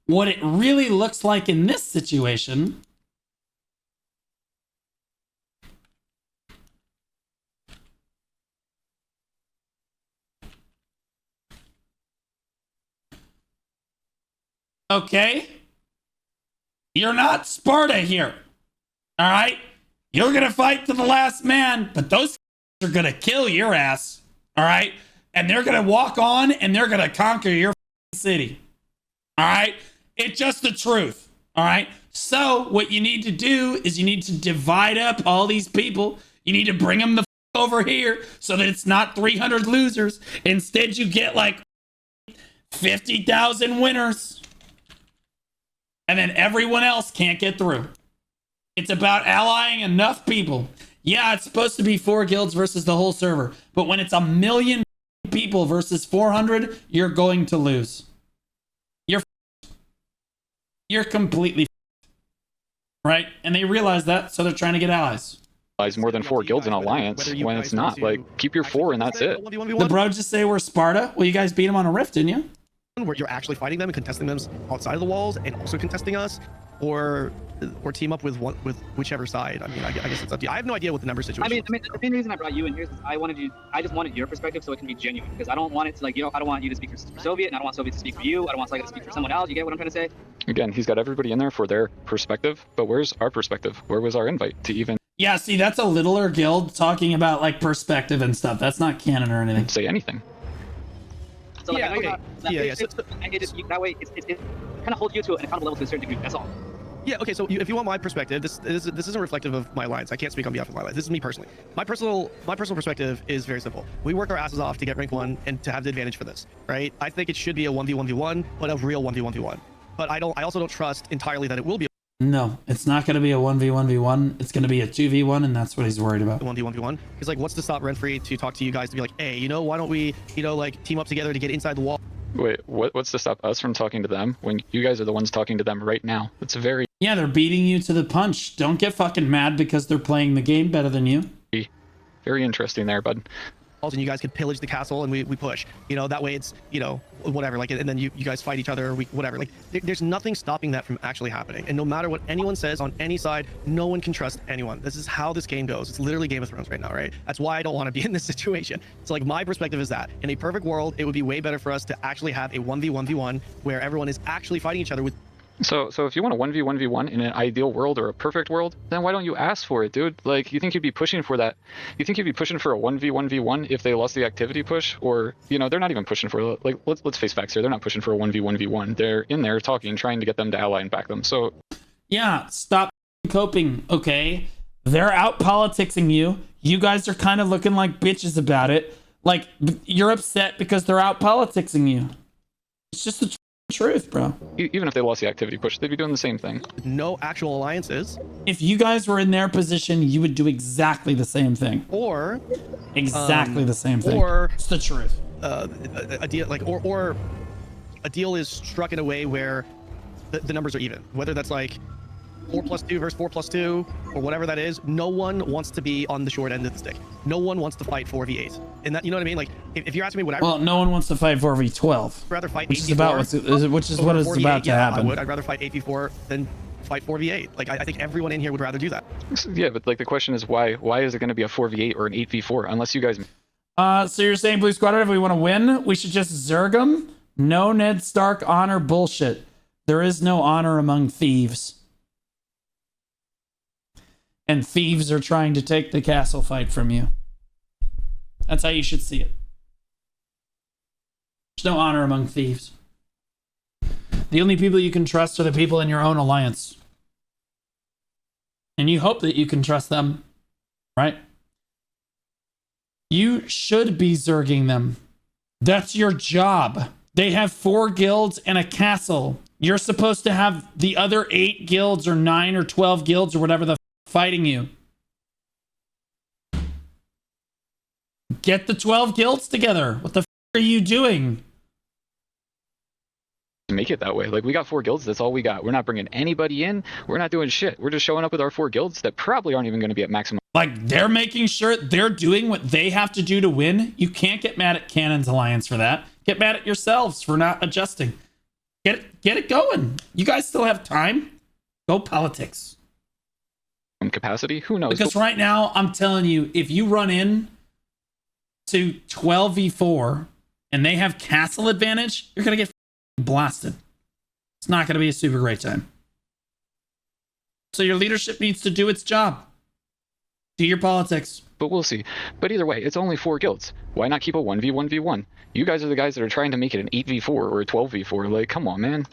what it really looks like in this situation Okay? You're not Sparta here. All right? You're going to fight to the last man, but those are going to kill your ass. All right? And they're going to walk on and they're going to conquer your city. All right? It's just the truth. All right? So what you need to do is you need to divide up all these people. You need to bring them the over here so that it's not 300 losers. Instead, you get like 50,000 winners. And then everyone else can't get through. It's about allying enough people. Yeah, it's supposed to be 4 guilds versus the whole server. But when it's 1 million people versus 400, you're going to lose. You're completely right? And they realize that, so they're trying to get allies. More than 4 guilds in alliance when it's not. Like, keep your 4 and that's it. The bro just say we're Sparta? Well, you guys beat them on a rift, didn't you? Where you're actually fighting them and contesting them outside of the walls and also contesting us, or team up with whichever side. I mean, I guess it's up to you. I have no idea what the number situation is. I mean, the main reason I brought you in here is I just wanted your perspective so it can be genuine, because I don't want it to, like, I don't want you to speak for Soviet, and I don't want Soviet to speak for you. I don't want Soviet to speak for someone else. You get what I'm trying to say? Again, he's got everybody in there for their perspective, but where's our perspective? Where was our invite to even... Yeah, see, that's a littler guild talking about, like, perspective and stuff. That's not canon or anything. Say anything. So, like, that way, it kind of holds you to an accountable level to a certain degree. That's all. Yeah, okay, so if you want my perspective, this isn't reflective of my alliance. I can't speak on behalf of my alliance. This is me personally. My personal perspective is very simple. We work our asses off to get rank 1 and to have the advantage for this, right? I think it should be a 1v1v1, but a real 1v1v1. But I also don't trust entirely that it will be No, it's not going to be a 1v1v1. It's going to be a 2v1, and that's what he's worried about. 1v1v1. Because, like, what's to stop Renfree to talk to you guys to be like, hey, why don't we, like, team up together to get inside the wall? Wait, what's to stop us from talking to them when you guys are the ones talking to them right now? It's very... Yeah, they're beating you to the punch. Don't get fucking mad because they're playing the game better than you. Very interesting there, bud. And you guys can pillage the castle and we push. That way it's, whatever. Like, and then you guys fight each other or whatever. Like, there's nothing stopping that from actually happening. And no matter what anyone says on any side, no one can trust anyone. This is how this game goes. It's literally Game of Thrones right now, right? That's why I don't want to be in this situation. So, like, my perspective is that in a perfect world, it would be way better for us to actually have a 1v1v1 where everyone is actually fighting each other with... So if you want a 1v1v1 in an ideal world or a perfect world, then why don't you ask for it, dude? Like, you think you'd be pushing for that? You think you'd be pushing for a 1v1v1 if they lost the activity push? Or, they're not even pushing for, like, let's face facts here. They're not pushing for a 1v1v1. They're in there talking, trying to get them to ally and back them. So... Yeah, stop coping, okay? They're out politicsing you. You guys are kind of looking like bitches about it. Like, you're upset because they're out politicsing you. It's just the truth, bro. Even if they lost the activity push, they'd be doing the same thing. No actual alliances. If you guys were in their position, you would do exactly the same thing. Or exactly the same thing. Or it's the truth. A deal, like, or a deal is struck in a way where the numbers are even. Whether that's like 4+2 versus 4+2 or whatever that is, no one wants to be on the short end of the stick. No one wants to fight 4v8. And that, you know what I mean? Like, if you're asking me, would I... Well, no one wants to fight 4v12. Rather fight which 8v4, is about what is about to happen. I'd rather fight 8v4 than fight 4v8. Like, I think everyone in here would rather do that. Yeah, but, like, the question is why is it going to be a 4v8 or an 8v4 unless you guys... So you're saying, Blue Squadron, if we want to win, we should just zerg them? No Ned Stark honor bullshit. There is no honor among thieves. And thieves are trying to take the castle fight from you. That's how you should see it. There's no honor among thieves. The only people you can trust are the people in your own alliance. And you hope that you can trust them, right? You should be zerging them. That's your job. They have 4 guilds and a castle. You're supposed to have the other 8 guilds or 9 or 12 guilds or whatever the fighting you. Get the 12 guilds together. What the are you doing? Make it that way. Like, we got 4 guilds. That's all we got. We're not bringing anybody in. We're not doing shit. We're just showing up with our 4 guilds that probably aren't even going to be at maximum. Like, they're making sure they're doing what they have to do to win. You can't get mad at Cannon's Alliance for that. Get mad at yourselves for not adjusting. Get it going. You guys still have time. Go politics. Capacity? Who knows? Because right now, I'm telling you, if you run in to 12v4 and they have castle advantage, you're going to get blasted. It's not going to be a super great time. So your leadership needs to do its job. Do your politics. But we'll see. But either way, it's only 4 guilds. Why not keep a 1v1v1? You guys are the guys that are trying to make it an 8v4 or a 12v4. Like, come on, man.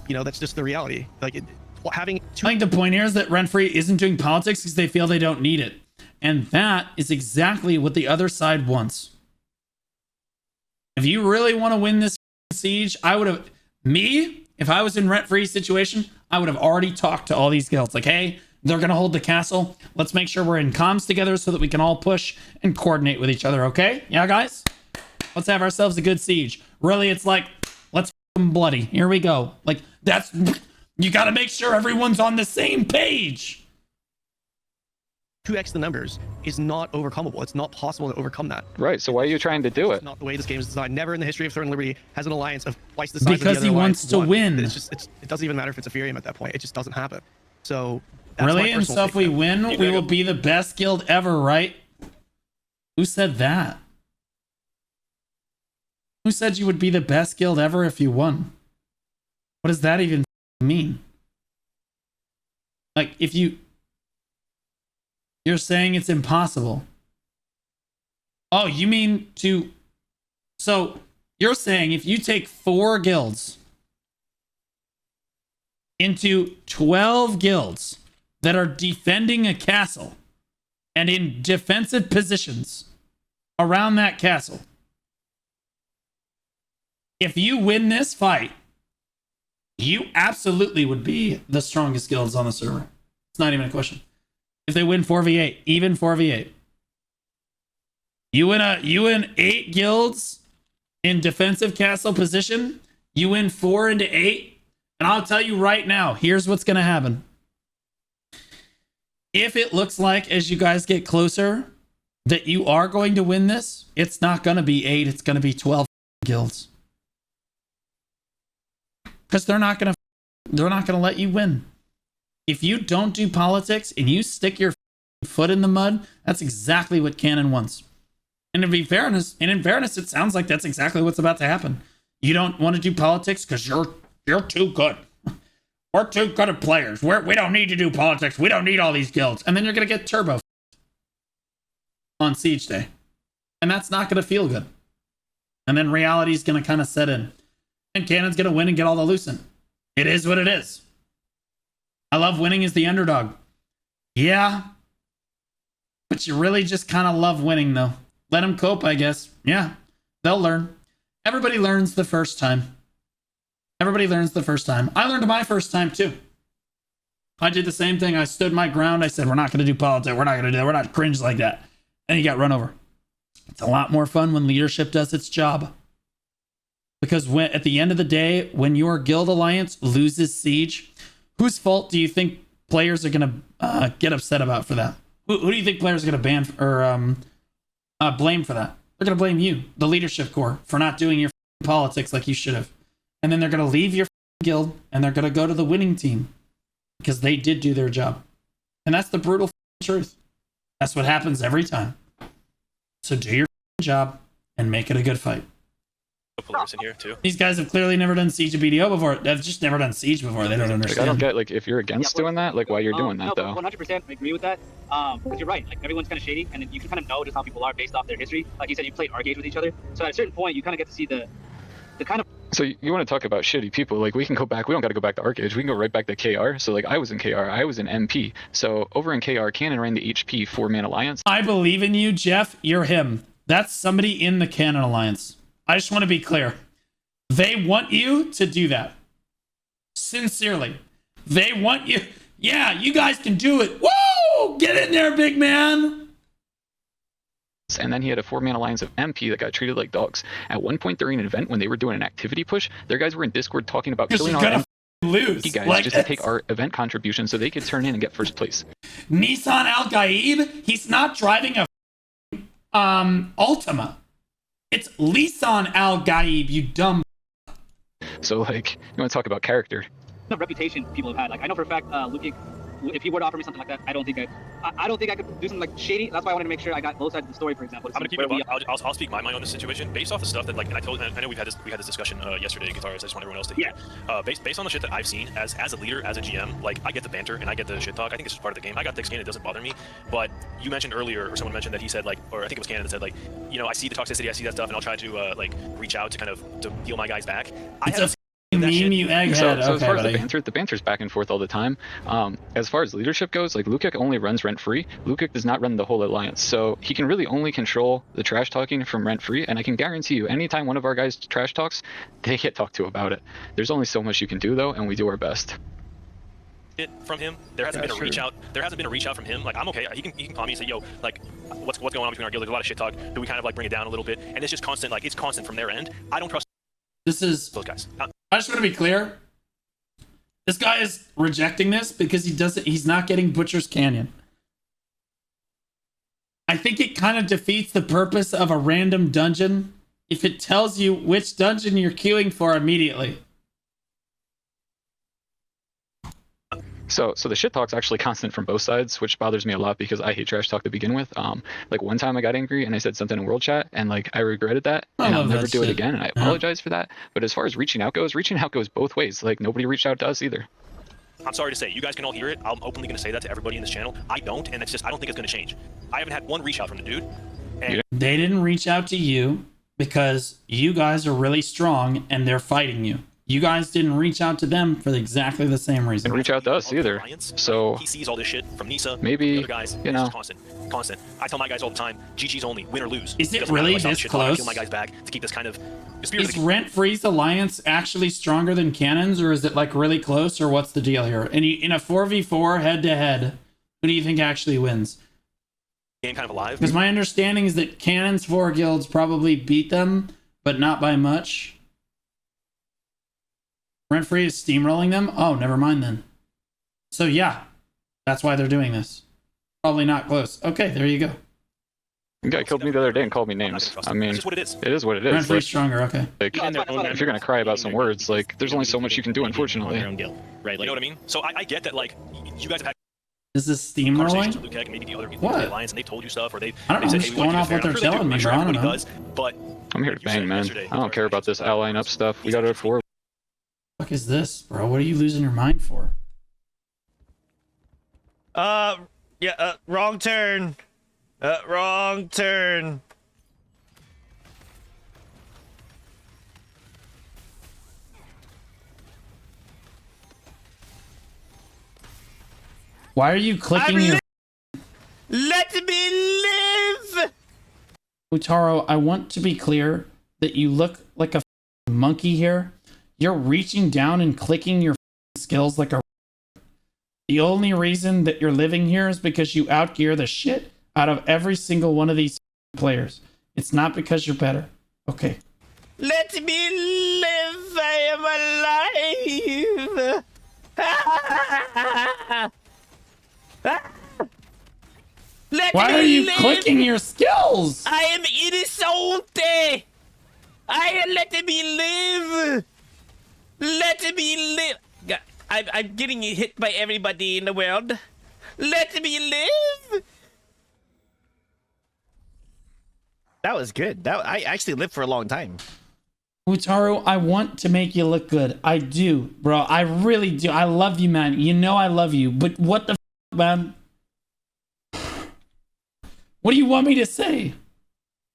You know, that's just the reality. Like, having two... I think the point here is that Rent-Free isn't doing politics because they feel they don't need it. And that is exactly what the other side wants. If you really want to win this siege, I would have... Me, if I was in Rent-Free situation, I would have already talked to all these guilds. Like, hey, they're going to hold the castle. Let's make sure we're in comms together so that we can all push and coordinate with each other, okay? Yeah, guys? Let's have ourselves a good siege. Really, it's like, let's f***ing bloody. Here we go. Like, that's... You got to make sure everyone's on the same page. 2x the numbers is not overcomable. It's not possible to overcome that. Right, so why are you trying to do it? It's not the way this game is designed. Never in the history of Third and Liberty has an alliance of twice the size because of the he other wants to win. It's just, it doesn't even matter if it's Epherium at that point. It just doesn't happen. So really, and so if we win, we will be the best guild ever, right? Who said that? Who said you would be the best guild ever if you won? What does that even mean? Like, if you're saying it's impossible. Oh, you mean to... So, you're saying if you take 4 guilds into 12 guilds that are defending a castle and in defensive positions around that castle, if you win this fight, you absolutely would be the strongest guilds on the server. It's not even a question. If they win 4v8, even 4v8. You win 8 guilds in defensive castle position, you win 4 into 8, and I'll tell you right now, here's what's going to happen. If it looks like, as you guys get closer, that you are going to win this, it's not going to be 8, it's going to be 12 guilds. Because they're not going to let you win. If you don't do politics and you stick your foot in the mud, that's exactly what Canon wants. And in fairness, it sounds like that's exactly what's about to happen. You don't want to do politics because you're too good. We're too good at players. We don't need to do politics. We don't need all these guilds. And then you're going to get turbo on Siege Day. And that's not going to feel good. And then reality's going to kind of set in. And Canon's going to win and get all the Lucent. It is what it is. I love winning as the underdog. Yeah. But you really just kind of love winning, though. Let them cope, I guess. Yeah. They'll learn. Everybody learns the first time. Everybody learns the first time. I learned my first time, too. I did the same thing. I stood my ground. I said, we're not going to do politics. We're not going to do that. We're not cringe like that. And he got run over. It's a lot more fun when leadership does its job. Because when, at the end of the day, when your guild alliance loses siege, whose fault do you think players are going to get upset about for that? Who do you think players are going to ban or blame for that? They're going to blame you, the leadership core, for not doing your politics like you should have. And then they're going to leave your guild and they're going to go to the winning team because they did do their job. And that's the brutal truth. That's what happens every time. So do your job and make it a good fight. In here too. These guys have clearly never done Siege of BDO before. They've just never done Siege before. They don't understand. Like, I don't get, like, if you're against doing that, like, why you're doing that, though. 100% agree with that. Because you're right. Like, everyone's kind of shady, and you can kind of know just how people are based off their history. Like you said, you played Arcade with each other. So at a certain point, you kind of get to see the kind of... So you want to talk about shitty people? Like, we can go back. We don't got to go back to Arcade. We can go right back to KR. So, like, I was in KR. I was in MP. So over in KR, Canon ran the HP 4-man alliance. I believe in you, Jeff. You're him. That's somebody in the Canon alliance. I just want to be clear. They want you to do that. Sincerely. They want you. Yeah, you guys can do it. Woo! Get in there, big man. And then he had a 4-man alliance of MP that got treated like dogs. At one point during an event when they were doing an activity push, their guys were in Discord talking about killing our MP guys like just to take our event contribution so they could turn in and get first place. Nissan Al-Gaib, he's not driving a Altima. It's Lisan Al-Gaib, you dumb. So, like, you want to talk about character? The reputation people have had. Like, I know for a fact, Lukic if he were to offer me something like that, I don't think I don't think I could do something like shady. That's why I wanted to make sure I got both sides of the story. For example, I'm gonna keep it. I'll speak my mind on this situation based off the stuff that like, and I know we had this discussion yesterday, guitars. I just want everyone else to hear. Based on the shit that I've seen as a leader, as a GM, like I get the banter and I get the shit talk. I think it's just part of the game. I got thick skin. It doesn't bother me. But you mentioned earlier, or someone mentioned that he said like, or I think it was Cannon that said like, you know, I see the toxicity, I see that stuff, and I'll try to like reach out to kind of to heal my guys back. Meme, you egghead. So okay, as far buddy. as the banter's back and forth all the time. As far as leadership goes, like Lukic only runs Rent Free. Lukic does not run the whole alliance, so he can really only control the trash talking from Rent Free. And I can guarantee you, anytime one of our guys trash talks, they get talked to about it. There's only so much you can do though, and we do our best. From him, there hasn't been a reach out. There hasn't been a reach out from him. Like I'm okay. He can call me and say, "Yo, like, what's going on between our guild? There's a lot of shit talk. Do we kind of like bring it down a little bit?" And it's just constant. Like it's constant from their end. I don't trust. This is those guys. I just want to be clear. This guy is rejecting this because he's not getting Butcher's Canyon. I think it kind of defeats the purpose of a random dungeon if it tells you which dungeon you're queuing for immediately. So the shit talk's actually constant from both sides, which bothers me a lot because I hate trash talk to begin with. Like one time I got angry and I said something in world chat and like I regretted that and I'll never do it again and I apologize for that. But as far as reaching out goes both ways. Like nobody reached out to us either. I'm sorry to say, you guys can all hear it. I'm openly going to say that to everybody in this channel. I don't, and it's just I don't think it's going to change. I haven't had one reach out from the dude. And they didn't reach out to you because you guys are really strong and they're fighting you. You guys didn't reach out to them for exactly the same reason. Didn't reach out to us either. So he sees all this shit from Nisa, maybe other guys. You know, constant. I tell my guys all the time, GG's only, win or lose. Is it really this close? I kill my guys back to keep this kind of. Is Rent Free's alliance actually stronger than Cannon's, or is it like really close, or what's the deal here? And in a 4v4 head-to-head, who do you think actually wins? Game kind of alive. Because my understanding is that Cannon's 4 guilds probably beat them, but not by much. Rent Free is steamrolling them? Oh, never mind then. So yeah, that's why they're doing this. Probably not close. Okay, there you go. The guy killed me the other day and called me names. I mean, it is what it is. Rent Free's stronger, okay. Like, if you're gonna cry about some words, like, there's only so much you can do, unfortunately. Right? Like, you know what I mean? So I get that, like, you guys have had This is conversations steamrolling? with Luke and maybe the other people in the alliance, and they told you stuff, or they. I don't know, they I'm said, just hey, we going want off you what to they're fair. telling me, I'm sure bro. I don't everybody know. does, but I'm here to bang, man. I don't care about this ally up stuff. We got it for. What the fuck is this, bro? What are you losing your mind for? Wrong turn. Wrong turn. Why are you clicking your... Let me live! Utaro, I want to be clear that you look like a monkey here. You're reaching down and clicking your skills like a... The only reason that you're living here is because you outgear the shit out of every single one of these players. It's not because you're better. Okay. Let me live! I am alive! Why are you clicking your skills? I am innocent! Let me live! Let me live! I'm getting hit by everybody in the world. Let me live! That was good. I actually lived for a long time. Utaro, I want to make you look good. I do, bro. I really do. I love you, man. You know I love you. But what the man? What do you want me to say?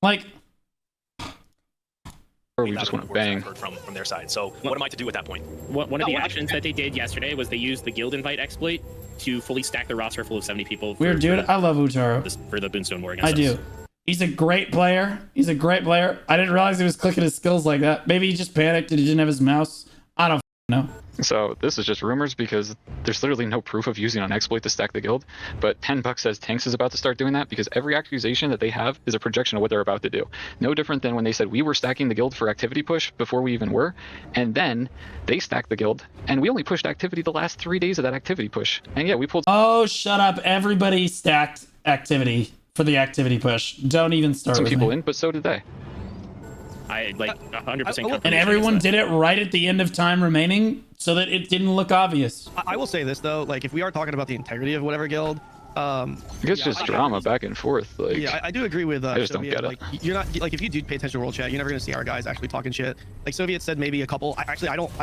Like... Or we just want to bang. From their side. So what am I to do at that point? One of the actions that they did yesterday was they used the guild invite exploit to fully stack the roster full of 70 people. Weird, dude. I love Utaro. For the Boonstone War against I do. us. He's a great player. He's a great player. I didn't realize he was clicking his skills like that. Maybe he just panicked and he didn't have his mouse. I don't know. So this is just rumors because there's literally no proof of using an exploit to stack the guild. But 10 Bucks says Tanks is about to start doing that because every accusation that they have is a projection of what they're about to do. No different than when they said we were stacking the guild for activity push before we even were. And then they stacked the guild and we only pushed activity the last 3 days of that activity push. And yeah, we pulled... Oh, shut up. Everybody stacked activity for the activity push. Don't even start some with people me. in, but so did they. I like 100%. And everyone did it right at the end of time remaining so that it didn't look obvious. I will say this though, like if we are talking about the integrity of whatever guild, it's just drama back and forth. Like, yeah, I do agree with. I just don't Soviet. get it. Like, you're not like if you do pay attention to World Chat, you're never gonna see our guys actually talking shit. Like Soviet said, maybe a couple. I've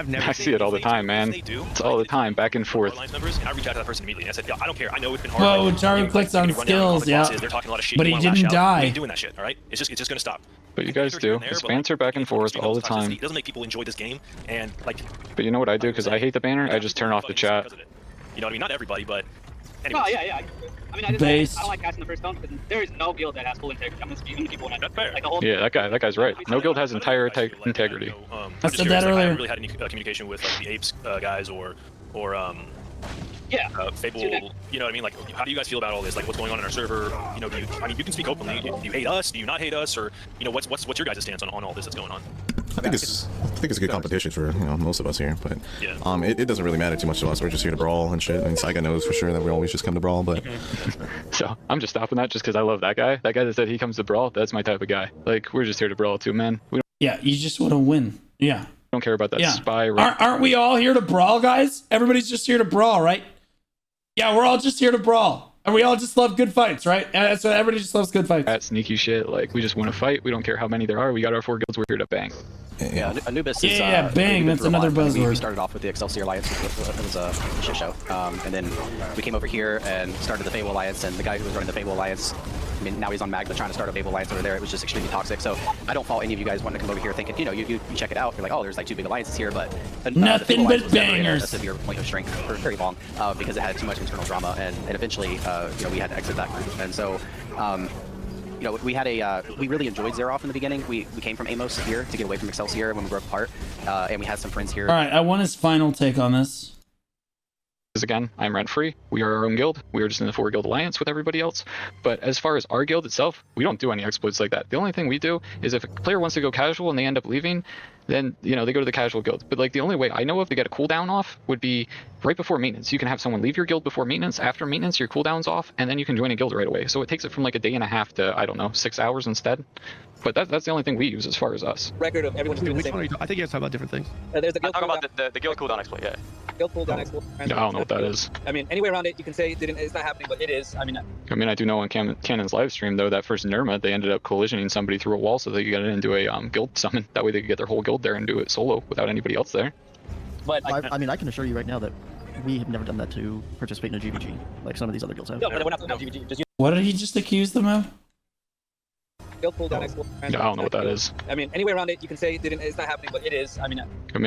never. I see it all the time, man. It's all the time, back and forth. Members, and I reached out to that person immediately. I said, "Yo, I don't care. I know it's been hard." Whoa, Charu clicks on skills, yeah. They're talking a lot of shit. But he didn't die. We ain't doing that shit, all right? It's just gonna stop. But you guys do. It's banter back and forth all the time. It doesn't make people enjoy this game, and like. But you know what I do? Because I hate the banner, I just turn off the chat. You know what I mean? Not everybody, but. Anyways. Oh yeah. I mean, I don't like casting the first stone because there is no guild that has full integrity. I'm gonna speak to people when like the whole. Yeah, that guy's right. No guild has entire integrity. I said that earlier. I haven't really had any communication with like the Apes guys or Fable. You know what I mean? Like, how do you guys feel about all this? Like, what's going on in our server? You know, you can speak openly. Do you hate us? Do you not hate us? Or you know, what's your guys' stance on all this that's going on? I think it's a good competition for most of us here, but it doesn't really matter too much to us. We're just here to brawl and shit. I mean, Saiga knows for sure that we always just come to brawl, but so I'm just stopping that just because I love that guy. That guy that said he comes to brawl, that's my type of guy. Like, we're just here to brawl too, man. Yeah, you just want to win. Yeah. Don't care about that spy. Aren't we all here to brawl, guys? Everybody's just here to brawl, right? Yeah, we're all just here to brawl. And we all just love good fights, right? That's what everybody just loves, good fights. That sneaky shit. Like, we just want to fight. We don't care how many there are. We got our 4 guilds. We're here to bang. Yeah, Anubis is. Yeah, bang. That's another buzzword. We started off with the Excelsior Alliance, which was a shit show. And then we came over here and started the Fable Alliance. And the guy who was running the Fable Alliance, I mean, now he's on Magma trying to start a Fable Alliance over there. It was just extremely toxic. So I don't fault any of you guys wanting to come over here thinking, you know, you check it out. You're like, oh, there's like 2 big alliances here, but nothing but bangers. A severe point of strength for very long because it had too much internal drama, and eventually, you know, we had to exit that group. And so. You know, we really enjoyed Xeroth in the beginning. We came from Amos here to get away from Excelsior when we broke apart, and we had some friends here. All right, I want his final take on this. Again, I'm rent-free. We are our own guild. We are just in the 4 guild alliance with everybody else. But as far as our guild itself, we don't do any exploits like that. The only thing we do is if a player wants to go casual and they end up leaving, then, you know, they go to the casual guild. But like the only way I know of to get a cooldown off would be right before maintenance. You can have someone leave your guild before maintenance. After maintenance, your cooldown's off, and then you can join a guild right away. So it takes it from like a day and a half to, I don't know, 6 hours instead. But that's the only thing we use as far as us. Record of everyone just doing the same. I think you guys talk about different things. There's a guild I'm talking about the guild cooldown exploit, yeah. Guild cooldown exploit. I don't know what that is. I mean, any way around it, you can say it's not happening, but it is. I mean, I do know on Cannon's live stream, though, that first Nirma, they ended up collisioning somebody through a wall so they could get into a guild summon. That way they could get their whole guild there and do it solo without anybody else there. But I mean, I can assure you right now that we have never done that to participate in a GVG, like some of these other guilds have. No, but we're not talking about GVG. Just what did he just accuse them of? Guild cooldown exploit. I don't know what that is. I mean, any way around it, you can say it's not happening, but it is. I mean,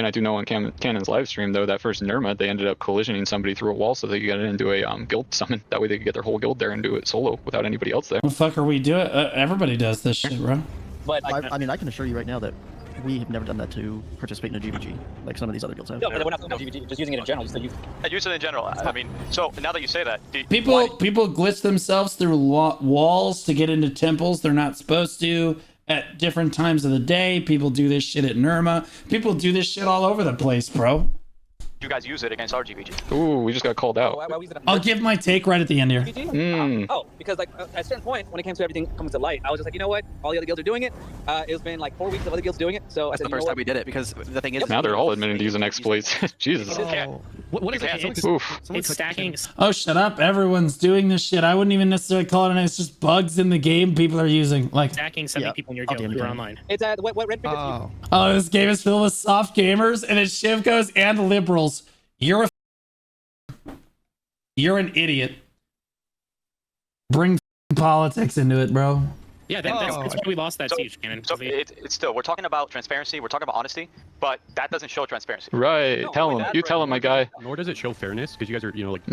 I do know on Cannon's live stream, though, that first Nirma, they ended up collisioning somebody through a wall so they could get into a guild summon. That way they could get their whole guild there and do it solo without anybody else there. What the fuck are we doing? Everybody does this shit, bro. But I mean, I can assure you right now that we have never done that to participate in a GVG, like some of these other guilds have. No, but we're not talking about GVG, just using it in general. Just to use. I use it in general. I mean, so now that you say that, People glitch themselves through walls to get into temples they're not supposed to at different times of the day. People do this shit at Nirma. People do this shit all over the place, bro. you guys use it against our GVG. Ooh, we just got called out. I'll give my take right at the end here. Oh, because like at a certain point, when it came to everything coming to light, I was just like, you know what? All the other guilds are doing it. It's been like 4 weeks of other guilds doing it. So that's I said, the first time we did it, because the thing is, now they're all admitting to using exploits. Jesus. What is it? Oof. It's stacking. Oh, shut up. Everyone's doing this shit. I wouldn't even necessarily call it. It's just bugs in the game people are using. Like stacking 70 people in your guild who are online. It's what Red Oh, this game is filled with soft gamers, and it's Shivkos and liberals. You're an idiot. Bring politics into it, bro. Yeah, that's why we lost that siege, Cannon. So it's still, we're talking about transparency, we're talking about honesty, but that doesn't show transparency. Right. No, tell him. You tell him, my guy. Nor does it show fairness, because you guys are, like,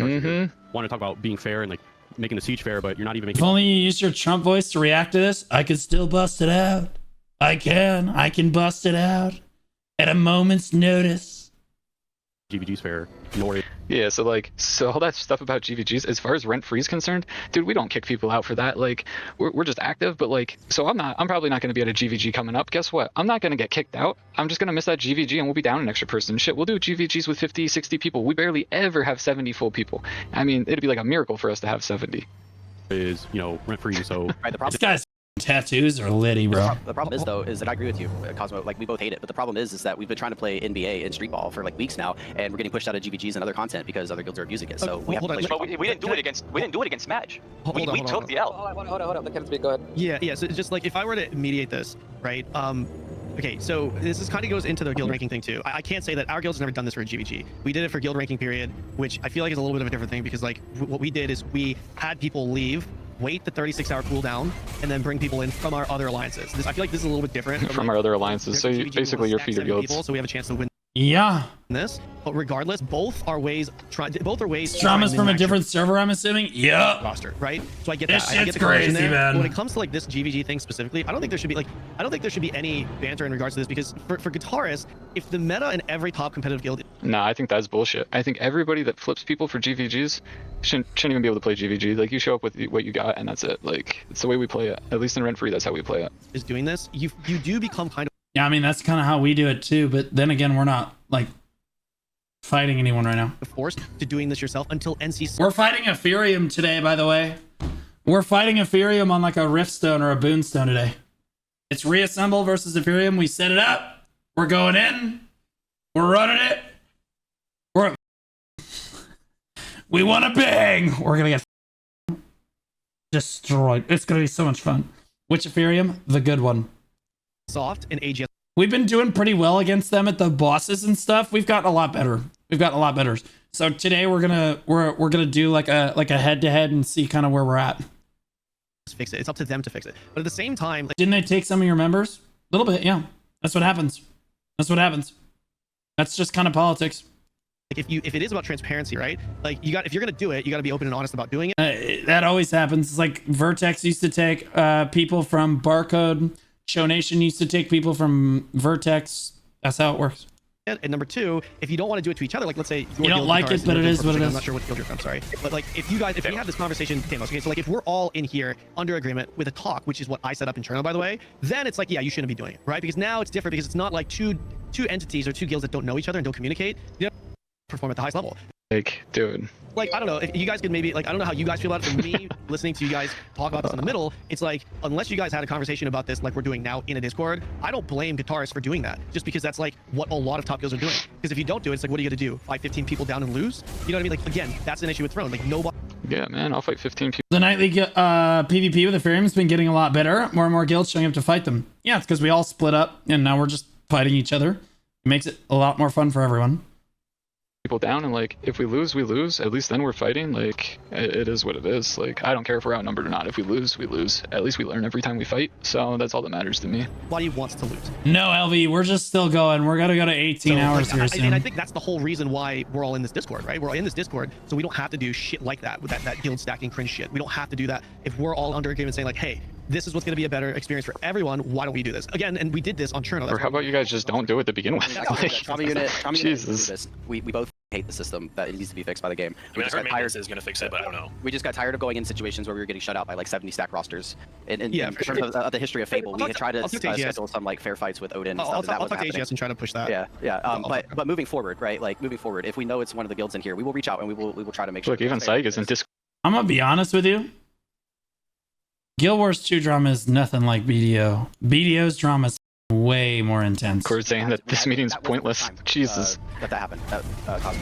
want to talk about being fair and like making the siege fair, but you're not even making. If only you used your Trump voice to react to this, I could still bust it out. I can bust it out at a moment's notice. GVG's fair. Nor. Yeah, so all that stuff about GVGs, as far as rent free is concerned, dude, we don't kick people out for that. Like, we're just active, but like, so I'm probably not going to be at a GVG coming up. Guess what? I'm not going to get kicked out. I'm just going to miss that GVG and we'll be down an extra person. Shit, we'll do GVGs with 50, 60 people. We barely ever have 70 full people. I mean, it'd be like a miracle for us to have 70. Is, rent free, so. This guy's tattoos are litty, bro. The problem is though, is that I agree with you, Cosmo. Like we both hate it, but the problem is that we've been trying to play NBA and Street Ball for like weeks now, and we're getting pushed out of GVGs and other content because other guilds are abusing it. So we have to play. But we didn't do it against Smash. We took the L. Hold on. Let Kevin speak. Go ahead. Yeah. So just like if I were to mediate this, right? Okay, so this is kind of goes into the guild ranking thing too. I can't say that our guild's never done this for a GVG. We did it for guild ranking period, which I feel like is a little bit of a different thing because like what we did is we had people leave, wait the 36-hour cooldown, and then bring people in from our other alliances. I feel like this is a little bit different. From our other alliances, so basically you're feeder guilds. So we have a chance to win. Yeah. This, but regardless, both are ways. Drama's from a different server, I'm assuming. Yeah. Roster, right? So I get this that. I get shit's the correlation crazy, there. man. But when it comes to like this GVG thing specifically, I don't think there should be any banter in regards to this because for guitarists, if the meta in every top competitive guild. No, I think that's bullshit. I think everybody that flips people for GVGs shouldn't even be able to play GVG. Like you show up with what you got and that's it. Like it's the way we play it. At least in Rent Free, that's how we play it. Is doing this, you do become kind of. Yeah, I mean that's kind of how we do it too. But then again, we're not like fighting anyone right now. Forced to doing this yourself until NC. We're fighting Epherium today, by the way. We're fighting Epherium on like a Riftstone or a Boonstone today. It's Reassemble versus Epherium. We set it up. We're going in. We're running it. We want to bang. We're gonna get destroyed. It's gonna be so much fun. Which Epherium? The good one. Soft and AGS. We've been doing pretty well against them at the bosses and stuff. We've gotten a lot better. So today we're gonna do like a head to head and see kind of where we're at. Fix it. It's up to them to fix it. But at the same time, didn't they take some of your members? A little bit, yeah. That's what happens. That's just kind of politics. Like if it is about transparency, right? Like if you're gonna do it, you got to be open and honest about doing it. That always happens. It's like Vertex used to take people from Barcode. Show Nation used to take people from Vertex. That's how it works. And number two, if you don't want to do it to each other, like let's say you don't like it, but it is what it is. I'm not sure what guild you're from, sorry. But like if we have this conversation, Thanos, okay, so like if we're all in here under agreement with a talk, which is what I set up internal, by the way, then it's like, yeah, you shouldn't be doing it, right? Because now it's different because it's not like two entities or two guilds that don't know each other and don't communicate. You know, perform at the highest level. Like, dude. Like, I don't know, if you guys could maybe, like, I don't know how you guys feel about it. For me, listening to you guys talk about this in the middle, it's like, unless you guys had a conversation about this like we're doing now in a Discord, I don't blame guitarists for doing that, just because that's like what a lot of top guilds are doing. Because if you don't do it, it's like, what are you gonna do? Fight 15 people down and lose? You know what I mean? Like, again, that's an issue with Throne. Like, nobody... Yeah, man, I'll fight 15 people. The nightly PvP with Epherium has been getting a lot better. More and more guilds showing up to fight them. Yeah, it's because we all split up, and now we're just fighting each other. It makes it a lot more fun for everyone. People down, and like if we lose, we lose. At least then we're fighting. Like it is what it is. Like I don't care if we're outnumbered or not. If we lose, we lose. At least we learn every time we fight. So that's all that matters to me. Nobody wants to lose. No, LV, we're just still going. We're gonna go to 18 hours here soon. And I think that's the whole reason why we're all in this Discord, right? We're all in this Discord, so we don't have to do shit like that with that guild stacking cringe shit. We don't have to do that if we're all under agreement saying like, hey, this is what's going to be a better experience for everyone. Why don't we do this again? And we did this on Cherno. Or how about you guys just don't do it to begin with? Jesus. We both hate the system that it needs to be fixed by the game. I mean, I heard maintenance is going to fix it, but I don't know. We just got tired of going in situations where we were getting shut out by like 70 stack rosters. In terms of the history of Fable, we had tried to schedule some like fair fights with Odin. I'll talk to AGS and try to push that. Yeah. But moving forward, right? Like moving forward, if we know it's one of the guilds in here, we will reach out and we will try to make sure. Look, even Saig is in Discord. I'm gonna be honest with you. Guild Wars 2 drama is nothing like BDO. BDO's drama is way more intense. Court saying that this meeting's pointless. Jesus. That happened.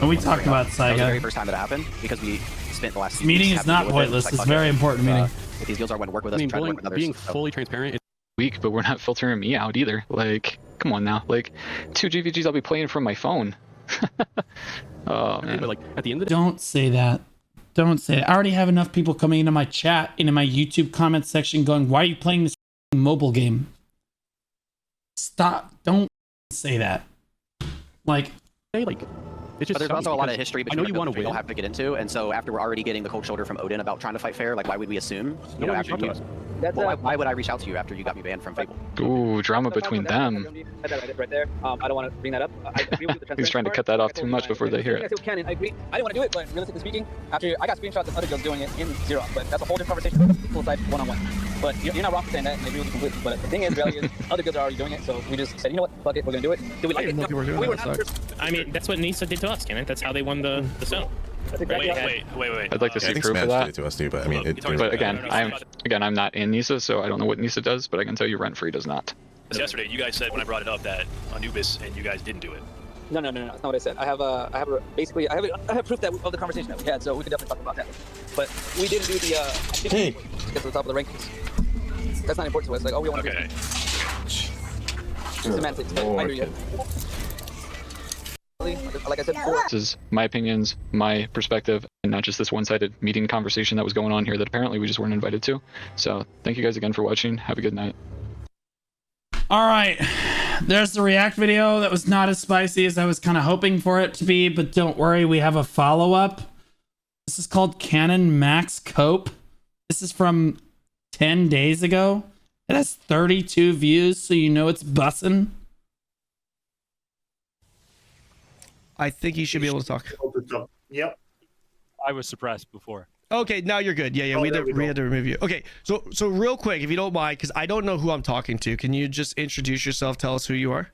We talked about Saiga. That was the very first time that happened because we spent the last few meeting weeks is not pointless. It's a very important meeting. If these guilds are going to work with us, try to work with others. Being fully transparent. It's weak, but we're not filtering me out either. Like, come on now. Like, 2 GVGs I'll be playing from my phone. Oh man. But like at the end of the Don't say that. Don't say it. I already have enough people coming into my chat, into my YouTube comment section going, why are you playing this mobile game? Stop. Don't say that. Like, it's just, but there's also a lot of history between we don't have to get into, and so after we're already getting the cold shoulder from Odin about trying to fight fair, like why would we assume? You know, after why would I reach out to you after you got me banned from Fable? Ooh, drama between them. Right there. I don't want to bring that up. I agree with the He's trying to cut that off too much before they hear it. Canon, I agree. I didn't want to do it, but realistically speaking, after I got screenshots of other guilds doing it in Xeroth, but that's a whole different conversation. People decide one-on-one. But you're not wrong for saying that, and I agree with you completely. But the thing is, reality is, other guilds are already doing it, so we just said, you know what, fuck it, we're gonna do it. Do we like it? No, we were not. I mean, that's what Nisa did to us, Kenan. That's how they won the zone. Wait. I'd like to Yeah, I see think proof of Smash that. did it to us too, but I mean, But again, I'm not in NISA, so I don't know what NISA does, but I can tell you Rent Free does not. Yesterday, you guys said when I brought it up that Anubis and you guys didn't do it. No, that's not what I said. I have proof of the conversation that we had, so we could definitely talk about that. But we didn't do the get to the top of the rankings. That's not important to us. Like, we want to do semantics, but I hear you. Like I said before, This is my opinions, my perspective, and not just this one-sided meeting conversation that was going on here that apparently we just weren't invited to. So thank you guys again for watching. Have a good night. All right, there's the React video. That was not as spicy as I was kind of hoping for it to be, but don't worry, we have a follow-up. This is called Canon Max Cope. This is from 10 days ago. It has 32 views, so you know it's bussin'. I think you should be able to talk. Yep. I was suppressed before. Okay, now you're good. Yeah, we had to remove you. Okay, so real quick, if you don't mind, because I don't know who I'm talking to, can you just introduce yourself? Tell us who you are.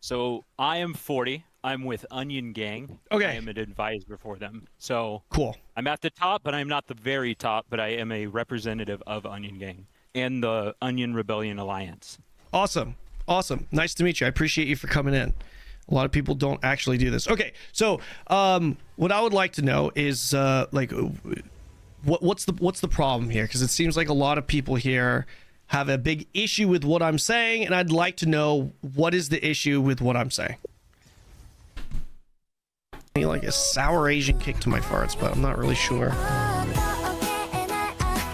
So I am 40. I'm with Onion Gang. Okay. I am an advisor for them. So cool. I'm at the top, but I'm not the very top, but I am a representative of Onion Gang and the Onion Rebellion Alliance. Awesome. Nice to meet you. I appreciate you for coming in. A lot of people don't actually do this. Okay, so what I would like to know is what's the problem here? Because it seems like a lot of people here have a big issue with what I'm saying, and I'd like to know what is the issue with what I'm saying. Like a sour Asian kick to my farts, but I'm not really sure.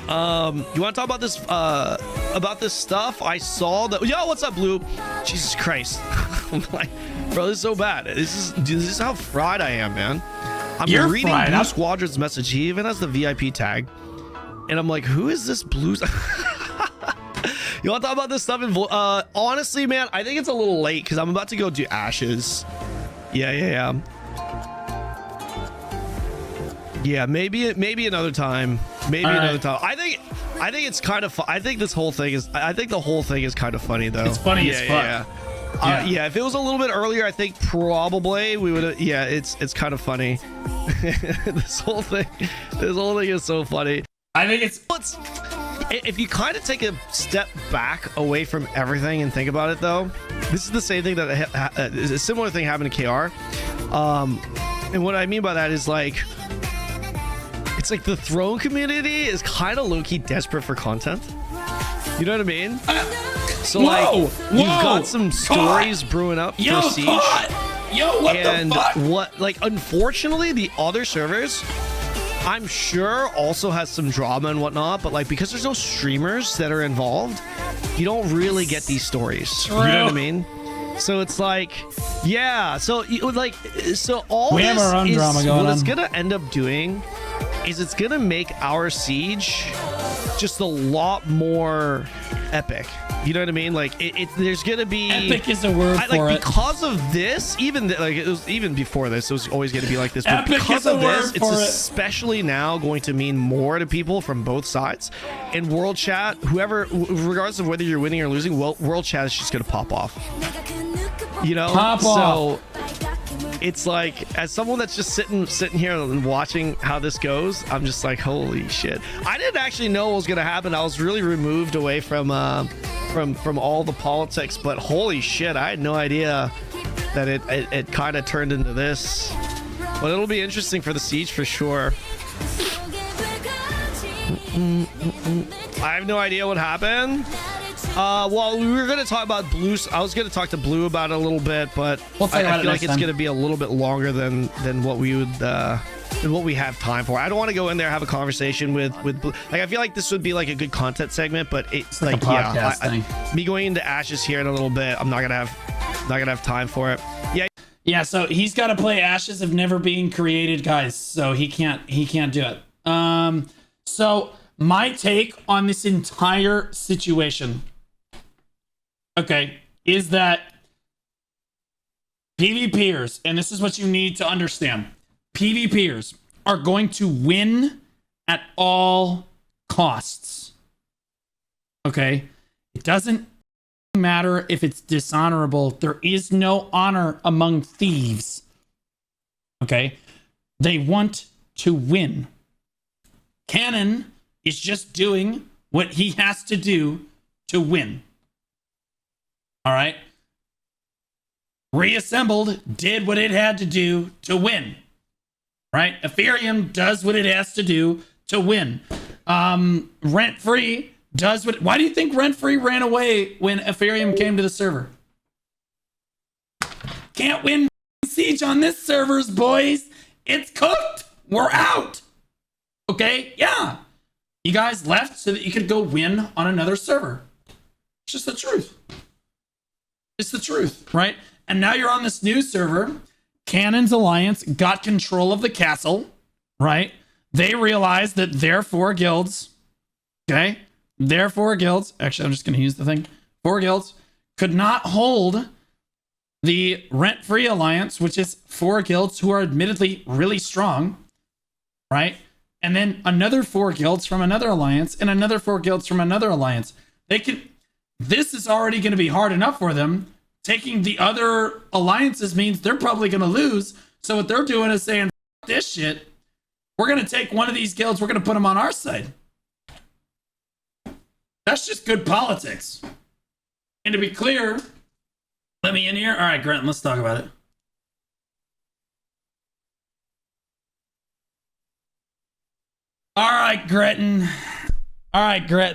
You want to talk about this stuff? I saw that. Yo, what's up, Blue? Jesus Christ. I'm like, bro, this is so bad. This is how fried I am, man. You're reading fried. Blue Squadron's message. He even has the VIP tag. And I'm like, who is this Blue? You want to talk about this stuff? Honestly, man, I think it's a little late because I'm about to go do Ashes. Yeah. Yeah, maybe another time. Another time. I think it's kind of. I think the whole thing is kind of funny though. It's funny as fuck. Yeah, if it was a little bit earlier, I think probably we would have. Yeah, it's kind of funny. This whole thing is so funny. I think it's. If you kind of take a step back away from everything and think about it, though, this is the same thing that a similar thing happened to KR. And what I mean by that is like, it's like the Throne community is kind of low-key desperate for content. You know what I mean? So you've got some stories brewing up for Siege. What the fuck? Unfortunately, the other servers, I'm sure, also has some drama and whatnot, but like because there's no streamers that are involved, you don't really get these stories. True. You know what I mean? So it's like, yeah. So all we have our own drama going on. What it's gonna end up doing is it's gonna make our Siege just a lot more epic. You know what I mean? Like there's gonna be epic is a word for it. Because of this, it was even before this, it was always gonna be like this. But Epic because is a of this, word it's for it. especially now going to mean more to people from both sides. In world chat, whoever, regardless of whether you're winning or losing, world chat is just gonna pop off. You know, off. It's like, as someone that's just sitting here and watching how this goes, I'm just like, holy shit. I didn't actually know what was gonna happen. I was really removed away from all the politics, but holy shit, I had no idea that it kind of turned into this. But it'll be interesting for the Siege for sure. I have no idea what happened. Well, we were going to talk about Blue. I was going to talk to Blue about it a little bit, but I feel like it's going to be a little bit longer than what we would than what we have time for. I don't want to go in there and have a conversation with Blue. Like, I feel like this would be like a good content segment, but it's like me going into Ashes here in a little bit, I'm not gonna have time for it. Yeah. So he's got to play Ashes of Never Being Created, guys. So he can't do it. So my take on this entire situation, okay, is that PvPers, and this is what you need to understand, PvPers are going to win at all costs. Okay? It doesn't matter if it's dishonorable. There is no honor among thieves. Okay? They want to win. Cannon is just doing what he has to do to win. All right? Reassembled did what it had to do to win. Right? Epherium does what it has to do to win. Rent Free does what... Why do you think Rent Free ran away when Epherium came to the server? Can't win Siege on this servers, boys. It's cooked. We're out. Okay? Yeah. You guys left so that you could go win on another server. It's just the truth. It's the truth, right? And now you're on this new server. Cannon's Alliance got control of the castle, right? They realized that their 4 guilds, okay? Their 4 guilds, actually, I'm just going to use the thing. 4 guilds could not hold the Rent-Free Alliance, which is 4 guilds who are admittedly really strong, right? And then another 4 guilds from another alliance and another 4 guilds from another alliance. This is already going to be hard enough for them. Taking the other alliances means they're probably going to lose. So what they're doing is saying, F this shit. We're going to take one of these guilds. We're going to put them on our side. That's just good politics. And to be clear, let me in here. All right, Grenton, let's talk about it. All right, Grenton.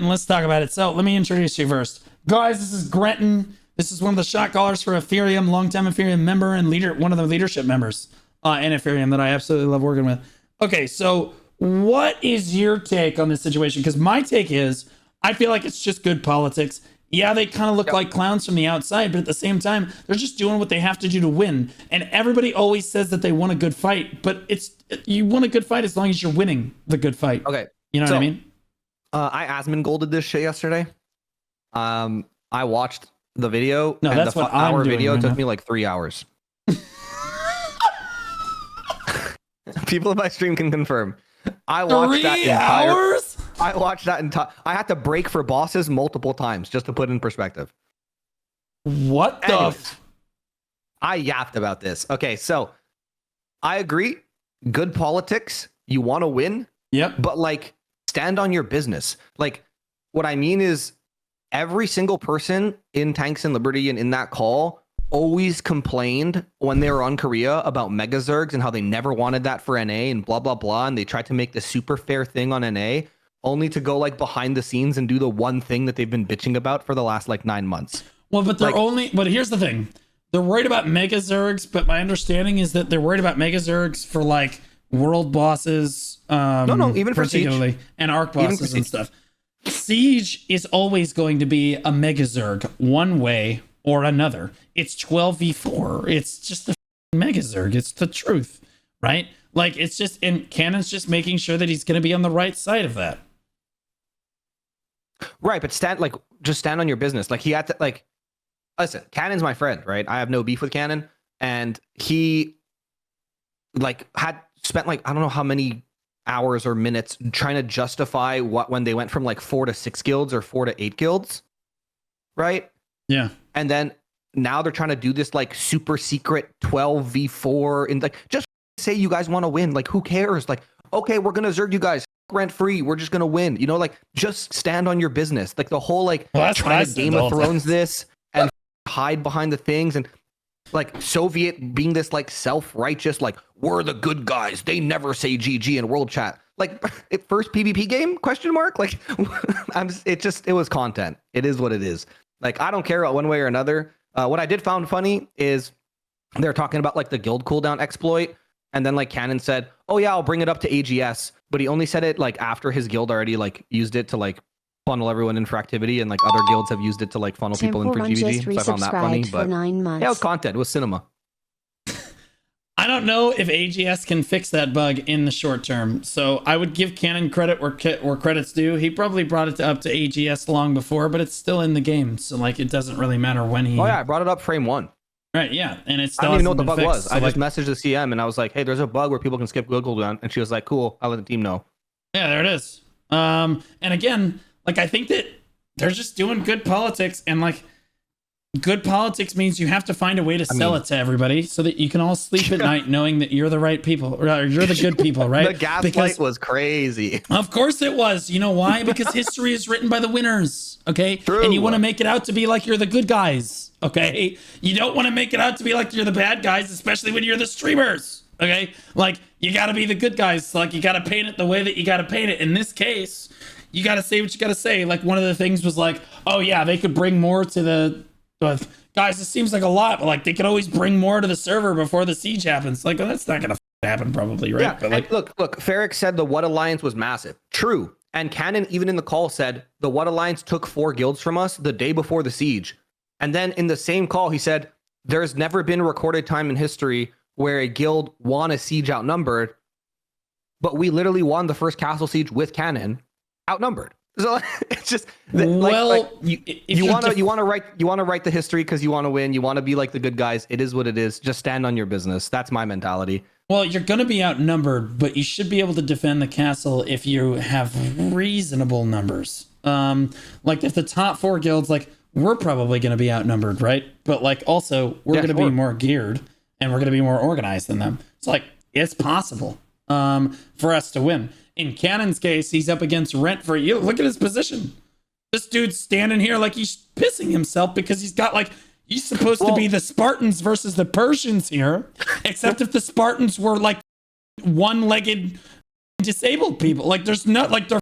Let's talk about it. So let me introduce you first. Guys, this is Grenton. This is one of the shot callers for Epherium, longtime Epherium member and leader, one of the leadership members in Epherium that I absolutely love working with. Okay, so what is your take on this situation? Because my take is, I feel like it's just good politics. Yeah, they kind of look like clowns from the outside, but at the same time, they're just doing what they have to do to win. And everybody always says that they want a good fight, but you want a good fight as long as you're winning the good fight. Okay. You know what I mean? I Asmongolded this shit yesterday. I watched the video. No, and that's the what I'm hour doing video right took now. me like 3 hours. People in my stream can confirm. I watched 3 hours? I watched that entire. I had to break for bosses multiple times just to put it in perspective. What the? Anyways, I yapped about this. Okay, so I agree. Good politics. You want to win. Yep. But like, stand on your business. Like, what I mean is, every single person in Tanks and Liberty and in that call always complained when they were on Korea about Mega Zergs and how they never wanted that for NA and blah, blah, blah. And they tried to make the super fair thing on NA only to go like behind the scenes and do the one thing that they've been bitching about for the last like 9 months. Well, but but here's the thing. They're worried about Mega Zergs, but my understanding is that they're worried about Mega Zergs for like world bosses. No, even for particularly, Siege. And arc bosses and stuff. Siege is always going to be a Mega Zerg one way or another. It's 12v4. It's just a Mega Zerg. It's the truth, right? Like, it's just, and Cannon's just making sure that he's going to be on the right side of that. Right, but just stand on your business. Like, he had to, like, listen, Cannon's my friend, right? I have no beef with Cannon, and he, like, had spent, like, I don't know how many hours or minutes trying to justify when they went from, like, 4 to 6 guilds or 4 to 8 guilds, right? Yeah. And then now they're trying to do this, like, super secret 12v4, and, like, just say you guys want to win. Like, who cares? Like, okay, we're going to Zerg you guys. Rent free, we're just gonna win, you know, like, just stand on your business. Like, the whole, like, trying to Game of Thrones this and hide behind the things, and like Soviet being this like self-righteous, like, we're the good guys, they never say GG in world chat. Like, first PvP game, question mark? Like, it was content. It is what it is. Like, I don't care one way or another. What I did found funny is they're talking about like the guild cooldown exploit, and then like Cannon said, oh yeah, I'll bring it up to AGS, but he only said it like after his guild already like used it to like funnel everyone in for activity, and like other guilds have used it to like funnel people in for GVG. So I found that funny, but 9 months. Yeah, it was content. It was cinema. I don't know if AGS can fix that bug in the short term, so I would give Cannon credit where credit's due. He probably brought it up to AGS long before, but it's still in the game, so like it doesn't really matter when he. Oh yeah, I brought it up frame 1. Right, yeah, and it's still I don't even know what the bug fixed, was. so I just messaged the CM and I was like, hey, there's a bug where people can skip guild cooldown, and she was like, cool, I'll let the team know. Yeah, there it is. And again, like, I think that they're just doing good politics, and like, good politics means you have to find a way to sell it to everybody so that you can all sleep at night knowing that you're the right people, or you're the good people, right? The gaslight was crazy. Of course it was. You know why? Because history is written by the winners, okay? True. And you want to make it out to be like you're the good guys, okay? You don't want to make it out to be like you're the bad guys, especially when you're the streamers, okay? Like, you got to be the good guys. Like, you got to paint it the way that you got to paint it. In this case, you got to say what you got to say. Like, one of the things was like, oh yeah, they could bring more to the... guys, it seems like a lot, but like they could always bring more to the server before the siege happens. Like, well, that's not gonna happen probably, right? Yeah, but like, look, Ferric said the What Alliance was massive. True. And Cannon, even in the call, said the What Alliance took 4 guilds from us the day before the siege. And then in the same call, he said, there's never been a recorded time in history where a guild won a siege outnumbered, but we literally won the first castle siege with Cannon outnumbered. So it's just you want to write the history because you want to win. You want to be like the good guys. It is what it is. Just stand on your business. That's my mentality. well, you're gonna be outnumbered, but you should be able to defend the castle if you have reasonable numbers. Like if the top 4 guilds, like we're probably gonna be outnumbered, right? But like also we're gonna be more geared and we're gonna be more organized than them. It's like it's possible for us to win. In Cannon's case, he's up against Rent for you. Look at his position. This dude's standing here like he's pissing himself because he's got like, he's supposed to be the Spartans versus the Persians here. Except if the Spartans were like one-legged disabled people. Like there's not like they're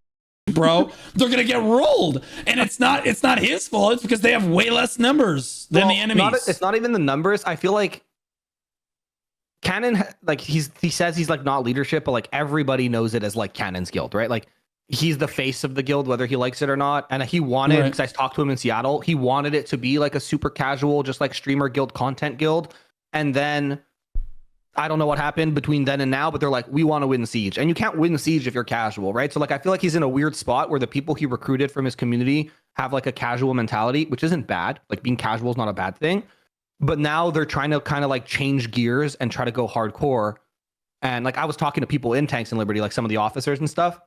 bro. They're gonna get rolled. And it's not his fault. It's because they have way less numbers than the enemies. It's not even the numbers. I feel like Cannon, like he says he's like not leadership, but like everybody knows it as like Cannon's guild, right? Like he's the face of the guild, whether he likes it or not. And he wanted, because I talked to him in Seattle, he wanted it to be like a super casual, just like streamer guild, content guild. And then I don't know what happened between then and now, but they're like, we want to win Siege. And you can't win Siege if you're casual, right? So like I feel like he's in a weird spot where the people he recruited from his community have like a casual mentality, which isn't bad. Like being casual is not a bad thing. But now they're trying to kind of like change gears and try to go hardcore. And like I was talking to people in Tanks and Liberty, like some of the officers and stuff,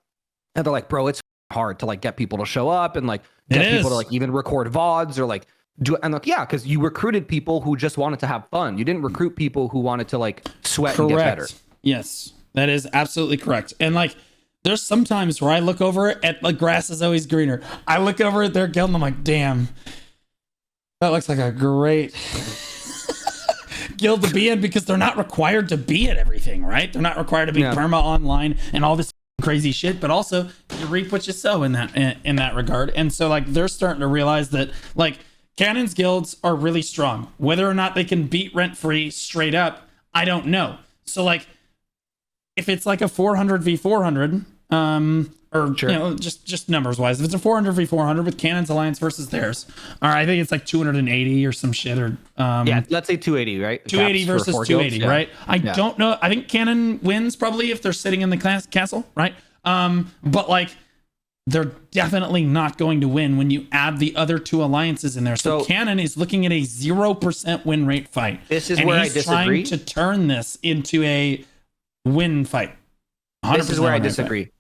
and they're like, bro, it's hard to like get people to show up and like get people to like even record VODs or like do it. And like, yeah, because you recruited people who just wanted to have fun. You didn't recruit people who wanted to like sweat and get better. Yes, that is absolutely correct. And like there's sometimes where I look over at like grass is always greener. I look over at their guild and I'm like, damn, that looks like a great guild to be in, because they're not required to be at everything, right? They're not required to be perma online and all this crazy shit, but also you reap what you sow in that regard. And so like they're starting to realize that like Cannon's guilds are really strong. Whether or not they can beat Rent Free straight up, I don't know. So like if it's like a 400 v 400, or you know, just numbers wise, if it's a 400 v 400 with Cannon's alliance versus theirs, or I think it's like 280 or some shit, or yeah, let's say 280, right? 280 versus 280, guilds, right? I don't know. I think Cannon wins probably if they're sitting in the castle, right? But like they're definitely not going to win when you add the other 2 alliances in there. So Cannon is looking at a 0% win rate fight. This is where I disagree. He's trying to turn this into a win fight. This is where I disagree.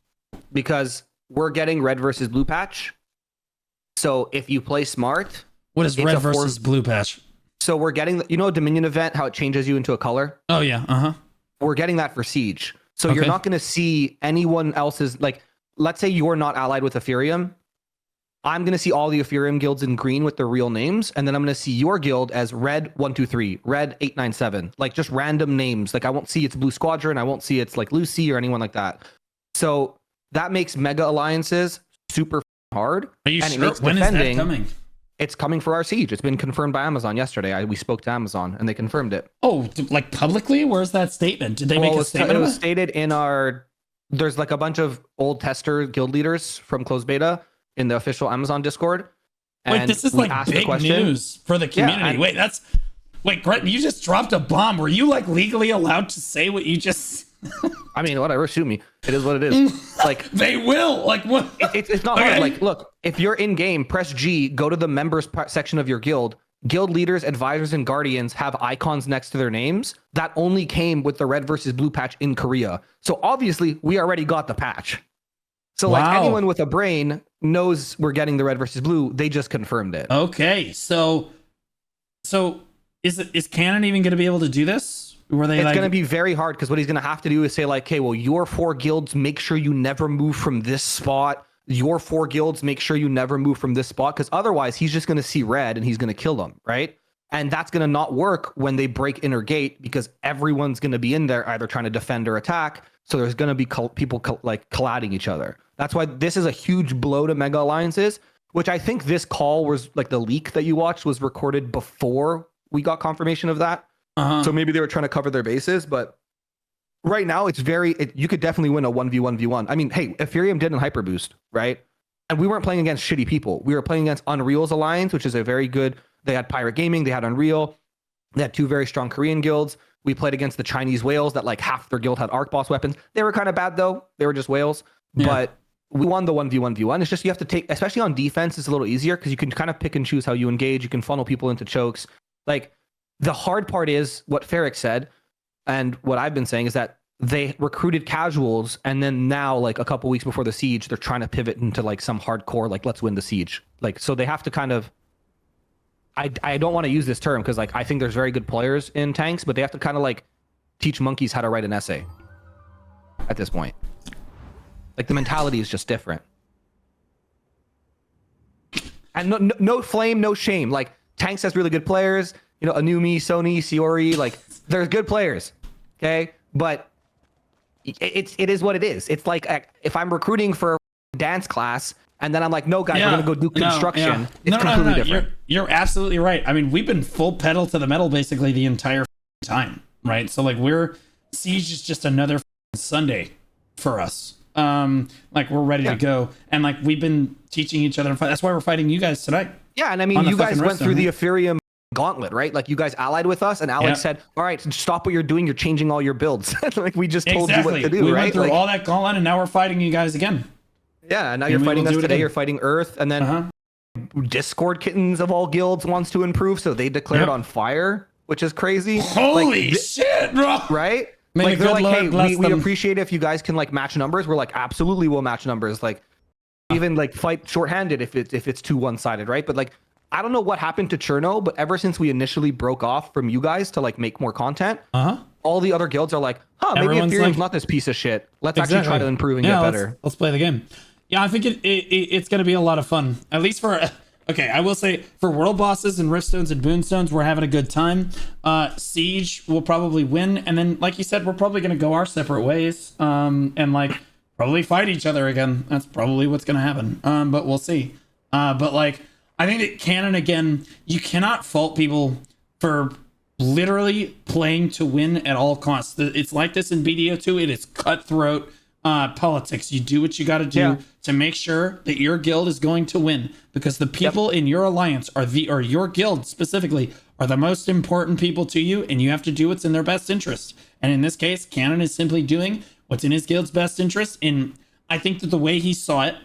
Because we're getting red versus blue patch. So if you play smart, what is red versus blue patch? So we're getting, you know, Dominion event, how it changes you into a color. Oh yeah, We're getting that for Siege. So you're not going to see anyone else's, like, let's say you're not allied with Epherium. I'm going to see all the Epherium guilds in green with their real names, and then I'm going to see your guild as red 123, red 897, like just random names. Like I won't see it's Blue Squadron, I won't see it's like Lucy or anyone like that. So that makes mega alliances super hard. Are you and sure? It makes When is that coming? It's coming for our Siege. It's been confirmed by Amazon yesterday. We spoke to Amazon and they confirmed it. Oh, like publicly? Where's that statement? Did they make a statement? It was stated in our, there's like a bunch of old tester guild leaders from closed beta in the official Amazon Discord. Wait, this is like big news for the community. Wait, Grenton, you just dropped a bomb. Were you like legally allowed to say what you just... I mean, whatever, sue me. It is what it is. Like they will. Like what? It's not hard. Like, look, if you're in game, press G, go to the members section of your guild. Guild leaders, advisors, and guardians have icons next to their names. That only came with the red versus blue patch in Korea. So obviously, we already got the patch. So like anyone with a brain knows we're getting the red versus blue. They just confirmed it. Okay, so So is Cannon even going to be able to do this? Were they it's like... going to be very hard because what he's going to have to do is say like, okay, well, your 4 guilds, make sure you never move from this spot. Your 4 guilds, make sure you never move from this spot, because otherwise he's just going to see red and he's going to kill them, right? And that's going to not work when they break inner gate, because everyone's going to be in there either trying to defend or attack. So there's going to be people like colliding each other. That's why this is a huge blow to Mega Alliances, which I think this call was like the leak that you watched was recorded before we got confirmation of that. So maybe they were trying to cover their bases, but right now it's you could definitely win a 1v1v1. I mean, hey, Epherium did in Hyper Boost, right? And we weren't playing against shitty people. We were playing against Unreal's Alliance, which is a very good, they had Pirate Gaming, they had Unreal, they had 2 very strong Korean guilds. We played against the Chinese whales that like half their guild had arc boss weapons. They were kind of bad though. They were just whales, but we won the 1v1v1. It's just you have to take, especially on defense, it's a little easier because you can kind of pick and choose how you engage. You can funnel people into chokes. Like the hard part is what Ferric said, and what I've been saying is that they recruited casuals, and then now, like a couple weeks before the siege, they're trying to pivot into like some hardcore, like let's win the siege. Like so they have to kind of. I don't want to use this term because like I think there's very good players in tanks, but they have to kind of like teach monkeys how to write an essay. At this point, like the mentality is just different. And no flame, no shame. Like tanks has really good players. You know, Anumi, Sony, Siori, like they're good players. Okay, but it is what it is. It's like if I'm recruiting for a dance class and then I'm like, no guys, we're gonna go do construction. It's completely different. You're absolutely right. I mean, we've been full pedal to the metal basically the entire time, right? So like siege is just another Sunday for us. Like we're ready to go, and like we've been teaching each other. That's why we're fighting you guys tonight. Yeah, and I mean, you guys went through the Epherium gauntlet, right? Like you guys allied with us, and Alex said, "All right, stop what you're doing. You're changing all your builds." Like we just told you what to do, we right? Went through like, all that gauntlet, and now we're fighting you guys again. Yeah, and now you're fighting us today. You're fighting Earth, and then Discord Kittens of all guilds wants to improve, so they declared on fire, which is crazy. Holy shit, bro! Right? May like they're like, hey, we them. appreciate it if you guys can like match numbers. We're like, absolutely, we'll match numbers. Like, even like fight shorthanded if it's too one-sided, right? But like, I don't know what happened to Cherno, but ever since we initially broke off from you guys to like make more content, all the other guilds are like, maybe Epherium's not this piece of shit. Let's actually try to improve and get better. Let's play the game. Yeah, I think it's going to be a lot of fun. At least for, okay, I will say for world bosses and riftstones and boonstones, we're having a good time. Siege will probably win. And then, like you said, we're probably going to go our separate ways and like probably fight each other again. That's probably what's going to happen. But we'll see. But like, I think that Cannon, again, you cannot fault people for literally playing to win at all costs. It's like this in BDO2. It is cutthroat politics. You do what you got to do to make sure that your guild is going to win, because the people in your alliance or your guild specifically are the most important people to you, and you have to do what's in their best interest. And in this case, Cannon is simply doing what's in his guild's best interest. And I think that the way he saw it,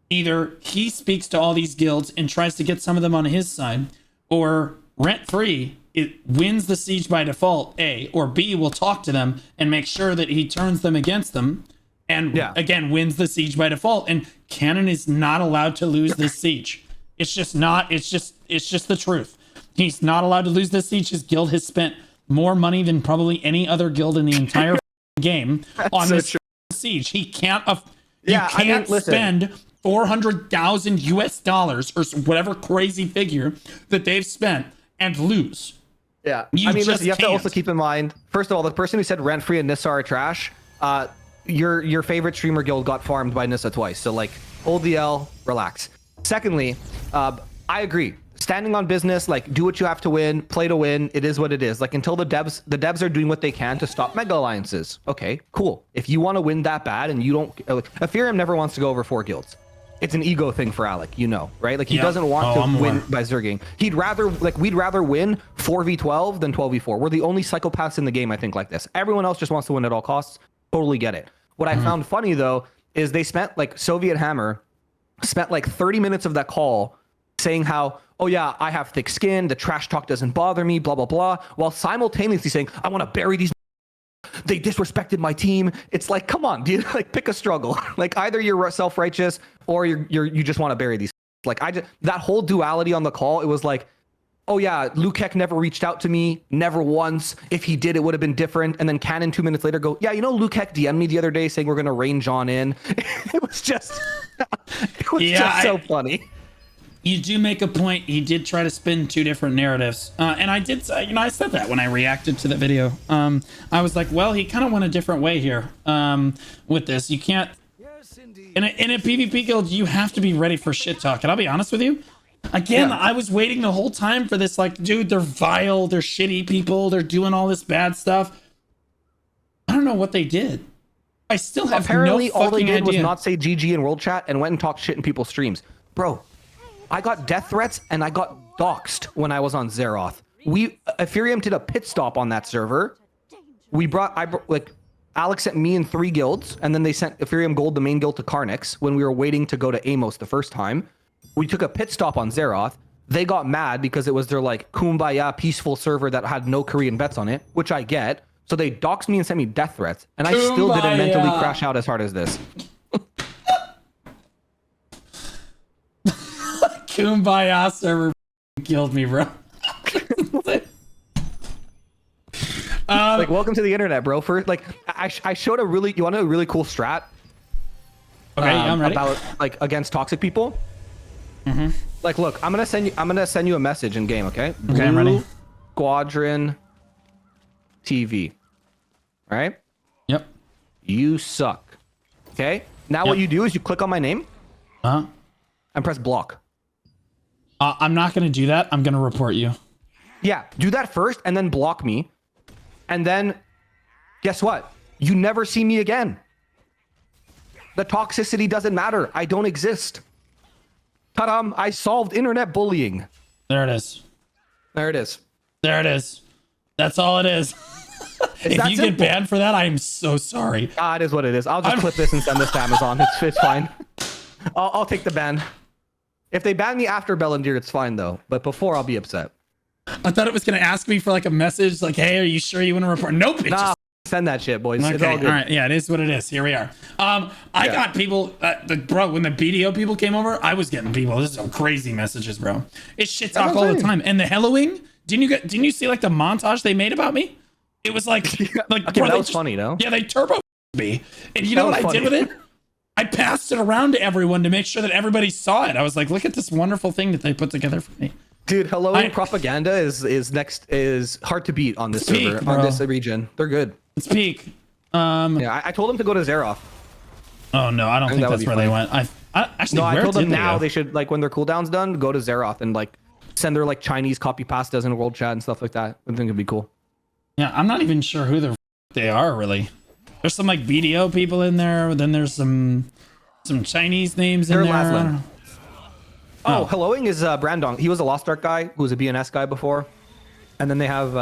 either he speaks to all these guilds and tries to get some of them on his side, or rent-free, it wins the siege by default, A, or B, will talk to them and make sure that he turns them against them, and again, wins the siege by default. And Cannon is not allowed to lose this siege. It's just not, it's just the truth. He's not allowed to lose this siege. His guild has spent more money than probably any other guild in the entire game on this siege. He can't, spend 400,000 US dollars or whatever crazy figure that they've spent and lose. Yeah, I mean, listen, you have to also keep in mind, first of all, the person who said rent-free and Nissa are trash, your favorite streamer guild got farmed by Nissa twice, so like, hold the L, relax. Secondly, I agree. Standing on business, like, do what you have to win, play to win, it is what it is. Like, until the devs are doing what they can to stop mega alliances. Okay, cool. If you want to win that bad and you don't, Epherium never wants to go over 4 guilds. It's an ego thing for Alec, you know, right? Like he doesn't want to win by zerging. We'd rather win 4v12 than 12v4. We're the only psychopaths in the game, I think, like this. Everyone else just wants to win at all costs. Totally get it. What I found funny though is they spent like Soviet Hammer spent like 30 minutes of that call saying how, oh yeah, I have thick skin, the trash talk doesn't bother me, blah blah blah, while simultaneously saying I want to bury these. They disrespected my team. It's like, come on, dude. Like, pick a struggle. Like, either you're self-righteous or you just want to bury these. Like, that whole duality on the call, it was like, oh yeah, Lukek never reached out to me, never once. If he did, it would have been different. And then Cannon 2 minutes later go, yeah, you know, Lukek DM'd me the other day saying we're gonna rain John in. It was just, so funny. You do make a point. He did try to spin two different narratives, and I did. I said that when I reacted to the video. I was like, well, he kind of went a different way here with this. You can't. In a PvP guild, you have to be ready for shit talk. And I'll be honest with you. Again, I was waiting the whole time for this. Like, dude, they're vile. They're shitty people. They're doing all this bad stuff. I don't know what they did. I still have apparently no all they did idea. was not say GG in world chat and went and talked shit in people's streams, bro. I got death threats and I got doxxed when I was on Xeroth. Epherium did a pit stop on that server. Alex sent me in 3 guilds, and then they sent Epherium Gold, the main guild, to Carnix when we were waiting to go to Amos the first time. We took a pit stop on Xeroth. They got mad because it was their like kumbaya peaceful server that had no Korean vets on it, which I get. So they doxed me and sent me death threats, and I still didn't mentally crash out as hard as this. Kumbaya server killed me, bro. Like, welcome to the internet, bro. First, like, I showed you want a really cool strat? Okay, I'm ready. About like against toxic people. Like, look, I'm gonna send you a message in game, okay? Okay, I'm ready. Squadron TV. All right? Yep. You suck. Okay? Now what you do is you click on my name. And press block. I'm not gonna do that. I'm gonna report you. Yeah, do that first and then block me. And then guess what? You never see me again. The toxicity doesn't matter. I don't exist. Ta-dam, I solved internet bullying. There it is. There it is. There it is. That's all it is. If you get banned for that, I am so sorry. It is what it is. I'll just clip this and send this to Amazon. It's fine. I'll take the ban. If they ban me after Bellandir, it's fine though. But before, I'll be upset. I thought it was gonna ask me for like a message, like, "Hey, are you sure you want to report?" Nope. Nah, send that shit, boys. Okay, It's all good. all right. Yeah, it is what it is. Here we are. I got people, bro. When the BDO people came over, I was getting people. This is some crazy messages, bro. It's shit talk all the time. And the Hellowing, didn't you see like the montage they made about me? It was like, okay, bro, that was funny, though. Yeah, they turbo me, and you know what I did with it? I passed it around to everyone to make sure that everybody saw it. I was like, look at this wonderful thing that they put together for me. Dude, propaganda is hard to beat on this server, peak, on this region. They're good. It's peak. Yeah, I told them to go to Xeroth. Oh no, I don't think that's where they went. I actually, I told them now go? they should, like, when their cooldown's done, go to Xeroth and like send their like Chinese copy pastas in world chat and stuff like that. I think it'd be cool. Yeah, I'm not even sure who they are really. There's some like BDO people in there. Then there's some Chinese names in there. I don't know. Oh, Helloing is Brandong. He was a Lost Ark guy who was a BNS guy before. And then they have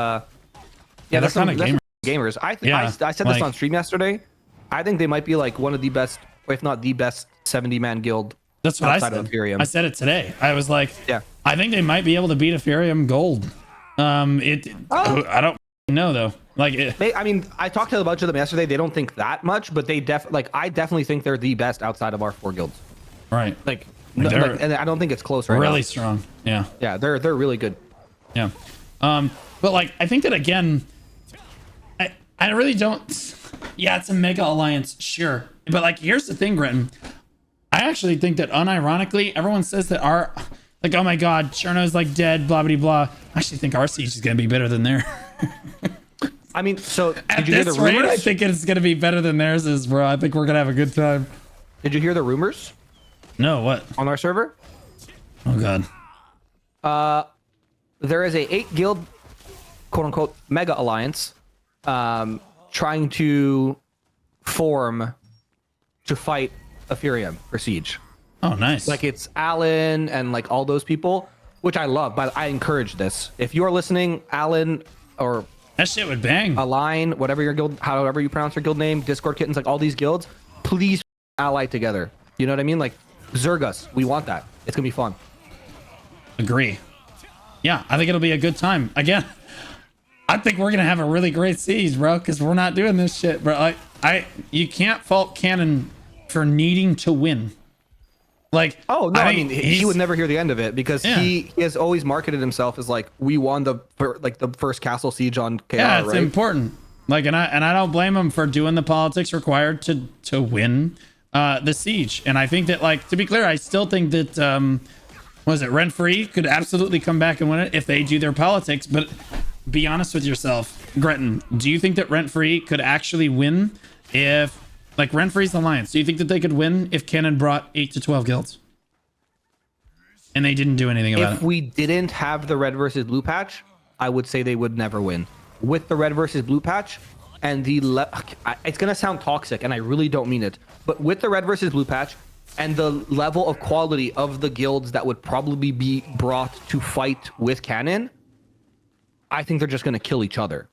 they're kind of gamers. I said this on stream yesterday. I think they might be like one of the best, if not the best, 70-man guild. That's what I said. I said it today. I was like, I think they might be able to beat Epherium Gold. I don't know though. Like, I mean, I talked to a bunch of them yesterday. They don't think that much, but they I definitely think they're the best outside of our 4 guilds. Right. Like, and I don't think it's close right now. Really strong. Yeah. Yeah, they're really good. Yeah. But like, I think that again, I really don't. Yeah, it's a mega alliance, sure. But like, here's the thing, Grenton. I actually think that unironically, everyone says that our, like, oh my God, Cherno's like dead, blah blah blah. I actually think our siege is gonna be better than theirs. I mean, so at this rate, I think it's gonna be better than theirs is, bro. I think we're gonna have a good time. Did you hear the rumors? No, what? On our server? Oh God. There is a 8 guild, quote unquote, mega alliance, trying to form to fight Epherium for siege. Oh, nice. Like, it's Alan and like all those people, which I love, but I encourage this. If you're listening, Alan, or that shit would bang. Align, whatever your guild, however you pronounce your guild name, Discord Kittens, like all these guilds, please ally together. You know what I mean? Like, Zergus, we want that. It's gonna be fun. Agree. Yeah, I think it'll be a good time. Again, I think we're gonna have a really great siege, bro, because we're not doing this shit, bro. Like, you can't fault Cannon for needing to win. Like, oh no, I mean he he's- would never hear the end of it because Yeah. he has always marketed himself as like we won the first castle siege on KR, Yeah, it's right? important. Like, and I don't blame him for doing the politics required to win the siege. And I think that, like, to be clear, I still think that was it Rent Free could absolutely come back and win it if they do their politics. But be honest with yourself, Grenton. Do you think that Rent Free could actually win if, like, Rent Free's alliance? Do you think that they could win if Cannon brought 8 to 12 guilds and they didn't do anything about If it? we didn't have the red versus blue patch, I would say they would never win. With the red versus blue patch and it's gonna sound toxic and I really don't mean it, but with the red versus blue patch and the level of quality of the guilds that would probably be brought to fight with Cannon, I think they're just gonna kill each other.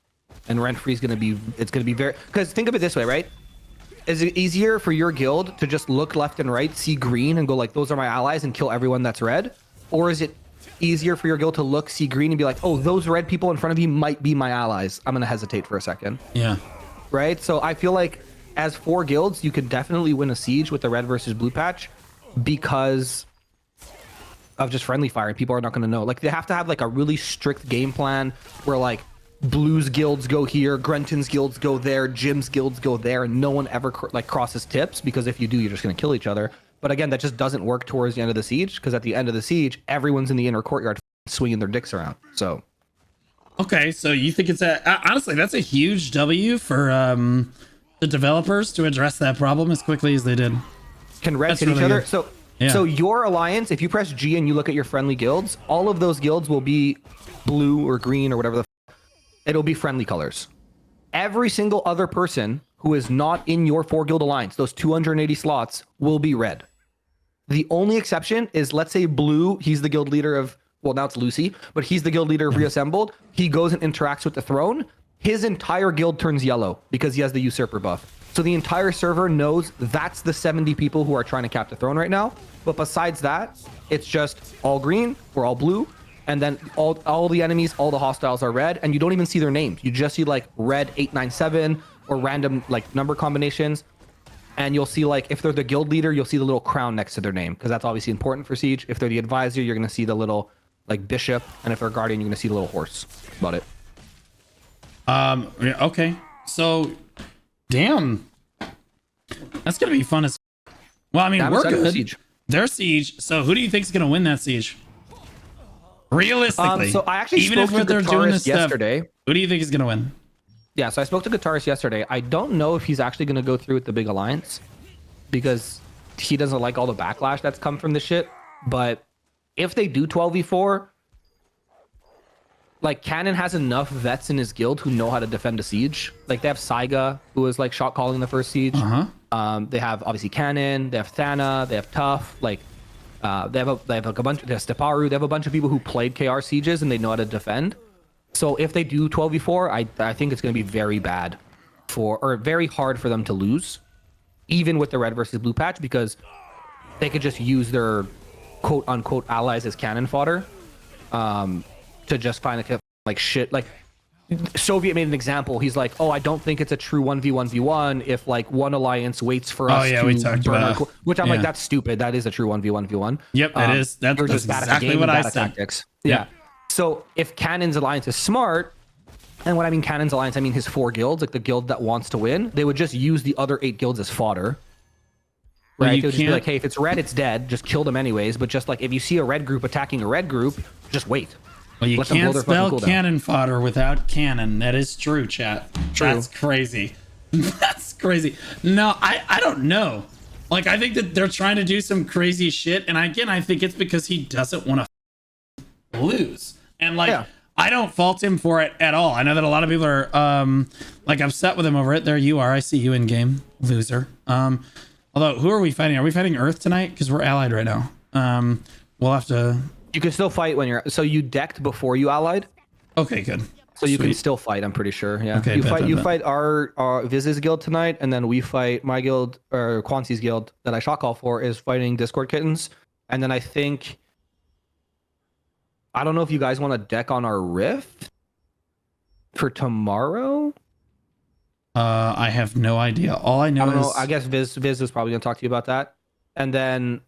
And Rent Free is gonna be very, because think of it this way, right? Is it easier for your guild to just look left and right, see green and go like, those are my allies and kill everyone that's red? Or is it easier for your guild to look, see green and be like, oh, those red people in front of you might be my allies? I'm going to hesitate for a second. Yeah. Right? So I feel like as 4 guilds, you could definitely win a siege with the red versus blue patch because of just friendly fire. People are not going to know. Like, they have to have like a really strict game plan where like Blue's guilds go here, Grenton's guilds go there, Jim's guilds go there, and no one ever crosses tips, because if you do, you're just going to kill each other. But again, that just doesn't work towards the end of the siege, because at the end of the siege, everyone's in the inner courtyard swinging their dicks around. So, okay, so you think it's honestly, that's a huge W for the developers to address that problem as quickly as they did. Can reds hit really each other? good. So, Yeah. so your alliance, if you press G and you look at your friendly guilds, all of those guilds will be blue or green or whatever it'll be friendly colors. Every single other person who is not in your 4 guild alliance, those 280 slots, will be red. The only exception is, let's say blue, he's the guild leader of, well, now it's Lucy, but he's the guild leader of Reassembled. He goes and interacts with the throne. His entire guild turns yellow because he has the usurper buff. So the entire server knows that's the 70 people who are trying to cap the throne right now. But besides that, it's just all green or all blue. And then all the enemies, all the hostiles are red, and you don't even see their names. You just see like red 897 or random like number combinations. And you'll see, like, if they're the guild leader, you'll see the little crown next to their name, because that's obviously important for Siege. If they're the advisor, you're going to see the little, like, bishop. And if they're guardian, you're going to see the little horse. That's about it. Yeah, okay. So, damn. That's going to be fun as... Well, I mean, Yeah, I'm we're excited for good. Siege. They're Siege. So, who do you think is going to win that Siege? Realistically. So I actually even if spoke to they're doing this Guitarist yesterday. stuff, who do you think is going to win? Yeah, so I spoke to Guitarist yesterday. I don't know if he's actually going to go through with the big alliance, because he doesn't like all the backlash that's come from this shit. But if they do 12v4, like, Cannon has enough vets in his guild who know how to defend a siege. Like, they have Saiga, who was like shot calling the first siege. They have obviously Cannon, they have Thana, they have Tough, like they have like a bunch, they have Steparu, they have a bunch of people who played KR sieges and they know how to defend. So if they do 12v4, I think it's going to be very bad or very hard for them to lose, even with the red versus blue patch, because they could just use their quote unquote allies as cannon fodder to just find like shit. Like, Soviet made an example. He's like, oh, I don't think it's a true 1v1v1 if like one alliance waits for us to we talked burn about our which I'm like, that's stupid. That is a true 1v1v1. Yep, it is. That's just bad at the exactly game what and I bad at said. tactics. Yeah. So if Cannon's alliance is smart, and when I mean Cannon's alliance, I mean his 4 guilds, like the guild that wants to win, they would just use the other 8 guilds as fodder. Well, Right? you They would just be can't- like, hey, if it's red, it's dead. Just kill them anyways. But just like, if you see a red group attacking a red group, just wait. Well, you Let them blow can't their fucking spell cooldown. cannon fodder without cannon. That is true, chat. True. That's crazy. That's crazy. No, I don't know. Like, I think that they're trying to do some crazy shit. And again, I think it's because he doesn't want to lose. And like, I don't fault him for it at all. I know that a lot of people are like upset with him over it. There you are. I see you in game, loser. Although, who are we fighting? Are we fighting Earth tonight? Because we're allied right now. We'll have to... You can still fight when you're... So you decked before you allied? Okay, good. So you can Sweet. still fight, I'm pretty sure. Yeah. Okay, you bet, fight bet, you bet. fight our Viz's guild tonight, and then we fight my guild, or Quancy's guild that I shot call for is fighting Discord Kittens. And then I think... I don't know if you guys want to deck on our Rift for tomorrow? I have no idea. All I know I don't is... know. I guess Viz is probably going to talk to you about that. And then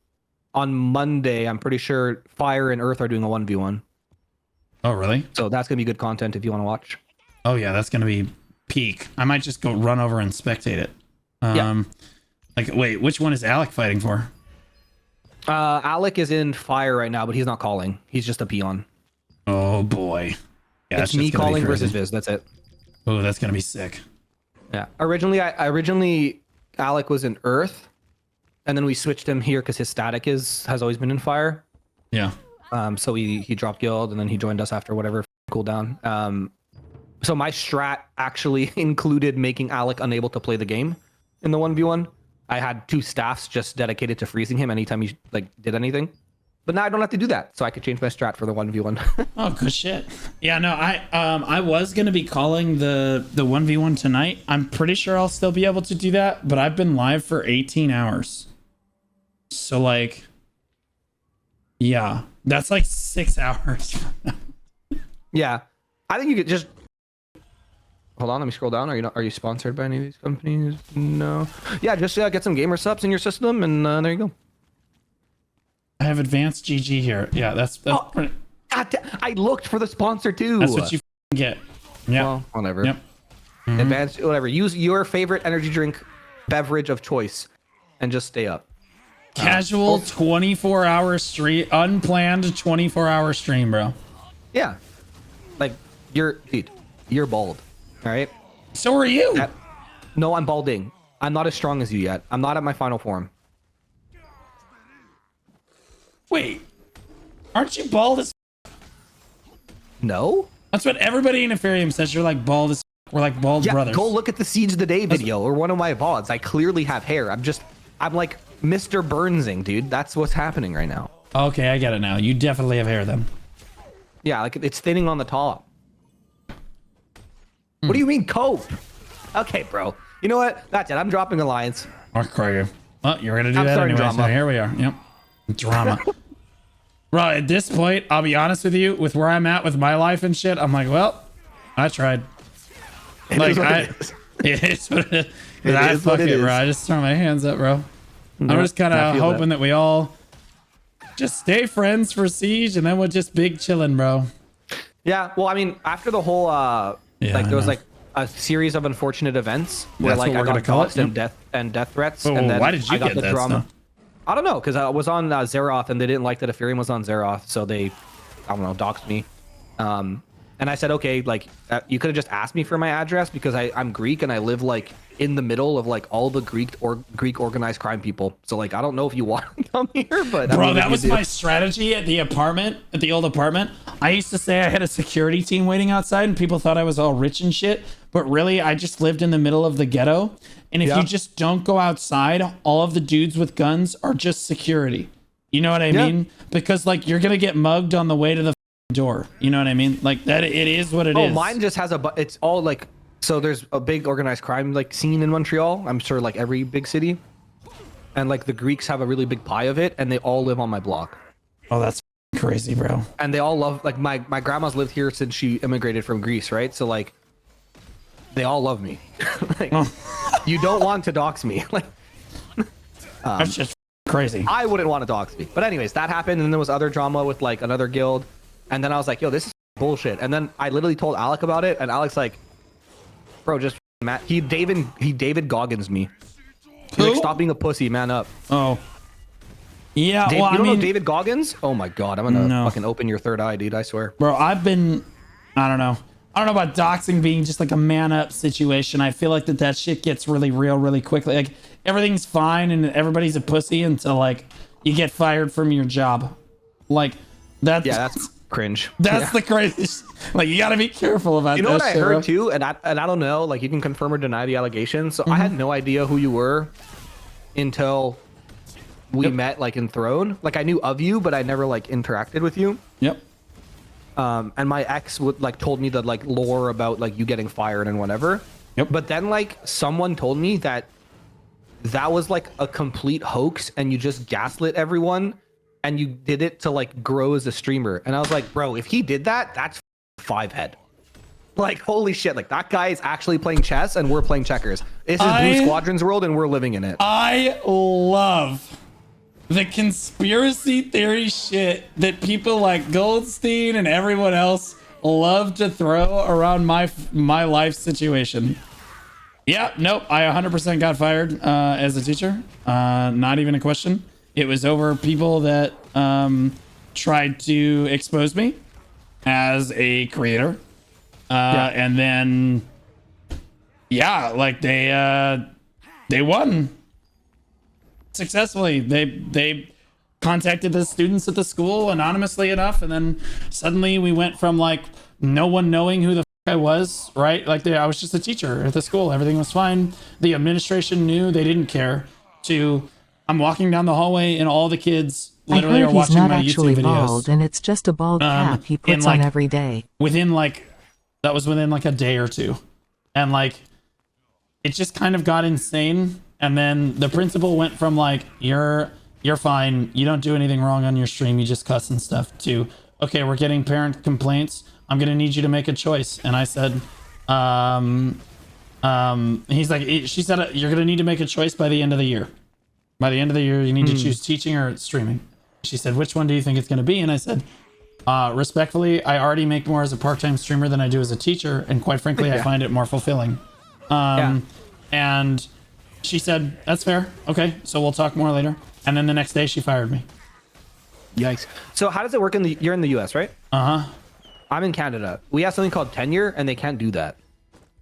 on Monday, I'm pretty sure Fire and Earth are doing a 1v1. Oh, really? So that's gonna be good content if you want to watch. Oh yeah, that's gonna be peak. I might just go run over and spectate it. Yeah. Like, wait, which one is Alec fighting for? Alec is in Fire right now, but he's not calling. He's just a peon. Oh boy. Yeah, it's me calling versus Viz. That's it. Oh, that's gonna be sick. Yeah. Originally, Alec was in Earth, and then we switched him here because his static has always been in Fire. Yeah. So he dropped guild and then he joined us after whatever cooldown. So my strat actually included making Alec unable to play the game in the 1v1. I had 2 staffs just dedicated to freezing him anytime he like did anything. But now I don't have to do that, so I could change my strat for the 1v1. Oh, good shit. Yeah, no, I was gonna be calling the 1v1 tonight. I'm pretty sure I'll still be able to do that, but I've been live for 18 hours. So like, yeah, that's like 6 hours. Yeah, I think you could just hold on. Let me scroll down. Are you sponsored by any of these companies? No. Yeah, just get some gamer subs in your system, and there you go. I have advanced GG here. Yeah, that's pretty... I looked for the sponsor too. That's what you get. Yeah. Well, whatever. Yep. Advanced, whatever. Use your favorite energy drink beverage of choice, and just stay up. Casual 24-hour stream, unplanned 24-hour stream, bro. Yeah. Like you're bald. All right. So are you. No, I'm balding. I'm not as strong as you yet. I'm not at my final form. Wait, aren't you bald as? No. That's what everybody in Epherium says. You're like bald as. We're like bald brothers. Go look at the Siege of the Day video or one of my VODs. I clearly have hair. I'm like Mr. Burnsing, dude. That's what's happening right now. Okay, I get it now. You definitely have hair then. Yeah, like it's thinning on the top. What do you mean cope? Okay, bro. You know what? That's it. I'm dropping Alliance. Okay. Well, you're gonna do that anyway. So here we are. Yep. Drama. Bro, at this point, I'll be honest with you, with where I'm at with my life and shit, I'm like, well, I tried. It is what it is. Fuck it, bro. I just throw my hands up, bro. I'm just kind of hoping that we all just stay friends for Siege, and then we'll just big chillin', bro. Yeah, well, I mean, after the whole there was like a series of unfortunate events where like I got doxed and death threats, and then why did you get that drama. stuff? I don't know, because I was on Xeroth and they didn't like that Epherium was on Xeroth, so they, I don't know, doxed me. And I said, okay, like you could have just asked me for my address because I'm Greek and I live like in the middle of like all the Greek organized crime people. So like I don't know if you want to come here, but bro, that was my strategy at the old apartment. I used to say I had a security team waiting outside and people thought I was all rich and shit, but really I just lived in the middle of the ghetto. And if you just don't go outside, all of the dudes with guns are just security. You know what I mean? Because like you're gonna get mugged on the way to the door. You know what I mean? Like that. It is what it is. Oh, mine just has it's all like, so there's a big organized crime like scene in Montreal. I'm sure like every big city, and like the Greeks have a really big pie of it, and they all live on my block. Oh, that's crazy, bro. And they all love like my grandma's lived here since she immigrated from Greece, right? So like they all love me. Like, you don't want to dox me. Like that's just crazy. I wouldn't want to dox me. But anyways, that happened, and then there was other drama with like another guild, and then I was like, yo, this is bullshit. And then I literally told Alec about it, and Alec's like, bro, just Matt. He David Goggins me. He's like, stop being a pussy, man up. Oh. Yeah, you don't know David Goggins? Oh my god, I'm gonna fucking open your third eye, dude. I swear. Bro, I don't know about doxing being just like a man up situation. I feel like that shit gets really real really quickly. Like everything's fine and everybody's a pussy until like you get fired from your job. Like that's cringe. That's the craziest. Like you got to be careful about that. You know what I shit, heard bro. too, and I don't know. Like you can confirm or deny the allegations. So I had no idea who you were until we met like in Throne. Like I knew of you, but I never like interacted with you. Yep. And my ex would like told me the like lore about like you getting fired and whatever. Yep. But then like someone told me that was like a complete hoax and you just gaslit everyone and you did it to like grow as a streamer. And I was like, bro, if he did that, that's 5-head. Like holy shit, like that guy is actually playing chess and we're playing checkers. This is Blue Squadron's world and we're living in it. I love the conspiracy theory shit that people like Goldstein and everyone else love to throw around my life situation. Yeah, nope, I 100% got fired as a teacher. Not even a question. It was over people that tried to expose me as a creator. And then, yeah, like they won successfully. They contacted the students at the school anonymously enough, and then suddenly we went from like no one knowing who the I was, right? Like I was just a teacher at the school. Everything was fine. The administration knew, they didn't care. To I'm walking down the hallway and all the kids literally are watching my YouTube videos. Bald, and it's just a bald cap he puts on every day. Within that was within like a day or two, and like it just kind of got insane. And then the principal went from like you're fine, you don't do anything wrong on your stream, you just cuss and stuff, to okay, we're getting parent complaints, I'm gonna need you to make a choice. And I said, he's like, she said, you're gonna need to make a choice by the end of the year. By the end of the year, you need to choose teaching or streaming. She said, which one do you think it's gonna be? And I said, respectfully, I already make more as a part-time streamer than I do as a teacher, and quite frankly, I find it more fulfilling. And she said, that's fair. Okay, so we'll talk more later. And then the next day, she fired me. Yikes. So how does it work you're in the US, right? Uh-huh. I'm in Canada. We have something called tenure, and they can't do that.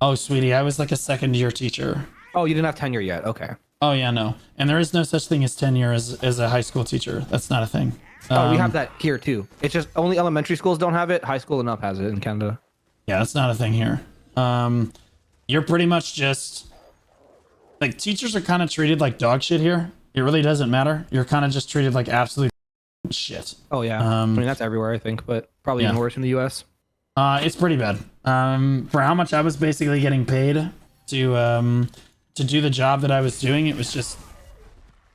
Oh, sweetie, I was like a second-year teacher. Oh, you didn't have tenure yet. Okay. Oh, yeah, no. And there is no such thing as tenure as a high school teacher. That's not a thing. Oh, we have that here, too. It's just only elementary schools don't have it. High school and up has it in Canada. Yeah, that's not a thing here. You're pretty much just... Like, teachers are kind of treated like dog shit here. It really doesn't matter. You're kind of just treated like absolute shit. Oh, yeah. I mean, that's everywhere, I think, but probably even worse in the US. It's pretty bad. For how much I was basically getting paid to do the job that I was doing, it was just...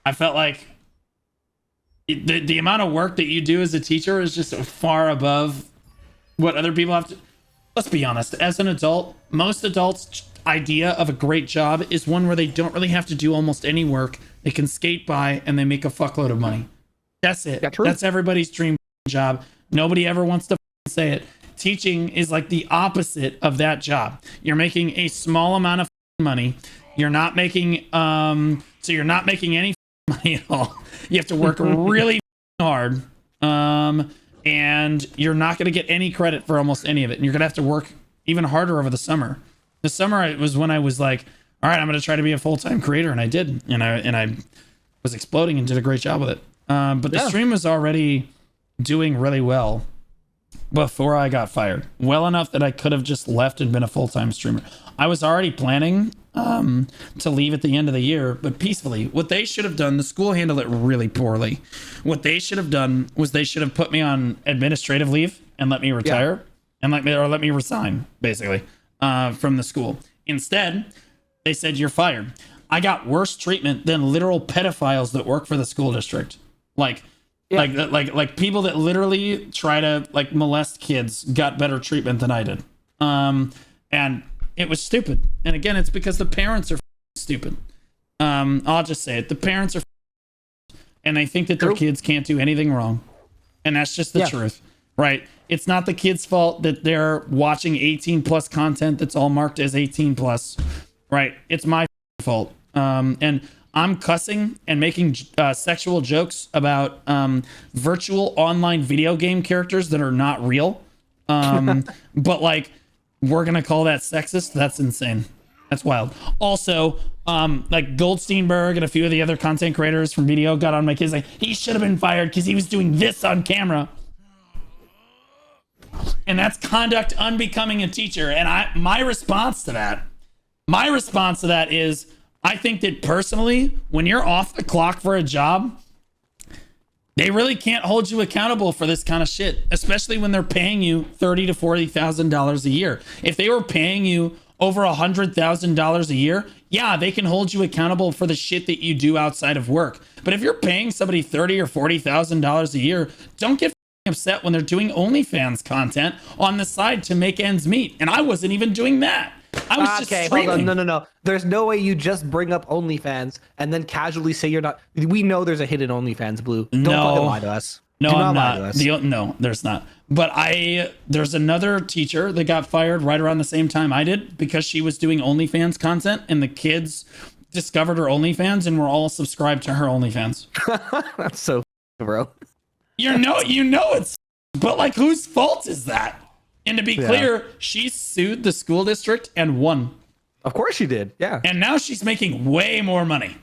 I felt like the amount of work that you do as a teacher is just far above what other people have to... Let's be honest. As an adult, most adults' idea of a great job is one where they don't really have to do almost any work. They can skate by and they make a fuckload of money. That's it. That's everybody's dream job. Nobody ever wants to say it. Teaching is like the opposite of that job. You're making a small amount of money. You're not making so you're not making any money at all. You have to work really hard. And you're not going to get any credit for almost any of it. And you're going to have to work even harder over the summer. The summer it was when I was like, all right, I'm going to try to be a full-time creator, and I did. And I was exploding and did a great job with it. But the stream was already doing really well before I got fired. Well enough that I could have just left and been a full-time streamer. I was already planning to leave at the end of the year, but peacefully. What they should have done, the school handled it really poorly. What they should have done was they should have put me on administrative leave and let me retire and let me resign, basically, from the school. Instead, they said, you're fired. I got worse treatment than literal pedophiles that work for the school district. Like people that literally try to like molest kids got better treatment than I did. And it was stupid. And again, it's because the parents are stupid. I'll just say it. The parents are and they think that their kids can't do anything wrong. And that's just the truth, right? It's not the kid's fault that they're watching 18 plus content that's all marked as 18 plus, right? It's my fault. And I'm cussing and making sexual jokes about virtual online video game characters that are not real. But like, we're going to call that sexist? That's insane. That's wild. Also, like Goldsteinberg and a few of the other content creators from video got on my kids like, he should have been fired because he was doing this on camera. And that's conduct unbecoming a teacher. And my response to that is, I think that personally, when you're off the clock for a job, they really can't hold you accountable for this kind of shit, especially when they're paying you $30,000 to $40,000 a year. If they were paying you over $100,000 a year, yeah, they can hold you accountable for the shit that you do outside of work. But if you're paying somebody $30,000 or $40,000 a year, don't get upset when they're doing OnlyFans content on the side to make ends meet. And I wasn't even doing that. I was just okay, streaming. hold on. No. There's no way you just bring up OnlyFans and then casually say you're not. We know there's a hidden OnlyFans, Blue. Don't fucking lie to us. No, Do I'm lie not. to us. No, there's not. But there's another teacher that got fired right around the same time I did because she was doing OnlyFans content, and the kids discovered her OnlyFans and were all subscribed to her OnlyFans. That's so, bro. You know it's, but like, whose fault is that? And to be clear, she sued the school district and won. Of course she did. Yeah. And now she's making way more money.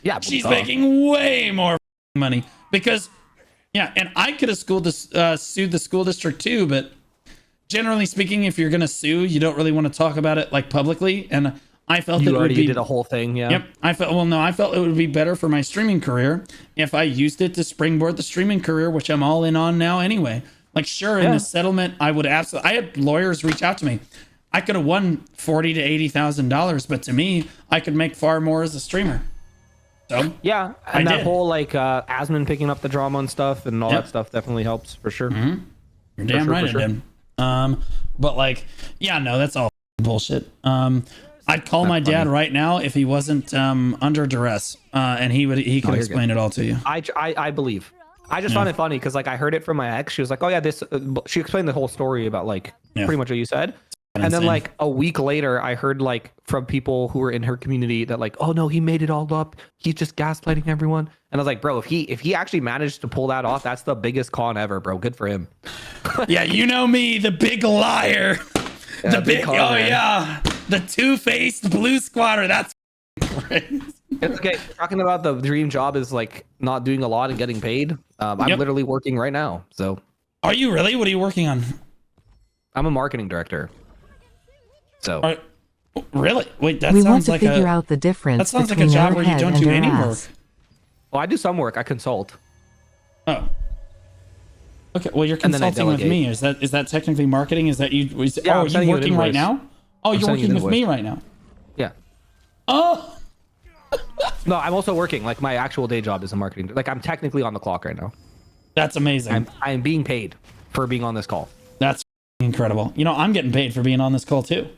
Yeah. She's making way more money because, yeah, and I could have sued the school district too, but generally speaking, if you're going to sue, you don't really want to talk about it like publicly. And I felt you that already it would be, did a whole thing. Yeah. Yep. I felt it would be better for my streaming career if I used it to springboard the streaming career, which I'm all in on now anyway. Like, sure, in the settlement, I would absolutely. I had lawyers reach out to me. I could have won $40,000 to $80,000, but to me, I could make far more as a streamer. So yeah, and that whole like Asmund picking up the drama and stuff and all that stuff definitely helps for sure. Mm-hmm. You're damn right it did. But like, yeah, no, that's all bullshit. I'd call my dad right now if he wasn't under duress, and he could explain it all to you. I believe. I just found it funny because like I heard it from my ex. She was like, "Oh yeah, this." She explained the whole story about like pretty much what you said. And then like a week later, I heard like from people who were in her community that like, oh no, he made it all up. He's just gaslighting everyone. And I was like, bro, if he actually managed to pull that off, that's the biggest con ever, bro. Good for him. Yeah, you know me, the big liar. Yeah, the big con, man. yeah, the two-faced blue squatter. That's great. It's okay. Talking about the dream job is like not doing a lot and getting paid. I'm literally working right now. So, are you really? What are you working on? I'm a marketing director. So, really? Wait, that we sounds want to like figure out the difference. That sounds like a between job our where you head don't and do our any ass. work. Well, I do some work. I consult. Oh. Okay. Well, you're And then I consulting with me. delegate. Is that technically marketing? Is that you? Yeah, are I'm you sending you an working right invoice. now? Oh, I'm you're sending you working an with me invoice. right now. Yeah. Oh. No, I'm also working. Like my actual day job is a marketing. Like I'm technically on the clock right now. That's amazing. I'm being paid for being on this call. That's incredible. You know, I'm getting paid for being on this call too.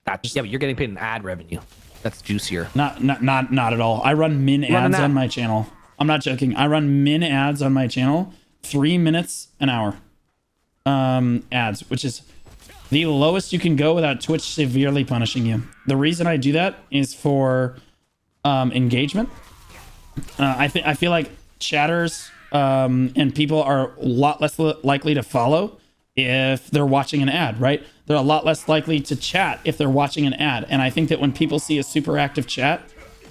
Yeah, but you're getting paid in ad revenue. That's juicier. Not at all. I run min ads on my channel. I'm not joking. I run min ads on my channel, 3 minutes an hour. Ads, which is the lowest you can go without Twitch severely punishing you. The reason I do that is for engagement. I feel like chatters and people are a lot less likely to follow if they're watching an ad, right? They're a lot less likely to chat if they're watching an ad. And I think that when people see a super active chat,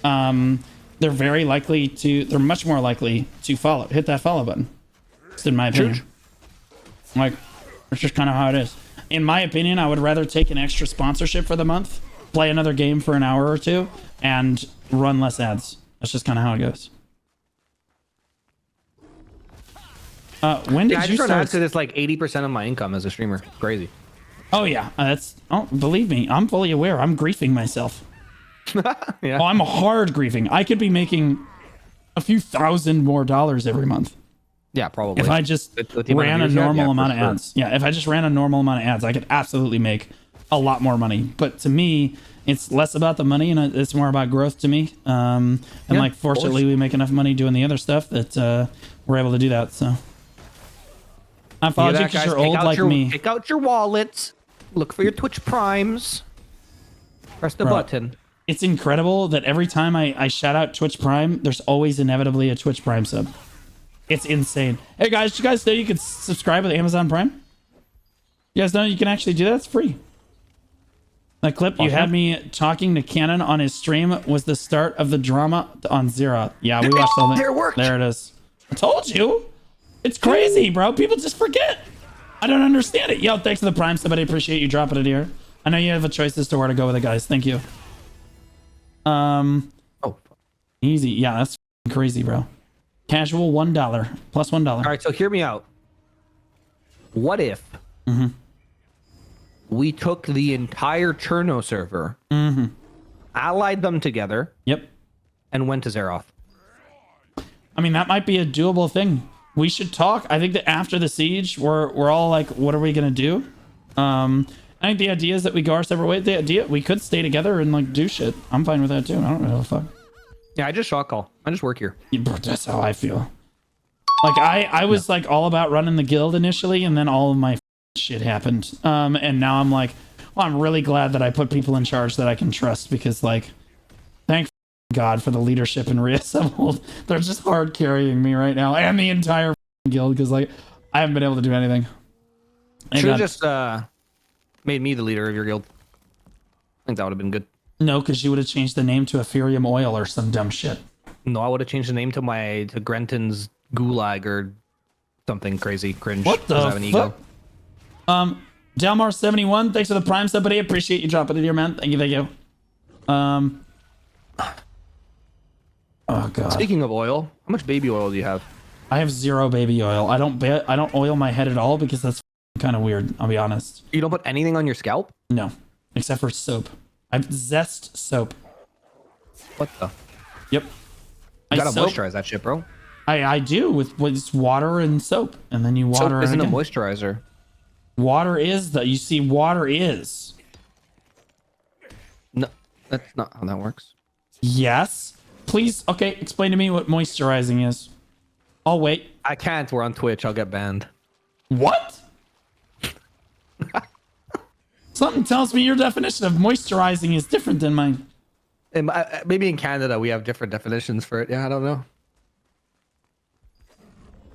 they're much more likely to follow. Hit that follow button. Just in my opinion. Like, it's just kind of how it is. In my opinion, I would rather take an extra sponsorship for the month, play another game for an hour or two, and run less ads. That's just kind of how it goes. When did I you just run start? ads because it's like 80% of my income as a streamer. Crazy. Oh yeah, believe me, I'm fully aware. I'm griefing myself. Yeah. Oh, I'm hard griefing. I could be making a few $1,000 more every month. Yeah, probably. If I just With the amount ran of a views you have, normal yeah, amount for of sure. ads. Yeah, if I just ran a normal amount of ads, I could absolutely make a lot more money. But to me, it's less about the money and it's more about growth to me. And Yeah, like, of fortunately, course. we make enough money doing the other stuff that we're able to do that. So I apologize Hear that, because guys? you're Take old out like your- me. Take out your wallets. Look for your Twitch primes. Press the Bro, button. It's incredible that every time I shout out Twitch Prime, there's always inevitably a Twitch Prime sub. It's insane. Hey guys, did you guys know you could subscribe with Amazon Prime? You guys know you can actually do that? It's free. That clip you had me talking to Cannon on his stream was the start of the drama on Xeroth. Yeah, we watched all that. There it worked. There it is. I told you. It's crazy, bro. People just forget. I don't understand it. Yo, thanks for the Prime. Somebody appreciate you dropping it here. I know you have a choice as to where to go with it, guys. Thank you. Easy. Yeah, that's crazy, bro. Casual $1 plus $1. All right, so hear me out. What if Mm-hmm. we took the entire Cherno server, Mm-hmm. allied them together, Yep. and went to Xeroth? I mean, that might be a doable thing. We should talk. I think that after the siege, we're all like, what are we gonna do? And I think the idea is that we go our separate ways. The idea we could stay together and like do shit. I'm fine with that too. I don't know the fuck. Yeah, I just shot call. I just work here. Yeah, bro, that's how I feel. Like I was like all about running the guild initially, and then all of my shit happened. And now I'm like, well, I'm really glad that I put people in charge that I can trust, because like, thank God for the leadership in Reassembled. They're just hard carrying me right now and the entire guild, because like I haven't been able to do anything. Should have just made me the leader of your guild. I think that would have been good. No, because you would have changed the name to Epherium Oil or some dumb shit. No, I would have changed the name to Grenton's Gulag or something crazy cringe. What the fuck? Ego. Dalmar71, thanks for the prime sub, buddy. Appreciate you dropping it here, man. Thank you. Oh god. Speaking of oil, how much baby oil do you have? I have 0 baby oil. I don't oil my head at all, because that's kind of weird. I'll be honest. You don't put anything on your scalp? No, except for soap. I have zest soap. What the? Yep. You gotta moisturize that shit, bro. I do with water and soap, and then you water. Soap isn't again. a moisturizer. Water is you see, water is. No, that's not how that works. Yes. Please, okay, explain to me what moisturizing is. I'll wait. I can't. We're on Twitch. I'll get banned. What? Something tells me your definition of moisturizing is different than mine. Maybe in Canada we have different definitions for it. Yeah, I don't know.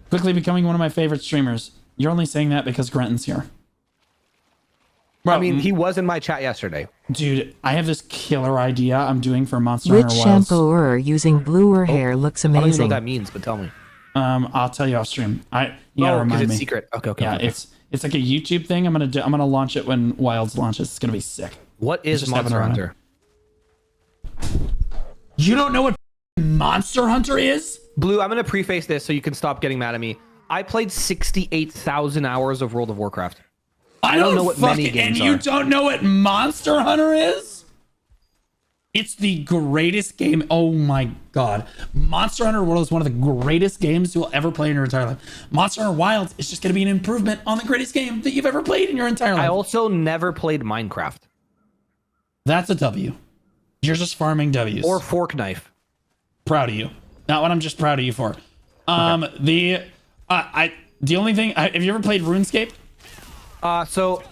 Quickly becoming one of my favorite streamers. You're only saying that because Grenton's here. Bro, I mean, he was in my chat yesterday. Dude, I have this killer idea I'm doing for Monster Which Hunter Wilds. shampooer using bluer hair looks I don't even know amazing? what that means, but tell me. I'll tell you off stream. You gotta remind it's me. secret. Okay. Yeah, okay. it's like a YouTube thing. I'm gonna launch it when Wilds launches. It's gonna be sick. What is Monster Hunter? You don't know what Monster Hunter is? Blue, I'm gonna preface this so you can stop getting mad at me. I played 68,000 hours of World of Warcraft. I don't know what many games and are. you don't know what Monster Hunter is? It's the greatest game. Oh my god. Monster Hunter World is one of the greatest games you'll ever play in your entire life. Monster Hunter Wilds is just going to be an improvement on the greatest game that you've ever played in your entire life. I also never played Minecraft. That's a W. You're just farming W's. Or Fork Knife. Proud of you. Not what I'm just proud of you for. The only thing, have you ever played RuneScape? So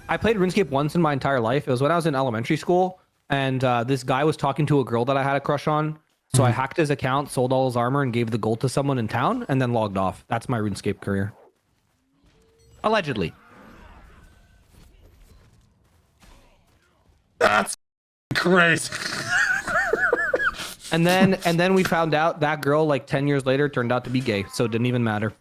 I played RuneScape once in my entire life. It was when I was in elementary school, and this guy was talking to a girl that I had a crush on. So I hacked his account, sold all his armor, and gave the gold to someone in town, and then logged off. That's my RuneScape career. Allegedly. That's crazy. and then we found out that girl, like 10 years later, turned out to be gay, so it didn't even matter.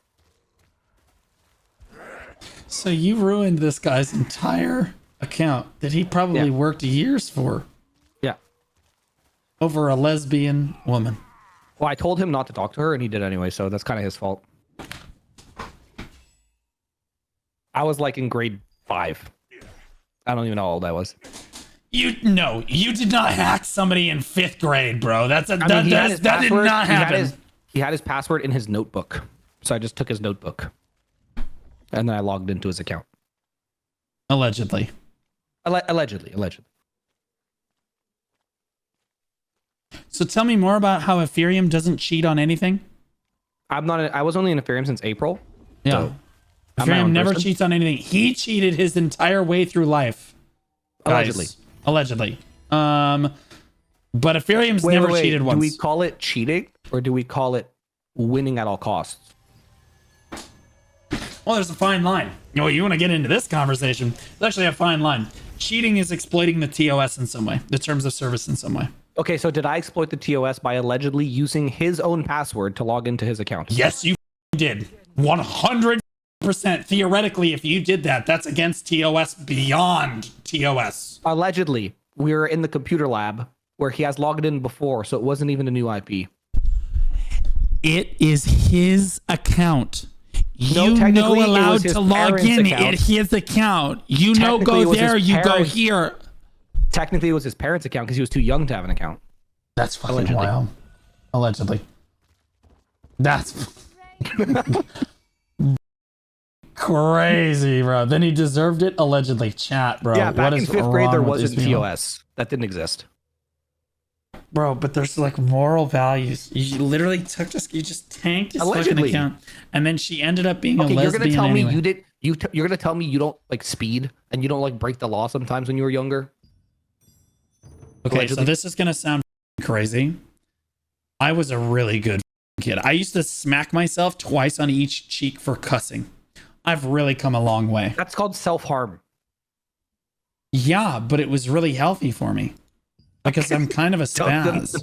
So you ruined this guy's entire account that he probably worked years for. Yeah. Over a lesbian woman. Well, I told him not to talk to her, and he did anyway, so that's kind of his fault. I was like in grade 5. I don't even know how old I was. You did not hack somebody in 5th grade, bro. That did not happen. He had his password in his notebook, so I just took his notebook, and then I logged into his account. Allegedly. Allegedly. So tell me more about how Epherium doesn't cheat on anything. I was only in Epherium since April. Yeah. So Epherium never cheats on anything. He cheated his entire way through life. Allegedly. But Epherium's never cheated once. Do we call it cheating, or do we call it winning at all costs? Well, there's a fine line. You want to get into this conversation? There's actually a fine line. Cheating is exploiting the TOS in some way, the terms of service in some way. Okay, so did I exploit the TOS by allegedly using his own password to log into his account? Yes, you did. 100%. Theoretically, if you did that, that's against TOS beyond TOS. Allegedly. We were in the computer lab where he has logged in before, so it wasn't even a new IP. It is his account. No, You know technically, it was allowed his to log parents' in account. at his account. You know, Technically, it go was there, his you go parents' here. Technically, it was his parents' account because he was too young to have an account. That's fucking wild. Allegedly. That's crazy, bro. Then he deserved it allegedly. Chat, bro. Yeah, back What in is 5th grade, there wrong with wasn't these people? POS. That didn't exist. Bro, but there's like moral values. You literally took this. You just tanked his fucking Allegedly. account, and then she ended up being Okay, a you're gonna lesbian tell anyway. me you did. You're gonna tell me you don't like speed and you don't like break the law sometimes when you were younger. Okay, Allegedly. so this is gonna sound crazy. I was a really good kid. I used to smack myself twice on each cheek for cussing. I've really come a long way. That's called self-harm. Yeah, but it was really healthy for me because I'm kind of a spaz.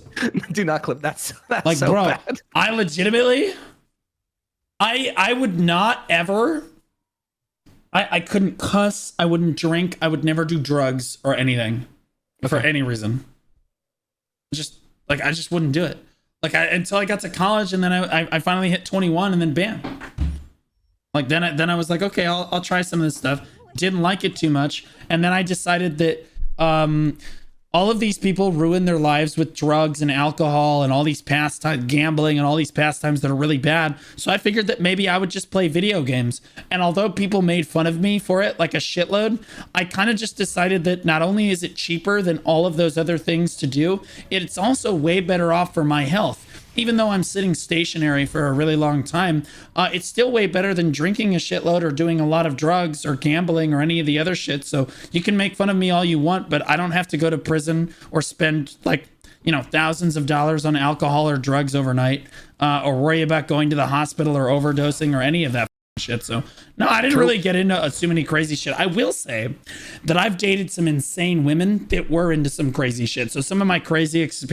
Do not clip. That's Like, so bro, bad. I legitimately, I would not ever. I couldn't cuss. I wouldn't drink. I would never do drugs or anything for any reason. Just like I just wouldn't do it. Like until I got to college, and then I finally hit 21, and then bam. Like then I was like, okay, I'll try some of this stuff. Didn't like it too much, and then I decided that all of these people ruin their lives with drugs and alcohol and all these pastimes, gambling and all these pastimes that are really bad. So I figured that maybe I would just play video games. And although people made fun of me for it like a shitload, I kind of just decided that not only is it cheaper than all of those other things to do, it's also way better off for my health. Even though I'm sitting stationary for a really long time, it's still way better than drinking a shitload or doing a lot of drugs or gambling or any of the other shit. So you can make fun of me all you want, but I don't have to go to prison or spend like, thousands of dollars on alcohol or drugs overnight, or worry about going to the hospital or overdosing or any of that shit. So no, I didn't really get into too many crazy shit. I will say that I've dated some insane women that were into some crazy shit. So some of my craziest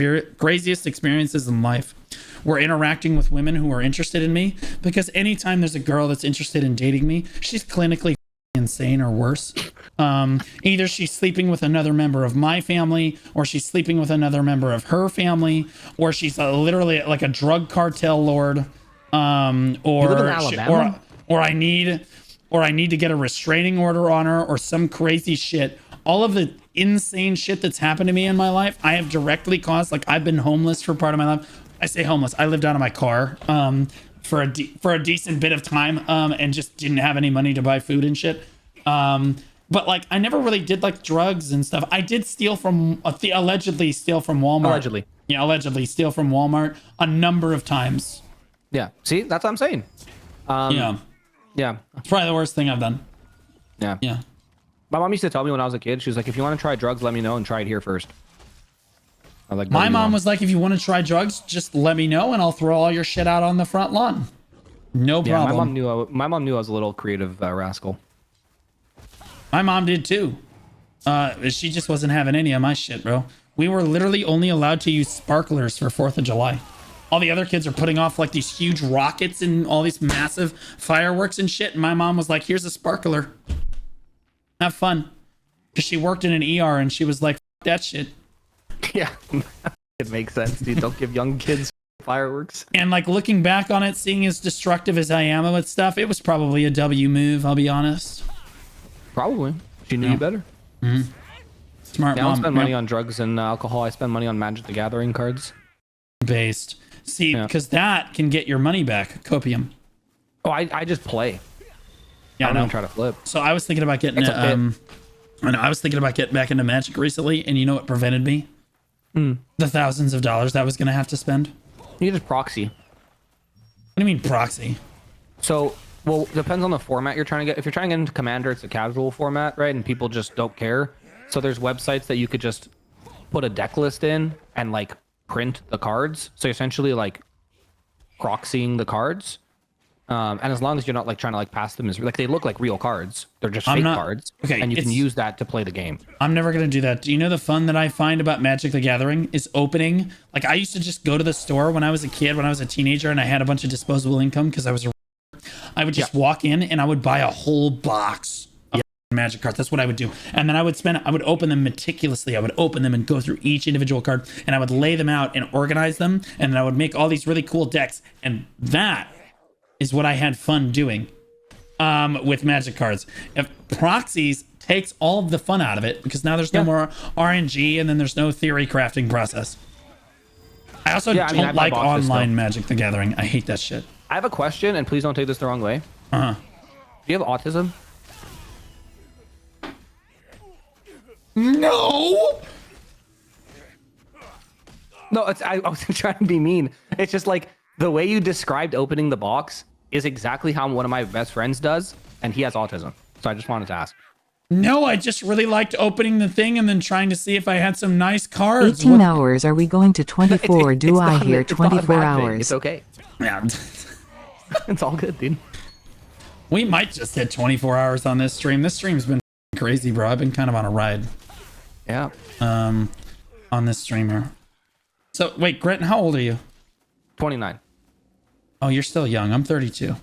experiences in life were interacting with women who are interested in me, because anytime there's a girl that's interested in dating me, she's clinically insane or worse. Either she's sleeping with another member of my family, or she's sleeping with another member of her family, or she's literally like a drug cartel lord, or I need to get a restraining order on her or some crazy shit. All of the insane shit that's happened to me in my life, I have directly caused. Like, I've been homeless for part of my life. I say homeless. I lived out of my car for a decent bit of time, and just didn't have any money to buy food and shit. But like, I never really did like drugs and stuff. I did steal from allegedly steal from Walmart. Allegedly steal from Walmart a number of times. Yeah. See, that's what I'm saying. Yeah. It's probably the worst thing I've done. Yeah. Yeah. My mom used to tell me when I was a kid, she was like, if you want to try drugs, let me know and try it here first. I was like, my mom was like, if you want to try drugs, just let me know and I'll throw all your shit out on the front lawn. No problem. My mom knew I was a little creative rascal. My mom did too. She just wasn't having any of my shit, bro. We were literally only allowed to use sparklers for 4th of July. All the other kids are putting off like these huge rockets and all these massive fireworks and shit. And my mom was like, here's a sparkler. Have fun. Because she worked in an ER and she was like, F that shit. Yeah. It makes sense, dude. Don't give young kids fireworks. And like, looking back on it, seeing as destructive as I am with stuff, it was probably a W move, I'll be honest. Probably. She knew you better. Mm-hmm. Smart I mom. don't spend money on drugs and alcohol. I spend money on Magic the Gathering cards. Based. See, because that can get your money back. Copium. Oh, I just play. Yeah, I don't even try to flip. So I was thinking about getting I was thinking about getting back into Magic recently, and you know what prevented me? The thousands of dollars that I was gonna have to spend. You just proxy. What do you mean proxy? So, well, depends on the format you're trying to get. If you're trying to get into Commander, it's a casual format, right? And people just don't care. So there's websites that you could just put a deck list in and like print the cards. So you're essentially like proxying the cards. And as long as you're not like trying to like pass them as like they look like real cards, they're just fake cards. Okay, and you can use that to play the game. I'm never gonna do that. Do you know the fun that I find about Magic the Gathering is opening? Like, I used to just go to the store when I was a kid, when I was a teenager, and I had a bunch of disposable income because I was I would just walk in and I would buy a whole box of Magic cards. That's what I would do. And then I would open them meticulously. I would open them and go through each individual card, and I would lay them out and organize them, and then I would make all these really cool decks. And that is what I had fun doing with Magic cards. If proxies takes all of the fun out of it, because now there's no more RNG, and then there's no theory crafting process. I also don't like online Magic the Gathering. I hate that shit. I have a question, and please don't take this the wrong way. Uh-huh. Do you have autism? No. No, I wasn't trying to be mean. It's just like the way you described opening the box is exactly how one of my best friends does, and he has autism. So I just wanted to ask. No, I just really liked opening the thing and then trying to see if I had some nice cards. 18 hours. Are we going to 24? Do I hear it's not a 24 bad thing. hours? It's okay. Yeah. It's all good, dude. We might just hit 24 hours on this stream. This stream's been crazy, bro. I've been kind of on a ride. Yeah. On this streamer. So wait, Grenton, how old are you? 29. Oh, you're still young. I'm 32.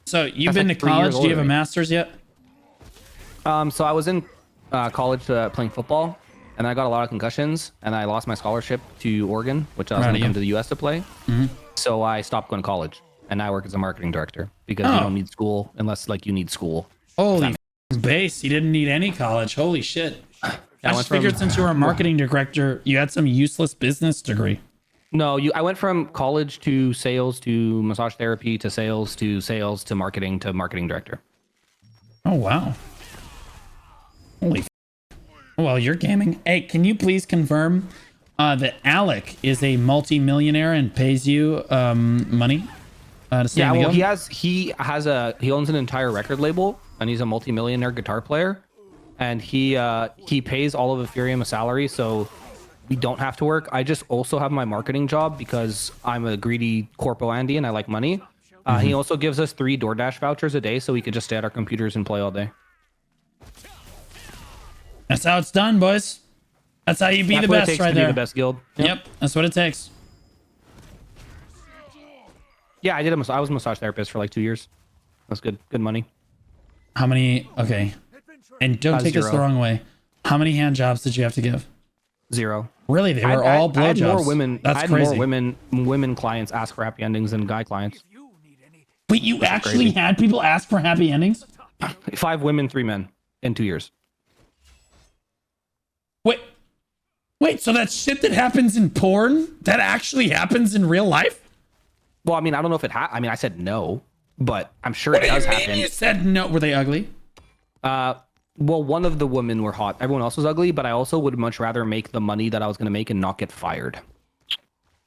So you've That's been like to 3 college. years Do older you have a than me. master's yet? So I was in college playing football, and I got a lot of concussions, and I lost my scholarship to Oregon, which I was going to come to the U.S. to play. Mm-hmm. So I stopped going to college, and now I work as a marketing director because Oh. you don't need school unless like you need school. Holy base! You didn't need any college. Holy shit! I went just figured from- since you were a marketing director, you had some useless business degree. No, I went from college to sales to massage therapy to sales to marketing director. Oh wow! Holy. Well, you're gaming. Hey, can you please confirm that Alec is a multi-millionaire and pays you money to stay Yeah, in the well, guild? he owns an entire record label, and he's a multi-millionaire guitar player, and he pays all of Epherium a salary, so we don't have to work. I just also have my marketing job because I'm a greedy corpo Andy and I like money. He also gives us 3 DoorDash vouchers a day, so we could just stay at our computers and play all day. That's how it's done, boys. That's how you be That's the what it best takes right to be there. the best guild. Yep, that's what it takes. Yeah, I was a massage therapist for like 2 years. That's good money. How many? Okay, and don't take this the 0. wrong way. How many hand jobs did you have to give? 0. Really? They were all I had blowjobs. more women. That's I had crazy. more women clients ask for happy endings than guy clients. Wait, you actually had people ask for happy endings? 5 women, 3 men in 2 years. Wait, so that shit that happens in porn, that actually happens in real life? Well, I mean, I don't know if I mean, I said no, but I'm sure What it do you does mean happen. you said no? Were they ugly? Well, one of the women were hot. Everyone else was ugly, but I also would much rather make the money that I was going to make and not get fired.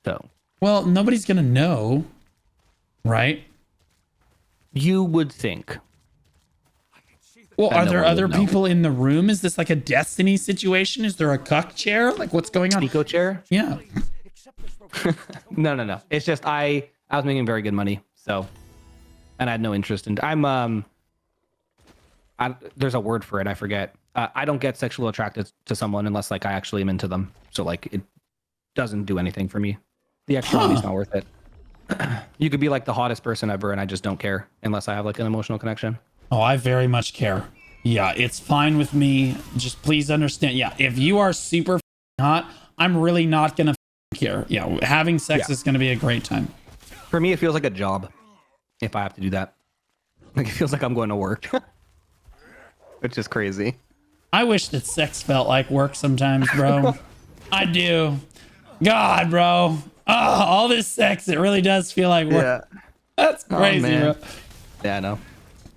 So. Well, nobody's gonna know, right? You would think. Well, that are no there one other would know. people in the room? Is this like a Destiny situation? Is there a cuck chair? Like, what's going on? Eco chair? Yeah. No. It's just I was making very good money, so, and I had no interest in. There's a word for it. I forget. I don't get sexually attracted to someone unless like I actually am into them. So like it doesn't do anything for me. The extra money's not worth it. You could be like the hottest person ever, and I just don't care unless I have like an emotional connection. Oh, I very much care. Yeah, it's fine with me. Just please understand. Yeah, if you are super hot, I'm really not gonna care. Yeah, having sex is gonna be a great time. For me, it feels like a job if I have to do that. Like it feels like I'm going to work, which is crazy. I wish that sex felt like work sometimes, bro. I do. God, bro. Oh, all this sex, it really does feel like work. Yeah. That's crazy, man. bro. Yeah, I know.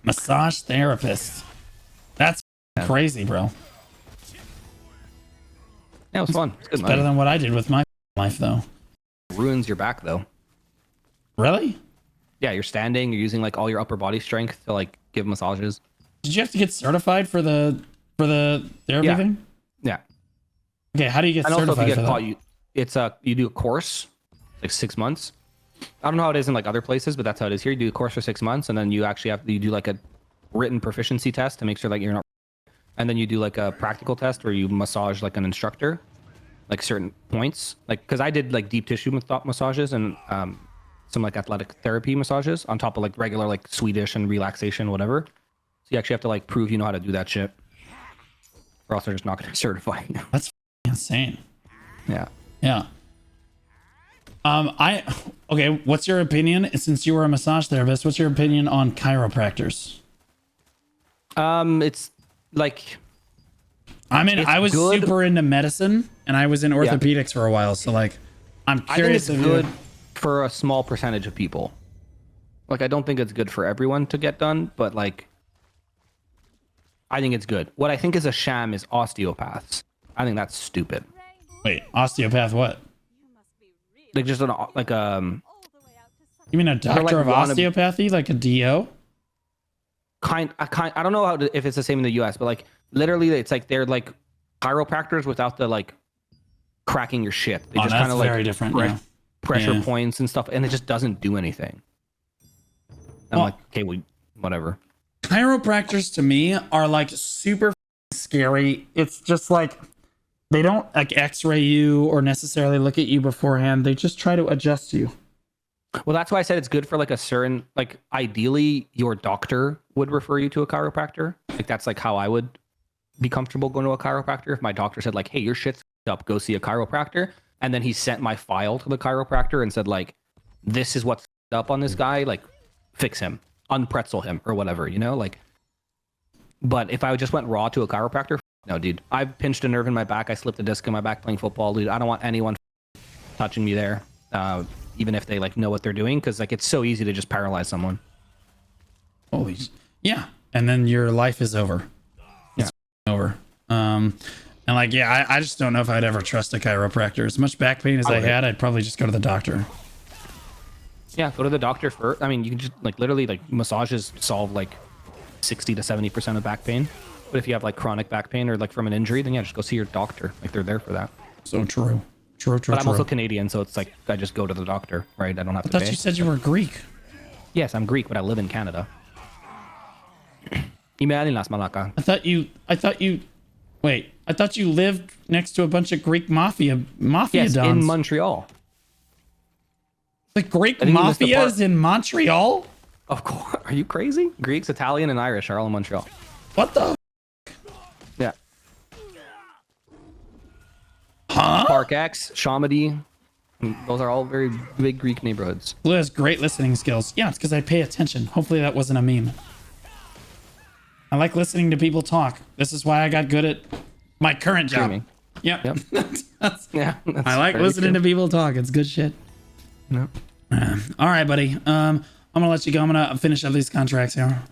Massage therapist. That's crazy, bro. Yeah, it was fun. It's good It's money. better than what I did with my life, though. Ruins your back though. Really? Yeah, you're standing. You're using like all your upper body strength to like give massages. Did you have to get certified for the therapy Yeah. thing? Yeah. Okay, how do you get And also, if certified you for get that? caught, you do a course, like 6 months. I don't know how it is in like other places, but that's how it is here. You do a course for 6 months, and then you actually you do like a written proficiency test to make sure like you're not. And then you do like a practical test where you massage like an instructor, like certain points. Like because I did like deep tissue massages and some like athletic therapy massages on top of like regular like Swedish and relaxation, whatever. So you actually have to like prove you know how to do that shit, or else they're just not going to certify you. That's insane. Yeah. Yeah. Okay, what's your opinion? Since you were a massage therapist, what's your opinion on chiropractors? It's like I was good. super into medicine and I was in orthopedics for a while, so like I'm I think curious it's if good for a small percentage of people. Like, I don't think it's good for everyone to get done, but like, I think it's good. What I think is a sham is osteopaths. I think that's stupid. Wait, osteopath what? Like just an You mean a doctor like of osteopathy, like a DO? I don't know if it's the same in the US, but like literally it's like they're like chiropractors without the like cracking your shit. They just kind of like very different. Pressure points and stuff, and it just doesn't do anything. I'm like, okay, whatever. Chiropractors to me are like super scary. It's just like they don't like x-ray you or necessarily look at you beforehand. They just try to adjust you. Well, that's why I said it's good for like a certain, like ideally your doctor would refer you to a chiropractor. Like that's like how I would be comfortable going to a chiropractor. If my doctor said like, hey, your shit's up, go see a chiropractor. And then he sent my file to the chiropractor and said like, this is what's up on this guy. Like fix him, unpretzel him or whatever, you know, like, but if I just went raw to a chiropractor, no, dude, I've pinched a nerve in my back. I slipped a disc in my back playing football, dude. I don't want anyone touching me there. Even if they like know what they're doing, because like it's so easy to just paralyze someone. Holy, yeah, and then your life is over. It's over. And like, yeah, I just don't know if I'd ever trust a chiropractor. As much back pain as I had, I'd probably just go to the doctor. Yeah, go to the doctor first. I mean, you can just like literally like massages solve like 60 to 70% of back pain. But if you have like chronic back pain or like from an injury, then yeah, just go see your doctor. Like they're there for that. So true. True. But I'm also Canadian, so it's like I just go to the doctor, right? I don't have to pay. I thought you said you were Greek. Yes, I'm Greek, but I live in Canada. I thought you lived next to a bunch of Greek mafia yes, dons. in Montreal. The Greek mafia is in Montreal? Of course. Are you crazy? Greeks, Italian, and Irish are all in Montreal. What the? Yeah. Huh? Park X, Shamedy. Those are all very big Greek neighborhoods. Blue has great listening skills. Yeah, it's because I pay attention. Hopefully that wasn't a meme. I like listening to people talk. This is why I got good at my current job. Streaming. Yep. Yeah. I like listening to people talk. It's good shit. No. All right, buddy. I'm gonna let you go. I'm gonna finish up these contracts here.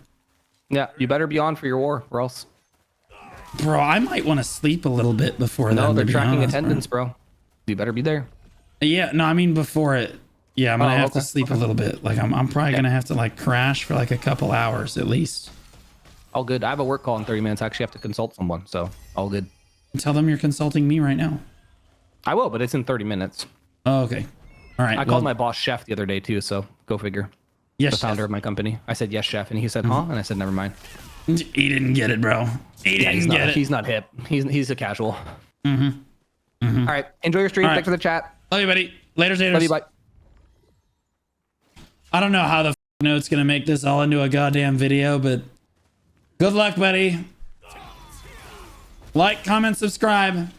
Yeah, you better be on for your war, or else. Bro, I might want to sleep a little bit before that. No, they're tracking attendance, bro. You better be there. Yeah, no, I mean before it. Yeah, I'm gonna have to sleep a little bit. Like I'm probably gonna have to like crash for like a couple hours at least. All good. I have a work call in 30 minutes. I actually have to consult someone, so all good. Tell them you're consulting me right now. I will, but it's in 30 minutes. Oh, okay. All right. I called my boss Chef the other day too, so go figure. Yes, the founder of my company. I said yes, Chef, and he said huh, and I said never mind. He didn't get it, bro. He didn't get it. He's not hip. He's a casual. Mm-hmm. All right. Enjoy your stream. All right. Thanks for the chat. Love you, buddy. Later, taters. Love you, bye. I don't know how the note's gonna make this all into a goddamn video, but good luck, buddy. Like, comment, subscribe.